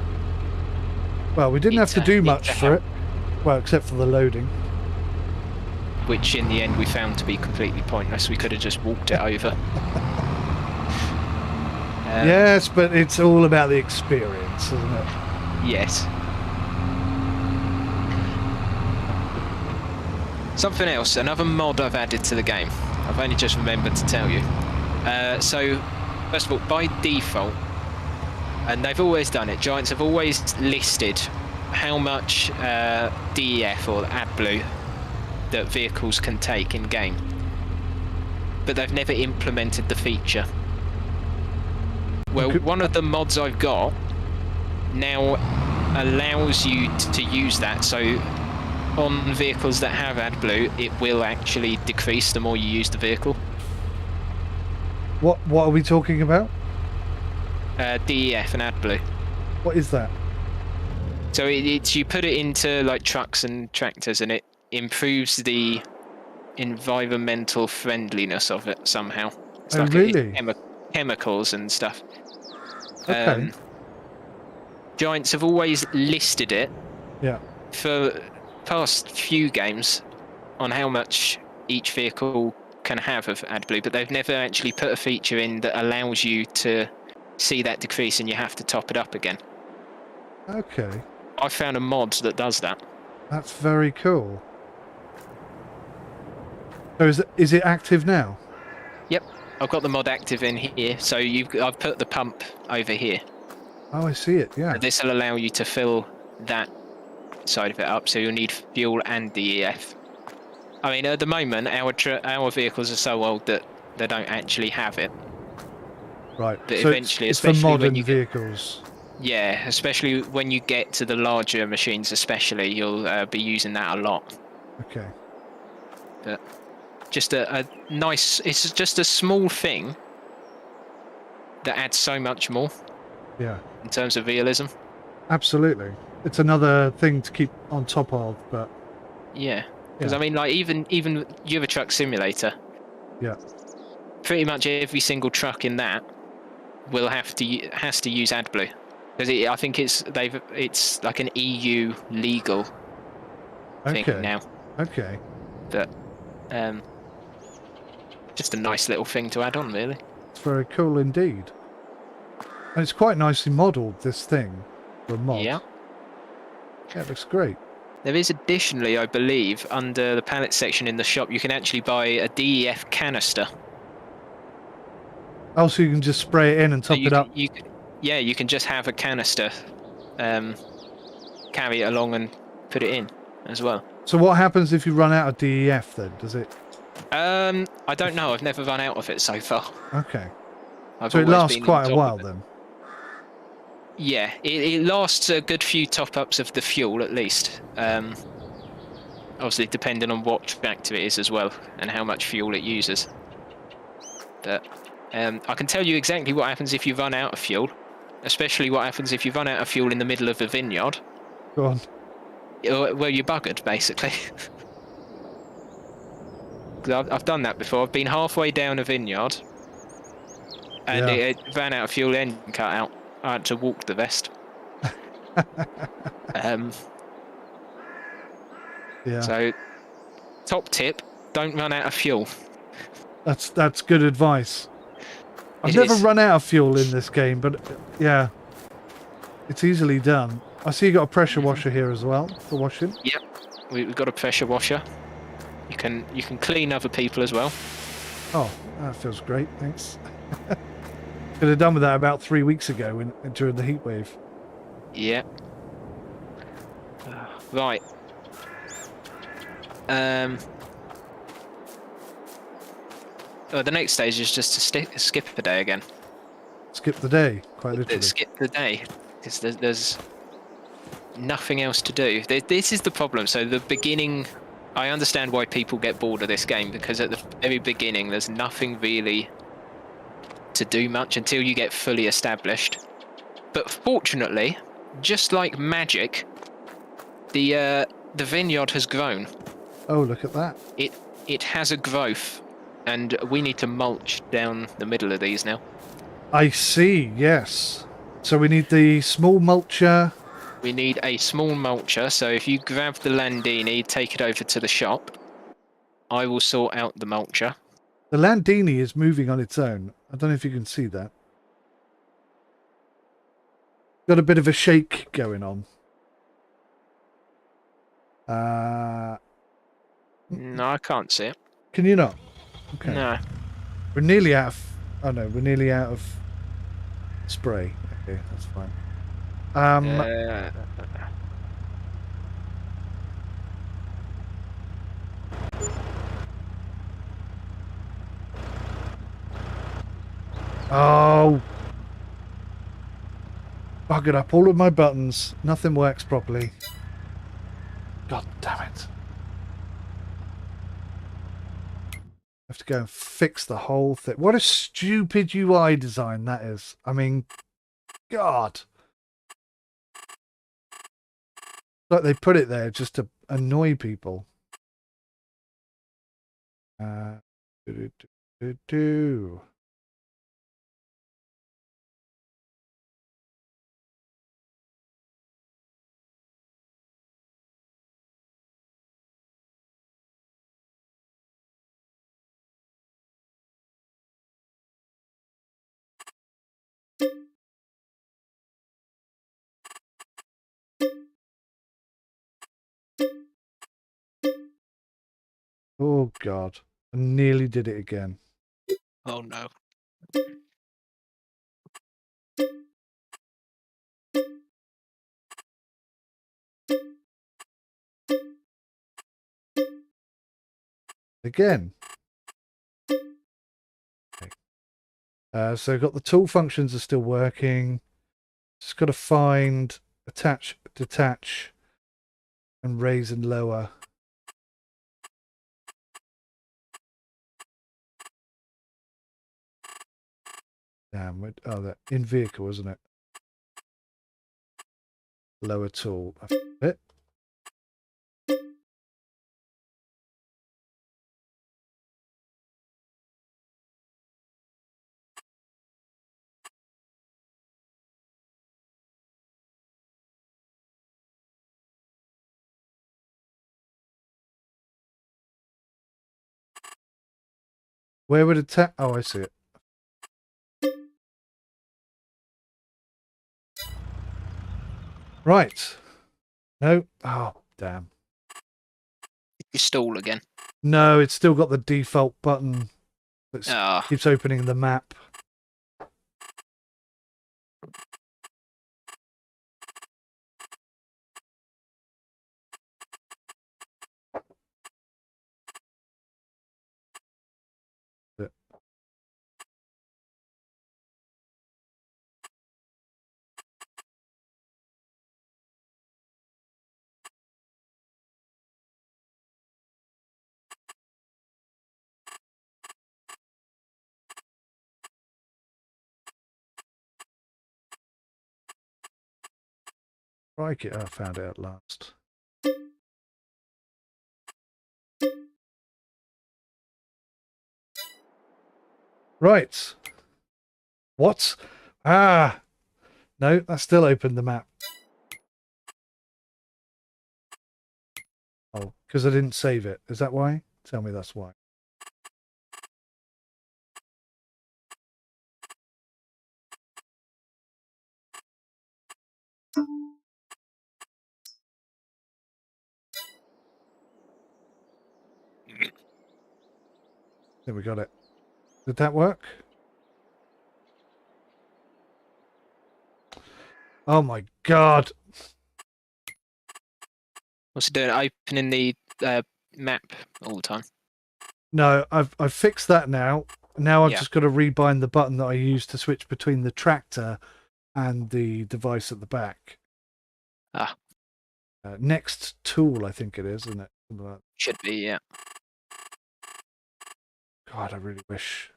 Well, we didn't have to do much for it. Well, except for the loading. Which in the end we found to be completely pointless. We could have just walked it over. Yes, but it's all about the experience, isn't it? Yes. Something else, another mod I've added to the game. I've only just remembered to tell you. So, first of all, by default, and they've always done it, Giants have always listed how much DEF or AdBlue that vehicles can take in game, but they've never implemented the feature. Well, one of the mods I've got now allows you to use that, so on vehicles that have AdBlue, it will actually decrease the more you use the vehicle. What are we talking about? DEF and AdBlue. What is that? So it's you put it into like trucks and tractors, and it improves the environmental friendliness of it somehow. It's Oh, like really? chemicals and stuff. Okay. Giants have always listed it Yeah. for past few games on how much each vehicle can have of AdBlue, but they've never actually put a feature in that allows you to see that decrease and you have to top it up again. Okay. I found a mod that does that. That's very cool. So is it active now? Yep, I've got the mod active in here, so I've put the pump over here. Oh, I see it. Yeah. This will allow you to fill that side of it up, so you'll need fuel and DEF. I mean, at the moment, our vehicles are so old that they don't actually have it. Right. But So eventually, it's for especially when modern you vehicles. yeah, especially when you get to the larger machines, especially you'll be using that a lot. Okay. But just a nice, it's just a small thing that adds so much more Yeah. in terms of realism. Absolutely. It's another thing to keep on top of, but Yeah, because yeah. I mean, like even Euro Truck Simulator, Yeah. pretty much every single truck in that will has to use AdBlue because I think it's like an EU legal thing Okay. now. Okay. But just a nice little thing to add on, really. It's very cool indeed. And it's quite nicely modelled, this thing, for a mod. Yeah. Yeah, it looks great. There is additionally, I believe, under the pallet section in the shop, you can actually buy a DEF canister. Oh, so you can just spray it in and So top it up. yeah, you can just have a canister, carry it along and put it in as well. So what happens if you run out of DEF then? Does it... I don't know. I've never run out of it so far. Okay. I've So it always lasts been on quite a top while of it. then? Yeah, it lasts a good few top-ups of the fuel at least. Obviously, depending on what tractor it is as well and how much fuel it uses. But I can tell you exactly what happens if you run out of fuel, especially what happens if you run out of fuel in the middle of a vineyard. Go on. Well, you're buggered, basically. I've done that before. I've been halfway down a vineyard, and Yeah. it ran out of fuel, engine cut out. I had to walk the rest. Yeah. So, top tip: don't run out of fuel. That's good advice. I've It never is. run out of fuel in this game, but yeah, it's easily done. I see you got a pressure washer here as well for washing. Yep, we've got a pressure washer. You can clean other people as well. Oh, that feels great. Thanks. Could have done with that about 3 weeks ago during the heat wave. Yeah. Right. The next stage is just to skip a day again. Skip the day, quite literally. Skip the day because there's nothing else to do. This is the problem. So the beginning, I understand why people get bored of this game because at the very beginning there's nothing really to do much until you get fully established. But fortunately, just like magic, the vineyard has grown. Oh, look at that. It has a growth, and we need to mulch down the middle of these now. I see, yes. So we need the small mulcher. We need a small mulcher, so if you grab the Landini, take it over to the shop. I will sort out the mulcher. The Landini is moving on its own. I don't know if you can see that. Got a bit of a shake going on. No, I can't see it. Can you not? Okay. No. We're nearly out of... Oh no, we're nearly out of spray. Okay, that's fine. Oh! Buggered up all of my buttons. Nothing works properly. God damn it. I have to go and fix the whole thing. What a stupid UI design that is. I mean, God. Like they put it there just to annoy people. Do, do, do, do. Oh God, I nearly did it again. Oh no. Again. Okay. So got the tool functions are still working. Just got to find, attach, detach, and raise and lower. Damn, oh, that in vehicle, isn't it? Lower tool. I found it. Where would it oh, I see it. Right. No. Oh, damn. You stall again. No, it's still got the default button that Ah. keeps opening the map. Crikey, I found it at last. Right. What? Ah. No, that still opened the map. Oh, because I didn't save it. Is that why? Tell me that's why. There we got it. Did that work? Oh my God. What's it doing? Opening the map all the time. No, I've fixed that now. Now I've Yeah. just got to rebind the button that I used to switch between the tractor and the device at the back. Ah. Next tool, I think it is, isn't it? Should be, yeah. God, I really wish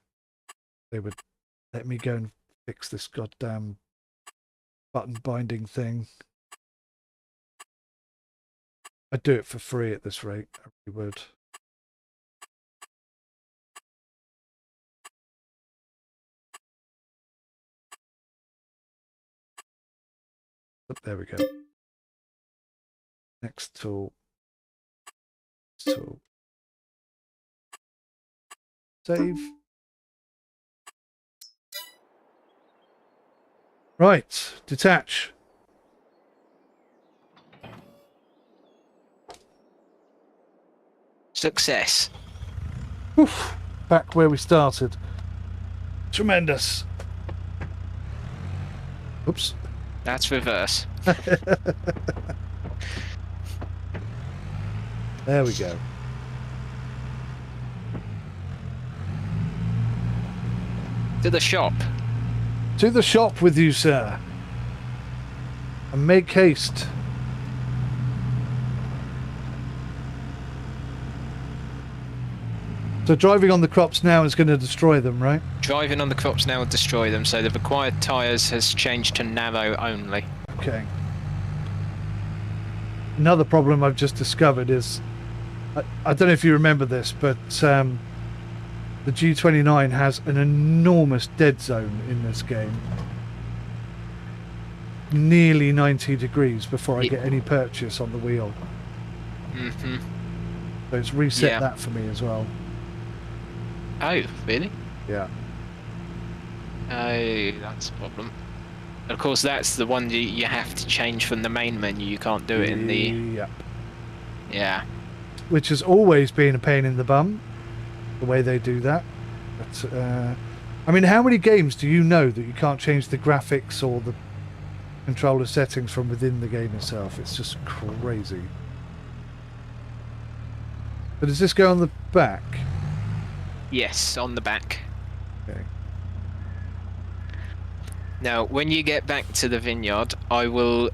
they would let me go and fix this goddamn button binding thing. I'd do it for free at this rate. I really would. But there we go. Next tool. Tool. Save. Right. Detach. Success. Oof. Back where we started. Tremendous. Oops. That's reverse. There we go. To the shop. To the shop with you, sir. And make haste. So driving on the crops now is going to destroy them, right? Driving on the crops now will destroy them, so the required tyres has changed to narrow only. Okay. Another problem I've just discovered is, I don't know if you remember this, but the G29 has an enormous dead zone in this game. Nearly 90 degrees before I get any purchase on the wheel. Mm-hmm. So it's reset that for me as well. Oh, really? Yeah. Oh, that's a problem. Of course, that's the one you have to change from the main menu. You can't do it in the... Yep. Yeah. Which has always been a pain in the bum, the way they do that. But, I mean, how many games do you know that you can't change the graphics or the controller settings from within the game itself? It's just crazy. But does this go on the back? Yes, on the back. Okay. Now, when you get back to the vineyard, I will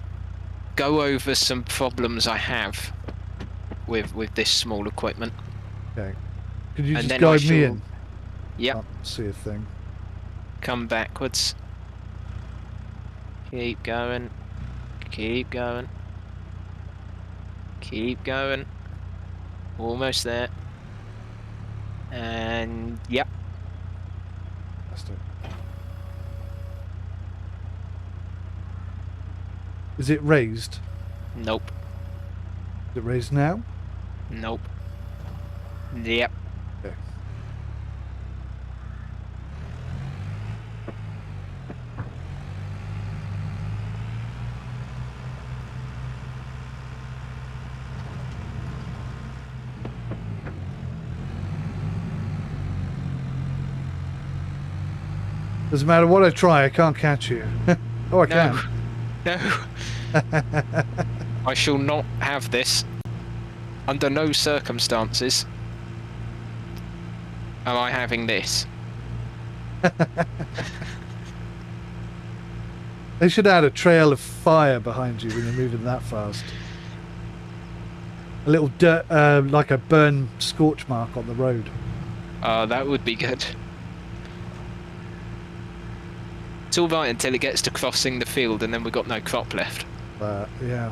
go over some problems I have with this small equipment. Okay. Could you And just then guide me in? Yep. Can't see a thing. Come backwards. Keep going. Keep going. Keep going. Almost there. And yep. That's it. Is it raised? Nope. Is it raised now? Nope. Yep. Okay. Doesn't matter what I try, I can't catch you. Oh, I can. No. I shall not have this. Under no circumstances am I having this. They should add a trail of fire behind you when you're moving that fast. A little dirt, like a burn scorch mark on the road. That would be good. It's all right until it gets to crossing the field and then we've got no crop left. Yeah.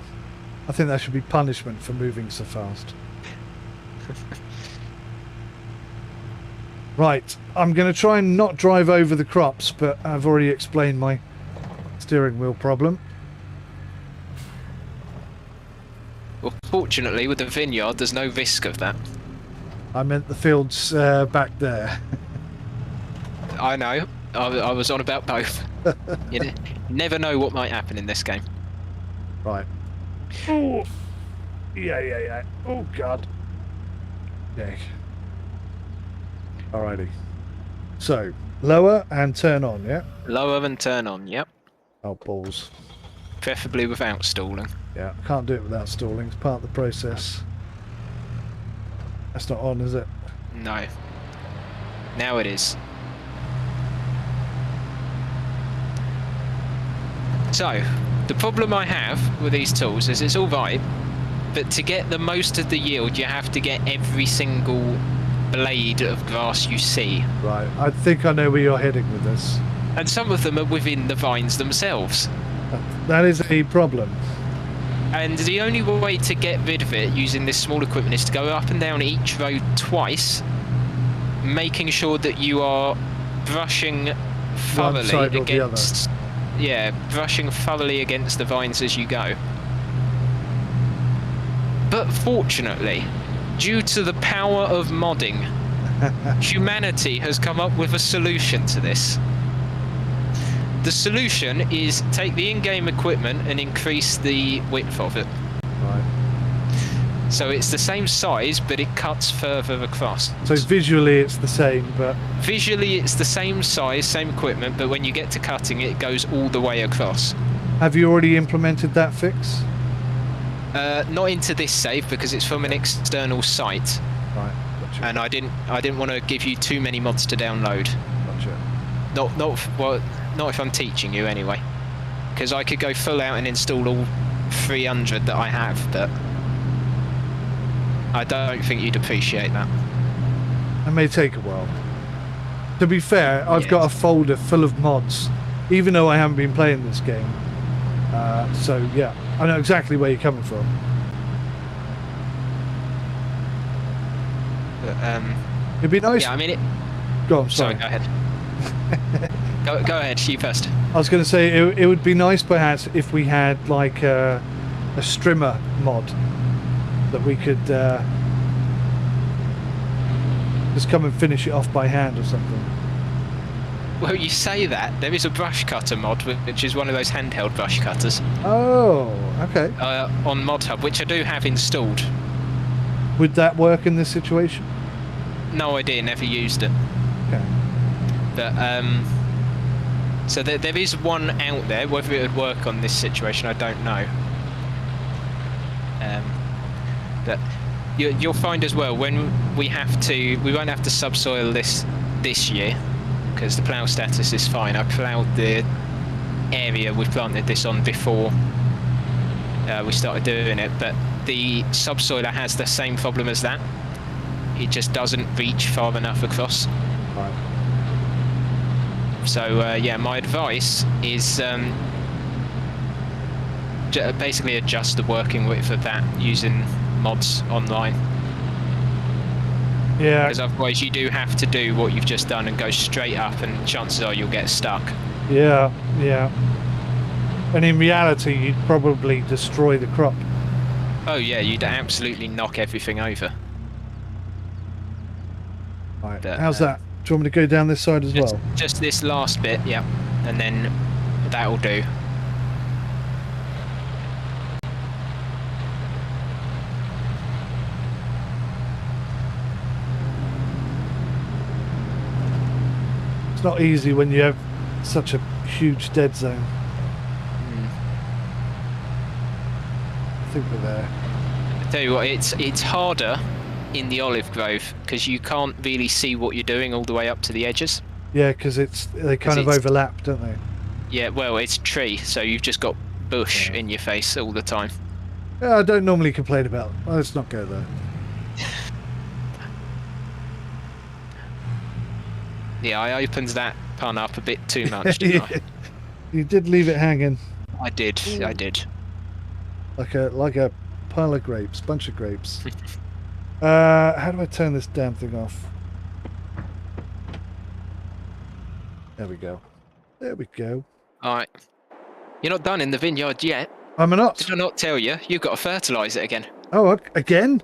I think that should be punishment for moving so fast. Right. I'm going to try and not drive over the crops, but I've already explained my steering wheel problem. Well, fortunately, with the vineyard, there's no risk of that. I meant the fields back there. I know. I was on about both. You never know what might happen in this game. Right. Oh. Yeah. Oh, God. Okay. Alrighty. So, lower and turn on, yeah? Lower and turn on, yep. Oh, balls. Preferably without stalling. Yeah, can't do it without stalling. It's part of the process. That's not on, is it? No. Now it is. So, the problem I have with these tools is it's alright, but to get the most of the yield you have to get every single blade of grass you see. Right, I think I know where you're heading with this. And some of them are within the vines themselves. That is a problem. And the only way to get rid of it using this small equipment is to go up and down each road twice, making sure that you are brushing thoroughly against... Yeah, brushing thoroughly against the vines as you go. But fortunately, due to the power of modding, humanity has come up with a solution to this. The solution is take the in-game equipment and increase the width of it. Right. So it's the same size, but it cuts further across. So visually it's the same, but... Visually it's the same size, same equipment, but when you get to cutting it goes all the way across. Have you already implemented that fix? Not into this save because it's from an external site. Right, gotcha. And I didn't want to give you too many mods to download. Gotcha. Not if I'm teaching you anyway. Because I could go full out and install all 300 that I have, but I don't think you'd appreciate that. It may take a while. To be fair, I've got a folder full of mods, even though I haven't been playing this game. So yeah, I know exactly where you're coming from. But, It'd be nice. yeah, I mean, Go on, Sorry, sorry. go ahead. Go ahead, you first. I was going to say it would be nice perhaps if we had like a strimmer mod that we could just come and finish it off by hand or something. Well, you say that. There is a brush cutter mod, which is one of those handheld brush cutters. Oh, okay. On Mod Hub, which I do have installed. Would that work in this situation? No idea, never used it. Okay. But, so there is one out there. Whether it would work on this situation, I don't know. But you'll find as well, when we won't have to subsoil this year, because the plough status is fine. I ploughed the area we planted this on before we started doing it, but the subsoiler has the same problem as that. It just doesn't reach far enough across. Right. So yeah, my advice is basically adjust the working width of that using mods online. Yeah. Because otherwise you do have to do what you've just done and go straight up, and chances are you'll get stuck. Yeah, yeah. And in reality, you'd probably destroy the crop. Oh yeah, you'd absolutely knock everything over. Right. But, How's that? Do you want me to go down this side as well? Just this last bit, yeah, and then that'll do. It's not easy when you have such a huge dead zone. I think we're there. I tell you what, it's harder in the olive grove because you can't really see what you're doing all the way up to the edges. Yeah, because they kind of overlap, don't they? Yeah, well, it's tree, so you've just got bush in your face all the time. Yeah, I don't normally complain about. Let's not go there. Yeah, I opened that pun up a bit too much, didn't I? You did leave it hanging. I did. Like a pile of grapes, bunch of grapes. How do I turn this damn thing off? There we go. There we go. Alright. You're not done in the vineyard yet. I'm not. Did I not tell you? You've got to fertilise it again. Oh, again?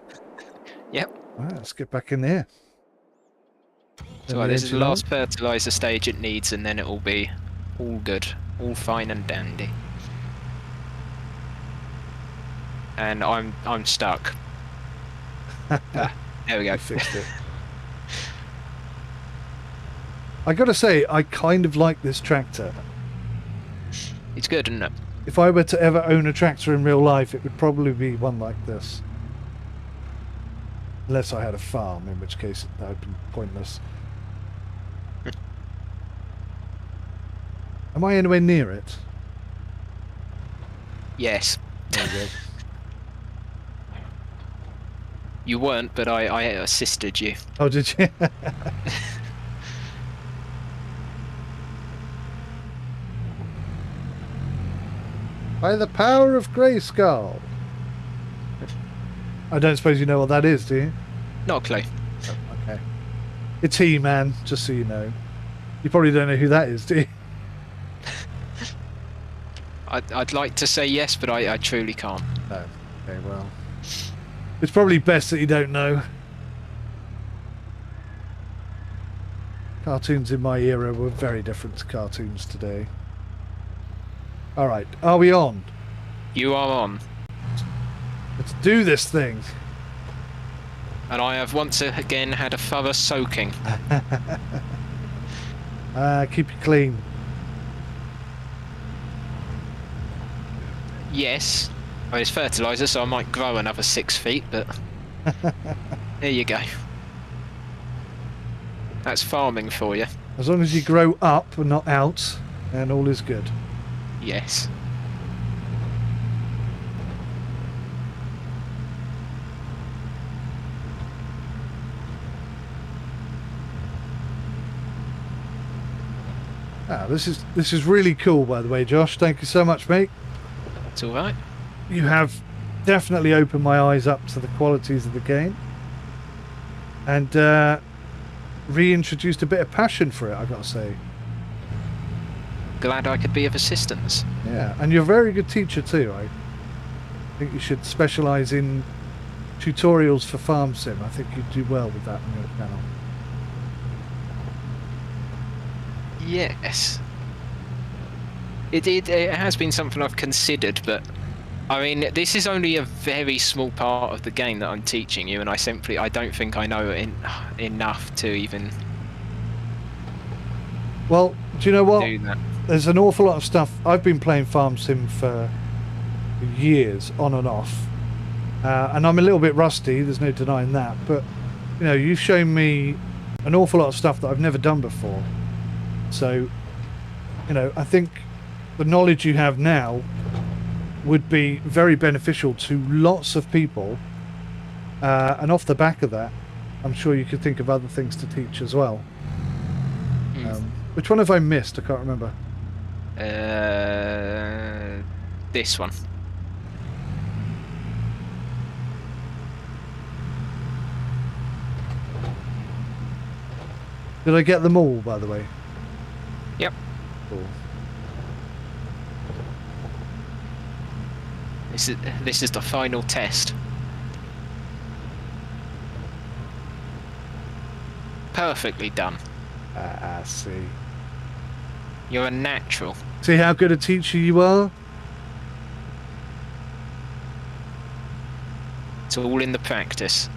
Yep. Right, let's get back in there. So this is the last fertiliser stage it needs, and then it will be all good. All fine and dandy. And I'm stuck. There we go. I fixed it. I gotta say, I kind of like this tractor. It's good, isn't it? If I were to ever own a tractor in real life, it would probably be one like this. Unless I had a farm, in which case that would be pointless. Am I anywhere near it? Yes. There we go. You weren't, but I assisted you. Oh, did you? By the power of Grayskull. I don't suppose you know what that is, do you? Not a clue. Oh, okay. It's He-Man, just so you know. You probably don't know who that is, do you? I'd like to say yes, but I truly can't. No. Okay, well. It's probably best that you don't know. Cartoons in my era were very different to cartoons today. Alright, are we on? You are on. Let's do this thing. And I have once again had a thorough soaking. Keep it clean. Yes. Well, it's fertiliser, so I might grow another 6 feet, but there you go. That's farming for you. As long as you grow up and not out, and all is good. Yes. This is really cool, by the way, Josh. Thank you so much, mate. It's all right. You have definitely opened my eyes up to the qualities of the game, and reintroduced a bit of passion for it, I've got to say. Glad I could be of assistance. Yeah, and you're a very good teacher too. I think you should specialise in tutorials for farm sim. I think you'd do well with that on your channel. Yes. It has been something I've considered, but I mean, this is only a very small part of the game that I'm teaching you, and I don't think I know enough to even Well, do you know what? do that. There's an awful lot of stuff. I've been playing farm sim for years, on and off, and I'm a little bit rusty. There's no denying that. But you know, you've shown me an awful lot of stuff that I've never done before. So, you know, I think the knowledge you have now would be very beneficial to lots of people. And off the back of that, I'm sure you could think of other things to teach as well. Which one have I missed? I can't remember. This one. Did I get them all, by the way? Yep. Cool. This is the final test. Perfectly done. I see. You're a natural. See how good a teacher you are? It's all in the practice.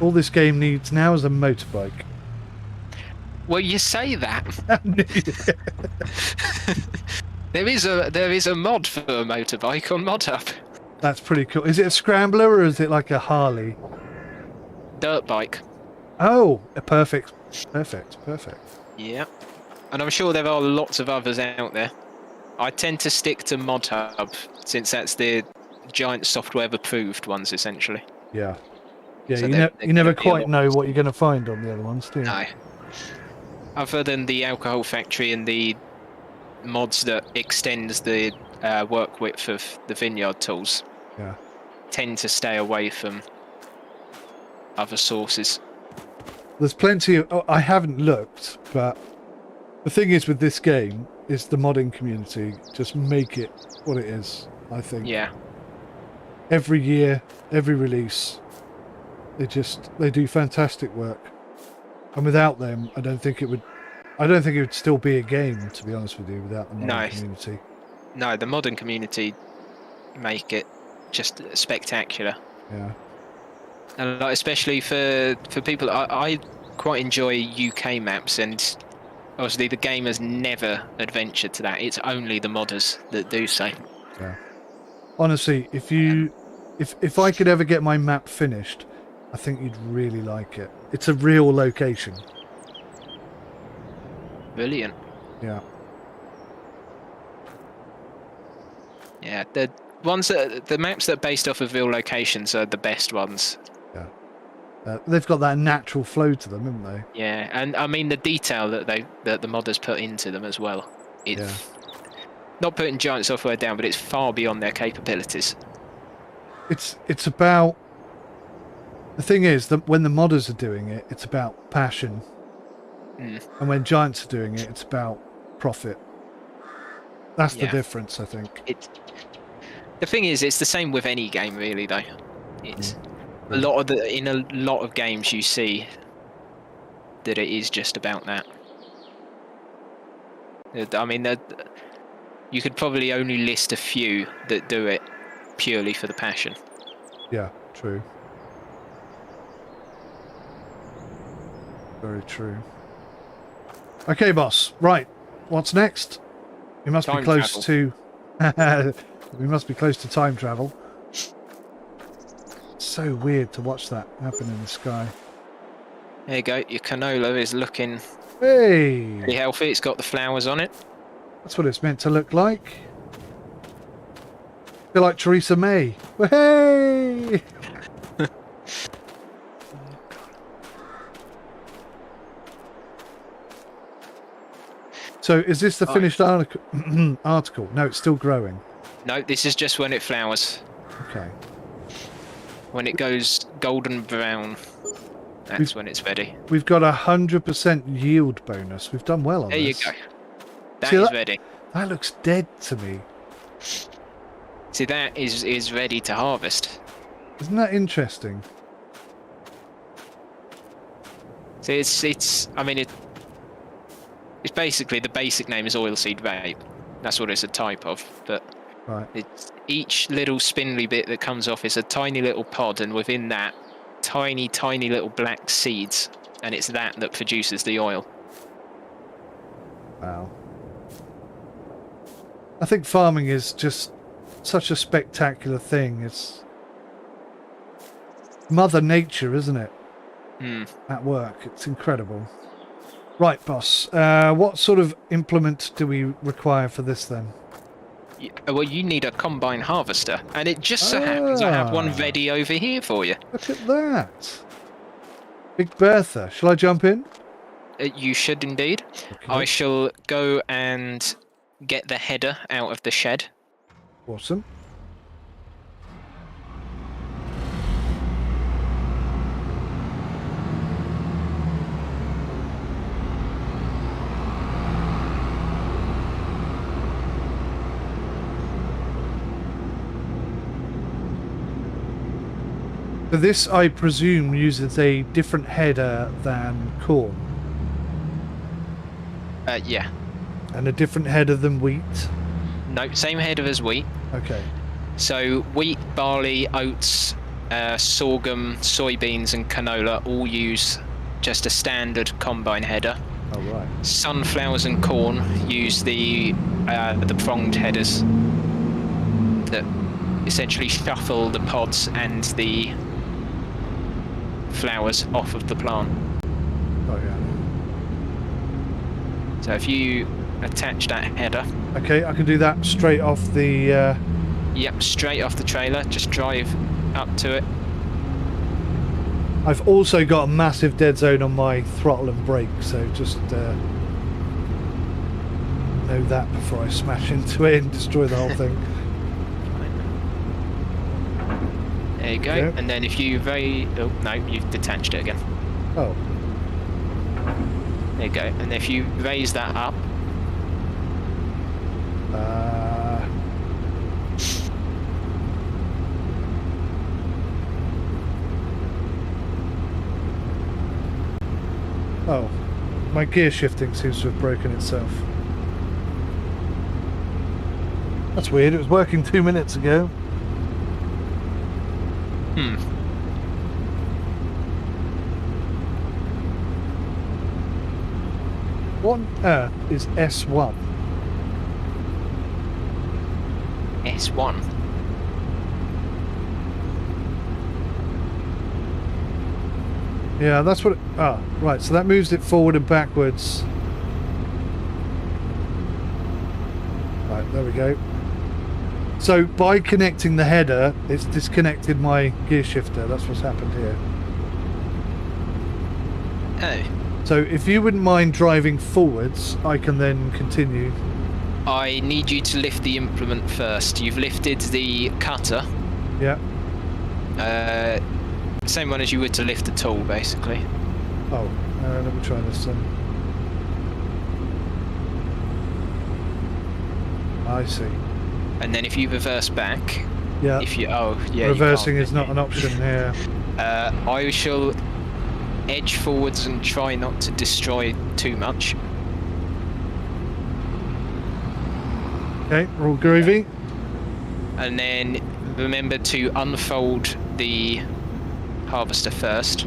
All this game needs now is a motorbike. Well, you say that. There is a mod for a motorbike on ModHub. That's pretty cool. Is it a scrambler or is it like a Harley? Dirt bike. Oh, perfect. Yeah. And I'm sure there are lots of others out there. I tend to stick to ModHub since that's the giant software approved ones essentially. Yeah. Yeah, So you never quite know what you're going to find on the other ones, do you? No. Other than the alcohol factory and the mods that extends the work width of the vineyard tools, Yeah. tend to stay away from other sources. There's plenty of... I haven't looked, but the thing is with this game is the modding community just make it what it is, I think. Yeah. Every year, every release, they do fantastic work. And without them, I don't think it would still be a game, to be honest with you, without the modding community. No, the modern community make it just spectacular. Yeah. And like, especially for people, I quite enjoy UK maps, and obviously the game has never adventured to that. It's only the modders that do so. Yeah. Honestly, if I could ever get my map finished, I think you'd really like it. It's a real location. Brilliant. Yeah. Yeah, the maps that are based off of real locations are the best ones. Yeah. They've got that natural flow to them, haven't they? Yeah, and I mean the detail that the modders put into them as well. It's not putting giant software down, but it's far beyond their capabilities. It's about... The thing is that when the modders are doing it, it's about passion. And when giants are doing it, it's about profit. That's the difference, I think. The thing is, it's the same with any game, really. Though, it's in a lot of games you see that it is just about that. I mean, you could probably only list a few that do it purely for the passion. Yeah, true. Very true. Okay, boss. Right. What's next? We must be close to... we must be close to time travel. It's so weird to watch that happen in the sky. There you go. Your canola is looking pretty Hey! healthy. It's got the flowers on it. That's what it's meant to look like. Feel like Theresa May. Hey! So is this the finished article? No, it's still growing. No, this is just when it flowers. Okay. When it goes golden brown, that's when it's ready. We've got 100% yield bonus. We've done well on There this. you go. That See, is ready. That looks dead to me. See, that is ready to harvest. Isn't that interesting? See, it's basically, the basic name is oilseed rape. That's what it's a type of, but Right. it's each little spindly bit that comes off is a tiny little pod, and within that, tiny little black seeds, and it's that produces the oil. Wow. I think farming is just such a spectacular thing. It's Mother Nature, isn't it? At work. It's incredible. Right, boss. What sort of implement do we require for this then? Well, you need a combine harvester, and it just so happens I have one ready over here for you. Look at that. Big Bertha. Shall I jump in? You should indeed. Okay. I shall go and get the header out of the shed. Awesome. So this, I presume, uses a different header than corn. Yeah. And a different header than wheat? No, same header as wheat. Okay. So wheat, barley, oats, sorghum, soybeans and canola all use just a standard combine header. Oh, right. Sunflowers and corn use the pronged headers that essentially shuffle the pods and the flowers off of the plant. Oh, yeah. So if you attach that header... Okay, I can do that straight off the... Yep, straight off the trailer. Just drive up to it. I've also got a massive dead zone on my throttle and brake, so just know that before I smash into it and destroy the whole thing. There you go. Yep. And then if you oh no, you've detached it again. Oh. There you go. And if you raise that up. Oh, my gear shifting seems to have broken itself. That's weird, it was working 2 minutes ago. What on earth is S1? S1? Yeah, that's what... right, so that moves it forward and backwards. Right, there we go. So, by connecting the header, it's disconnected my gear shifter. That's what's happened here. Oh. So, if you wouldn't mind driving forwards, I can then continue. I need you to lift the implement first. You've lifted the cutter. Yeah. Same one as you would to lift a tool, basically. Oh, let me try this then. I see. And then if you reverse back... Yeah. If you... Oh, yeah. Reversing is not an option here. I shall edge forwards and try not to destroy too much. Okay, we're all groovy. And then remember to unfold the harvester first.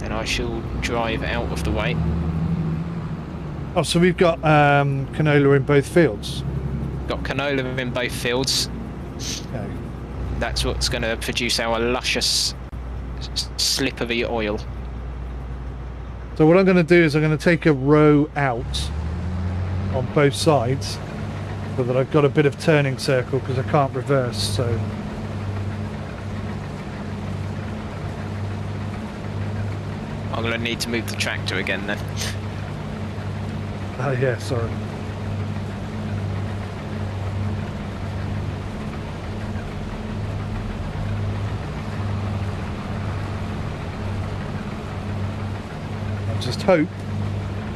And I shall drive out of the way. Oh, so we've got canola in both fields? Got canola in both fields. Okay. That's what's going to produce our luscious slippery oil. So what I'm going to do is I'm going to take a row out on both sides so that I've got a bit of turning circle because I can't reverse, so... I'm going to need to move the tractor again then. Oh yeah, sorry. just hope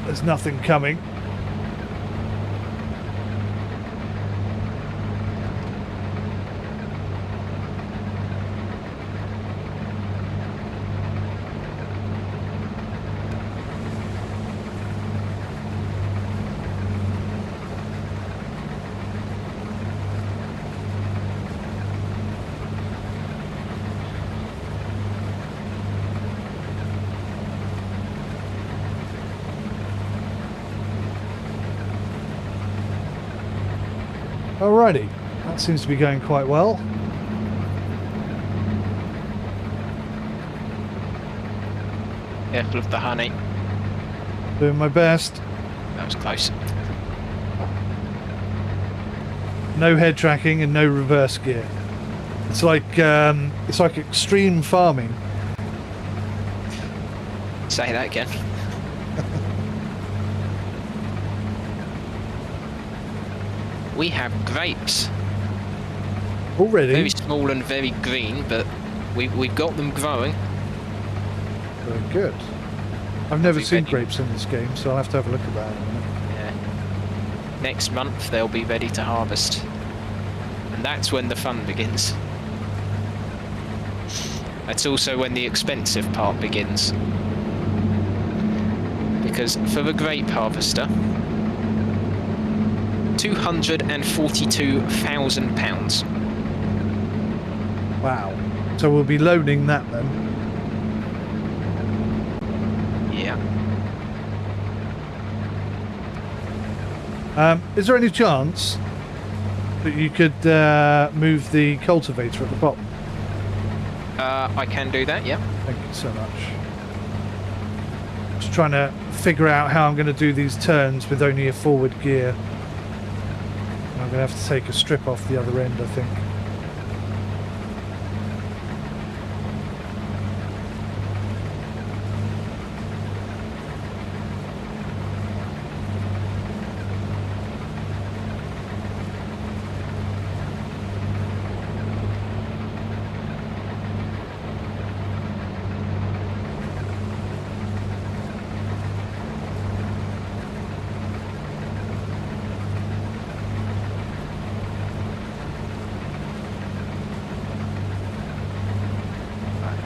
there's nothing coming. Alrighty, that seems to be going quite well. Careful of the honey. Doing my best. That was close. No head tracking and no reverse gear. It's like extreme farming. Say that again. We have grapes. Already? Very small and very green, but we've got them growing. Very good. I've never seen grapes in this game, so I'll have to have a look at that in a minute. Yeah. Next month they'll be ready to harvest. And that's when the fun begins. That's also when the expensive part begins. Because for the grape harvester, £242,000. Wow. So we'll be loaning that then. Yeah. Is there any chance that you could move the cultivator at the bottom? I can do that, yeah. Thank you so much. Just trying to figure out how I'm going to do these turns with only a forward gear. I'm going to have to take a strip off the other end, I think.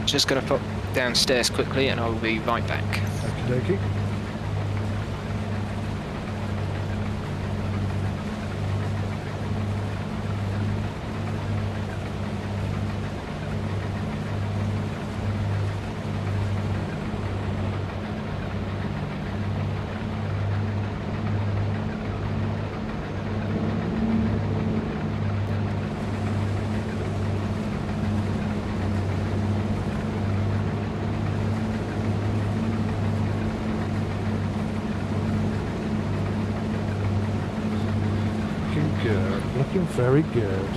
Just going to put downstairs quickly and I'll be right back. Okie dokie. Looking very good.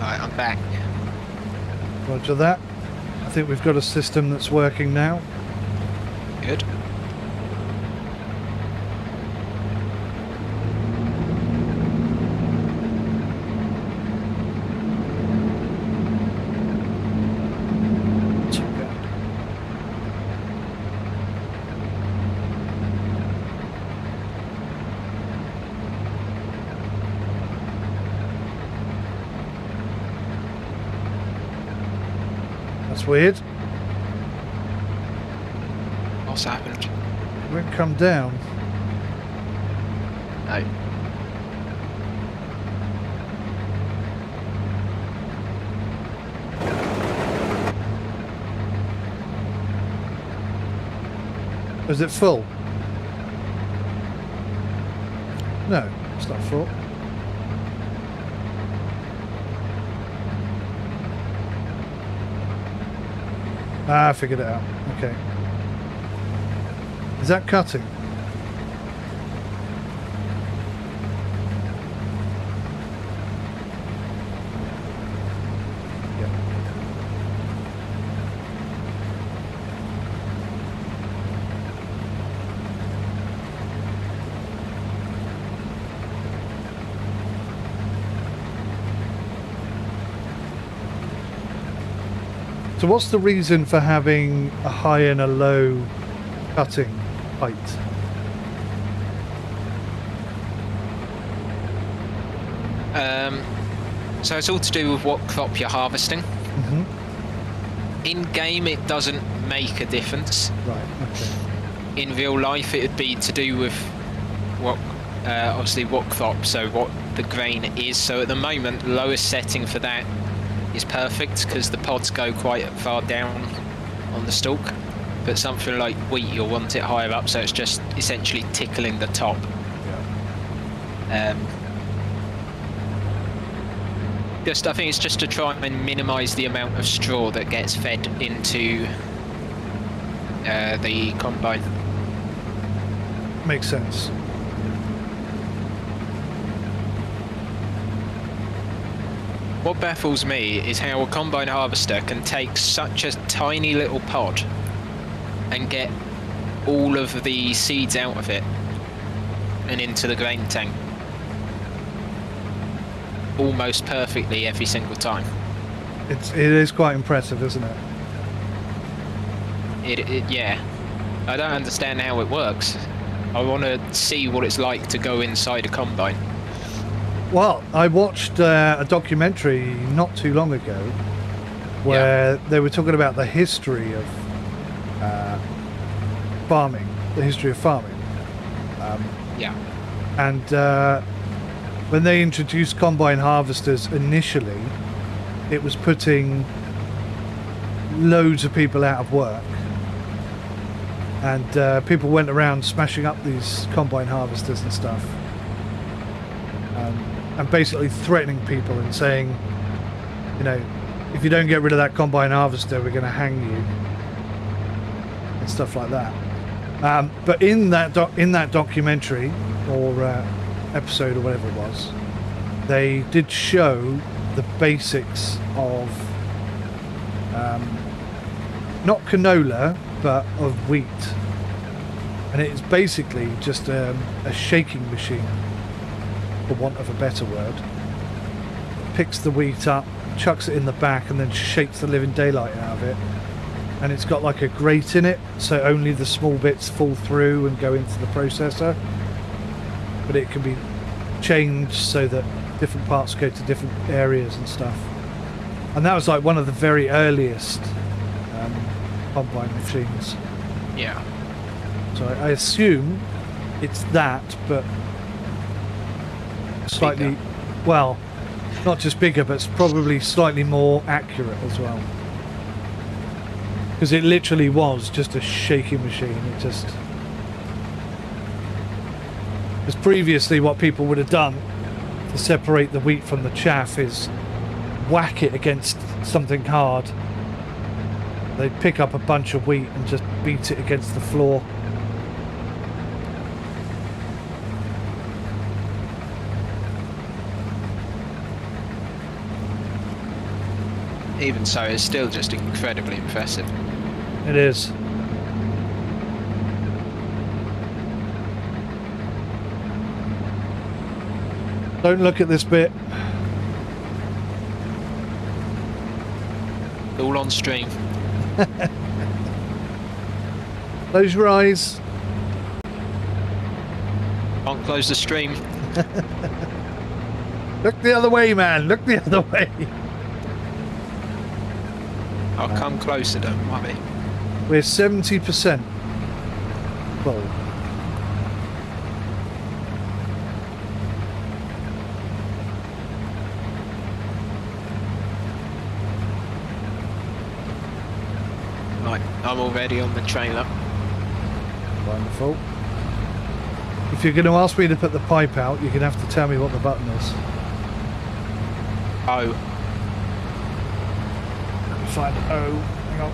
Right, I'm back. Roger that. I think we've got a system that's working now. Good. That's weird. What's happened? It won't come down. No. Is it full? No, it's not full. Ah, I figured it out. Okay. Is that cutting? Yeah. So what's the reason for having a high and a low cutting height? So it's all to do with what crop you're harvesting. Mm-hmm. In game, it doesn't make a difference. Right, okay. In real life, it would be to do with what, obviously, what crop, so what the grain is. So at the moment, lowest setting for that is perfect because the pods go quite far down on the stalk. But something like wheat, you'll want it higher up, so it's just essentially tickling the top. Yeah. I think it's just to try and minimise the amount of straw that gets fed into the combine. Makes sense. What baffles me is how a combine harvester can take such a tiny little pod and get all of the seeds out of it and into the grain tank almost perfectly every single time. It is quite impressive, isn't it? Yeah. I don't understand how it works. I want to see what it's like to go inside a combine. Well, I watched a documentary not too long ago where they were talking about the history of farming, the history of farming. And when they introduced combine harvesters initially, it was putting loads of people out of work. And people went around smashing up these combine harvesters and stuff. And basically threatening people and saying, you know, if you don't get rid of that combine harvester, we're going to hang you. And stuff like that. But in that documentary, or episode or whatever it was, they did show the basics of not canola but of wheat, and it is basically just a shaking machine, for want of a better word. Picks the wheat up, chucks it in the back, and then shakes the living daylight out of it. And it's got like a grate in it, so only the small bits fall through and go into the processor. But it can be changed so that different parts go to different areas and stuff. And that was like one of the very earliest combine machines. Yeah. So I assume it's that, but slightly bigger. Well, not just bigger, but it's probably slightly more accurate as well. Because it literally was just a shaking machine. It just... Because previously what people would have done to separate the wheat from the chaff is whack it against something hard. They'd pick up a bunch of wheat and just beat it against the floor. even so, it's still just incredibly impressive. It is. Don't look at this bit. All on stream. Close your eyes. Can't close the stream. Look the other way, man. Look the other way. I'll come closer, don't worry. We're 70% full. Right, I'm already on the trailer. Wonderful. If you're going to ask me to put the pipe out, you're going to have to tell me what the button is. Oh. Let me find O. Hang on.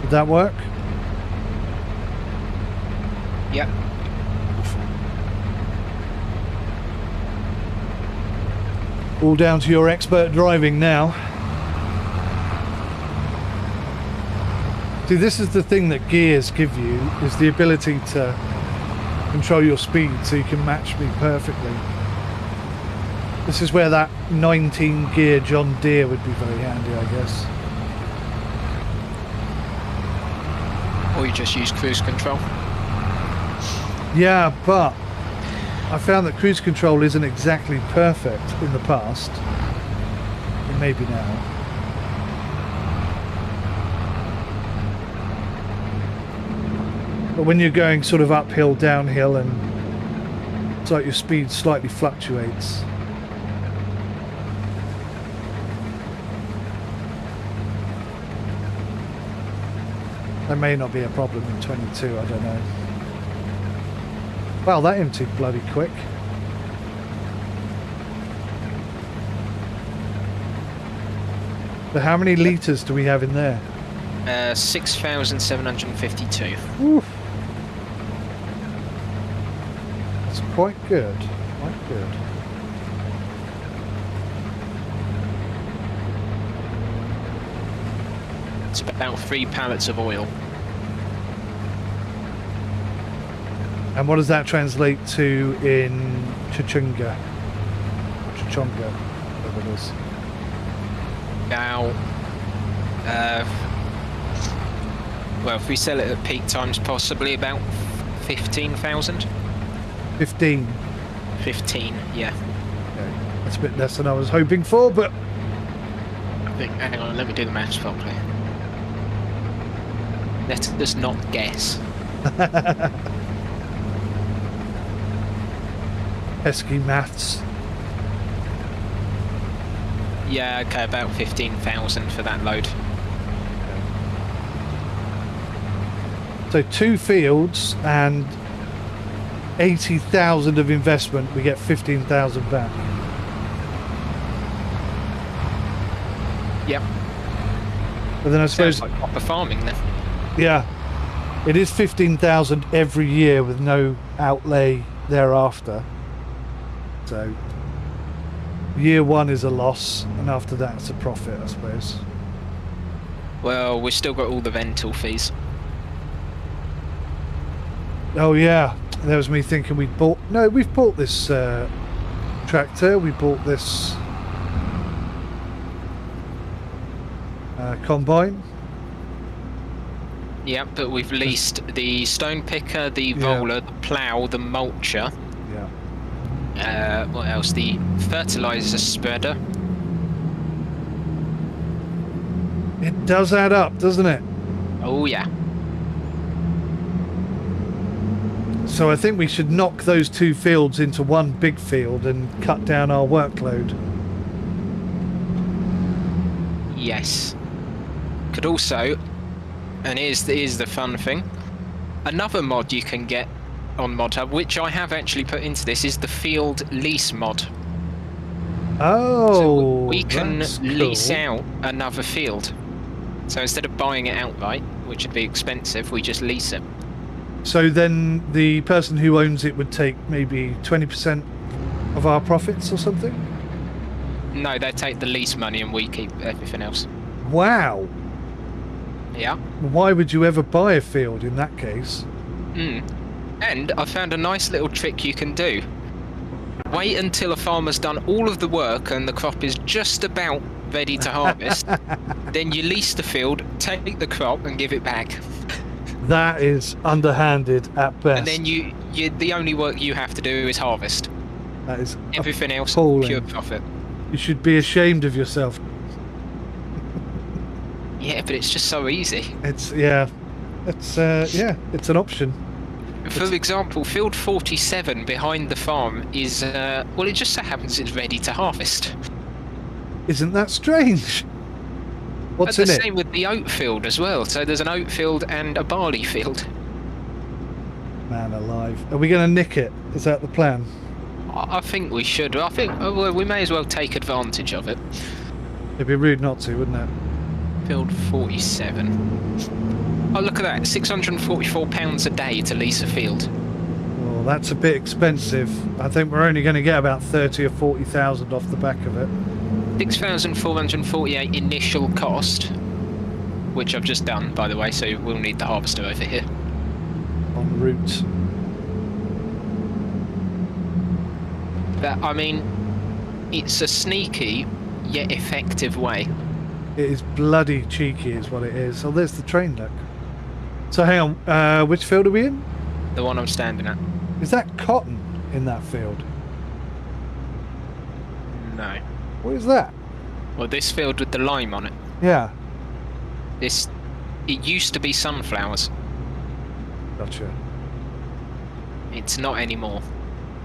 Did that work? Yep. All down to your expert driving now. See, this is the thing that gears give you, is the ability to control your speed so you can match me perfectly. This is where that 19 gear John Deere would be very handy, I guess. Or you just use cruise control. Yeah, but I found that cruise control isn't exactly perfect in the past. It may be now. But when you're going sort of uphill, downhill, and it's like your speed slightly fluctuates. That may not be a problem in 22, I don't know. Well, that emptied bloody quick. So how many litres do we have in there? 6,752. Oof. That's quite good. Quite good. It's about 3 pallets of oil. And what does that translate to in Chachunga? Chachonga, whatever it is. Now, well, if we sell it at peak times, possibly about 15,000. 15. 15, yeah. Okay. That's a bit less than I was hoping for, but I think, hang on, let me do the maths properly. Let us not guess. pesky maths. Yeah, okay, about 15,000 for that load. So 2 fields and 80,000 of investment, we get 15,000 back. Yep. But then I suppose, sounds like proper farming then. yeah, it is 15,000 every year with no outlay thereafter. So year 1 is a loss, and after that it's a profit, I suppose. Well, we've still got all the rental fees. Oh yeah, that was me thinking we've bought... No, we've bought this tractor, we bought this combine. Yeah, but we've leased the stone picker, the roller, the plough, the mulcher. Yeah. What else? The fertilizer spreader. It does add up, doesn't it? Oh yeah. So I think we should knock those 2 fields into one big field and cut down our workload. Yes. Could also, and here's the fun thing, another mod you can get on ModHub, which I have actually put into this, is the field lease mod. Oh, so we can that's lease cool. out another field. So instead of buying it outright, which would be expensive, we just lease it. So then the person who owns it would take maybe 20% of our profits or something? No, they take the lease money and we keep everything else. Wow. Yeah. Why would you ever buy a field in that case? And I found a nice little trick you can do. Wait until a farmer's done all of the work and the crop is just about ready to harvest. Then you lease the field, take the crop and give it back. That is underhanded at best. And then you the only work you have to do is harvest. That is Everything else, appalling. pure profit. You should be ashamed of yourself. Yeah, but it's just so easy. It's it's an option. For example, field 47 behind the farm is, well, it just so happens it's ready to harvest. Isn't that strange? What's And in the it? same with the oat field as well. So there's an oat field and a barley field. Man alive. Are we going to nick it? Is that the plan? I think we should. I think well, we may as well take advantage of it. It'd be rude not to, wouldn't it? Field 47. Oh, look at that. £644 a day to lease a field. Well, that's a bit expensive. I think we're only going to get about 30 or 40,000 off the back of it. 6,448 initial cost, which I've just done, by the way, so we'll need the harvester over here. En route. But, I mean, it's a sneaky yet effective way. It is bloody cheeky is what it is. Oh, there's the train, look. So hang on, which field are we in? The one I'm standing at. Is that cotton in that field? No. What is that? Well, this field with the lime on it. Yeah. It used to be sunflowers. Gotcha. It's not anymore.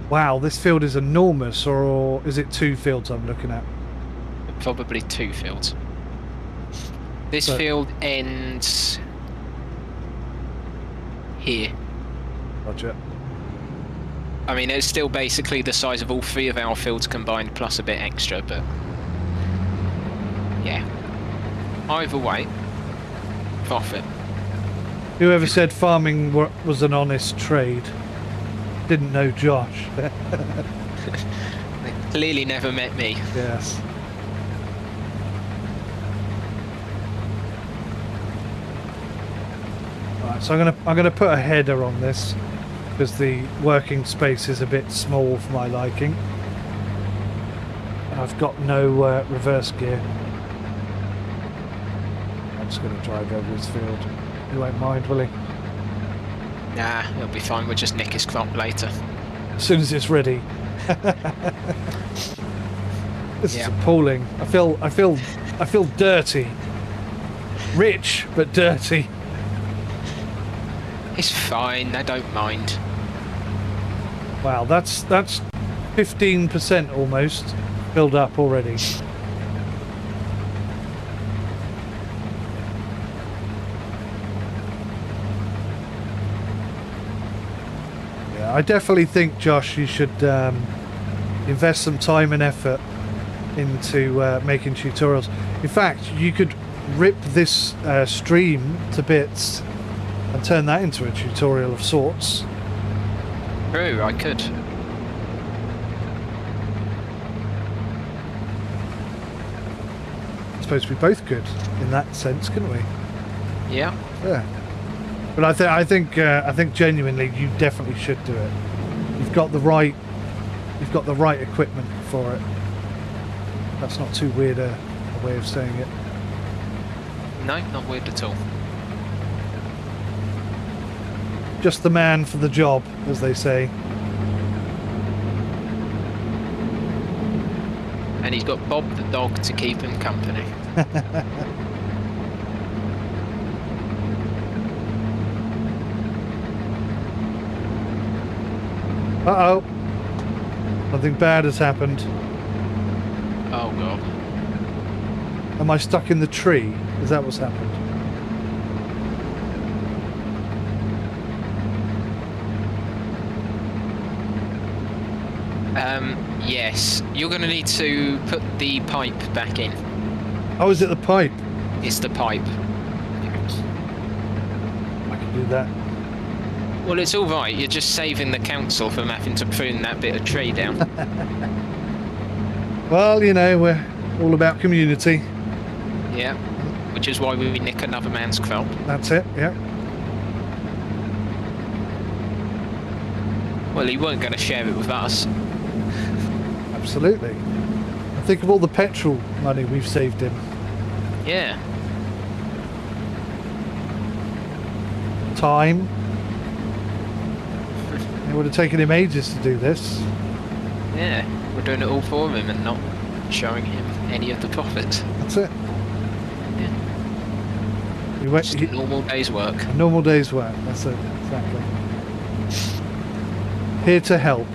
Wow, this field is enormous, or is it two fields I'm looking at? Probably two fields. This So- field ends here. Gotcha. I mean, it's still basically the size of all three of our fields combined, plus a bit extra, but yeah. Either way, profit. Whoever said farming was an honest trade didn't know Josh. They clearly never met me. Yes. Right, so I'm gonna put a header on this because the working space is a bit small for my liking. I've got no reverse gear. I'm just gonna drive over his field. He won't mind, will he? Nah, it'll be fine. We'll just nick his crop later. As soon as it's ready. This is appalling. I feel dirty. Rich, but dirty. It's fine. I don't mind. Wow, that's 15% almost filled up already. Yeah, I definitely think, Josh, you should invest some time and effort into making tutorials. In fact, you could rip this stream to bits and turn that into a tutorial of sorts. True, I could. I suppose we both could, in that sense, couldn't we? Yeah. Yeah. But I think genuinely, you definitely should do it. You've got the right equipment for it. That's not too weird a way of saying it. No, not weird at all. Just the man for the job, as they say. And he's got Bob the dog to keep him company. Uh-oh. Something bad has happened. Oh god. Am I stuck in the tree? Is that what's happened? Yes. You're going to need to put the pipe back in. Oh, is it the pipe? It's the pipe. I can do that. Well, it's all right. You're just saving the council from having to prune that bit of tree down. Well, you know, we're all about community. Yeah, which is why we nick another man's crop. That's it, yeah. Well, he weren't going to share it with us. Absolutely. And think of all the petrol money we've saved him. Yeah. Time. It would have taken him ages to do this. Yeah, we're doing it all for him and not showing him any of the profits. That's it. Yeah. Just a normal day's work. A normal day's work, that's it, exactly. Here to help.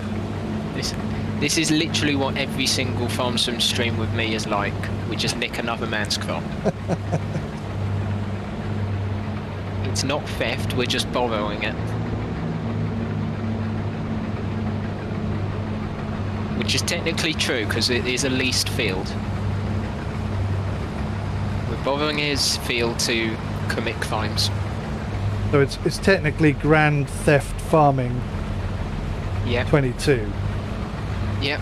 This is literally what every single farm sim stream with me is like. We just nick another man's crop. It's not theft, we're just borrowing it. Which is technically true, because it is a leased field. We're borrowing his field to commit crimes. So it's technically Grand Theft Farming. Yep. 22. Yep.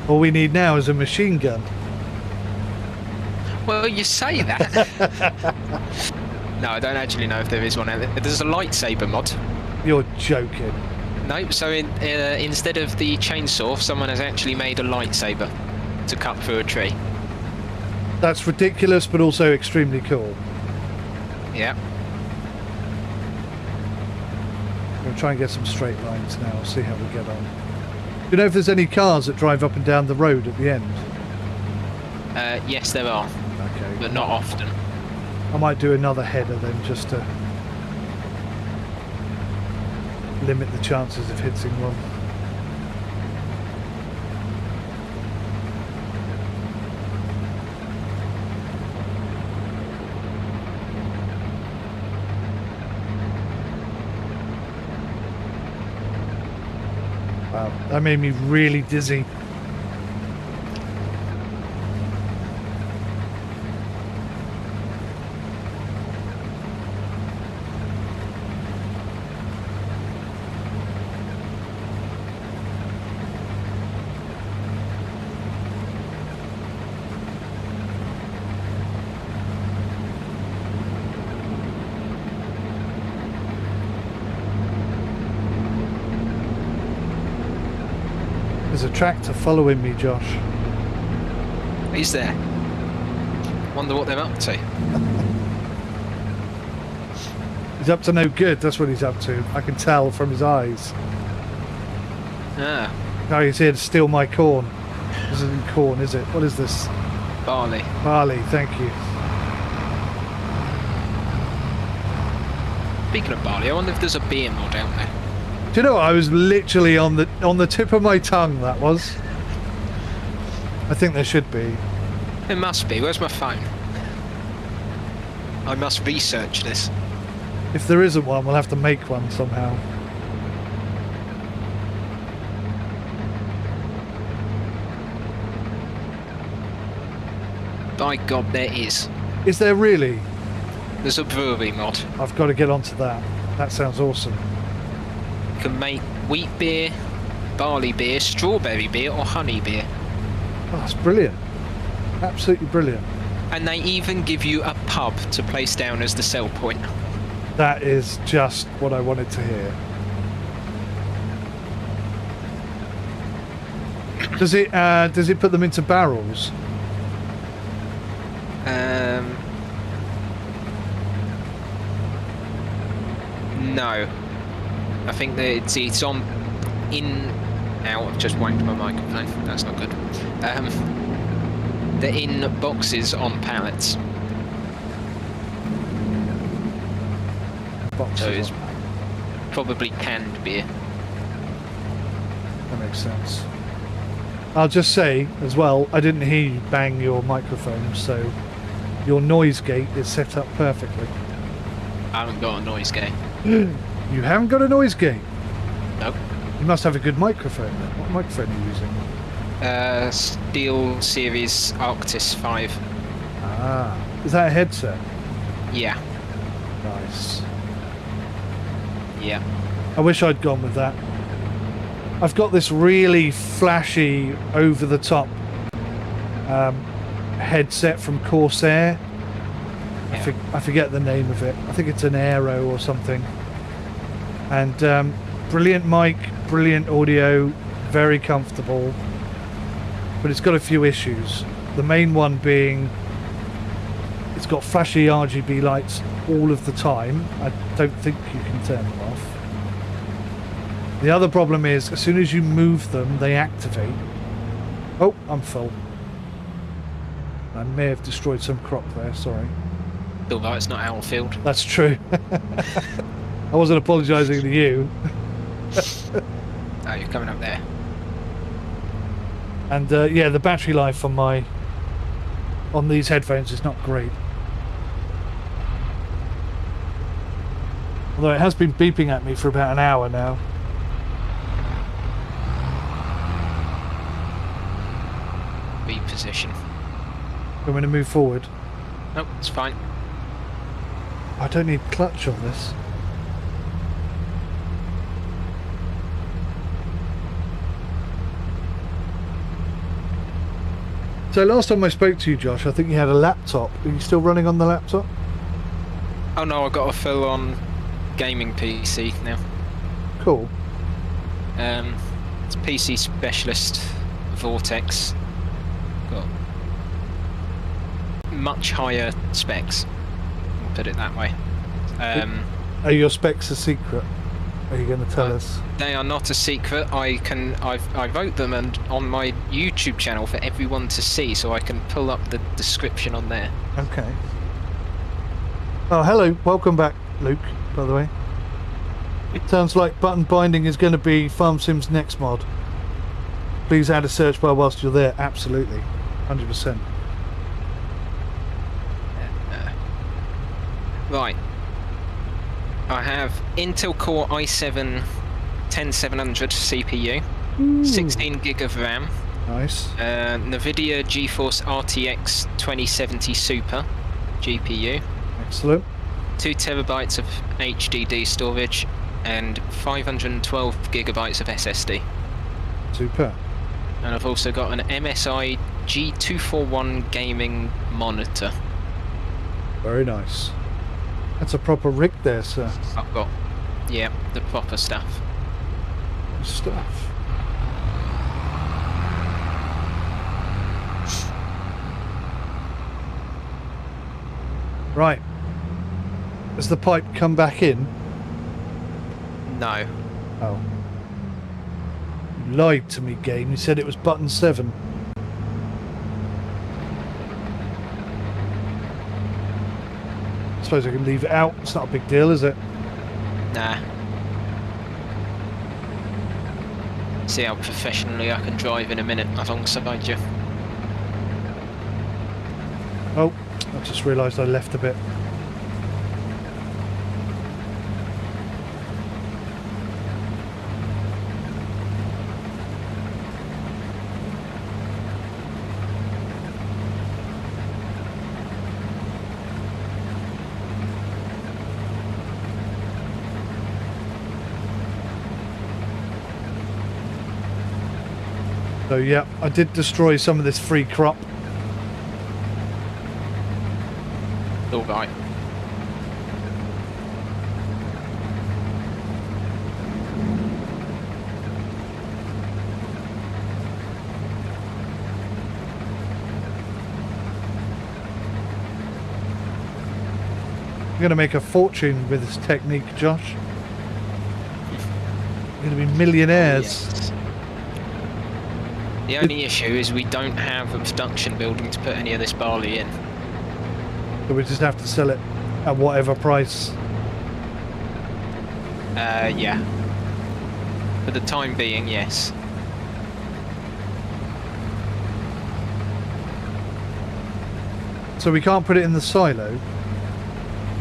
All we need now is a machine gun. Well, you say that. No, I don't actually know if there is one out there. There's a lightsaber mod. You're joking. No, so instead of the chainsaw, someone has actually made a lightsaber to cut through a tree. That's ridiculous, but also extremely cool. Yeah. We'll try and get some straight lines now, see how we get on. Do you know if there's any cars that drive up and down the road at the end? Yes, there are. Okay. But not often. I might do another header then, just to limit the chances of hitting one. Wow, that made me really dizzy. There's a tractor following me, Josh. He's there. Wonder what they're up to. He's up to no good, that's what he's up to. I can tell from his eyes. Ah, Now he's here to steal my corn. This isn't corn, is it? What is this? barley. Barley, thank you. Speaking of barley, I wonder if there's a beer mod out there. Do you know what? I was literally on the tip of my tongue, that was. I think there should be. There must be. Where's my phone? I must research this. If there isn't one, we'll have to make one somehow. By God, there is. Is there really? There's a brewery mod. I've got to get onto that. That sounds awesome. You can make wheat beer, barley beer, strawberry beer, or honey beer. Oh, that's brilliant. Absolutely brilliant. And they even give you a pub to place down as the sell point. That is just what I wanted to hear. Does it put them into barrels? No. I think that it's on in out. I've just whacked my microphone. That's not good. They're in boxes on pallets. Boxes So it's on. probably canned beer. That makes sense. I'll just say as well, I didn't hear you bang your microphone, so your noise gate is set up perfectly. I haven't got a noise gate. You haven't got a noise gate? Nope. You must have a good microphone then. What microphone are you using? Steel Series Arctis 5. Ah, is that a headset? Yeah. Nice. Yeah. I wish I'd gone with that. I've got this really flashy, over-the-top headset from Corsair. Yeah. I forget the name of it. I think it's an Aero or something. And brilliant mic, brilliant audio, very comfortable. But it's got a few issues. The main one being it's got flashy RGB lights all of the time. I don't think you can turn them off. The other problem is as soon as you move them, they activate. Oh, I'm full. I may have destroyed some crop there, sorry. Still though, it's not our field. That's true. I wasn't apologising to you. Oh, you're coming up there. And yeah, the battery life on these headphones is not great. Although it has been beeping at me for about an hour now. Reposition. I'm going to move forward. Nope, it's fine. I don't need clutch on this. So last time I spoke to you, Josh, I think you had a laptop. Are you still running on the laptop? Oh no, I've got a full-on gaming PC now. Cool. It's PC Specialist Vortex. Got much higher specs. I'll put it that way. Are your specs a secret? Are you going to tell us? They are not a secret. I wrote them and on my YouTube channel for everyone to see, so I can pull up the description on there. Okay. Oh, hello. Welcome back, Luke, by the way. It sounds like button binding is going to be Farm Sim's next mod. Please add a search bar whilst you're there. Absolutely. 100%. Right. I have Intel Core i7 10700 CPU, 16 gig of RAM, Nice. NVIDIA GeForce RTX 2070 Super GPU, Excellent. 2 terabytes of HDD storage, and 512 gigabytes of SSD. Super. And I've also got an MSI G241 gaming monitor. Very nice. That's a proper rig there, sir. I've got, yeah, the proper stuff. Good stuff. Right. Has the pipe come back in? No. Oh. You lied to me, game. You said it was button 7. I suppose I can leave it out. It's not a big deal, is it? Nah. See how professionally I can drive in a minute alongside you. Oh, I just realised I left a bit. So yeah, I did destroy some of this free crop. All right. You're going to make a fortune with this technique, Josh. You're going to be millionaires. Yes. The only issue is we don't have a production building to put any of this barley in. So we just have to sell it at whatever price. Yeah. For the time being, yes. So we can't put it in the silo.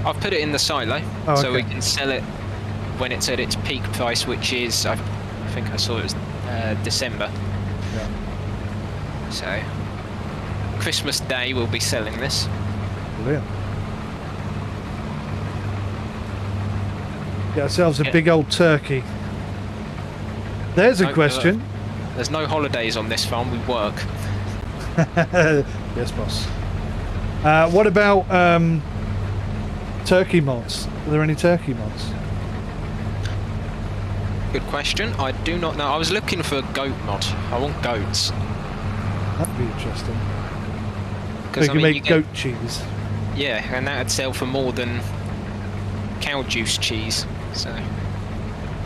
I've put it in the silo, Oh, so we okay. can sell it when it's at its peak price, which is, I think I saw it was December. Yeah. So, Christmas Day we'll be selling this. Brilliant. Get ourselves a Yeah. big old turkey. There's a No, question. There's no holidays on this farm. We work. Yes, boss. What about turkey mods? Are there any turkey mods? Good question. I do not know. I was looking for a goat mod. I want goats. That'd be interesting. So Because you can make goat cheese. Yeah, and that'd sell for more than cow juice cheese. So.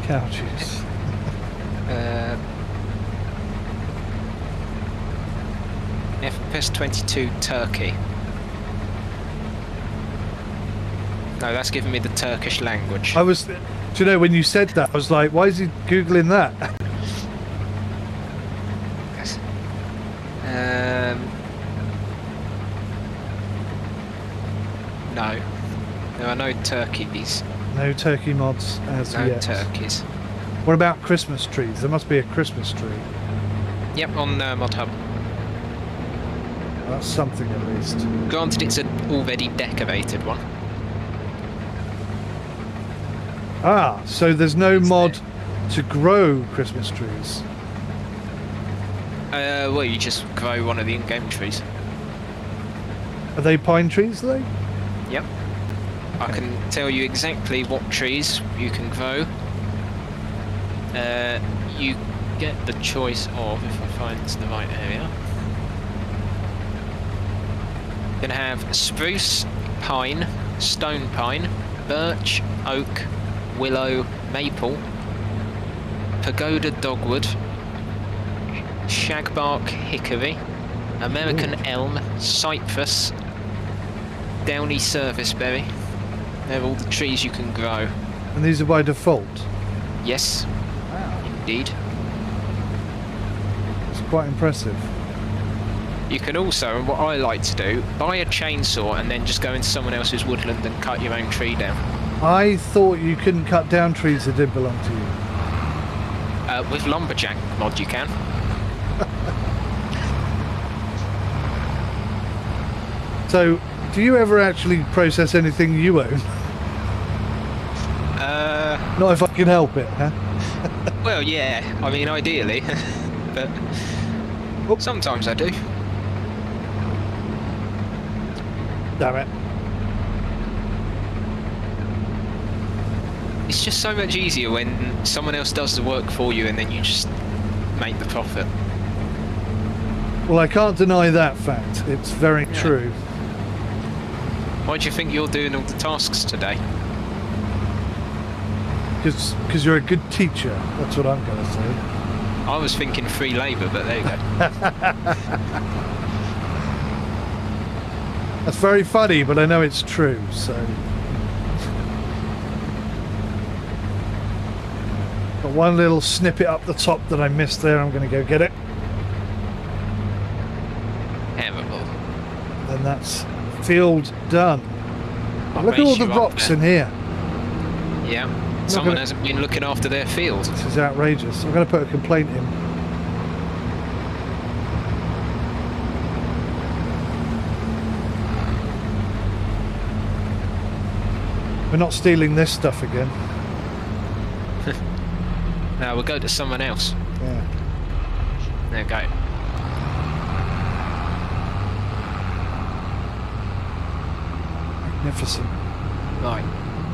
Cow cheese. FPS 22 turkey. No, that's giving me the Turkish language. I was, do you know, when you said that, I was like, why is he Googling that? Yes. No. There are no turkeys. No turkey mods as No yet. turkeys. What about Christmas trees? There must be a Christmas tree. Yep, on Mod Hub. That's something at least. Granted, it's an already decorated one. Ah, so there's no It's mod to grow Christmas trees. Well, you just grow one of the in-game trees. Are they pine trees, are they? Yep. I can tell you exactly what trees you can grow. You get the choice of, if I find it's the right area. You're gonna have spruce, pine, stone pine, birch, oak, willow, maple, pagoda dogwood, shagbark hickory, American elm, cypress, downy serviceberry. They're all the trees you can grow. And these are by default. Yes, Wow. indeed. It's quite impressive. You can also, and what I like to do, buy a chainsaw and then just go into someone else's woodland and cut your own tree down. I thought you couldn't cut down trees that did belong to you. With lumberjack mod you can. So, do you ever actually process anything you own? Not if I can help it, huh? Well, yeah, I mean, ideally, but sometimes I do. Damn it. It's just so much easier when someone else does the work for you and then you just make the profit. Well, I can't deny that fact. It's very true. Why do you think you're doing all the tasks today? Because you're a good teacher. That's what I'm going to say. I was thinking free labour, but there you go. That's very funny, but I know it's true, so... Got one little snippet up the top that I missed there. I'm going to go get it. Terrible. Then that's field done. I'll Look at all raise the you up rocks there. in here. Yeah. Look Someone at it. hasn't been looking after their field. This is outrageous. I'm going to put a complaint in. We're not stealing this stuff again. Now we'll go to someone else. Yeah. There we go. Magnificent. Right.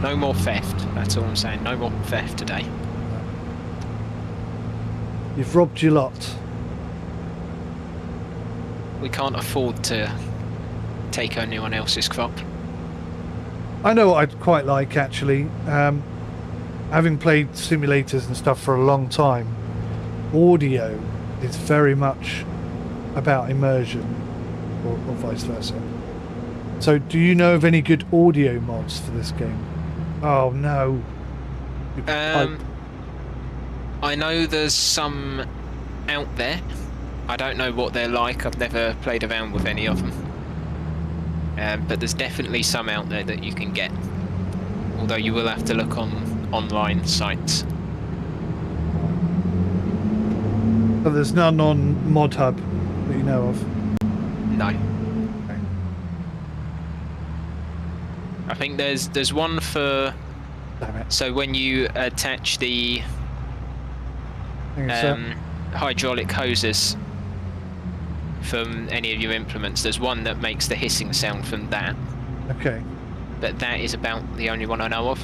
No more theft. That's all I'm saying. No more theft today. You've robbed your lot. We can't afford to take anyone else's crop. I know what I'd quite like, actually. Having played simulators and stuff for a long time, audio is very much about immersion, or vice versa. So, do you know of any good audio mods for this game? Oh no. I know there's some out there. I don't know what they're like. I've never played around with any of them. But there's definitely some out there that you can get. Although you will have to look on online sites. But there's none on Mod Hub that you know of. No. I think there's one for. Damn it. So when you attach the hydraulic hoses from any of your implements, there's one that makes the hissing sound from that. Okay. But that is about the only one I know of.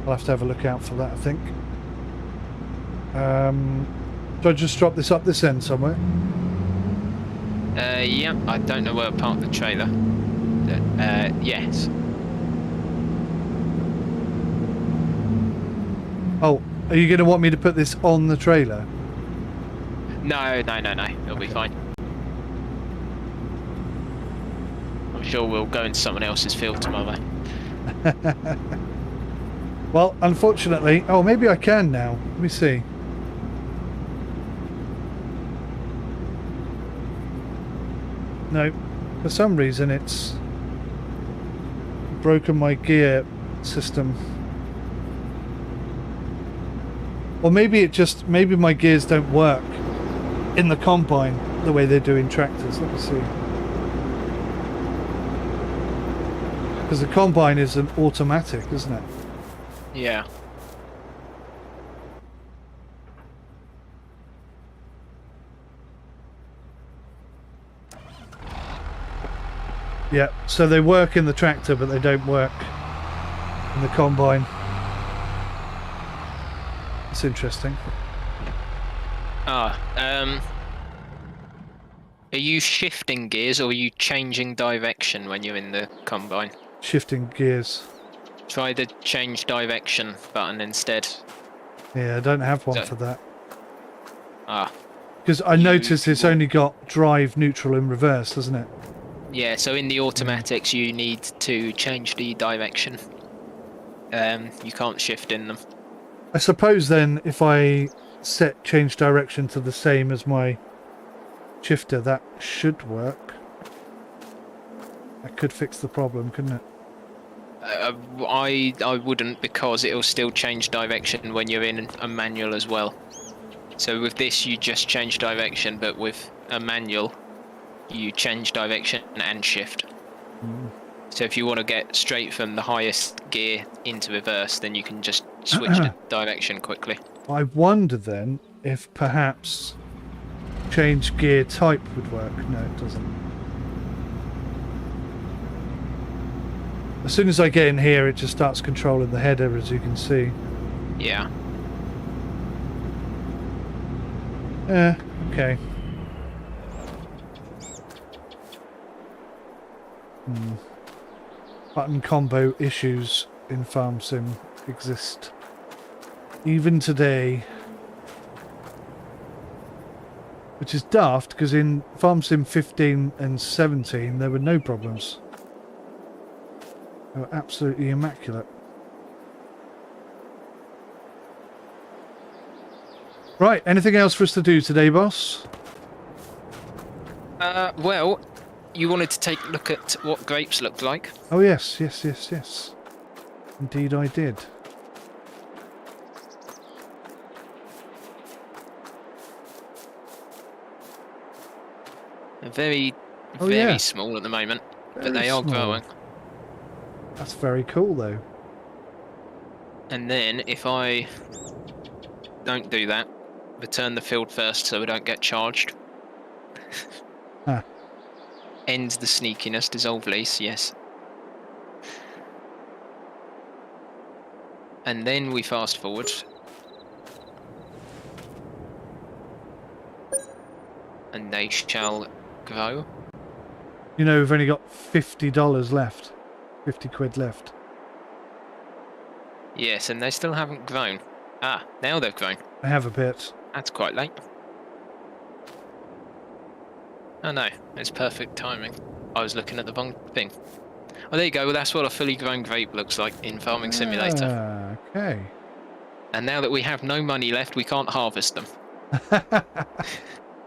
I'll have to have a look out for that, I think. Do I just drop this up this end somewhere? Yeah, I don't know where I parked the trailer. Yes. Oh, are you going to want me to put this on the trailer? No. It'll be fine. I'm sure we'll go into someone else's field tomorrow. Well, unfortunately... Oh, maybe I can now. Let me see. No, for some reason it's broken my gear system. Or maybe maybe my gears don't work in the combine the way they do in tractors. Let me see. Because the combine is an automatic, isn't it? Yeah. Yeah, so they work in the tractor, but they don't work in the combine. It's interesting. Are you shifting gears or are you changing direction when you're in the combine? Shifting gears. Try the change direction button instead. Yeah, I don't have one for that. Because I noticed it's only got drive, neutral and reverse, doesn't it? Yeah, so in the automatics you need to change the direction. You can't shift in them. I suppose then if I set change direction to the same as my shifter, that should work. That could fix the problem, couldn't it? I wouldn't, because it'll still change direction when you're in a manual as well. So with this you just change direction, but with a manual you change direction and shift. So if you want to get straight from the highest gear into reverse, then you can just switch the direction quickly. I wonder then if perhaps change gear type would work. No, it doesn't. As soon as I get in here, it just starts controlling the header, as you can see. Yeah. Okay. Button combo issues in Farm Sim exist. Even today. Which is daft, because in Farm Sim 15 and 17 there were no problems. They were absolutely immaculate. Right, anything else for us to do today, boss? Well, you wanted to take a look at what grapes looked like. Oh yes. Indeed I did. They're very small at the moment, but they are growing. That's very cool though. And then if I don't do that, return the field first so we don't get charged. Ends the sneakiness, dissolve lease, yes. And then we fast forward. And they shall grow. You know, we've only got $50 left. 50 quid left. Yes, and they still haven't grown. Ah, now they've grown. I have a bit. That's quite late. Oh no, it's perfect timing. I was looking at the wrong thing. Oh, there you go. Well, that's what a fully grown grape looks like in Farming Simulator. Okay. And now that we have no money left, we can't harvest them.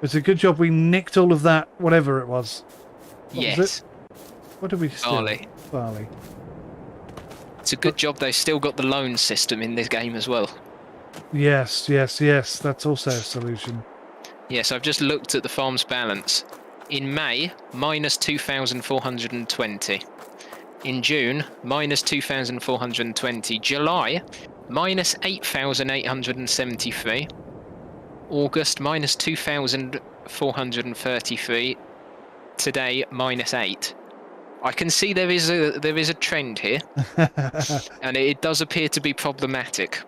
It's a good job we nicked all of that, whatever it was. Yes. Was it? What did we steal? Barley. It's a good job they've still got the loan system in this game as well. Yes. That's also a solution. Yes, I've just looked at the farm's balance. In May, minus 2,420. In June, minus 2,420. July, minus 8,873. August, minus 2,433. Today, minus 8. I can see there is a trend here, and it does appear to be problematic.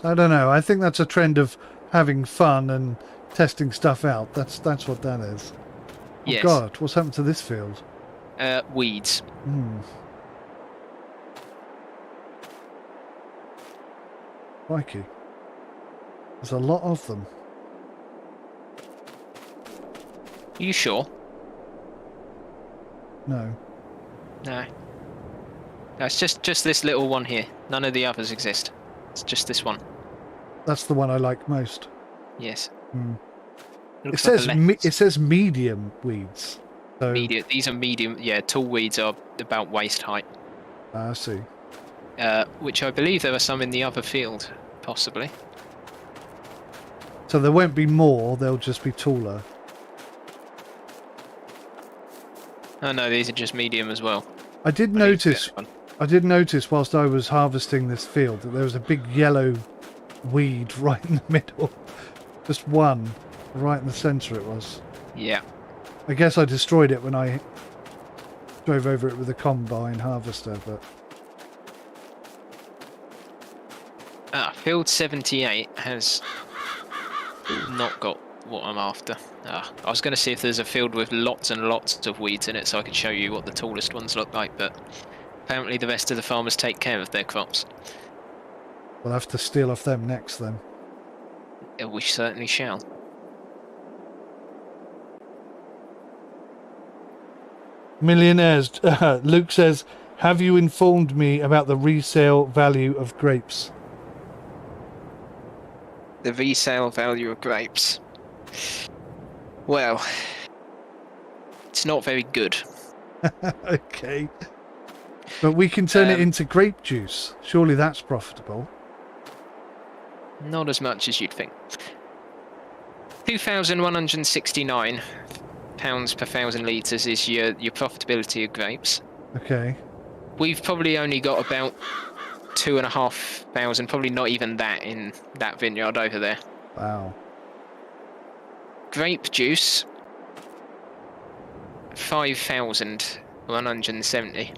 I don't know. I think that's a trend of having fun and testing stuff out. That's what that is. Yes. Oh God, what's happened to this field? Weeds. Crikey. There's a lot of them. Are you sure? No. No. No, it's just this little one here. None of the others exist. It's just this one. That's the one I like most. Yes. It says medium weeds. So Medium. These are medium. Yeah, tall weeds are about waist height. I see. Which I believe there are some in the other field, possibly. So there won't be more. They'll just be taller. Oh no, these are just medium as well. I did notice whilst I was harvesting this field that there was a big yellow weed right in the middle. Just one, right in the centre it was. Yeah. I guess I destroyed it when I drove over it with a combine harvester, but... Field 78 has not got what I'm after. I was going to see if there's a field with lots and lots of weeds in it so I could show you what the tallest ones look like, but apparently the rest of the farmers take care of their crops. We'll have to steal off them next then. We certainly shall. Millionaires, Luke says, have you informed me about the resale value of grapes? The resale value of grapes. Well, it's not very good. Okay. But we can turn it into grape juice. Surely that's profitable. Not as much as you'd think. 2,169 pounds per 1,000 litres is your profitability of grapes. Okay. We've probably only got about 2,500, probably not even that in that vineyard over there. Wow. Grape juice, 5,170.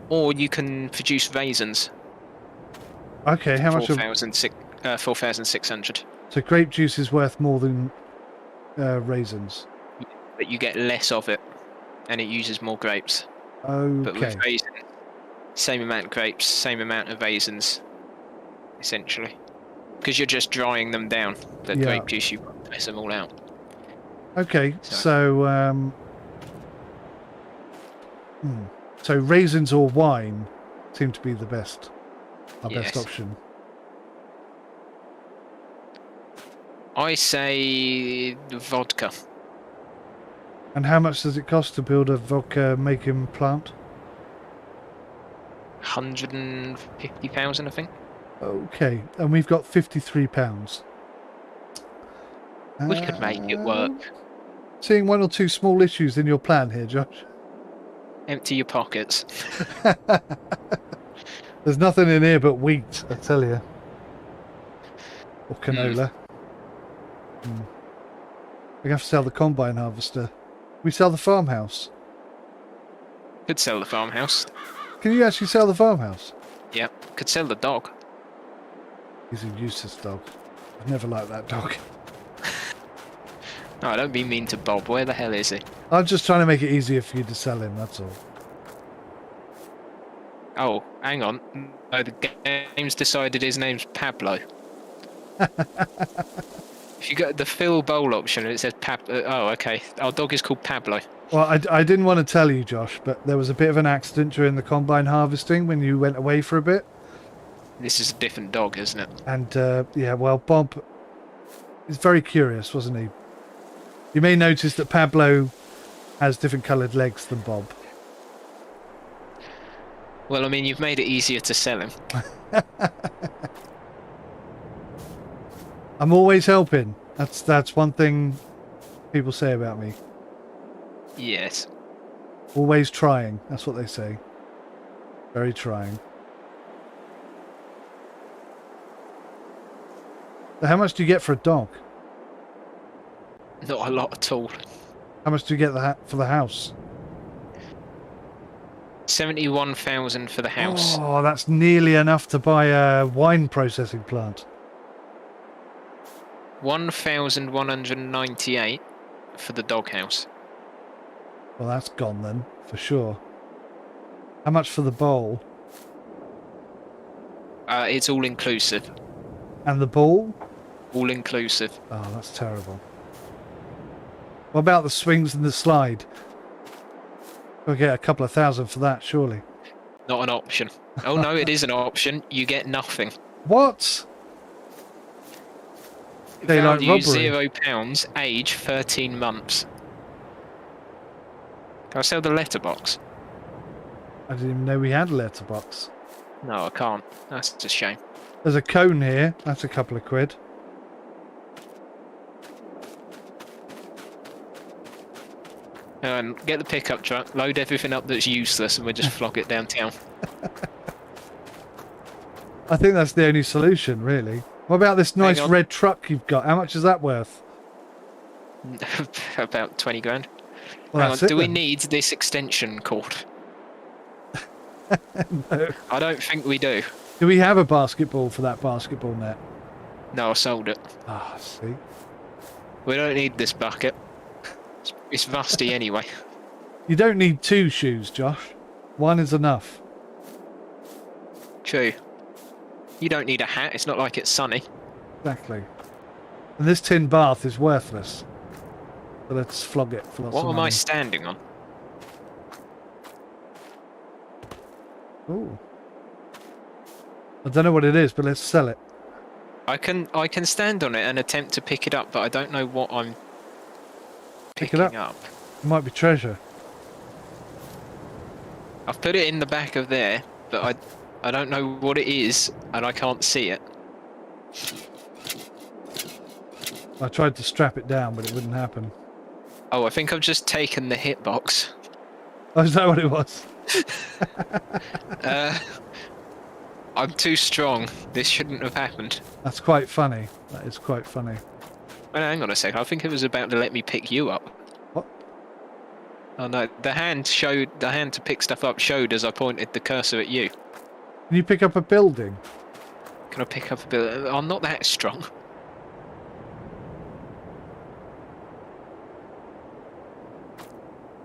Or you can produce raisins. Okay, how much? 4,600. So grape juice is worth more than raisins. But you get less of it, and it uses more grapes. Okay. But with raisins, same amount of grapes, same amount of raisins, essentially. Because you're just drying them down. The grape juice, you press them all out. Okay, so so raisins or wine seem to be the best, best option. I say vodka. And how much does it cost to build a vodka making plant? 150,000, I think. Okay, and we've got £53. We could make it work. Seeing one or two small issues in your plan here, Josh. Empty your pockets. There's nothing in here but wheat, I tell you. Or canola. We have to sell the combine harvester. We sell the farmhouse. Could sell the farmhouse. Can you actually sell the farmhouse? Yep. Could sell the dog. He's a useless dog. I've never liked that dog. No, don't be mean to Bob. Where the hell is he? I'm just trying to make it easier for you to sell him, that's all. Oh, hang on. No, the game's decided his name's Pablo. If you got the fill bowl option, it says oh, okay. Our dog is called Pablo. Well, I didn't want to tell you, Josh, but there was a bit of an accident during the combine harvesting when you went away for a bit. This is a different dog, isn't it? And, yeah, well, Bob is very curious, wasn't he? You may notice that Pablo has different coloured legs than Bob. Well, I mean, you've made it easier to sell him. I'm always helping. That's one thing people say about me. Yes. Always trying. That's what they say. Very trying. So how much do you get for a dog? Not a lot at all. How much do you get for the house? 71,000 for the house. Oh, that's nearly enough to buy a wine processing plant. 1,198 for the doghouse. Well, that's gone then, for sure. How much for the bowl? It's all inclusive. And the ball? All inclusive. Oh, that's terrible. What about the swings and the slide? We'll get a couple of thousand for that, surely. Not an option. Oh no, it is an option. You get nothing. What? Daylight Value robbery. £0. Age 13 months. Can I sell the letterbox? I didn't even know we had a letterbox. No, I can't. That's a shame. There's a cone here. That's a couple of quid. Get the pickup truck, load everything up that's useless, and we'll just flog it downtown. I think that's the only solution, really. What about this nice red truck you've got? How much is that worth? About 20 grand. Well, Hang on, do we need this extension cord? No. I don't think we do. Do we have a basketball for that basketball net? No, I sold it. Ah, see. We don't need this bucket. It's rusty anyway. You don't need two shoes, Josh. One is enough. True. You don't need a hat. It's not like it's sunny. Exactly. And this tin bath is worthless. So let's flog it for lots of What am money. I standing on? Ooh. I don't know what it is, but let's sell it. I can stand on it and attempt to pick it up, but I don't know what I'm Pick picking it up. It might be treasure. I've put it in the back of there, but I don't know what it is, and I can't see it. I tried to strap it down, but it wouldn't happen. Oh, I think I've just taken the hitbox. Oh, is that what it was? I'm too strong. This shouldn't have happened. That's quite funny. That is quite funny. Well, hang on a sec. I think it was about to let me pick you up. What? Oh no, the hand to pick stuff up showed as I pointed the cursor at you. Can you pick up a building? Can I pick up a bit? I'm not that strong.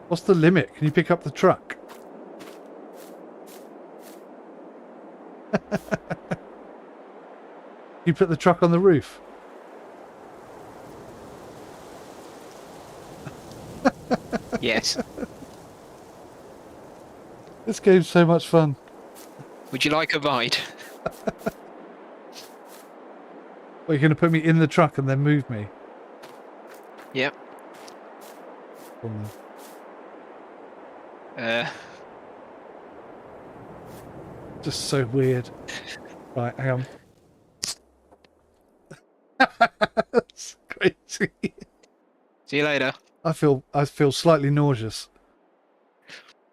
What's the limit? Can you pick up the truck? You put the truck on the roof. Yes. This game's so much fun. Would you like a ride? Well, you're going to put me in the truck and then move me. Yep. Just so weird. Right, hang on. That's crazy. See you later. I feel slightly nauseous.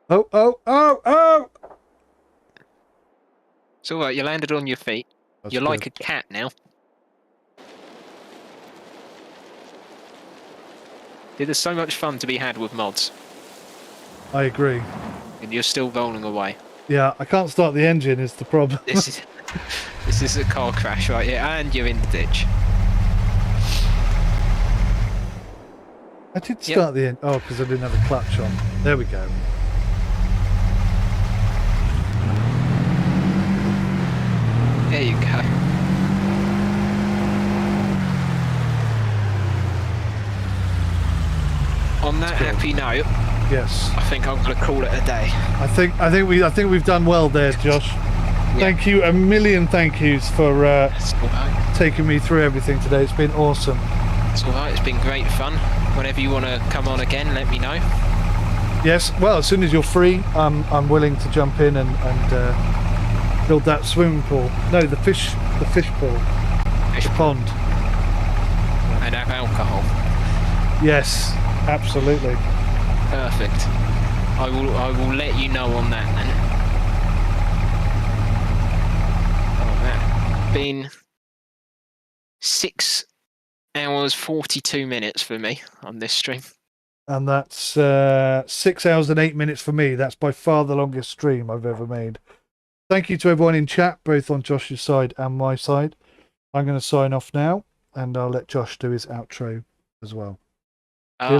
Oh, oh, oh, oh! It's alright, you landed on your feet. That's You're good. like a cat now. There's so much fun to be had with mods, I agree. and you're still rolling away. Yeah, I can't start the engine is the problem. This is a car crash right here, and you're in the ditch. I did start the engine. Oh, because I didn't have a clutch on. There we go. There you go. On that happy note, Yes. I think I'm going to call it a day. I think we've done well there, Josh. Yeah. Thank you, a million thank yous for It's alright. taking me through everything today. It's been awesome. It's alright. It's been great fun. Whenever you want to come on again, let me know. Yes, well, as soon as you're free, I'm willing to jump in and build that swimming pool. No, the fish pool, Fish the pond. and have alcohol. Yes, absolutely. Perfect. I will let you know on that then. Oh man, been 6 hours 42 minutes for me on this stream. And that's 6 hours and 8 minutes for me. That's by far the longest stream I've ever made. Thank you to everyone in chat, both on Josh's side and my side. I'm going to sign off now, and I'll let Josh do his outro as well. See you later.